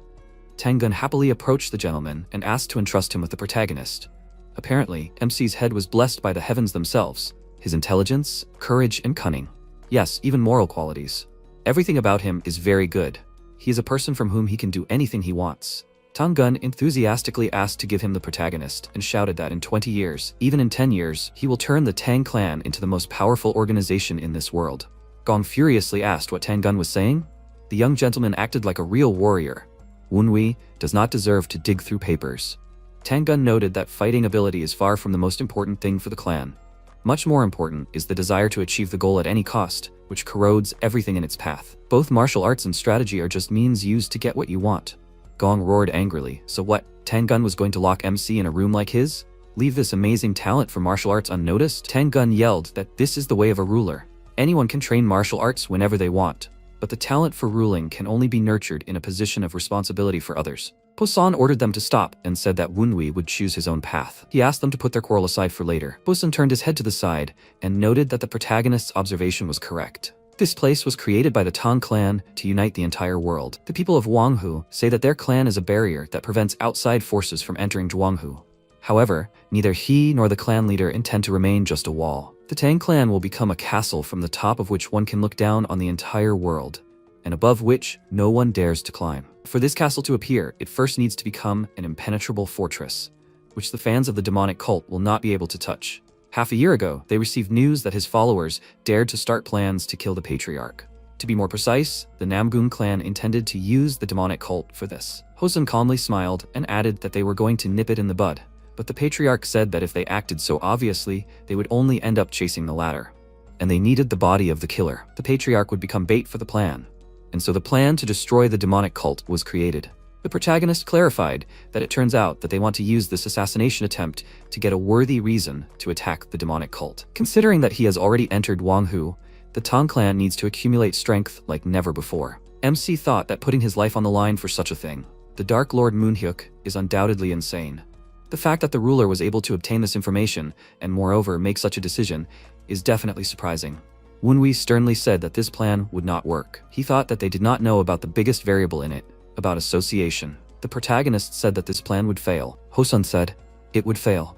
Tang happily approached the gentleman and asked to entrust him with the protagonist. Apparently, MC's head was blessed by the heavens themselves, his intelligence, courage, and cunning. Yes, even moral qualities. Everything about him is very good. He is a person from whom he can do anything he wants. Tang enthusiastically asked to give him the protagonist and shouted that in 20 years, even in 10 years, he will turn the Tang clan into the most powerful organization in this world. Gong furiously asked what Tang was saying. The young gentleman acted like a real warrior. Wunwi does not deserve to dig through papers. Tang noted that fighting ability is far from the most important thing for the clan. Much more important is the desire to achieve the goal at any cost, which corrodes everything in its path. Both martial arts and strategy are just means used to get what you want. Gong roared angrily. So what, Tang was going to lock MC in a room like his? Leave this amazing talent for martial arts unnoticed? Tang yelled that this is the way of a ruler. Anyone can train martial arts whenever they want, but the talent for ruling can only be nurtured in a position of responsibility for others. Posan ordered them to stop and said that Wunwi would choose his own path. He asked them to put their quarrel aside for later. Posan turned his head to the side and noted that the protagonist's observation was correct. This place was created by the Tang clan to unite the entire world. The people of Wanghu say that their clan is a barrier that prevents outside forces from entering Zhuanghu. However, neither he nor the clan leader intend to remain just a wall. The Tang clan will become a castle from the top of which one can look down on the entire world, and above which no one dares to climb. For this castle to appear, it first needs to become an impenetrable fortress, which the fans of the demonic cult will not be able to touch. Half a year ago, they received news that his followers dared to start plans to kill the patriarch. To be more precise, the Namgun clan intended to use the demonic cult for this. Hosen calmly smiled and added that they were going to nip it in the bud, but the patriarch said that if they acted so obviously, they would only end up chasing the latter. And they needed the body of the killer. The patriarch would become bait for the plan. And so the plan to destroy the demonic cult was created. The protagonist clarified that it turns out that they want to use this assassination attempt to get a worthy reason to attack the demonic cult. Considering that he has already entered Wanghu, the Tang clan needs to accumulate strength like never before. MC thought that putting his life on the line for such a thing, the Dark Lord Moonhyuk, is undoubtedly insane. The fact that the ruler was able to obtain this information and moreover make such a decision is definitely surprising. Wunwi sternly said that this plan would not work. He thought that they did not know about the biggest variable in it, about association. The protagonist said that this plan would fail. Hosun said, it would fail.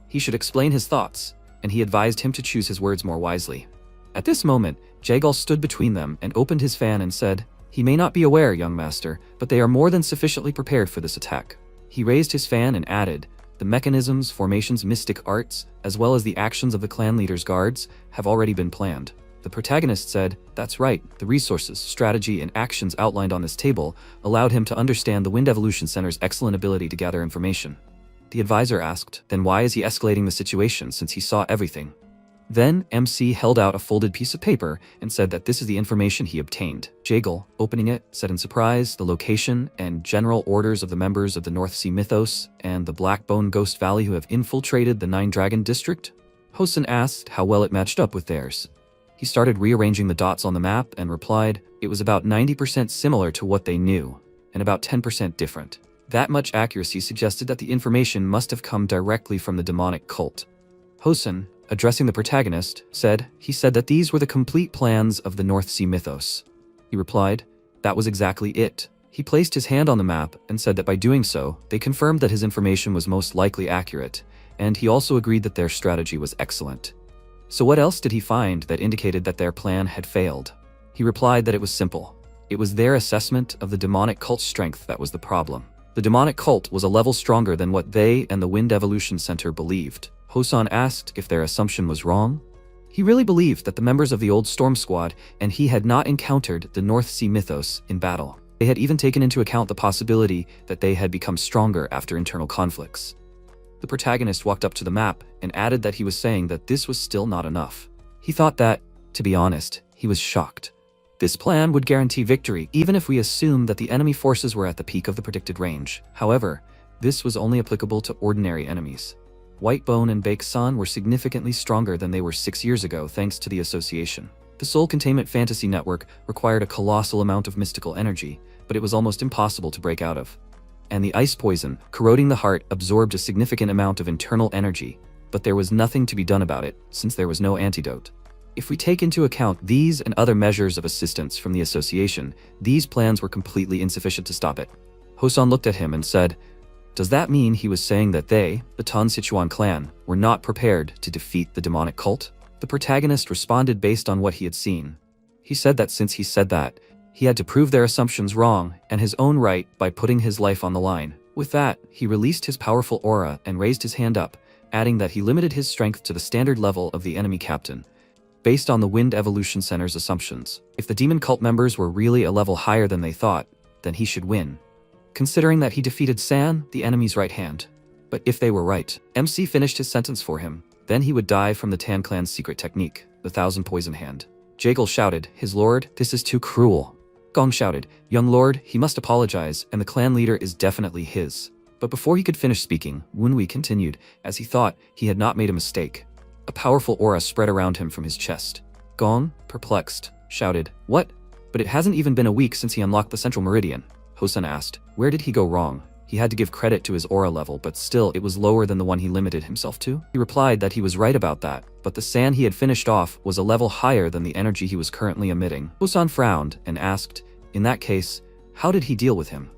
He should explain his thoughts, and he advised him to choose his words more wisely. At this moment, Jagal stood between them and opened his fan and said, he may not be aware, young master, but they are more than sufficiently prepared for this attack. He raised his fan and added, the mechanisms, formations, mystic arts, as well as the actions of the clan leader's guards, have already been planned. The protagonist said, that's right, the resources, strategy, and actions outlined on this table allowed him to understand the Wind Evolution Center's excellent ability to gather information. The advisor asked, then why is he escalating the situation since he saw everything? Then, MC held out a folded piece of paper and said that this is the information he obtained. Jagal, opening it, said in surprise the location and general orders of the members of the North Sea Mythos and the Blackbone Ghost Valley who have infiltrated the Nine Dragon District. Hosen asked how well it matched up with theirs. He started rearranging the dots on the map and replied, it was about 90% similar to what they knew, and about 10% different. That much accuracy suggested that the information must have come directly from the demonic cult. Hosen, addressing the protagonist, he said that these were the complete plans of the North Sea Mythos. He replied, that was exactly it. He placed his hand on the map and said that by doing so, they confirmed that his information was most likely accurate, and he also agreed that their strategy was excellent. So what else did he find that indicated that their plan had failed? He replied that it was simple. It was their assessment of the demonic cult's strength that was the problem. The demonic cult was a level stronger than what they and the Wind Evolution Center believed. Hosan asked if their assumption was wrong. He really believed that the members of the old Storm Squad and he had not encountered the North Sea Mythos in battle. They had even taken into account the possibility that they had become stronger after internal conflicts. The protagonist walked up to the map and added that he was saying that this was still not enough. He thought that, to be honest, he was shocked. This plan would guarantee victory even if we assume that the enemy forces were at the peak of the predicted range. However, this was only applicable to ordinary enemies. Whitebone and Baek-san were significantly stronger than they were 6 years ago thanks to the association. The Soul Containment Fantasy Network required a colossal amount of mystical energy, but it was almost impossible to break out of. And the ice poison, corroding the heart, absorbed a significant amount of internal energy, but there was nothing to be done about it, since there was no antidote. If we take into account these and other measures of assistance from the association, these plans were completely insufficient to stop it. Hosan looked at him and said, "Does that mean he was saying that they, the Tan Sichuan clan, were not prepared to defeat the demonic cult?" The protagonist responded based on what he had seen. He said that since he said that, he had to prove their assumptions wrong and his own right by putting his life on the line. With that, he released his powerful aura and raised his hand up, adding that he limited his strength to the standard level of the enemy captain. Based on the Wind Evolution Center's assumptions, if the demon cult members were really a level higher than they thought, then he should win. Considering that he defeated San, the enemy's right hand. But if they were right, MC finished his sentence for him. Then he would die from the Tan clan's secret technique, the Thousand Poison Hand. Jaegel shouted, "His lord, this is too cruel." Gong shouted, "Young lord, he must apologize, and the clan leader is definitely his." But before he could finish speaking, Wunwei continued, as he thought he had not made a mistake. A powerful aura spread around him from his chest. Gong, perplexed, shouted, "What? But it hasn't even been a week since he unlocked the Central Meridian." Hosan asked, "Where did he go wrong?" He had to give credit to his aura level, but still it was lower than the one he limited himself to. He replied that he was right about that, but the San he had finished off was a level higher than the energy he was currently emitting. Hosan frowned and asked, "In that case, how did he deal with him?"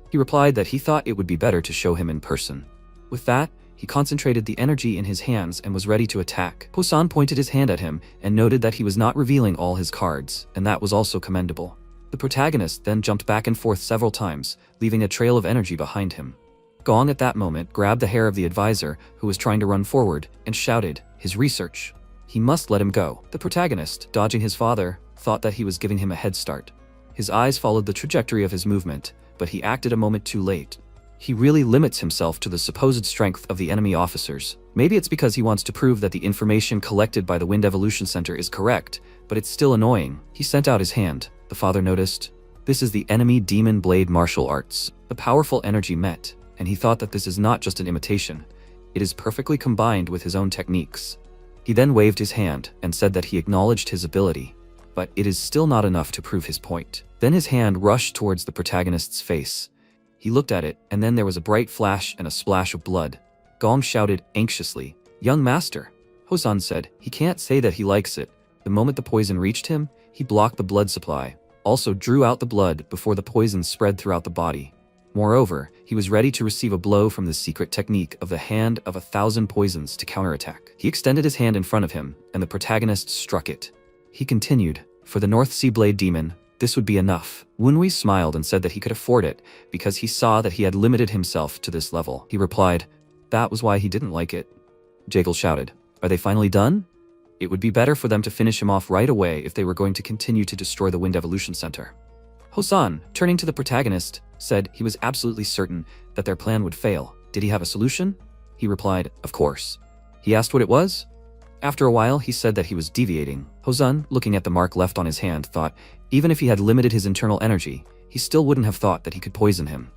He replied that he thought it would be better to show him in person. With that, he concentrated the energy in his hands and was ready to attack. Hosan pointed his hand at him and noted that he was not revealing all his cards, and that was also commendable. The protagonist then jumped back and forth several times, leaving a trail of energy behind him. Gong at that moment grabbed the hair of the advisor, who was trying to run forward, and shouted, "His research. He must let him go." The protagonist, dodging his father, thought that he was giving him a head start. His eyes followed the trajectory of his movement, but he acted a moment too late. He really limits himself to the supposed strength of the enemy officers. Maybe it's because he wants to prove that the information collected by the Wind Evolution Center is correct, but it's still annoying. He sent out his hand. The father noticed. This is the enemy demon blade martial arts. The powerful energy met, and he thought that this is not just an imitation. It is perfectly combined with his own techniques. He then waved his hand and said that he acknowledged his ability, but it is still not enough to prove his point. Then his hand rushed towards the protagonist's face. He looked at it, and then there was a bright flash and a splash of blood. Gong shouted anxiously, "Young master." Hosan said, "He can't say that he likes it." The moment the poison reached him, he blocked the blood supply, also drew out the blood before the poison spread throughout the body. Moreover, he was ready to receive a blow from the secret technique of the Hand of 1,000 Poisons to counterattack. He extended his hand in front of him, and the protagonist struck it. He continued, "For the North Sea Blade Demon, this would be enough." Wunwei smiled and said that he could afford it, because he saw that he had limited himself to this level. He replied, that was why he didn't like it. Jaegel shouted, "Are they finally done?" It would be better for them to finish him off right away if they were going to continue to destroy the Wind Evolution Center. Hosan, turning to the protagonist, said he was absolutely certain that their plan would fail. Did he have a solution? He replied, "Of course." He asked what it was. After a while, he said that he was deviating. Hosan, looking at the mark left on his hand, thought even if he had limited his internal energy, he still wouldn't have thought that he could poison him.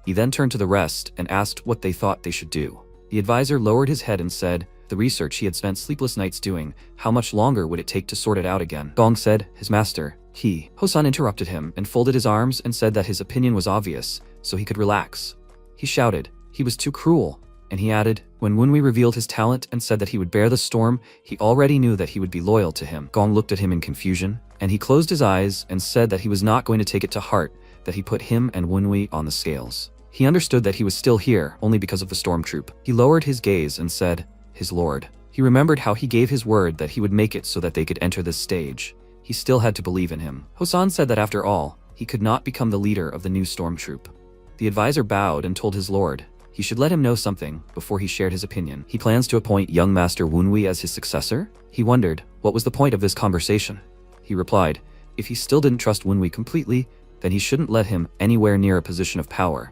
He then turned to the rest and asked what they thought they should do. The advisor lowered his head and said, the research he had spent sleepless nights doing, how much longer would it take to sort it out again? Gong said, his master, he. Hosan interrupted him and folded his arms and said that his opinion was obvious, so he could relax. He shouted, he was too cruel. And he added, when Wunwei revealed his talent and said that he would bear the storm, he already knew that he would be loyal to him. Gong looked at him in confusion, and he closed his eyes and said that he was not going to take it to heart that he put him and Wunwei on the scales. He understood that he was still here only because of the storm troop. He lowered his gaze and said, his lord. He remembered how he gave his word that he would make it so that they could enter this stage. He still had to believe in him. Hosan said that after all, he could not become the leader of the new storm troop. The advisor bowed and told his lord, he should let him know something before he shared his opinion. He plans to appoint young Master Wunwei as his successor? He wondered, what was the point of this conversation? He replied, if he still didn't trust Wunwei completely, then he shouldn't let him anywhere near a position of power.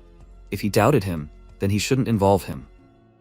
If he doubted him, then he shouldn't involve him.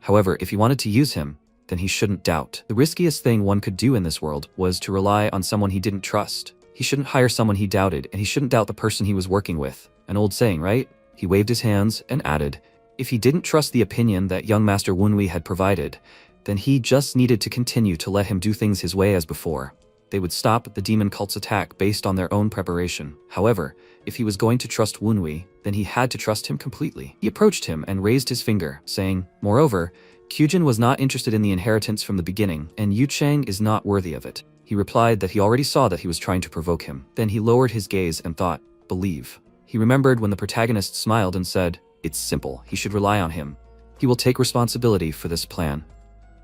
However, if he wanted to use him, then he shouldn't doubt. The riskiest thing one could do in this world was to rely on someone he didn't trust. He shouldn't hire someone he doubted, and he shouldn't doubt the person he was working with. An old saying, right? He waved his hands and added, if he didn't trust the opinion that young Master Wunwei had provided, then he just needed to continue to let him do things his way as before. They would stop the demon cult's attack based on their own preparation. However, if he was going to trust Wunwei, then he had to trust him completely. He approached him and raised his finger, saying, moreover, Kyujin was not interested in the inheritance from the beginning, and Yu Chang is not worthy of it. He replied that he already saw that he was trying to provoke him. Then he lowered his gaze and thought, believe. He remembered when the protagonist smiled and said, it's simple, he should rely on him. He will take responsibility for this plan.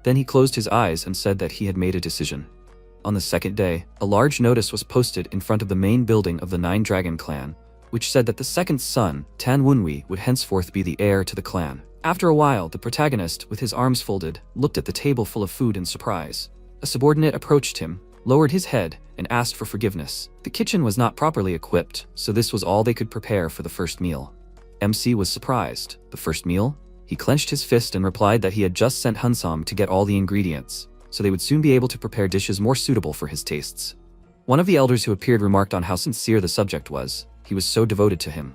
Then he closed his eyes and said that he had made a decision. On the second day, a large notice was posted in front of the main building of the Nine Dragon clan, which said that the second son, Tan Wunwei, would henceforth be the heir to the clan. After a while, the protagonist, with his arms folded, looked at the table full of food in surprise. A subordinate approached him, lowered his head, and asked for forgiveness. The kitchen was not properly equipped, so this was all they could prepare for the first meal. MC was surprised. The first meal? He clenched his fist and replied that he had just sent Hunsam to get all the ingredients, so they would soon be able to prepare dishes more suitable for his tastes. One of the elders who appeared remarked on how sincere the subject was. He was so devoted to him.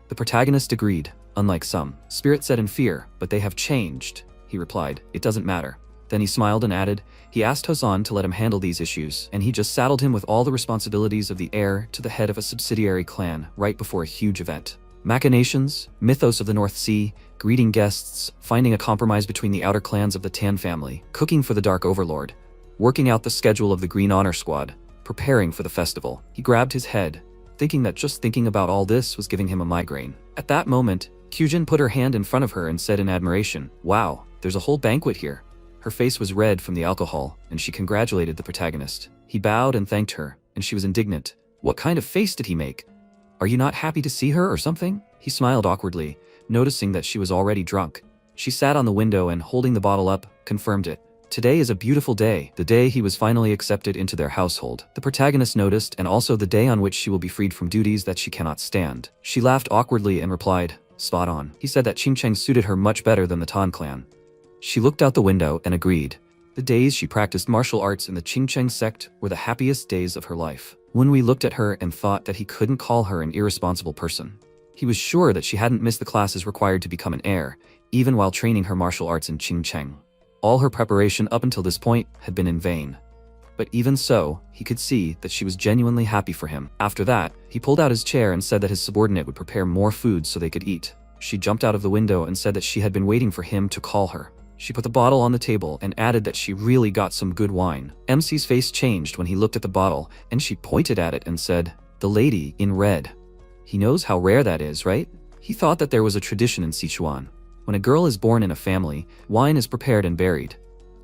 The protagonist agreed. Unlike some, Spirit said in fear, but they have changed. He replied, it doesn't matter. Then he smiled and added, he asked Hosan to let him handle these issues, and he just saddled him with all the responsibilities of the heir to the head of a subsidiary clan right before a huge event. Machinations, mythos of the North Sea, greeting guests, finding a compromise between the outer clans of the Tan family, cooking for the Dark Overlord, working out the schedule of the Green Honor Squad, preparing for the festival. He grabbed his head, thinking that just thinking about all this was giving him a migraine. At that moment, Kyujin put her hand in front of her and said in admiration, wow, there's a whole banquet here. Her face was red from the alcohol, and she congratulated the protagonist. He bowed and thanked her, and she was indignant. What kind of face did he make? Are you not happy to see her or something? He smiled awkwardly, noticing that she was already drunk. She sat on the window and, holding the bottle up, confirmed it. Today is a beautiful day, the day he was finally accepted into their household. The protagonist noticed, and also the day on which she will be freed from duties that she cannot stand. She laughed awkwardly and replied, spot on. He said that Qingcheng suited her much better than the Tan clan. She looked out the window and agreed. The days she practiced martial arts in the Qingcheng sect were the happiest days of her life. Wunwei looked at her and thought that he couldn't call her an irresponsible person. He was sure that she hadn't missed the classes required to become an heir, even while training her martial arts in Qingcheng. All her preparation up until this point had been in vain. But even so, he could see that she was genuinely happy for him. After that, he pulled out his chair and said that his subordinate would prepare more food so they could eat. She jumped out of the window and said that she had been waiting for him to call her. She put the bottle on the table and added that she really got some good wine. MC's face changed when he looked at the bottle, and she pointed at it and said, the lady in red. He knows how rare that is, right? He thought that there was a tradition in Sichuan. When a girl is born in a family, wine is prepared and buried.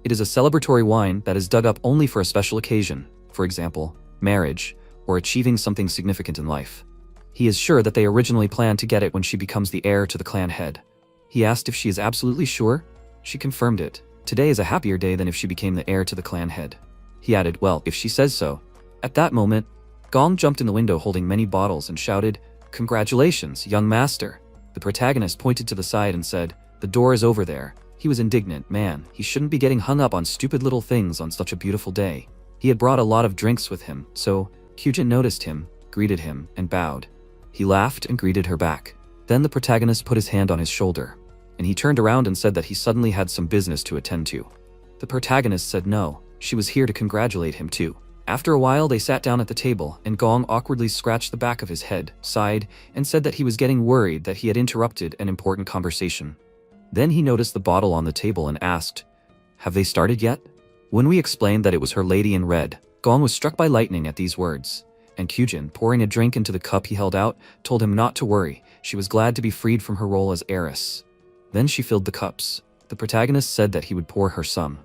It is a celebratory wine that is dug up only for a special occasion, for example, marriage, or achieving something significant in life. He is sure that they originally planned to get it when she becomes the heir to the clan head. He asked if she is absolutely sure. She confirmed it. Today is a happier day than if she became the heir to the clan head. He added, well, if she says so. At that moment, Gong jumped in the window holding many bottles and shouted, congratulations, young master. The protagonist pointed to the side and said, the door is over there. He was indignant. Man, he shouldn't be getting hung up on stupid little things on such a beautiful day. He had brought a lot of drinks with him, so Kyujin noticed him, greeted him, and bowed. He laughed and greeted her back. Then the protagonist put his hand on his shoulder, and he turned around and said that he suddenly had some business to attend to. The protagonist said no, she was here to congratulate him too. After a while they sat down at the table, and Gong awkwardly scratched the back of his head, sighed, and said that he was getting worried that he had interrupted an important conversation. Then he noticed the bottle on the table and asked, have they started yet? Wunwei explained that it was her lady in red. Gong was struck by lightning at these words, and Kyujin, pouring a drink into the cup he held out, told him not to worry, she was glad to be freed from her role as heiress. Then she filled the cups. The protagonist said that he would pour her some.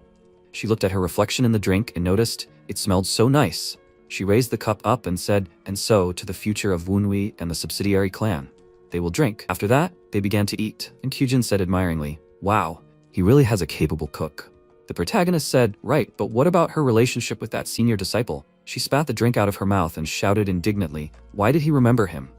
She looked at her reflection in the drink and noticed it smelled so nice. She raised the cup up and said, and so to the future of Wunwei and the subsidiary clan. They will drink. After that, they began to eat, and Kyujin said admiringly, wow, he really has a capable cook. The protagonist said, right, but what about her relationship with that senior disciple? She spat the drink out of her mouth and shouted indignantly, why did he remember him?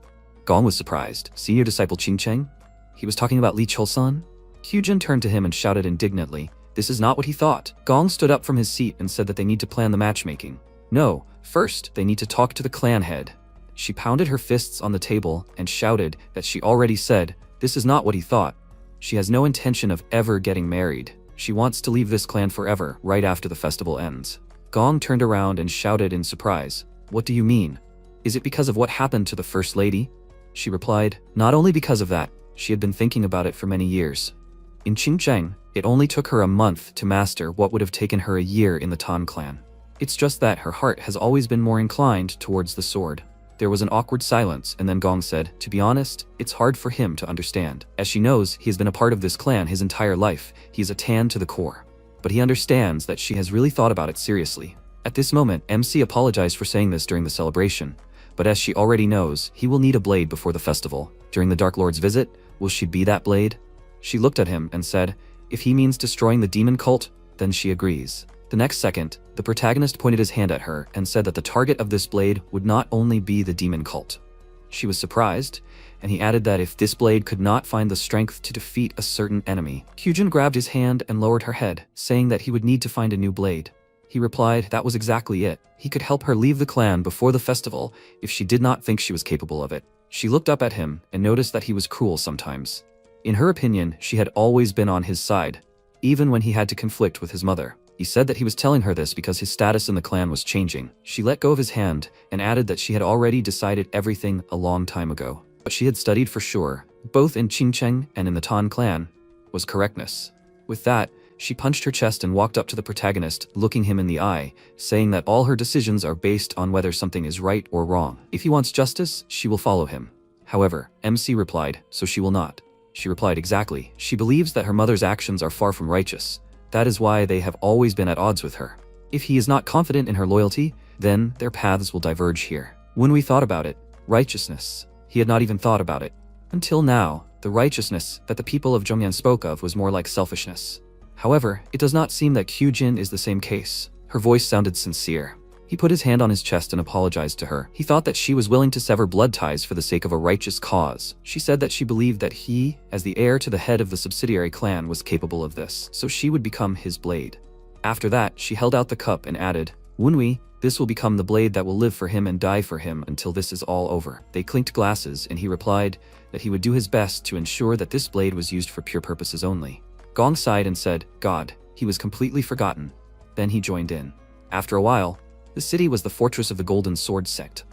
Gong was surprised. Senior disciple Qingcheng? He was talking about Li Chulsan? Kyujin turned to him and shouted indignantly, This is not what he thought. Gong stood up from his seat and said that they need to plan the matchmaking. No, first, they need to talk to the clan head. She pounded her fists on the table and shouted that she already said, this is not what he thought. She has no intention of ever getting married. She wants to leave this clan forever, right after the festival ends. Gong turned around and shouted in surprise, what do you mean? Is it because of what happened to the First Lady? She replied, not only because of that, she had been thinking about it for many years. In Qingcheng, it only took her a month to master what would have taken her a year in the Tan clan. It's just that her heart has always been more inclined towards the sword. There was an awkward silence, and then Gong said, to be honest, it's hard for him to understand. As she knows, he has been a part of this clan his entire life. He is a Tan to the core. But he understands that she has really thought about it seriously. At this moment, MC apologized for saying this during the celebration. But as she already knows, he will need a blade before the festival. During the Dark Lord's visit, will she be that blade? She looked at him and said, if he means destroying the demon cult, then she agrees. The next second, the protagonist pointed his hand at her and said that the target of this blade would not only be the demon cult. She was surprised, and he added that if this blade could not find the strength to defeat a certain enemy, Kyujin grabbed his hand and lowered her head, saying that he would need to find a new blade. He replied that was exactly it. He could help her leave the clan before the festival if she did not think she was capable of it. She looked up at him and noticed that he was cruel sometimes. In her opinion, she had always been on his side, even when he had to conflict with his mother. He said that he was telling her this because his status in the clan was changing. She let go of his hand and added that she had already decided everything a long time ago. What she had studied for sure, both in Qingcheng and in the Tan clan, was correctness. With that, she punched her chest and walked up to the protagonist, looking him in the eye, saying that all her decisions are based on whether something is right or wrong. If he wants justice, she will follow him. However, MC replied, so she will not. She replied exactly. She believes that her mother's actions are far from righteous. That is why they have always been at odds with her. If he is not confident in her loyalty, then their paths will diverge here. When we thought about it, righteousness, he had not even thought about it. Until now, the righteousness that the people of Zhongyan spoke of was more like selfishness. However, it does not seem that Kyujin is the same case. Her voice sounded sincere. He put his hand on his chest and apologized to her. He thought that she was willing to sever blood ties for the sake of a righteous cause. She said that she believed that he, as the heir to the head of the subsidiary clan, was capable of this, so she would become his blade. After that, she held out the cup and added, Wunwi, this will become the blade that will live for him and die for him until this is all over. They clinked glasses, and he replied that he would do his best to ensure that this blade was used for pure purposes only. Gong sighed and said, God, he was completely forgotten. Then he joined in. After a while, the city was the fortress of the Golden Sword sect.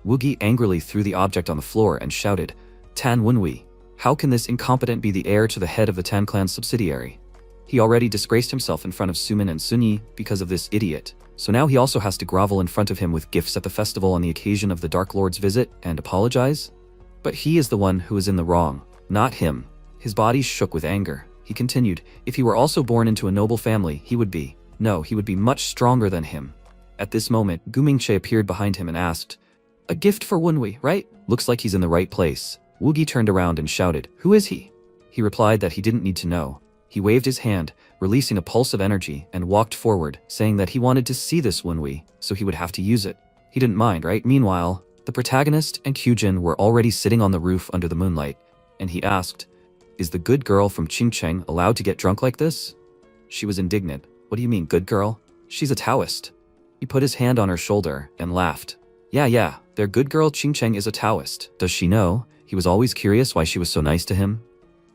Wugi angrily threw the object on the floor and shouted, Tan Wunwi, how can this incompetent be the heir to the head of the Tan clan's subsidiary? He already disgraced himself in front of Sumin and Sunyi because of this idiot, so now he also has to grovel in front of him with gifts at the festival on the occasion of the Dark Lord's visit and apologize? But he is the one who is in the wrong, not him. His body shook with anger. He continued, if he were also born into a noble family, he would be much stronger than him. At this moment, Gu Mingche appeared behind him and asked, a gift for Wunwi, right? Looks like he's in the right place. Wugi turned around and shouted, who is he? He replied that he didn't need to know. He waved his hand, releasing a pulse of energy, and walked forward, saying that he wanted to see this Wunwi, so he would have to use it. He didn't mind, right? Meanwhile, the protagonist and Kyujin were already sitting on the roof under the moonlight, and he asked, is the good girl from Qingcheng allowed to get drunk like this? She was indignant. What do you mean, good girl? She's a Taoist. He put his hand on her shoulder and laughed. Yeah, their good girl Qingcheng is a Taoist. Does she know? He was always curious why she was so nice to him.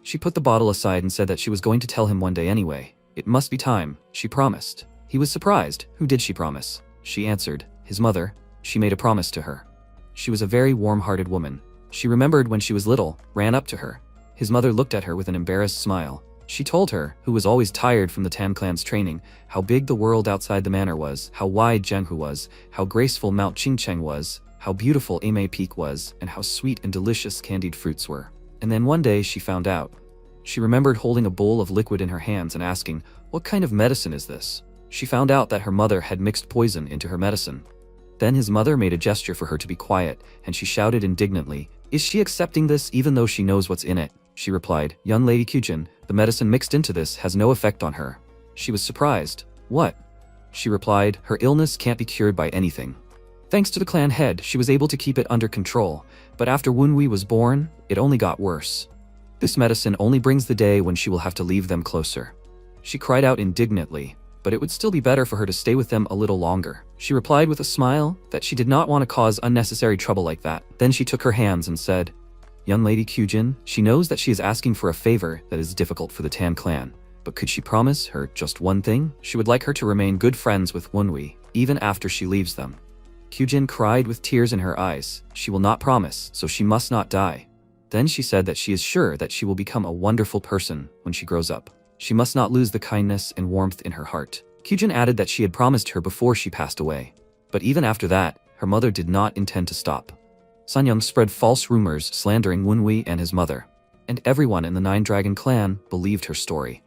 She put the bottle aside and said that she was going to tell him one day anyway. It must be time, she promised. He was surprised. Who did she promise? She answered, his mother. She made a promise to her. She was a very warm-hearted woman. She remembered when she was little, ran up to her. His mother looked at her with an embarrassed smile. She told her, who was always tired from the Tan clan's training, how big the world outside the manor was, how wide Jianghu was, how graceful Mount Qingcheng was, how beautiful Ame Peak was, and how sweet and delicious candied fruits were. And then one day she found out. She remembered holding a bowl of liquid in her hands and asking, what kind of medicine is this? She found out that her mother had mixed poison into her medicine. Then his mother made a gesture for her to be quiet, and she shouted indignantly, is she accepting this even though she knows what's in it? She replied, young lady Kyujin, the medicine mixed into this has no effect on her. She was surprised. What? She replied, her illness can't be cured by anything. Thanks to the clan head, she was able to keep it under control, but after Wunwi was born, it only got worse. This medicine only brings the day when she will have to leave them closer. She cried out indignantly, but it would still be better for her to stay with them a little longer. She replied with a smile that she did not want to cause unnecessary trouble like that. Then she took her hands and said, "Young lady Kyujin, she knows that she is asking for a favor that is difficult for the Tan clan, but could she promise her just one thing? She would like her to remain good friends with Wunwi, even after she leaves them." Kyujin cried with tears in her eyes. She will not promise, so she must not die. Then she said that she is sure that she will become a wonderful person when she grows up. She must not lose the kindness and warmth in her heart. Kyujin added that she had promised her before she passed away. But even after that, her mother did not intend to stop. Sanyang spread false rumors slandering Wunwi and his mother, and everyone in the Nine Dragon clan believed her story.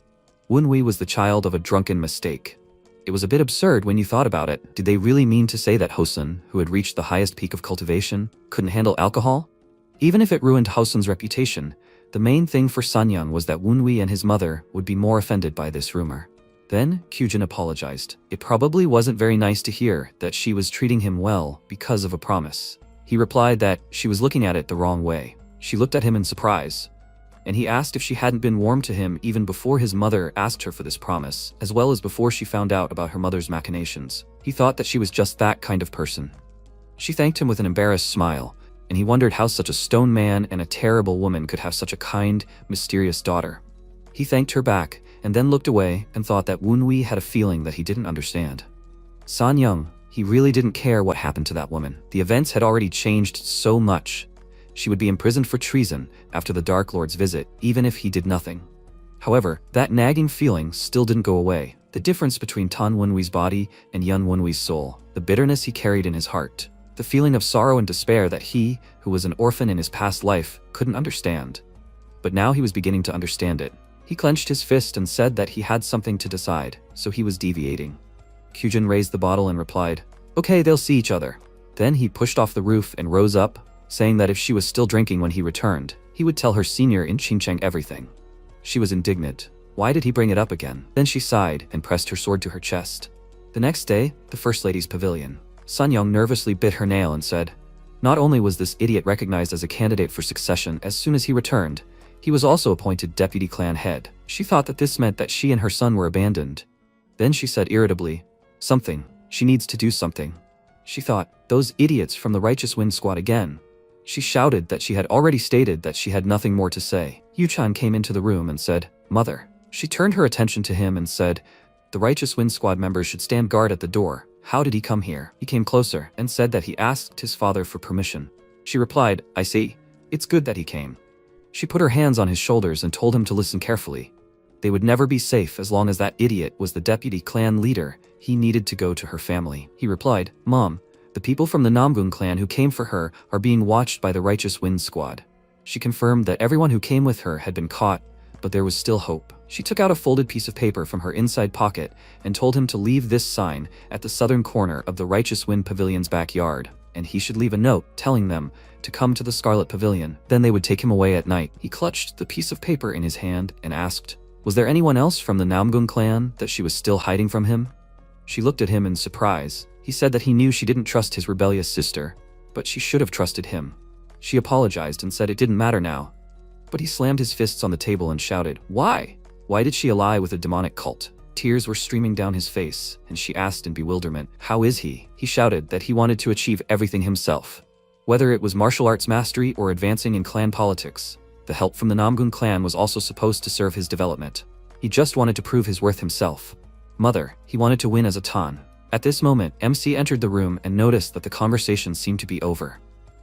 Wunwi was the child of a drunken mistake. It was a bit absurd when you thought about it. Did they really mean to say that Hosun, who had reached the highest peak of cultivation, couldn't handle alcohol? Even if it ruined Hosun's reputation, the main thing for Sanyang was that Wunwi and his mother would be more offended by this rumor. Then Kyujin apologized. It probably wasn't very nice to hear that she was treating him well because of a promise. He replied that she was looking at it the wrong way. She looked at him in surprise, and he asked if she hadn't been warm to him even before his mother asked her for this promise, as well as before she found out about her mother's machinations. He thought that she was just that kind of person. She thanked him with an embarrassed smile, and he wondered how such a stone man and a terrible woman could have such a kind, mysterious daughter. He thanked her back, and then looked away and thought that Wunwi had a feeling that he didn't understand. Sanyang, he really didn't care what happened to that woman. The events had already changed so much. She would be imprisoned for treason after the Dark Lord's visit, even if he did nothing. However, that nagging feeling still didn't go away. The difference between Tan Wunwi's body and Yun Wunwi's soul, the bitterness he carried in his heart, the feeling of sorrow and despair that he, who was an orphan in his past life, couldn't understand. But now he was beginning to understand it. He clenched his fist and said that he had something to decide, so he was deviating. Kyujin raised the bottle and replied, "Okay, they'll see each other." Then he pushed off the roof and rose up, saying that if she was still drinking when he returned, he would tell her senior in Qingcheng everything. She was indignant. Why did he bring it up again? Then she sighed and pressed her sword to her chest. The next day, the First Lady's pavilion. Sanyang nervously bit her nail and said, not only was this idiot recognized as a candidate for succession as soon as he returned, he was also appointed deputy clan head. She thought that this meant that she and her son were abandoned. Then she said irritably, "Something. She needs to do something." She thought, those idiots from the Righteous Wind Squad again. She shouted that she had already stated that she had nothing more to say. Yu-chan came into the room and said, "Mother." She turned her attention to him and said, "The Righteous Wind Squad members should stand guard at the door. How did he come here?" He came closer and said that he asked his father for permission. She replied, "I see. It's good that he came." She put her hands on his shoulders and told him to listen carefully. They would never be safe as long as that idiot was the deputy clan leader. He needed to go to her family. He replied, "Mom, the people from the Namgung clan who came for her are being watched by the Righteous Wind Squad." She confirmed that everyone who came with her had been caught, but there was still hope. She took out a folded piece of paper from her inside pocket and told him to leave this sign at the southern corner of the Righteous Wind Pavilion's backyard, and he should leave a note telling them to come to the Scarlet Pavilion. Then they would take him away at night. He clutched the piece of paper in his hand and asked, was there anyone else from the Namgung clan that she was still hiding from him? She looked at him in surprise. He said that he knew she didn't trust his rebellious sister, but she should have trusted him. She apologized and said it didn't matter now. But he slammed his fists on the table and shouted, "Why? Why did she ally with a demonic cult?" Tears were streaming down his face, and she asked in bewilderment, "How is he?" He shouted that he wanted to achieve everything himself. Whether it was martial arts mastery or advancing in clan politics, the help from the Namgung clan was also supposed to serve his development. He just wanted to prove his worth himself. Mother, he wanted to win as a Tan. At this moment, MC entered the room and noticed that the conversation seemed to be over.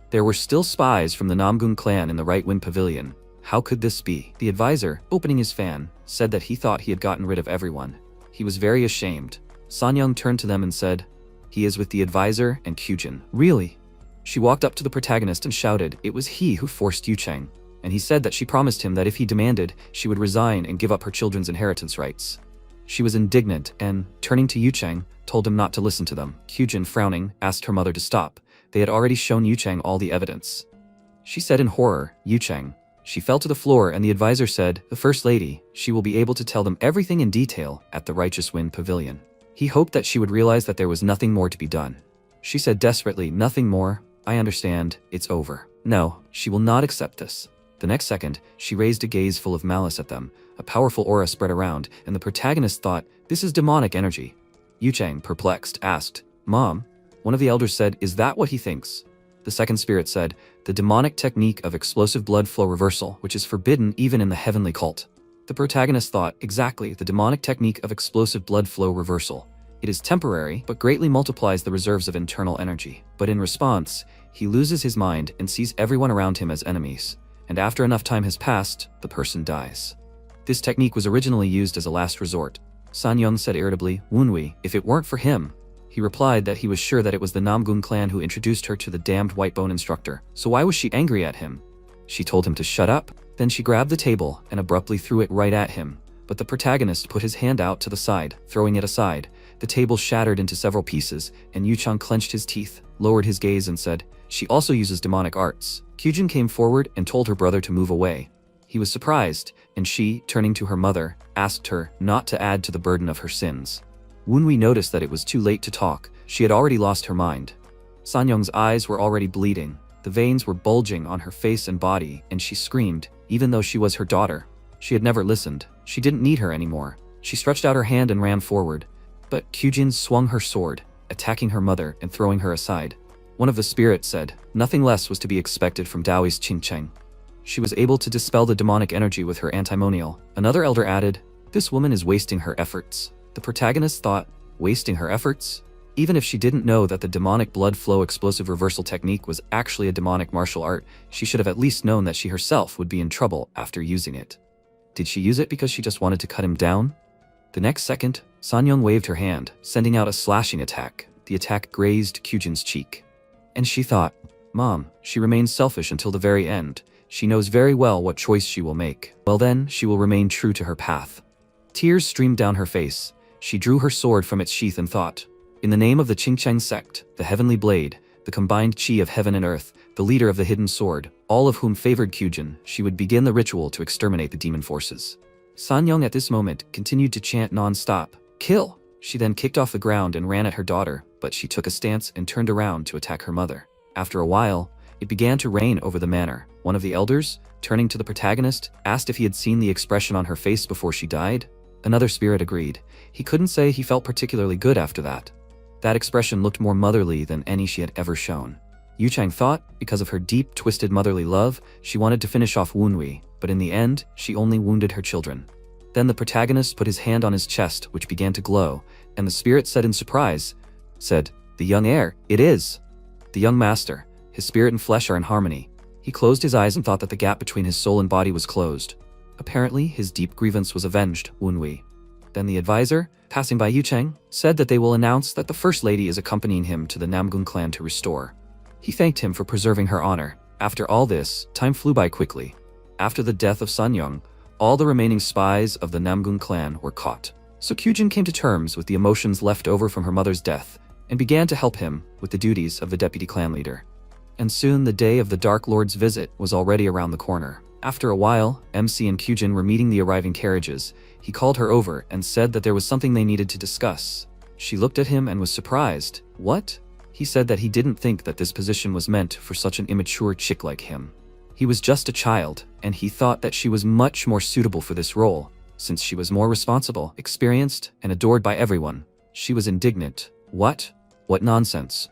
There were still spies from the Namgung clan in the Right Wind Pavilion. How could this be? The advisor, opening his fan, said that he thought he had gotten rid of everyone. He was very ashamed. Sanyang turned to them and said, "He is with the advisor and Kyujin." "Really?" She walked up to the protagonist and shouted it was he who forced Yucheng, and he said that she promised him that if he demanded, she would resign and give up her children's inheritance rights. She was indignant and, turning to Yucheng, told him not to listen to them. Kyujin, frowning, asked her mother to stop. They had already shown Yucheng all the evidence. She said in horror, "Yucheng." She fell to the floor and the advisor said, "The First Lady, she will be able to tell them everything in detail at the Righteous Wind Pavilion." He hoped that she would realize that there was nothing more to be done. She said desperately, "Nothing more. I understand. It's over." No, she will not accept this. The next second, she raised a gaze full of malice at them. A powerful aura spread around, and the protagonist thought, "This is demonic energy." Yuchang, perplexed, asked, "Mom?" One of the elders said, "Is that what he thinks?" The second spirit said, "The demonic technique of explosive blood flow reversal, which is forbidden even in the heavenly cult." The protagonist thought, "Exactly, the demonic technique of explosive blood flow reversal. It is temporary, but greatly multiplies the reserves of internal energy." But in response, he loses his mind and sees everyone around him as enemies. And after enough time has passed, the person dies. This technique was originally used as a last resort. Sanyong said irritably, "Wunwi, if it weren't for him." He replied that he was sure that it was the Namgun clan who introduced her to the damned Whitebone instructor, so why was she angry at him? She told him to shut up. Then she grabbed the table and abruptly threw it right at him. But the protagonist put his hand out to the side, throwing it aside. The table shattered into several pieces, and Yuchang clenched his teeth, lowered his gaze and said, "She also uses demonic arts." Kyujin came forward and told her brother to move away. He was surprised, and she, turning to her mother, asked her not to add to the burden of her sins. Wunwi noticed that it was too late to talk. She had already lost her mind. Sanyong's eyes were already bleeding. The veins were bulging on her face and body, and she screamed, even though she was her daughter. She had never listened. She didn't need her anymore. She stretched out her hand and ran forward. But Kyujin swung her sword, attacking her mother and throwing her aside. One of the spirits said, "Nothing less was to be expected from Daoi's Qingcheng." She was able to dispel the demonic energy with her antimonial. Another elder added, "This woman is wasting her efforts." The protagonist thought, wasting her efforts? Even if she didn't know that the demonic blood flow explosive reversal technique was actually a demonic martial art, she should have at least known that she herself would be in trouble after using it. Did she use it because she just wanted to cut him down? The next second, Sanyong waved her hand, sending out a slashing attack. The attack grazed Kyujin's cheek. And she thought, "Mom, she remains selfish until the very end. She knows very well what choice she will make. Well then, she will remain true to her path." Tears streamed down her face. She drew her sword from its sheath and thought, "In the name of the Qingcheng sect, the heavenly blade, the combined chi of heaven and earth, the leader of the hidden sword, all of whom favored Kyujin, she would begin the ritual to exterminate the demon forces." Sanyong at this moment continued to chant non-stop, "Kill!" She then kicked off the ground and ran at her daughter, but she took a stance and turned around to attack her mother. After a while, it began to rain over the manor. One of the elders, turning to the protagonist, asked if he had seen the expression on her face before she died. Another spirit agreed. He couldn't say he felt particularly good after that. That expression looked more motherly than any she had ever shown. Yuchang thought, because of her deep, twisted motherly love, she wanted to finish off Wunwi, but in the end, she only wounded her children. Then the protagonist put his hand on his chest, which began to glow, and the spirit said in surprise, "The young heir, it is." The young master, his spirit and flesh are in harmony. He closed his eyes and thought that the gap between his soul and body was closed. Apparently, his deep grievance was avenged, Wunwi. Then the advisor, passing by Yuchang, said that they will announce that the First Lady is accompanying him to the Namgun clan to restore. He thanked him for preserving her honor. After all this, time flew by quickly. After the death of Sanyong, all the remaining spies of the Namgun clan were caught. So Kyujin came to terms with the emotions left over from her mother's death, and began to help him with the duties of the deputy clan leader. And soon the day of the Dark Lord's visit was already around the corner. After a while, MC and Kyujin were meeting the arriving carriages. He called her over and said that there was something they needed to discuss. She looked at him and was surprised. What? He said that he didn't think that this position was meant for such an immature chick like him. He was just a child, and he thought that she was much more suitable for this role, since she was more responsible, experienced, and adored by everyone. She was indignant. What? What nonsense.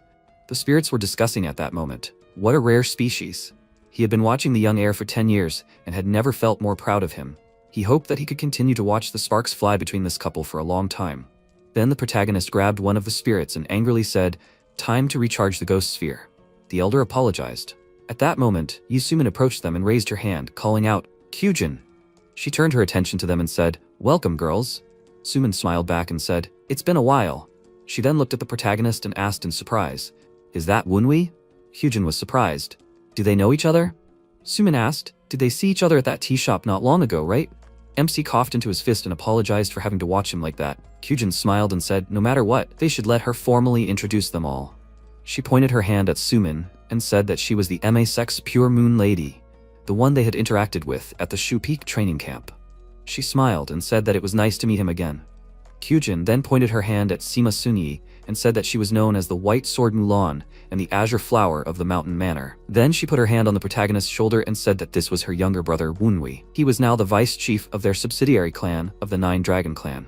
The spirits were discussing at that moment. What a rare species. He had been watching the young heir for 10 years and had never felt more proud of him. He hoped that he could continue to watch the sparks fly between this couple for a long time. Then the protagonist grabbed one of the spirits and angrily said, "Time to recharge the ghost sphere." The elder apologized. At that moment, Yusumin approached them and raised her hand, calling out, "Kyujin." She turned her attention to them and said, "Welcome, girls." Sumin smiled back and said, "It's been a while." She then looked at the protagonist and asked in surprise, "Is that Wunwi?" Kyujin was surprised. "Do they know each other?" Sumin asked, "Did they see each other at that tea shop not long ago, right?" MC coughed into his fist and apologized for having to watch him like that. Kyujin smiled and said, no matter what, they should let her formally introduce them all. She pointed her hand at Sumin and said that she was the MA6 Pure Moon Lady, the one they had interacted with at the Shu Peak training camp. She smiled and said that it was nice to meet him again. Kyujin then pointed her hand at Sima Sunyi and said that she was known as the White Sword Mulan and the Azure Flower of the Mountain Manor. Then she put her hand on the protagonist's shoulder and said that this was her younger brother Wunwi. He was now the vice chief of their subsidiary clan of the Nine Dragon Clan.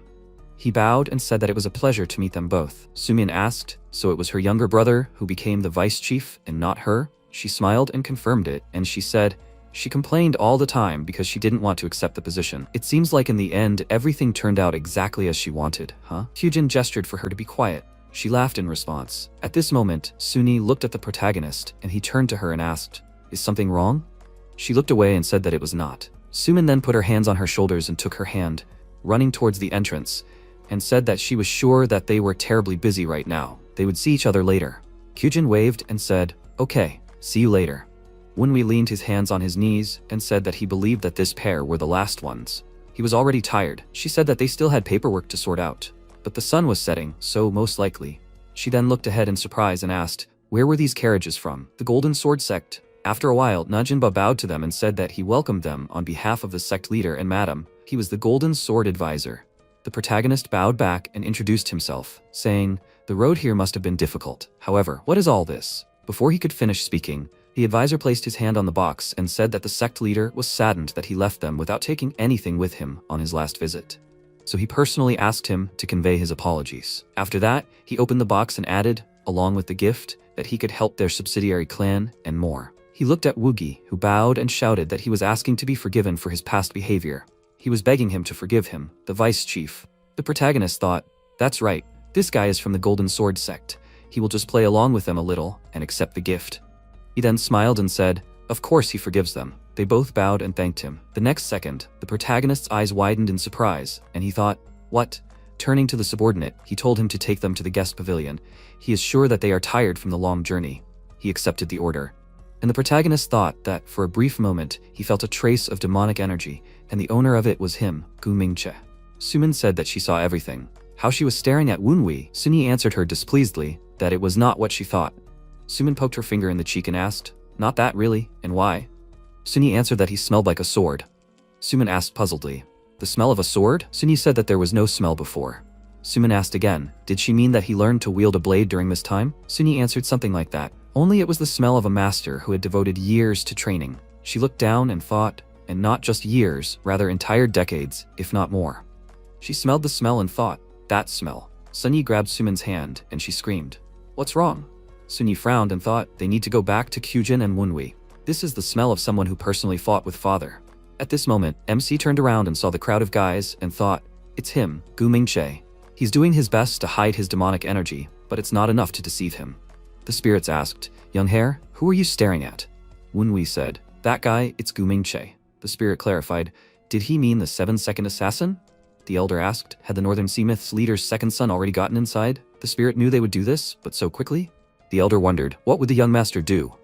He bowed and said that it was a pleasure to meet them both. Sumin asked, so it was her younger brother who became the vice chief and not her? She smiled and confirmed it, and she said, she complained all the time because she didn't want to accept the position. It seems like in the end, everything turned out exactly as she wanted, huh? Kyujin gestured for her to be quiet. She laughed in response. At this moment, Suni looked at the protagonist, and he turned to her and asked, is something wrong? She looked away and said that it was not. Sumin then put her hands on her shoulders and took her hand, running towards the entrance, and said that she was sure that they were terribly busy right now. They would see each other later. Kyujin waved and said, okay, see you later. Wunwi leaned his hands on his knees and said that he believed that this pair were the last ones. He was already tired. She said that they still had paperwork to sort out, but the sun was setting, so most likely. She then looked ahead in surprise and asked, where were these carriages from? The Golden Sword Sect. After a while, Najinba bowed to them and said that he welcomed them on behalf of the sect leader and madam. He was the Golden Sword Advisor. The protagonist bowed back and introduced himself, saying, the road here must have been difficult. However, what is all this? Before he could finish speaking, the advisor placed his hand on the box and said that the sect leader was saddened that he left them without taking anything with him on his last visit. So he personally asked him to convey his apologies. After that, he opened the box and added, along with the gift, that he could help their subsidiary clan and more. He looked at Wugi, who bowed and shouted that he was asking to be forgiven for his past behavior. He was begging him to forgive him, the vice chief. The protagonist thought, that's right, this guy is from the Golden Sword Sect. He will just play along with them a little and accept the gift. He then smiled and said, of course he forgives them. They both bowed and thanked him. The next second, the protagonist's eyes widened in surprise, and he thought, what? Turning to the subordinate, he told him to take them to the guest pavilion. He is sure that they are tired from the long journey. He accepted the order. And the protagonist thought that, for a brief moment, he felt a trace of demonic energy, and the owner of it was him, Gu Mingche. Sumin said that she saw everything. How she was staring at Wunwi, Suni answered her displeasedly that it was not what she thought. Sumin poked her finger in the cheek and asked, not that really, and why? Suni answered that he smelled like a sword. Sumin asked puzzledly, the smell of a sword? Suni said that there was no smell before. Sumin asked again, did she mean that he learned to wield a blade during this time? Suni answered something like that, only it was the smell of a master who had devoted years to training. She looked down and thought, and not just years, rather entire decades, if not more. She smelled the smell and thought, that smell. Sunyi grabbed Sumin's hand and she screamed, what's wrong? Sunyi frowned and thought, they need to go back to Kyujin and Wunwi. This is the smell of someone who personally fought with father. At this moment, MC turned around and saw the crowd of guys and thought, it's him, Gu Mingche. He's doing his best to hide his demonic energy, but it's not enough to deceive him. The spirits asked, young hair, who are you staring at? Wunwi said, that guy, it's Gu Mingche. The spirit clarified, did he mean the 7-second assassin? The elder asked, had the Northern Sea Myth's leader's second son already gotten inside? The spirit knew they would do this, but so quickly? The elder wondered, what would the young master do?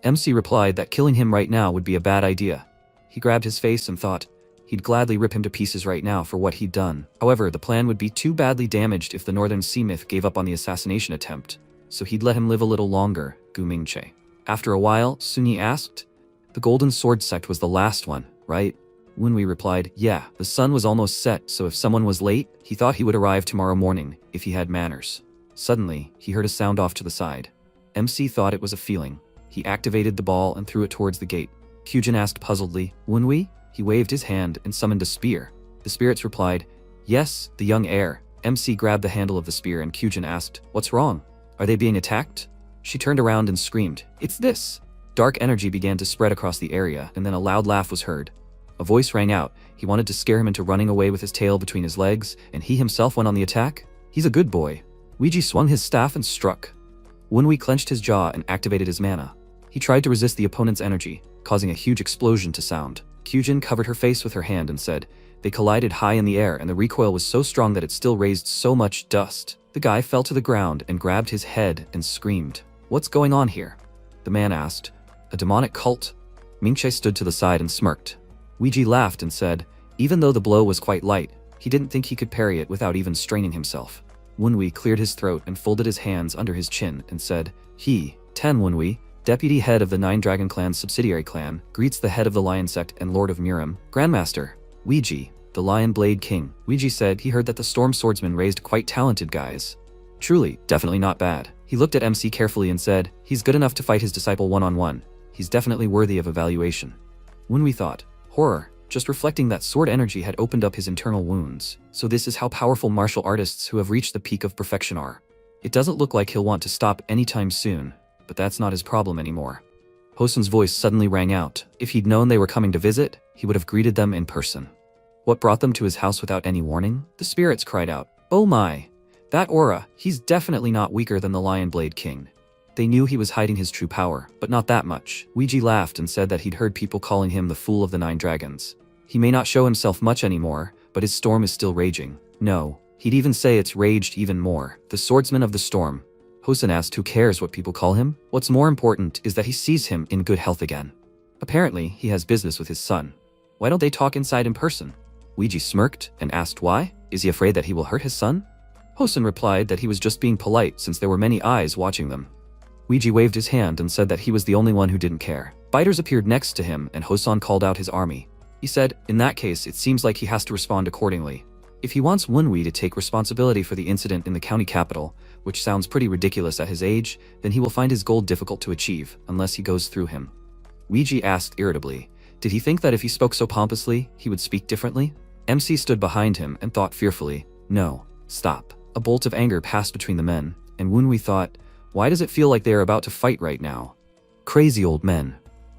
MC replied that killing him right now would be a bad idea. He grabbed his face and thought, he'd gladly rip him to pieces right now for what he'd done. However, the plan would be too badly damaged if the Northern Sea Myth gave up on the assassination attempt, so he'd let him live a little longer, Gu Mingche. After a while, Sunyi asked, the Golden Sword Sect was the last one, right? Wunwi replied, yeah, the sun was almost set, so if someone was late, he thought he would arrive tomorrow morning, if he had manners. Suddenly, he heard a sound off to the side. MC thought it was a feeling. He activated the ball and threw it towards the gate. Kyujin asked puzzledly, Wunwi? He waved his hand and summoned a spear. The spirits replied, yes, the young heir. MC grabbed the handle of the spear and Kyujin asked, what's wrong? Are they being attacked? She turned around and screamed, it's this! Dark energy began to spread across the area, and then a loud laugh was heard. A voice rang out. He wanted to scare him into running away with his tail between his legs, and he himself went on the attack? He's a good boy. Ouija swung his staff and struck. Wunwi clenched his jaw and activated his mana. He tried to resist the opponent's energy, causing a huge explosion to sound. Kyujin covered her face with her hand and said, they collided high in the air and the recoil was so strong that it still raised so much dust. The guy fell to the ground and grabbed his head and screamed, what's going on here? The man asked, a demonic cult? Mingche stood to the side and smirked. Ouija laughed and said, even though the blow was quite light, he didn't think he could parry it without even straining himself. Wunwi cleared his throat and folded his hands under his chin and said, he, Ten Wunwi, deputy head of the Nine Dragon Clan's subsidiary clan, greets the head of the Lion Sect and Lord of Murim, Grandmaster, Ouija. The Lion Blade King. Ouija said he heard that the Storm Swordsman raised quite talented guys. Truly, definitely not bad. He looked at MC carefully and said, he's good enough to fight his disciple one-on-one. He's definitely worthy of evaluation. When we thought, horror, just reflecting that sword energy had opened up his internal wounds. So this is how powerful martial artists who have reached the peak of perfection are. It doesn't look like he'll want to stop anytime soon, but that's not his problem anymore. Hosun's voice suddenly rang out. If he'd known they were coming to visit, he would have greeted them in person. What brought them to his house without any warning? The spirits cried out, oh my! That aura, he's definitely not weaker than the Lion Blade King. They knew he was hiding his true power, but not that much. Ouija laughed and said that he'd heard people calling him the Fool of the Nine Dragons. He may not show himself much anymore, but his storm is still raging. No, he'd even say it's raged even more. The Swordsman of the Storm. Hosun asked who cares what people call him? What's more important is that he sees him in good health again. Apparently, he has business with his son. Why don't they talk inside in person? Ouija smirked and asked why. Is he afraid that he will hurt his son? Hosun replied that he was just being polite since there were many eyes watching them. Ouija waved his hand and said that he was the only one who didn't care. Fighters appeared next to him and Hosun called out his army. He said, in that case, it seems like he has to respond accordingly. If he wants Wenhui to take responsibility for the incident in the county capital, which sounds pretty ridiculous at his age, then he will find his goal difficult to achieve, unless he goes through him. Ouija asked irritably, did he think that if he spoke so pompously, he would speak differently? MC stood behind him and thought fearfully, no, stop. A bolt of anger passed between the men, and Wenhui thought, why does it feel like they are about to fight right now? Crazy old men.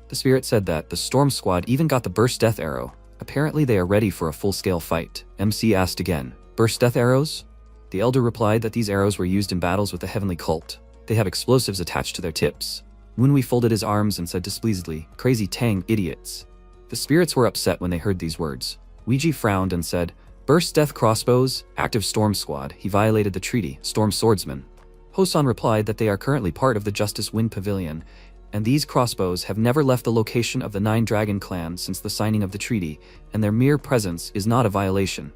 The spirit said that the Storm Squad even got the Burst Death Arrow. Apparently they are ready for a full-scale fight. MC asked again, Burst Death Arrows? The Elder replied that these arrows were used in battles with the Heavenly Cult. They have explosives attached to their tips. Wenhui folded his arms and said displeasedly, crazy Tang idiots. The spirits were upset when they heard these words. Ouija frowned and said, Burst Death Crossbows, active Storm Squad, he violated the treaty, Storm Swordsman. Hosun replied that they are currently part of the Justice Wind Pavilion, and these crossbows have never left the location of the Nine Dragon clan since the signing of the treaty, and their mere presence is not a violation.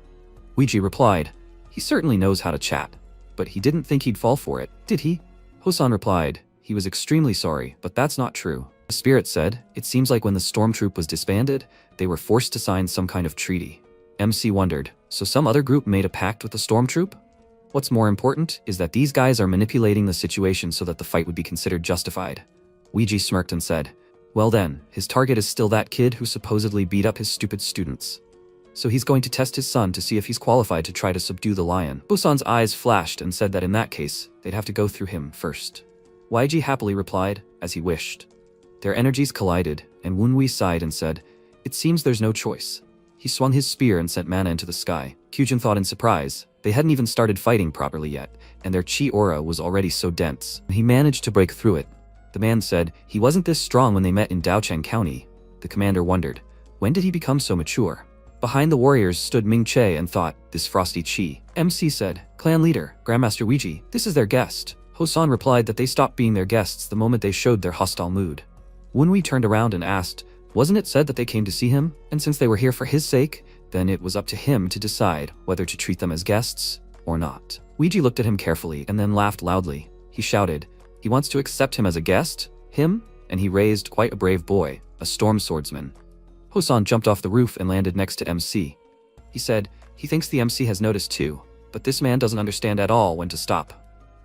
Ouija replied, he certainly knows how to chat, but he didn't think he'd fall for it, did he? Hosun replied, he was extremely sorry, but that's not true. The spirit said, it seems like when the stormtroop was disbanded, they were forced to sign some kind of treaty. MC wondered, so some other group made a pact with the stormtroop? What's more important is that these guys are manipulating the situation so that the fight would be considered justified. Ouija smirked and said, well then, his target is still that kid who supposedly beat up his stupid students. So he's going to test his son to see if he's qualified to try to subdue the lion. Hosun's eyes flashed and said that in that case, they'd have to go through him first. Ouija happily replied, as he wished. Their energies collided, and Wenhui sighed and said, it seems there's no choice. He swung his spear and sent mana into the sky. Kyujin thought in surprise. They hadn't even started fighting properly yet, and their chi aura was already so dense. He managed to break through it. The man said, he wasn't this strong when they met in Daocheng County. The commander wondered, when did he become so mature? Behind the warriors stood Ming Che and thought, this frosty chi. MC said, clan leader, Grandmaster Ouija, this is their guest. Hosun replied that they stopped being their guests the moment they showed their hostile mood. Wenhui turned around and asked, wasn't it said that they came to see him? And since they were here for his sake, then it was up to him to decide whether to treat them as guests or not. Ouija looked at him carefully and then laughed loudly. He shouted, he wants to accept him as a guest? Him? And he raised quite a brave boy, a storm swordsman. Hosun jumped off the roof and landed next to MC. He said, he thinks the MC has noticed too, but this man doesn't understand at all when to stop.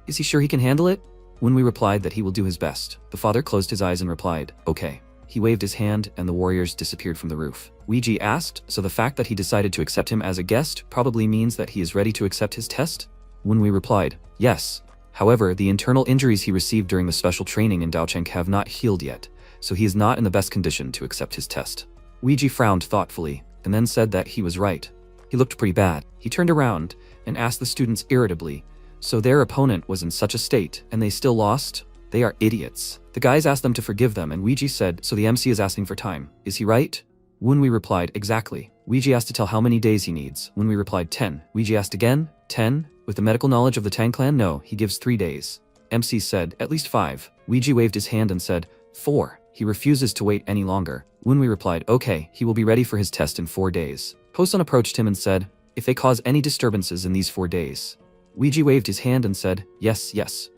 Is he sure he can handle it? Wenhui replied that he will do his best. The father closed his eyes and replied, okay. He waved his hand and the warriors disappeared from the roof. Ouija asked, so the fact that he decided to accept him as a guest probably means that he is ready to accept his test? Wenhui replied, yes. However, the internal injuries he received during the special training in Daocheng have not healed yet, so he is not in the best condition to accept his test. Ouija frowned thoughtfully, and then said that he was right. He looked pretty bad. He turned around and asked the students irritably, so their opponent was in such a state, and they still lost? They are idiots. The guys asked them to forgive them, and Ouija said, so the MC is asking for time. Is he right? Wenhui replied, exactly. Ouija asked to tell how many days he needs. Wenhui replied, 10. Ouija asked again, 10? With the medical knowledge of the Tang clan? No, he gives 3 days. MC said, at least 5. Ouija waved his hand and said, 4. He refuses to wait any longer. Wenhui replied, okay, he will be ready for his test in 4 days. Hosun approached him and said, if they cause any disturbances in these 4 days. Ouija waved his hand and said, yes, yes.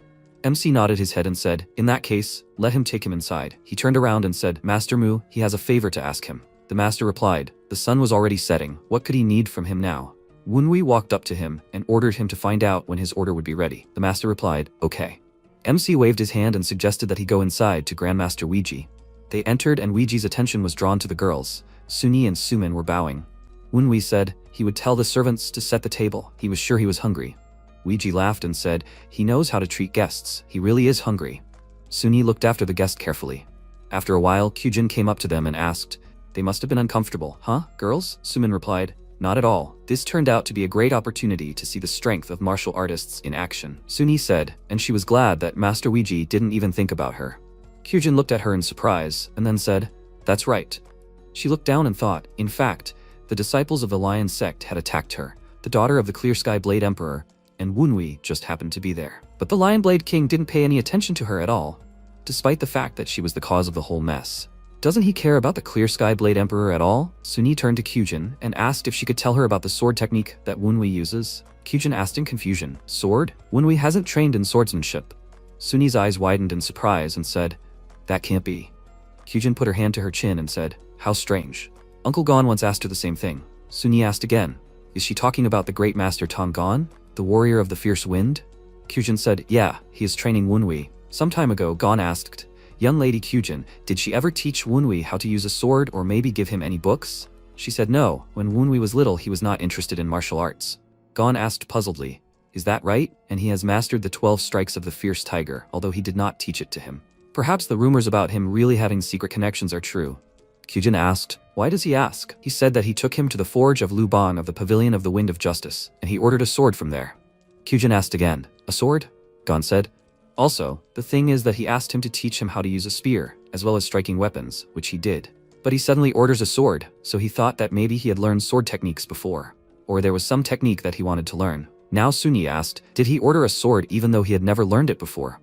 MC nodded his head and said, in that case, let him take him inside. He turned around and said, Master Mu, he has a favor to ask him. The The master replied, the sun was already setting, what could he need from him now? Wunwi walked up to him and ordered him to find out when his order would be ready. The master replied, okay. MC waved his hand and suggested that he go inside to Grandmaster Ouiji. They entered and Ouiji's attention was drawn to the girls. Suni and Sumin were bowing. Wunwi said he would tell the servants to set the table. He was sure he was hungry. Ouiji laughed and said he knows how to treat guests. He really is hungry. Suni looked after the guest carefully. After a while, Kyujin came up to them and asked, they must have been uncomfortable, huh, girls? Sumin replied, not at all. This turned out to be a great opportunity to see the strength of martial artists in action. Suni said, and she was glad that Master Ouiji didn't even think about her. Kyujin looked at her in surprise and then said, that's right. She looked down and thought, in fact, the disciples of the Lion sect had attacked her, the daughter of the Clear Sky Blade Emperor, and Wunwi just happened to be there. But the Lion Blade King didn't pay any attention to her at all, despite the fact that she was the cause of the whole mess. Doesn't he care about the Clear Sky Blade Emperor at all? Suni turned to Kyujin and asked if she could tell her about the sword technique that Wunwi uses. Kyujin asked in confusion, sword? Wunwi hasn't trained in swordsmanship. Suni's eyes widened in surprise and said, that can't be. Kyujin put her hand to her chin and said, how strange. Uncle Gon once asked her the same thing. Suni asked again, is she talking about the great master Tong Gon, the warrior of the fierce wind? Kyujin said, yeah, he is training Wunwi. Some time ago, Gon asked, young lady Kyujin, did she ever teach Wunwi how to use a sword or maybe give him any books? She said no, when Wunwi was little he was not interested in martial arts. Gon asked puzzledly, is that right? And he has mastered the 12 strikes of the fierce tiger, although he did not teach it to him. Perhaps the rumors about him really having secret connections are true. Kyujin asked, why does he ask? He said that he took him to the forge of Lu Bang of the Pavilion of the Wind of Justice, and he ordered a sword from there. Kyujin asked again, a sword? Gon said, also, the thing is that he asked him to teach him how to use a spear, as well as striking weapons, which he did. But he suddenly orders a sword, so he thought that maybe he had learned sword techniques before. Or there was some technique that he wanted to learn. Now Suni asked, did he order a sword even though he had never learned it before?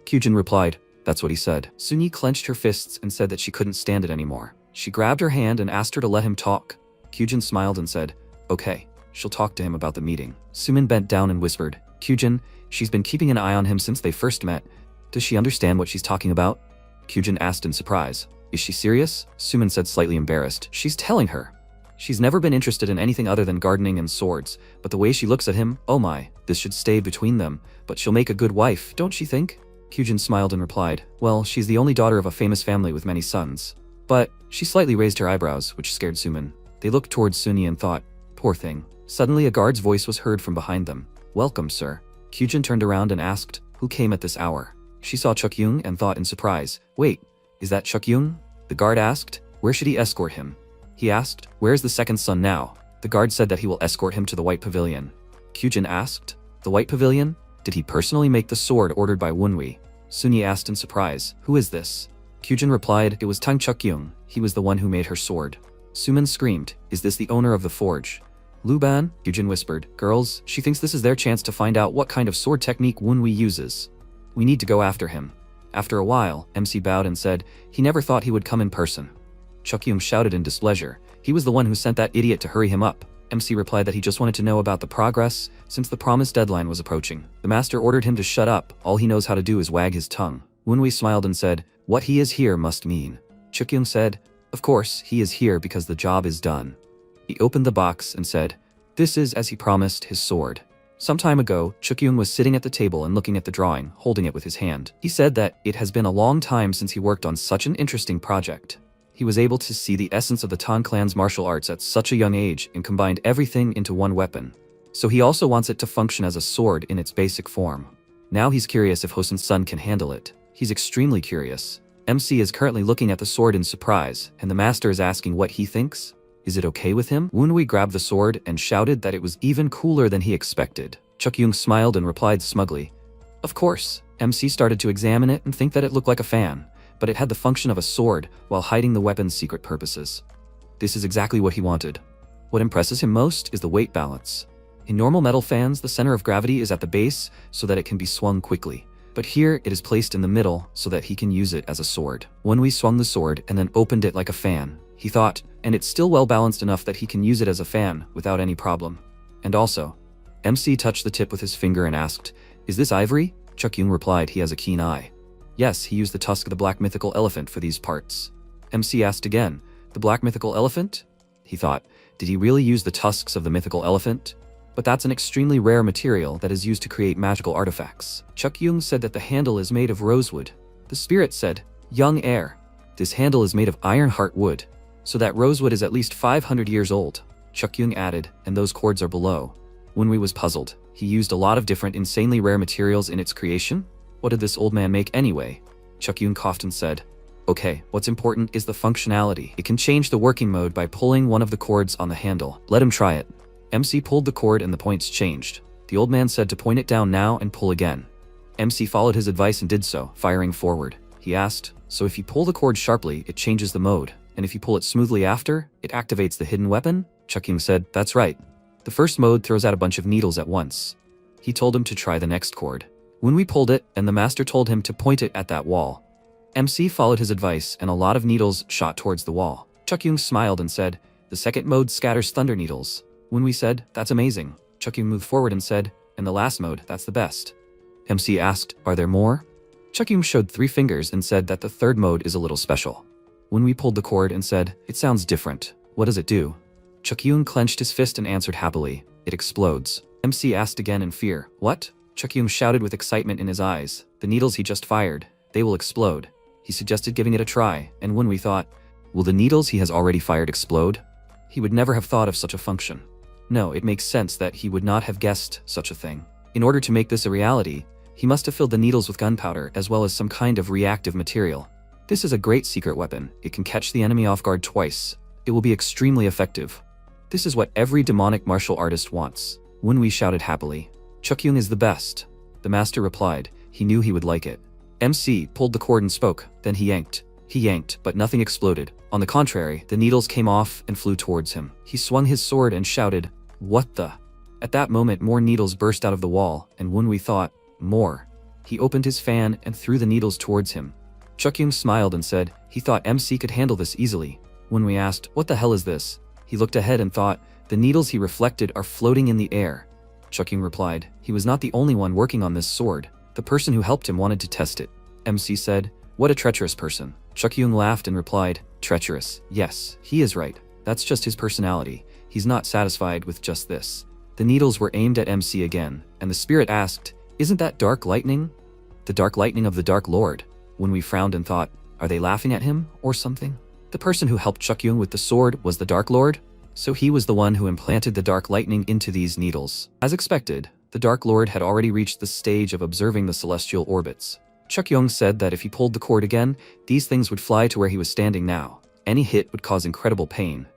Kyujin replied, that's what he said. Suni clenched her fists and said that she couldn't stand it anymore. She grabbed her hand and asked her to let him talk. Kyujin smiled and said, okay, she'll talk to him about the meeting. Sumin bent down and whispered, Kyujin, she's been keeping an eye on him since they first met. Does she understand what she's talking about? Kyujin asked in surprise. Is she serious? Sumin said slightly embarrassed. She's telling her. She's never been interested in anything other than gardening and swords, but the way she looks at him, oh my, this should stay between them, but she'll make a good wife, don't you think? Kyujin smiled and replied, well, she's the only daughter of a famous family with many sons. But, she slightly raised her eyebrows, which scared Sumin. They looked towards Suni and thought, poor thing. Suddenly a guard's voice was heard from behind them. Welcome, sir. Kyujin turned around and asked, who came at this hour? She saw Chukyoung and thought in surprise, wait, is that Chukyoung? The guard asked, where should he escort him? He asked, where's the second son now? The guard said that he will escort him to the White Pavilion. Kyujin asked, the White Pavilion? Did he personally make the sword ordered by Wunwi? Suni asked in surprise, who is this? Kyujin replied, it was Tang Chukyoung. He was the one who made her sword. Sumin screamed, is this the owner of the forge? Luban, Kyujin whispered, girls, she thinks this is their chance to find out what kind of sword technique Wunwi uses. We need to go after him. After a while, MC bowed and said, he never thought he would come in person. Chukyoung shouted in displeasure. He was the one who sent that idiot to hurry him up. MC replied that he just wanted to know about the progress, since the promised deadline was approaching. The master ordered him to shut up, all he knows how to do is wag his tongue. Wunwi smiled and said, what he is here must mean. Chukyoung said, of course, he is here because the job is done. He opened the box and said, this is, as he promised, his sword. Some time ago, Chukyoung was sitting at the table and looking at the drawing, holding it with his hand. He said that it has been a long time since he worked on such an interesting project. He was able to see the essence of the Tang clan's martial arts at such a young age and combined everything into one weapon. So he also wants it to function as a sword in its basic form. Now he's curious if Hosen's son can handle it. He's extremely curious. MC is currently looking at the sword in surprise, and the master is asking what he thinks. Is it okay with him? Wunwi grabbed the sword and shouted that it was even cooler than he expected. Chukyoung smiled and replied smugly, of course. MC started to examine it and think that it looked like a fan, but it had the function of a sword while hiding the weapon's secret purposes. This is exactly what he wanted. What impresses him most is the weight balance. In normal metal fans, the center of gravity is at the base so that it can be swung quickly. But here, it is placed in the middle so that he can use it as a sword. Wunwi swung the sword and then opened it like a fan. He thought, and it's still well balanced enough that he can use it as a fan without any problem. And also, MC touched the tip with his finger and asked, is this ivory? Chukyoung replied he has a keen eye. Yes, he used the tusk of the black mythical elephant for these parts. MC asked again, The black mythical elephant? He thought. Did he really use the tusks of the mythical elephant? But that's an extremely rare material that is used to create magical artifacts. Chukyung said that the handle is made of rosewood. The spirit said, young heir. This handle is made of ironheart wood, so that rosewood is at least 500 years old. Chukyung added, and those cords are below. Wenhui was puzzled. He used a lot of different insanely rare materials in its creation? What did this old man make anyway? Chukyung coughed and said, okay, what's important is the functionality. It can change the working mode by pulling one of the cords on the handle. Let him try it. MC pulled the cord and the points changed. The old man said to point it down now and pull again. MC followed his advice and did so, firing forward. He asked, so if you pull the cord sharply, it changes the mode, and if you pull it smoothly after, it activates the hidden weapon? Chukyung said, that's right. The first mode throws out a bunch of needles at once. He told him to try the next cord. Wenhui pulled it, and the master told him to point it at that wall. MC followed his advice, and a lot of needles shot towards the wall. Chukyung smiled and said, the second mode scatters thunder needles. Wenhui said, that's amazing. Chukyung moved forward and said, in the last mode, that's the best. MC asked, are there more? Chukyung showed 3 fingers and said that the third mode is a little special. Wenhui pulled the cord and said, it sounds different. What does it do? Chukyung clenched his fist and answered happily, it explodes. MC asked again in fear, what? Chukyung shouted with excitement in his eyes, the needles he just fired, they will explode. He suggested giving it a try, and Wenhui thought, will the needles he has already fired explode? He would never have thought of such a function. No, it makes sense that he would not have guessed such a thing. In order to make this a reality, he must have filled the needles with gunpowder as well as some kind of reactive material. This is a great secret weapon. It can catch the enemy off guard twice. It will be extremely effective. This is what every demonic martial artist wants. Wenhui shouted happily. Chukyung is the best. The master replied. He knew he would like it. MC pulled the cord and spoke, then he yanked. He yanked, but nothing exploded. On the contrary, the needles came off and flew towards him. He swung his sword and shouted, what the? At that moment more needles burst out of the wall, and Wenhui thought, more. He opened his fan and threw the needles towards him. Chukyung smiled and said, he thought MC could handle this easily. Wenhui asked, what the hell is this? He looked ahead and thought, the needles he reflected are floating in the air. Chukyung replied, he was not the only one working on this sword. The person who helped him wanted to test it. MC said, what a treacherous person. Chukyung laughed and replied, treacherous, yes, he is right. That's just his personality. He's not satisfied with just this. The needles were aimed at MC again, and the spirit asked, isn't that dark lightning? The dark lightning of the Dark Lord. Wenhui frowned and thought, are they laughing at him or something? The person who helped Chukyung with the sword was the Dark Lord? So he was the one who implanted the dark lightning into these needles. As expected, the Dark Lord had already reached the stage of observing the celestial orbits. Chukyung said that if he pulled the cord again, these things would fly to where he was standing now. Any hit would cause incredible pain.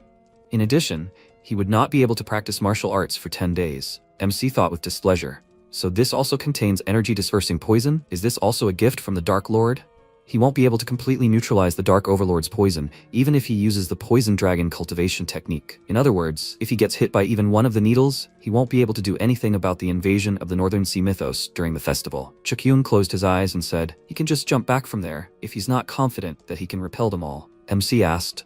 In addition, he would not be able to practice martial arts for 10 days. MC thought with displeasure. So this also contains energy dispersing poison? Is this also a gift from the Dark Lord? He won't be able to completely neutralize the Dark Overlord's poison, even if he uses the Poison Dragon cultivation technique. In other words, if he gets hit by even one of the needles, he won't be able to do anything about the invasion of the Northern Sea mythos during the festival. Chukyung closed his eyes and said, he can just jump back from there, if he's not confident that he can repel them all. MC asked,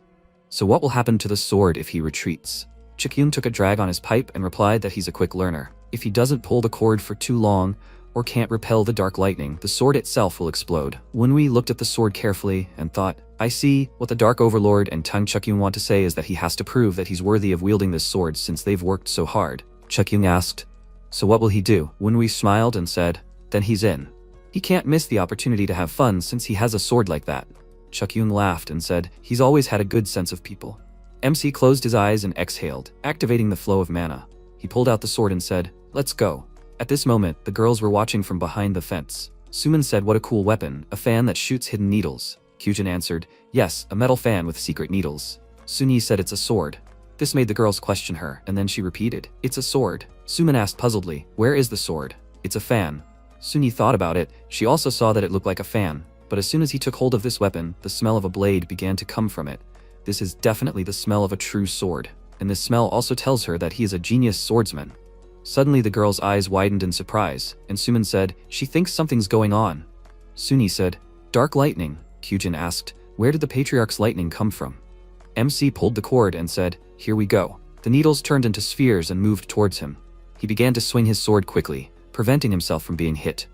so what will happen to the sword if he retreats? Chukyung took a drag on his pipe and replied that he's a quick learner. If he doesn't pull the cord for too long, or can't repel the dark lightning, the sword itself will explode. Wenhui looked at the sword carefully and thought, I see, what the Dark Overlord and Tung Chukyung want to say is that he has to prove that he's worthy of wielding this sword since they've worked so hard. Chukyung asked, so what will he do? Wenhui smiled and said, then he's in. He can't miss the opportunity to have fun since he has a sword like that. Chukyung laughed and said, he's always had a good sense of people. MC closed his eyes and exhaled, activating the flow of mana. He pulled out the sword and said, let's go. At this moment, the girls were watching from behind the fence. Suman said, what a cool weapon, a fan that shoots hidden needles. Kyujin answered, yes, a metal fan with secret needles. Sunyi said it's a sword. This made the girls question her, and then she repeated, it's a sword. Suman asked puzzledly, where is the sword? It's a fan. Sunyi thought about it. She also saw that it looked like a fan, but as soon as he took hold of this weapon, the smell of a blade began to come from it. This is definitely the smell of a true sword, and this smell also tells her that he is a genius swordsman. Suddenly the girl's eyes widened in surprise, and Suman said, she thinks something's going on. Sunyi said, dark lightning. Kyujin asked, where did the Patriarch's lightning come from? MC pulled the cord and said, here we go. The needles turned into spheres and moved towards him. He began to swing his sword quickly, preventing himself from being hit.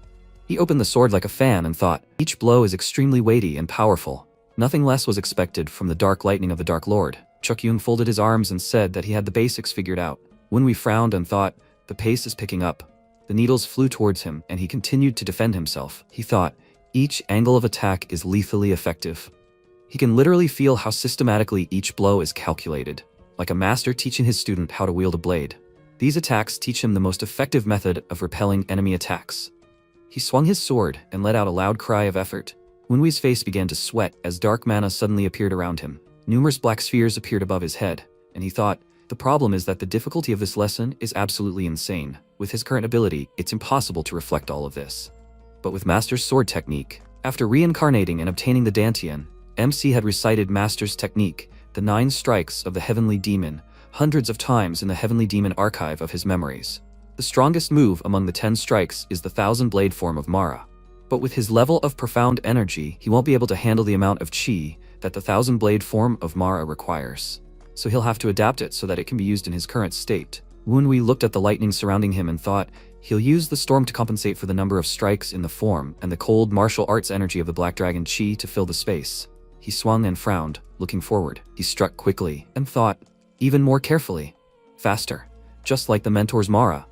He opened the sword like a fan and thought, each blow is extremely weighty and powerful. Nothing less was expected from the dark lightning of the Dark Lord. Chukyung folded his arms and said that he had the basics figured out. Wenhui frowned and thought, the pace is picking up. The needles flew towards him and he continued to defend himself. He thought, each angle of attack is lethally effective. He can literally feel how systematically each blow is calculated, like a master teaching his student how to wield a blade. These attacks teach him the most effective method of repelling enemy attacks. He swung his sword and let out a loud cry of effort. Wenhui's face began to sweat as dark mana suddenly appeared around him. Numerous black spheres appeared above his head, and he thought, the problem is that the difficulty of this lesson is absolutely insane. With his current ability, it's impossible to reflect all of this. But with Master's sword technique, after reincarnating and obtaining the Dantian, MC had recited Master's technique, the 9 strikes of the Heavenly Demon, hundreds of times in the Heavenly Demon archive of his memories. The strongest move among the 10 strikes is the 1000-blade form of Mara. But with his level of profound energy, he won't be able to handle the amount of chi that the 1000-blade form of Mara requires. So he'll have to adapt it so that it can be used in his current state. Wenhui looked at the lightning surrounding him and thought, he'll use the storm to compensate for the number of strikes in the form and the cold martial arts energy of the Black Dragon chi to fill the space. He swung and frowned, looking forward. He struck quickly and thought, even more carefully. Faster. Just like the mentor's Mara.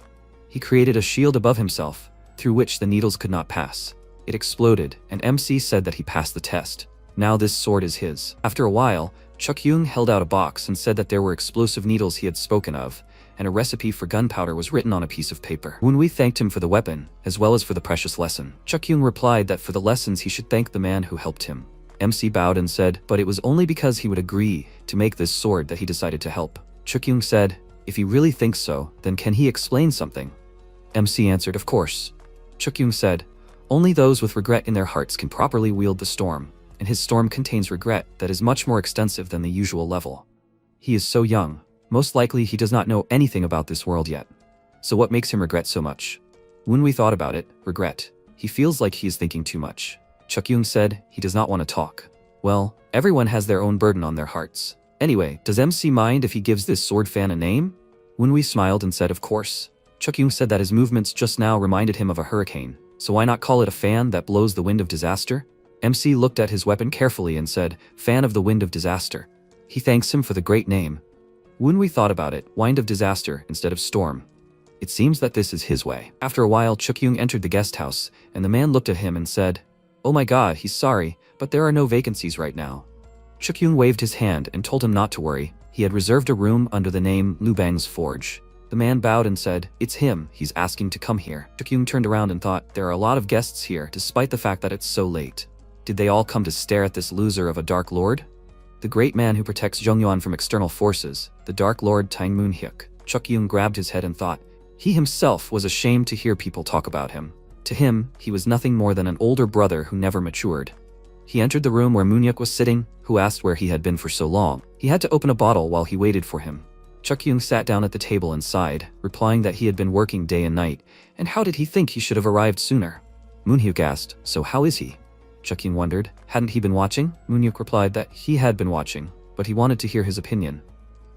He created a shield above himself, through which the needles could not pass. It exploded, and MC said that he passed the test. Now this sword is his. After a while, Chukyung held out a box and said that there were explosive needles he had spoken of, and a recipe for gunpowder was written on a piece of paper. Wenhui thanked him for the weapon, as well as for the precious lesson. Chukyung replied that for the lessons he should thank the man who helped him. MC bowed and said, but it was only because he would agree to make this sword that he decided to help. Chukyung said, if he really thinks so, then can he explain something? MC answered, of course. Chukyung said, only those with regret in their hearts can properly wield the storm, and his storm contains regret that is much more extensive than the usual level. He is so young. Most likely he does not know anything about this world yet. So what makes him regret so much? Wenhui thought about it, regret. He feels like he is thinking too much. Chukyung said he does not want to talk. Well, everyone has their own burden on their hearts. Anyway, does MC mind if he gives this sword fan a name? Wenhui smiled and said of course. Chukyung said that his movements just now reminded him of a hurricane, so why not call it a fan that blows the wind of disaster? MC looked at his weapon carefully and said, fan of the wind of disaster. He thanks him for the great name. Wenhui thought about it, wind of disaster instead of storm. It seems that this is his way. After a while, Chukyung entered the guest house, and the man looked at him and said, oh my god, he's sorry, but there are no vacancies right now. Chukyung waved his hand and told him not to worry. He had reserved a room under the name Lu Bang's Forge. The man bowed and said, it's him, he's asking to come here. Chukyung turned around and thought, there are a lot of guests here, despite the fact that it's so late. Did they all come to stare at this loser of a Dark Lord? The great man who protects Zhongyuan from external forces, the Dark Lord Tang Moonhyuk. Chukyung grabbed his head and thought, he himself was ashamed to hear people talk about him. To him, he was nothing more than an older brother who never matured. He entered the room where Moonhyuk was sitting, who asked where he had been for so long. He had to open a bottle while he waited for him. Chukyung sat down at the table and sighed, replying that he had been working day and night, and how did he think he should have arrived sooner? Moonhyuk asked, so how is he? Chukyung wondered, hadn't he been watching? Moonhyuk replied that he had been watching, but he wanted to hear his opinion.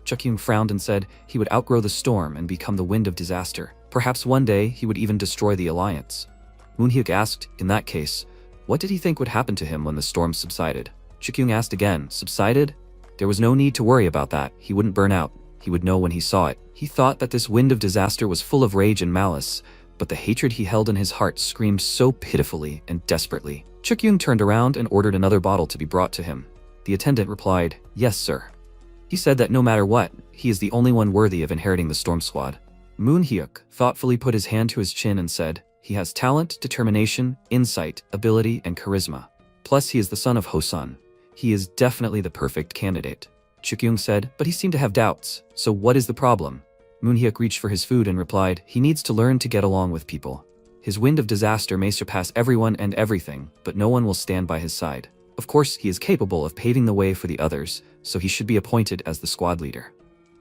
Chukyung frowned and said he would outgrow the storm and become the wind of disaster. Perhaps one day he would even destroy the alliance. Moonhyuk asked, in that case, what did he think would happen to him when the storm subsided? Chukyung asked again, subsided? There was no need to worry about that, he wouldn't burn out. He would know when he saw it. He thought that this wind of disaster was full of rage and malice, but the hatred he held in his heart screamed so pitifully and desperately. Chukyung turned around and ordered another bottle to be brought to him. The attendant replied, yes, sir. He said that no matter what, he is the only one worthy of inheriting the Storm Squad. Moonhyuk thoughtfully put his hand to his chin and said, he has talent, determination, insight, ability, and charisma. Plus, he is the son of Hosun. He is definitely the perfect candidate. Chukyung said, but he seemed to have doubts. So what is the problem? Moonhyuk reached for his food and replied, he needs to learn to get along with people. His wind of disaster may surpass everyone and everything, but no one will stand by his side. Of course, he is capable of paving the way for the others, so he should be appointed as the squad leader.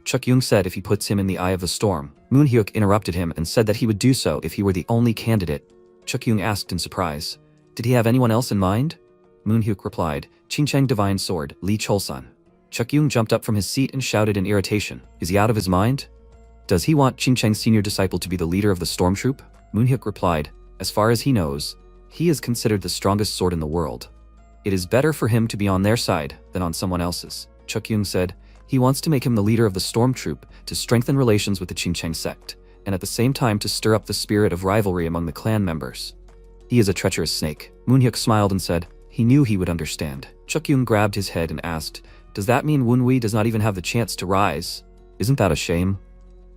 Chukyung said if he puts him in the eye of the storm. Moonhyuk interrupted him and said that he would do so if he were the only candidate. Chukyung asked in surprise, did he have anyone else in mind? Moonhyuk replied, Qingcheng Divine Sword, Li Cholsan. Chukyung jumped up from his seat and shouted in irritation, is he out of his mind? Does he want Qingcheng's senior disciple to be the leader of the storm troop? Moonhyuk replied, as far as he knows, he is considered the strongest sword in the world. It is better for him to be on their side than on someone else's. Chukyung said, he wants to make him the leader of the storm troop to strengthen relations with the Qingcheng sect, and at the same time to stir up the spirit of rivalry among the clan members. He is a treacherous snake. Moonhyuk smiled and said, he knew he would understand. Chukyung grabbed his head and asked, does that mean Wunwi does not even have the chance to rise? Isn't that a shame?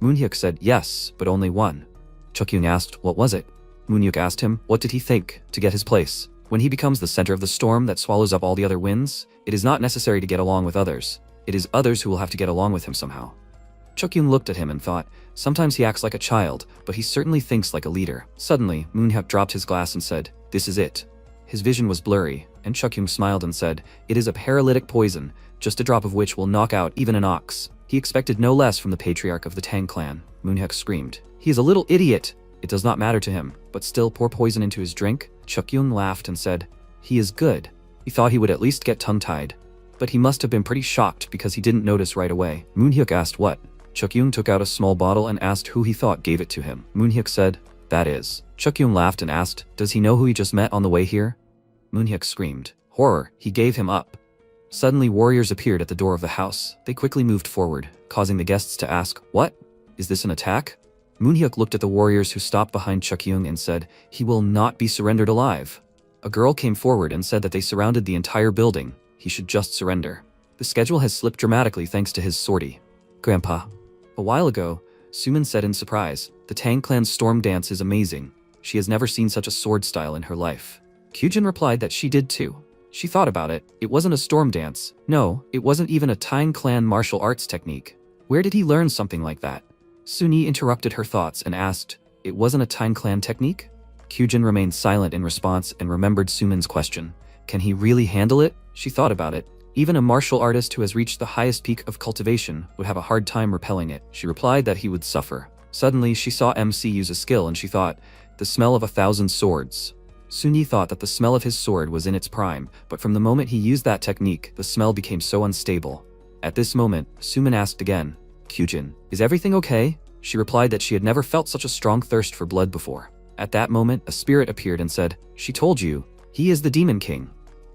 Moonhyuk said, yes, but only one. Chukyung asked, what was it? Moonhyuk asked him, what did he think to get his place? When he becomes the center of the storm that swallows up all the other winds, it is not necessary to get along with others. It is others who will have to get along with him somehow. Chukyung looked at him and thought, sometimes he acts like a child, but he certainly thinks like a leader. Suddenly, Moonhyuk dropped his glass and said, this is it. His vision was blurry, and Chukyung smiled and said, it is a paralytic poison, just a drop of which will knock out even an ox. He expected no less from the patriarch of the Tang clan. Moonhyuk screamed, he is a little idiot. It does not matter to him, but still pour poison into his drink? Chukyung laughed and said, he is good. He thought he would at least get tongue-tied. But he must have been pretty shocked because he didn't notice right away. Moonhyuk asked what? Chukyung took out a small bottle and asked who he thought gave it to him. Moonhyuk said, that is. Chukyung laughed and asked, does he know who he just met on the way here? Moonhyuk screamed. Horror, he gave him up. Suddenly warriors appeared at the door of the house. They quickly moved forward, causing the guests to ask, what? Is this an attack? Moonhyuk looked at the warriors who stopped behind Chukyung and said, he will not be surrendered alive. A girl came forward and said that they surrounded the entire building. He should just surrender. The schedule has slipped dramatically thanks to his sortie. Grandpa. A while ago, Sumin said in surprise, the Tang clan's storm dance is amazing. She has never seen such a sword style in her life. Kyujin replied that she did too. She thought about it. It wasn't a storm dance. No, it wasn't even a Tang clan martial arts technique. Where did he learn something like that? Suni interrupted her thoughts and asked, it wasn't a Tang clan technique? Kyujin remained silent in response and remembered Sumin's question. Can he really handle it? She thought about it. Even a martial artist who has reached the highest peak of cultivation would have a hard time repelling it. She replied that he would suffer. Suddenly, she saw MC use a skill and she thought, the smell of 1,000 swords. Suni thought that the smell of his sword was in its prime, but from the moment he used that technique, the smell became so unstable. At this moment, Sumin asked again, Kyujin, is everything okay? She replied that she had never felt such a strong thirst for blood before. At that moment, a spirit appeared and said, she told you, he is the Demon King.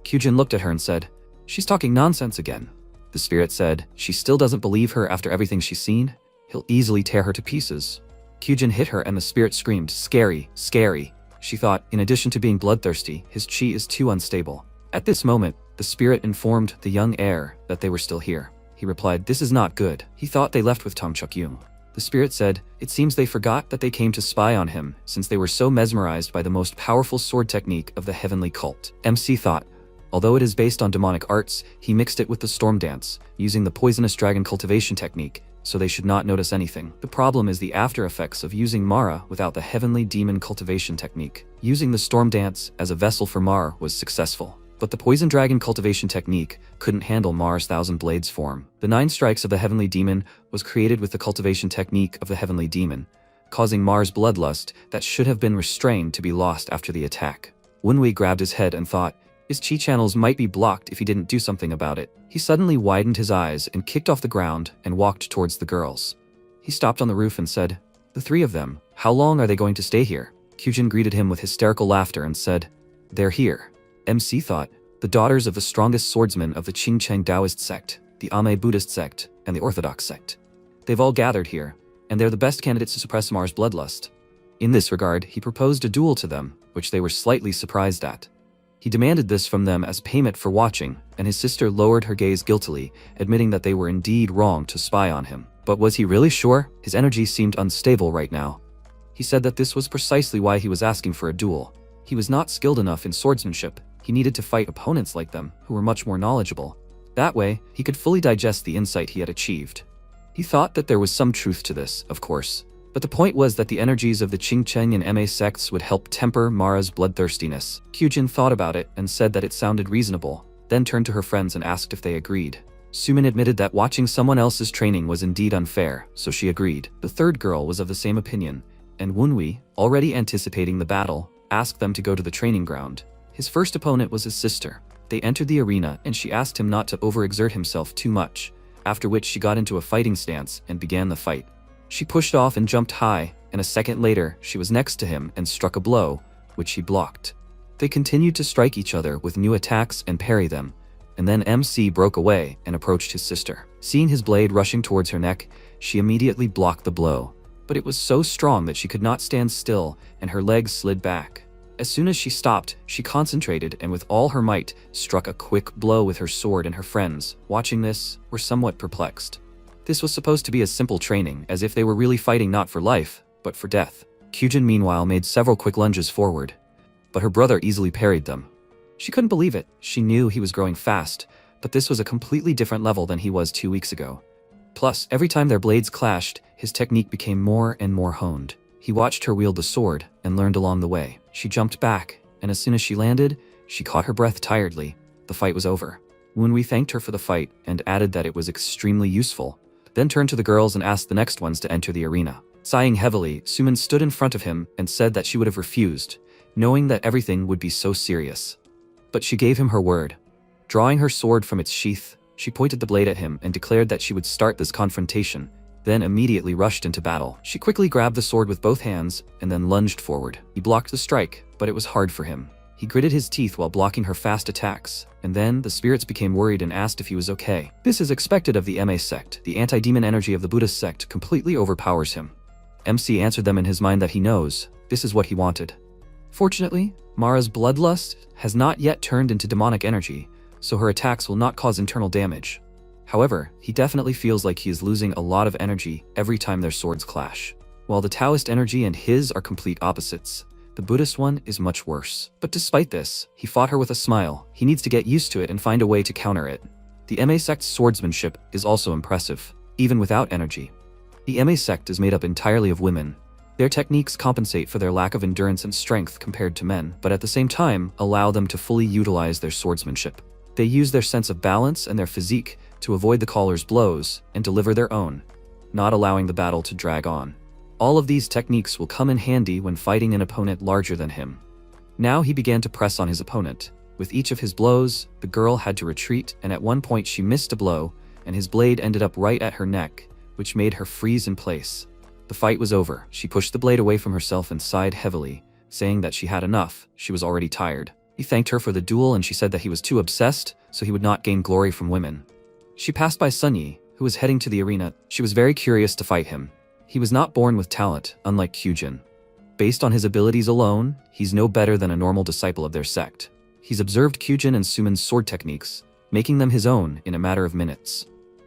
Kyujin looked at her and said, she's talking nonsense again. The spirit said, she still doesn't believe her after everything she's seen? He'll easily tear her to pieces. Kyujin hit her and the spirit screamed, scary, scary. She thought, in addition to being bloodthirsty, his chi is too unstable. At this moment, the spirit informed the young heir that they were still here. He replied, this is not good. He thought they left with Tom Chukyung. The spirit said, it seems they forgot that they came to spy on him, since they were so mesmerized by the most powerful sword technique of the heavenly cult. MC thought, although it is based on demonic arts, he mixed it with the storm dance, using the poisonous dragon cultivation technique, so they should not notice anything. The problem is the after effects of using Mara without the heavenly demon cultivation technique. Using the storm dance as a vessel for Mara was successful, but the poison dragon cultivation technique couldn't handle Mara's 1,000 blades form. The 9 strikes of the heavenly demon was created with the cultivation technique of the heavenly demon, causing Mara's bloodlust that should have been restrained to be lost after the attack. Wunwi grabbed his head and thought, his chi channels might be blocked if he didn't do something about it. He suddenly widened his eyes and kicked off the ground and walked towards the girls. He stopped on the roof and said, the 3 of them, how long are they going to stay here? Kyujin greeted him with hysterical laughter and said, they're here. MC thought, the daughters of the strongest swordsmen of the Qingcheng Taoist sect, the Ame Buddhist sect, and the Orthodox sect. They've all gathered here, and they're the best candidates to suppress Mara's bloodlust. In this regard, he proposed a duel to them, which they were slightly surprised at. He demanded this from them as payment for watching, and his sister lowered her gaze guiltily, admitting that they were indeed wrong to spy on him. But was he really sure? His energy seemed unstable right now. He said that this was precisely why he was asking for a duel. He was not skilled enough in swordsmanship. He needed to fight opponents like them, who were much more knowledgeable. That way, he could fully digest the insight he had achieved. He thought that there was some truth to this, of course. But the point was that the energies of the Qingcheng and Ma sects would help temper Mara's bloodthirstiness. Kyujin thought about it and said that it sounded reasonable, then turned to her friends and asked if they agreed. Sumin admitted that watching someone else's training was indeed unfair, so she agreed. The third girl was of the same opinion, and Wunwi, already anticipating the battle, asked them to go to the training ground. His first opponent was his sister. They entered the arena and she asked him not to overexert himself too much, after which she got into a fighting stance and began the fight. She pushed off and jumped high, and a second later, she was next to him and struck a blow, which he blocked. They continued to strike each other with new attacks and parry them, and then MC broke away and approached his sister. Seeing his blade rushing towards her neck, she immediately blocked the blow, but it was so strong that she could not stand still and her legs slid back. As soon as she stopped, she concentrated and with all her might struck a quick blow with her sword, and her friends, watching this, were somewhat perplexed. This was supposed to be a simple training, as if they were really fighting not for life, but for death. Kyujin meanwhile made several quick lunges forward, but her brother easily parried them. She couldn't believe it. She knew he was growing fast, but this was a completely different level than he was 2 weeks ago. Plus, every time their blades clashed, his technique became more and more honed. He watched her wield the sword and learned along the way. She jumped back, and as soon as she landed, she caught her breath tiredly. The fight was over. Wunwi thanked her for the fight and added that it was extremely useful, then turned to the girls and asked the next ones to enter the arena. Sighing heavily, Sumin stood in front of him and said that she would have refused, knowing that everything would be so serious. But she gave him her word. Drawing her sword from its sheath, she pointed the blade at him and declared that she would start this confrontation, then immediately rushed into battle. She quickly grabbed the sword with both hands and then lunged forward. He blocked the strike, but it was hard for him. He gritted his teeth while blocking her fast attacks, and then the spirits became worried and asked if he was okay. This is expected of the MA sect. The anti-demon energy of the Buddhist sect completely overpowers him. MC answered them in his mind that he knows this is what he wanted. Fortunately, Mara's bloodlust has not yet turned into demonic energy, so her attacks will not cause internal damage. However, he definitely feels like he is losing a lot of energy every time their swords clash. While the Taoist energy and his are complete opposites, the Buddhist one is much worse. But despite this, he fought her with a smile. He needs to get used to it and find a way to counter it. The MA sect's swordsmanship is also impressive, even without energy. The MA sect is made up entirely of women. Their techniques compensate for their lack of endurance and strength compared to men, but at the same time allow them to fully utilize their swordsmanship. They use their sense of balance and their physique to avoid the caller's blows and deliver their own, not allowing the battle to drag on. All of these techniques will come in handy when fighting an opponent larger than him. Now he began to press on his opponent. With each of his blows, the girl had to retreat, and at one point she missed a blow, and his blade ended up right at her neck, which made her freeze in place. The fight was over. She pushed the blade away from herself and sighed heavily, saying that she had enough. She was already tired. He thanked her for the duel, and she said that he was too obsessed, so he would not gain glory from women. She passed by Sunyi, who was heading to the arena. She was very curious to fight him. He was not born with talent, unlike Kyujin. Based on his abilities alone, he's no better than a normal disciple of their sect. He's observed Kyujin and Sumin's sword techniques, making them his own in a matter of minutes.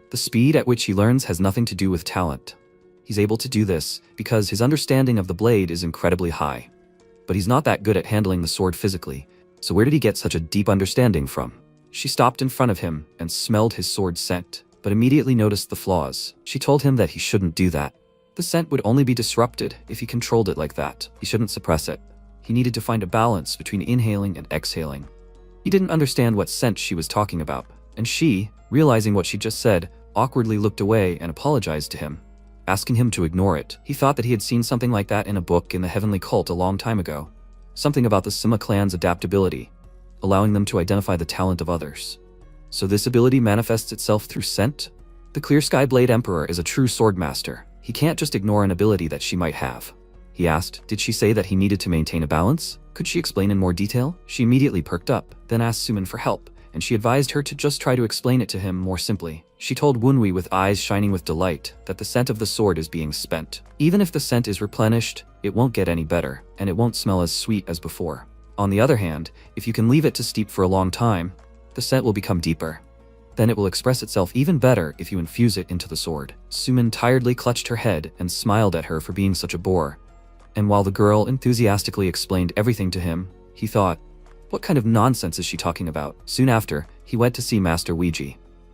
The speed at which he learns has nothing to do with talent. He's able to do this because his understanding of the blade is incredibly high. But he's not that good at handling the sword physically, so where did he get such a deep understanding from? She stopped in front of him and smelled his sword scent, but immediately noticed the flaws. She told him that he shouldn't do that. The scent would only be disrupted if he controlled it like that. He shouldn't suppress it. He needed to find a balance between inhaling and exhaling. He didn't understand what scent she was talking about, and she, realizing what she just said, awkwardly looked away and apologized to him, asking him to ignore it. He thought that he had seen something like that in a book in the Heavenly Cult a long time ago. Something about the Sima clan's adaptability, allowing them to identify the talent of others. So this ability manifests itself through scent? The Clear Sky Blade Emperor is a true sword master. He can't just ignore an ability that she might have. He asked, did she say that he needed to maintain a balance? Could she explain in more detail? She immediately perked up, then asked Sumin for help, and she advised her to just try to explain it to him more simply. She told Wunwi with eyes shining with delight that the scent of the sword is being spent. Even if the scent is replenished, it won't get any better, and it won't smell as sweet as before. On the other hand, if you can leave it to steep for a long time, the scent will become deeper. Then it will express itself even better if you infuse it into the sword. Sumin tiredly clutched her head and smiled at her for being such a bore. And while the girl enthusiastically explained everything to him, he thought, what kind of nonsense is she talking about? Soon after, he went to see Master Ouija.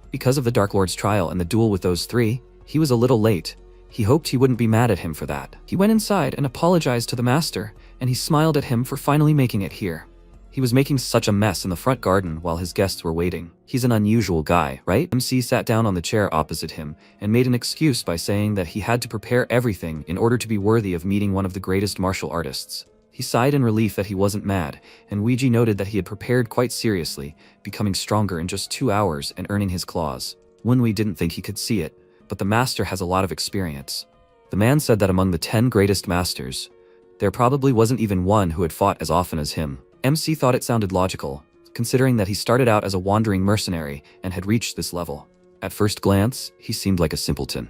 Because of the Dark Lord's trial and the duel with those three, he was a little late. He hoped he wouldn't be mad at him for that. He went inside and apologized to the master, and he smiled at him for finally making it here. He was making such a mess in the front garden while his guests were waiting. He's an unusual guy, right? MC sat down on the chair opposite him and made an excuse by saying that he had to prepare everything in order to be worthy of meeting one of the greatest martial artists. He sighed in relief that he wasn't mad, and Ouija noted that he had prepared quite seriously, becoming stronger in just 2 hours and earning his claws. Wunwi didn't think he could see it, but the master has a lot of experience. The man said that among the 10 greatest masters, there probably wasn't even one who had fought as often as him. MC thought it sounded logical, considering that he started out as a wandering mercenary and had reached this level. At first glance, he seemed like a simpleton.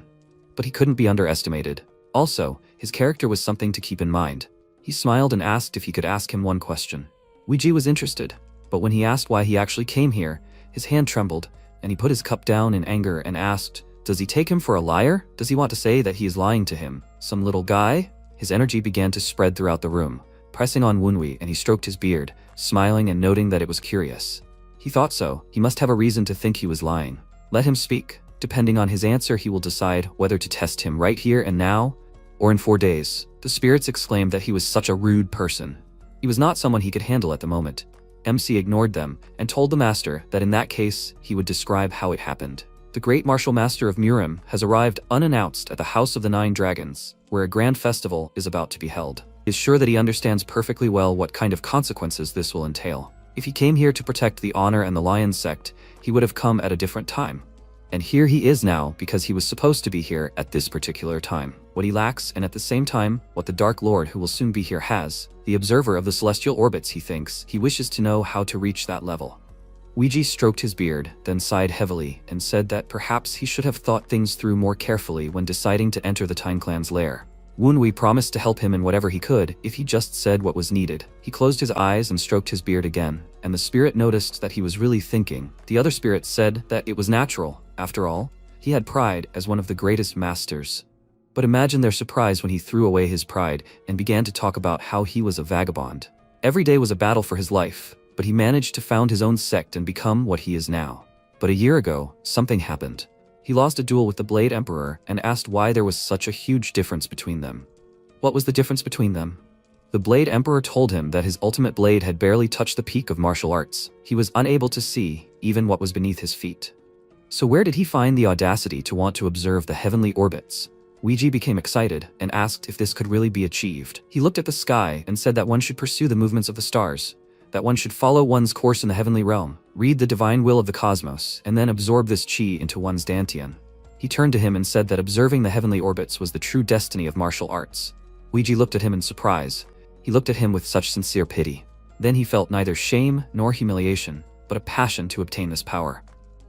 But he couldn't be underestimated. Also, his character was something to keep in mind. He smiled and asked if he could ask him one question. Weiji was interested, but when he asked why he actually came here, his hand trembled, and he put his cup down in anger and asked, "Does he take him for a liar? Does he want to say that he is lying to him? Some little guy?" His energy began to spread throughout the room, pressing on Wunwi, and he stroked his beard, smiling and noting that it was curious. He thought so. He must have a reason to think he was lying. Let him speak. Depending on his answer, he will decide whether to test him right here and now, or in 4 days. The spirits exclaimed that he was such a rude person. He was not someone he could handle at the moment. MC ignored them and told the master that in that case, he would describe how it happened. The great martial master of Murim has arrived unannounced at the House of the Nine Dragons, where a grand festival is about to be held. He is sure that he understands perfectly well what kind of consequences this will entail. If he came here to protect the honor and the Lion sect, he would have come at a different time. And here he is now because he was supposed to be here at this particular time. What he lacks, and at the same time, what the Dark Lord who will soon be here has, the observer of the celestial orbits, he thinks, he wishes to know how to reach that level. Weiji stroked his beard, then sighed heavily, and said that perhaps he should have thought things through more carefully when deciding to enter the Time Clan's lair. Wunwi promised to help him in whatever he could if he just said what was needed. He closed his eyes and stroked his beard again, and the spirit noticed that he was really thinking. The other spirit said that it was natural. After all, he had pride as one of the greatest masters. But imagine their surprise when he threw away his pride and began to talk about how he was a vagabond. Every day was a battle for his life, but he managed to found his own sect and become what he is now. But a year ago, something happened. He lost a duel with the Blade Emperor and asked why there was such a huge difference between them. What was the difference between them? The Blade Emperor told him that his ultimate blade had barely touched the peak of martial arts. He was unable to see even what was beneath his feet. So where did he find the audacity to want to observe the heavenly orbits? Weiji became excited and asked if this could really be achieved. He looked at the sky and said that one should pursue the movements of the stars, that one should follow one's course in the heavenly realm, read the divine will of the cosmos, and then absorb this chi into one's dantian. He turned to him and said that observing the heavenly orbits was the true destiny of martial arts. Weiji looked at him in surprise. He looked at him with such sincere pity. Then he felt neither shame nor humiliation, but a passion to obtain this power.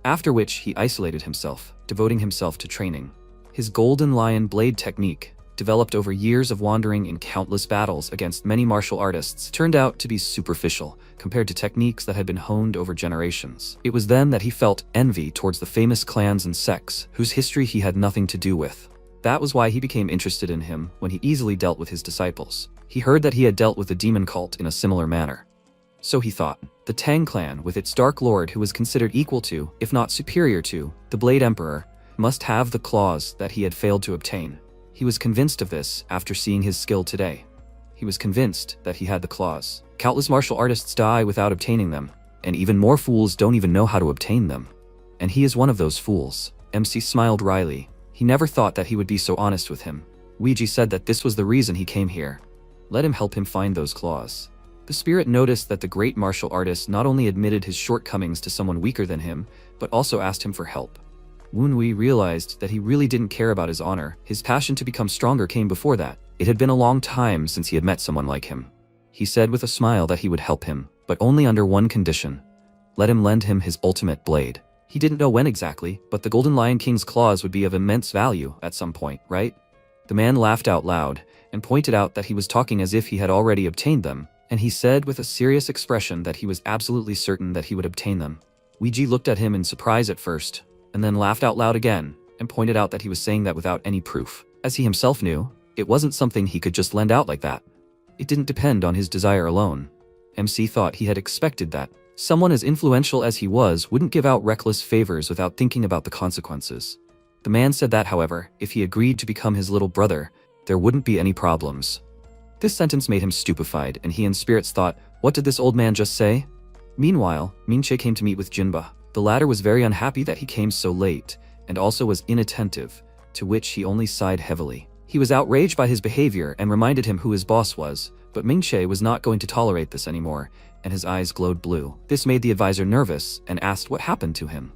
After which he isolated himself, devoting himself to training. His Golden Lion blade technique, developed over years of wandering in countless battles against many martial artists, turned out to be superficial compared to techniques that had been honed over generations. It was then that he felt envy towards the famous clans and sects whose history he had nothing to do with. That was why he became interested in him when he easily dealt with his disciples. He heard that he had dealt with the demon cult in a similar manner. So he thought, the Tang clan, with its Dark Lord who was considered equal to, if not superior to, the Blade Emperor, must have the claws that he had failed to obtain. He was convinced of this after seeing his skill today. He was convinced that he had the claws. Countless martial artists die without obtaining them, and even more fools don't even know how to obtain them. And he is one of those fools. MC smiled wryly. He never thought that he would be so honest with him. Weiji said that this was the reason he came here. Let him help him find those claws. The spirit noticed that the great martial artist not only admitted his shortcomings to someone weaker than him, but also asked him for help. Wunwi realized that he really didn't care about his honor. His passion to become stronger came before that. It had been a long time since he had met someone like him. He said with a smile that he would help him, but only under one condition. Let him lend him his ultimate blade. He didn't know when exactly, but the Golden Lion King's claws would be of immense value at some point, right? The man laughed out loud and pointed out that he was talking as if he had already obtained them, and he said with a serious expression that he was absolutely certain that he would obtain them. Weiji looked at him in surprise at first, and then laughed out loud again, and pointed out that he was saying that without any proof. As he himself knew, it wasn't something he could just lend out like that. It didn't depend on his desire alone. MC thought he had expected that. Someone as influential as he was wouldn't give out reckless favors without thinking about the consequences. The man said that, however, if he agreed to become his little brother, there wouldn't be any problems. This sentence made him stupefied, and he and spirits thought, what did this old man just say? Meanwhile, Mingche came to meet with Jinba. The latter was very unhappy that he came so late, and also was inattentive, to which he only sighed heavily. He was outraged by his behavior and reminded him who his boss was, but Mingche was not going to tolerate this anymore, and his eyes glowed blue. This made the advisor nervous and asked what happened to him.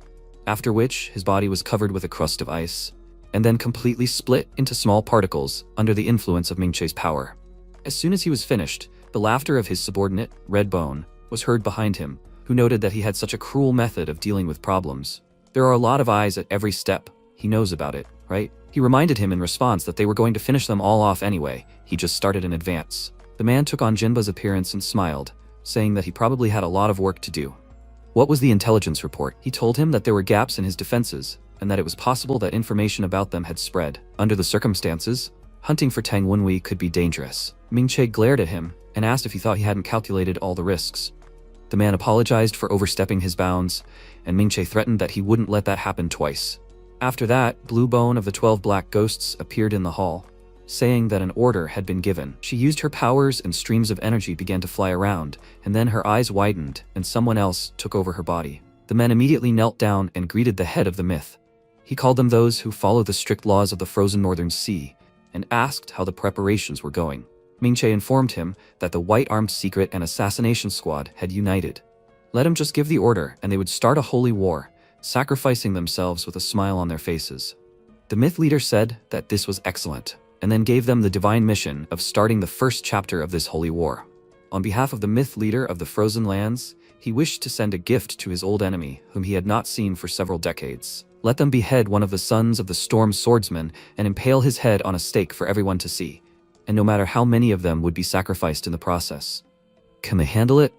After which, his body was covered with a crust of ice, and then completely split into small particles under the influence of Mingche's power. As soon as he was finished, The laughter of his subordinate, Redbone, was heard behind him, who noted that he had such a cruel method of dealing with problems. There are a lot of eyes at every step. He knows about it, right? He reminded him in response that they were going to finish them all off anyway. He just started in advance. The man took on Jinba's appearance and smiled, saying that he probably had a lot of work to do. What was the intelligence report? He told him that there were gaps in his defenses, and that it was possible that information about them had spread. Under the circumstances, hunting for Tang Wenwei could be dangerous. Ming-Che glared at him and asked if he thought he hadn't calculated all the risks. The man apologized for overstepping his bounds, and Ming-Che threatened that he wouldn't let that happen twice. After that, Blue Bone of the 12 Black Ghosts appeared in the hall, saying that an order had been given. She used her powers and streams of energy began to fly around, and then her eyes widened and someone else took over her body. The men immediately knelt down and greeted the head of the myth. He called them those who follow the strict laws of the frozen northern sea, and asked how the preparations were going. Ming-Che informed him that the White-Armed Secret and Assassination Squad had united. Let him just give the order and they would start a holy war, sacrificing themselves with a smile on their faces. The myth leader said that this was excellent, and then gave them the divine mission of starting the first chapter of this holy war. On behalf of the myth leader of the frozen lands, he wished to send a gift to his old enemy, whom he had not seen for several decades. Let them behead one of the sons of the Storm Swordsman and impale his head on a stake for everyone to see, and no matter how many of them would be sacrificed in the process. Can they handle it?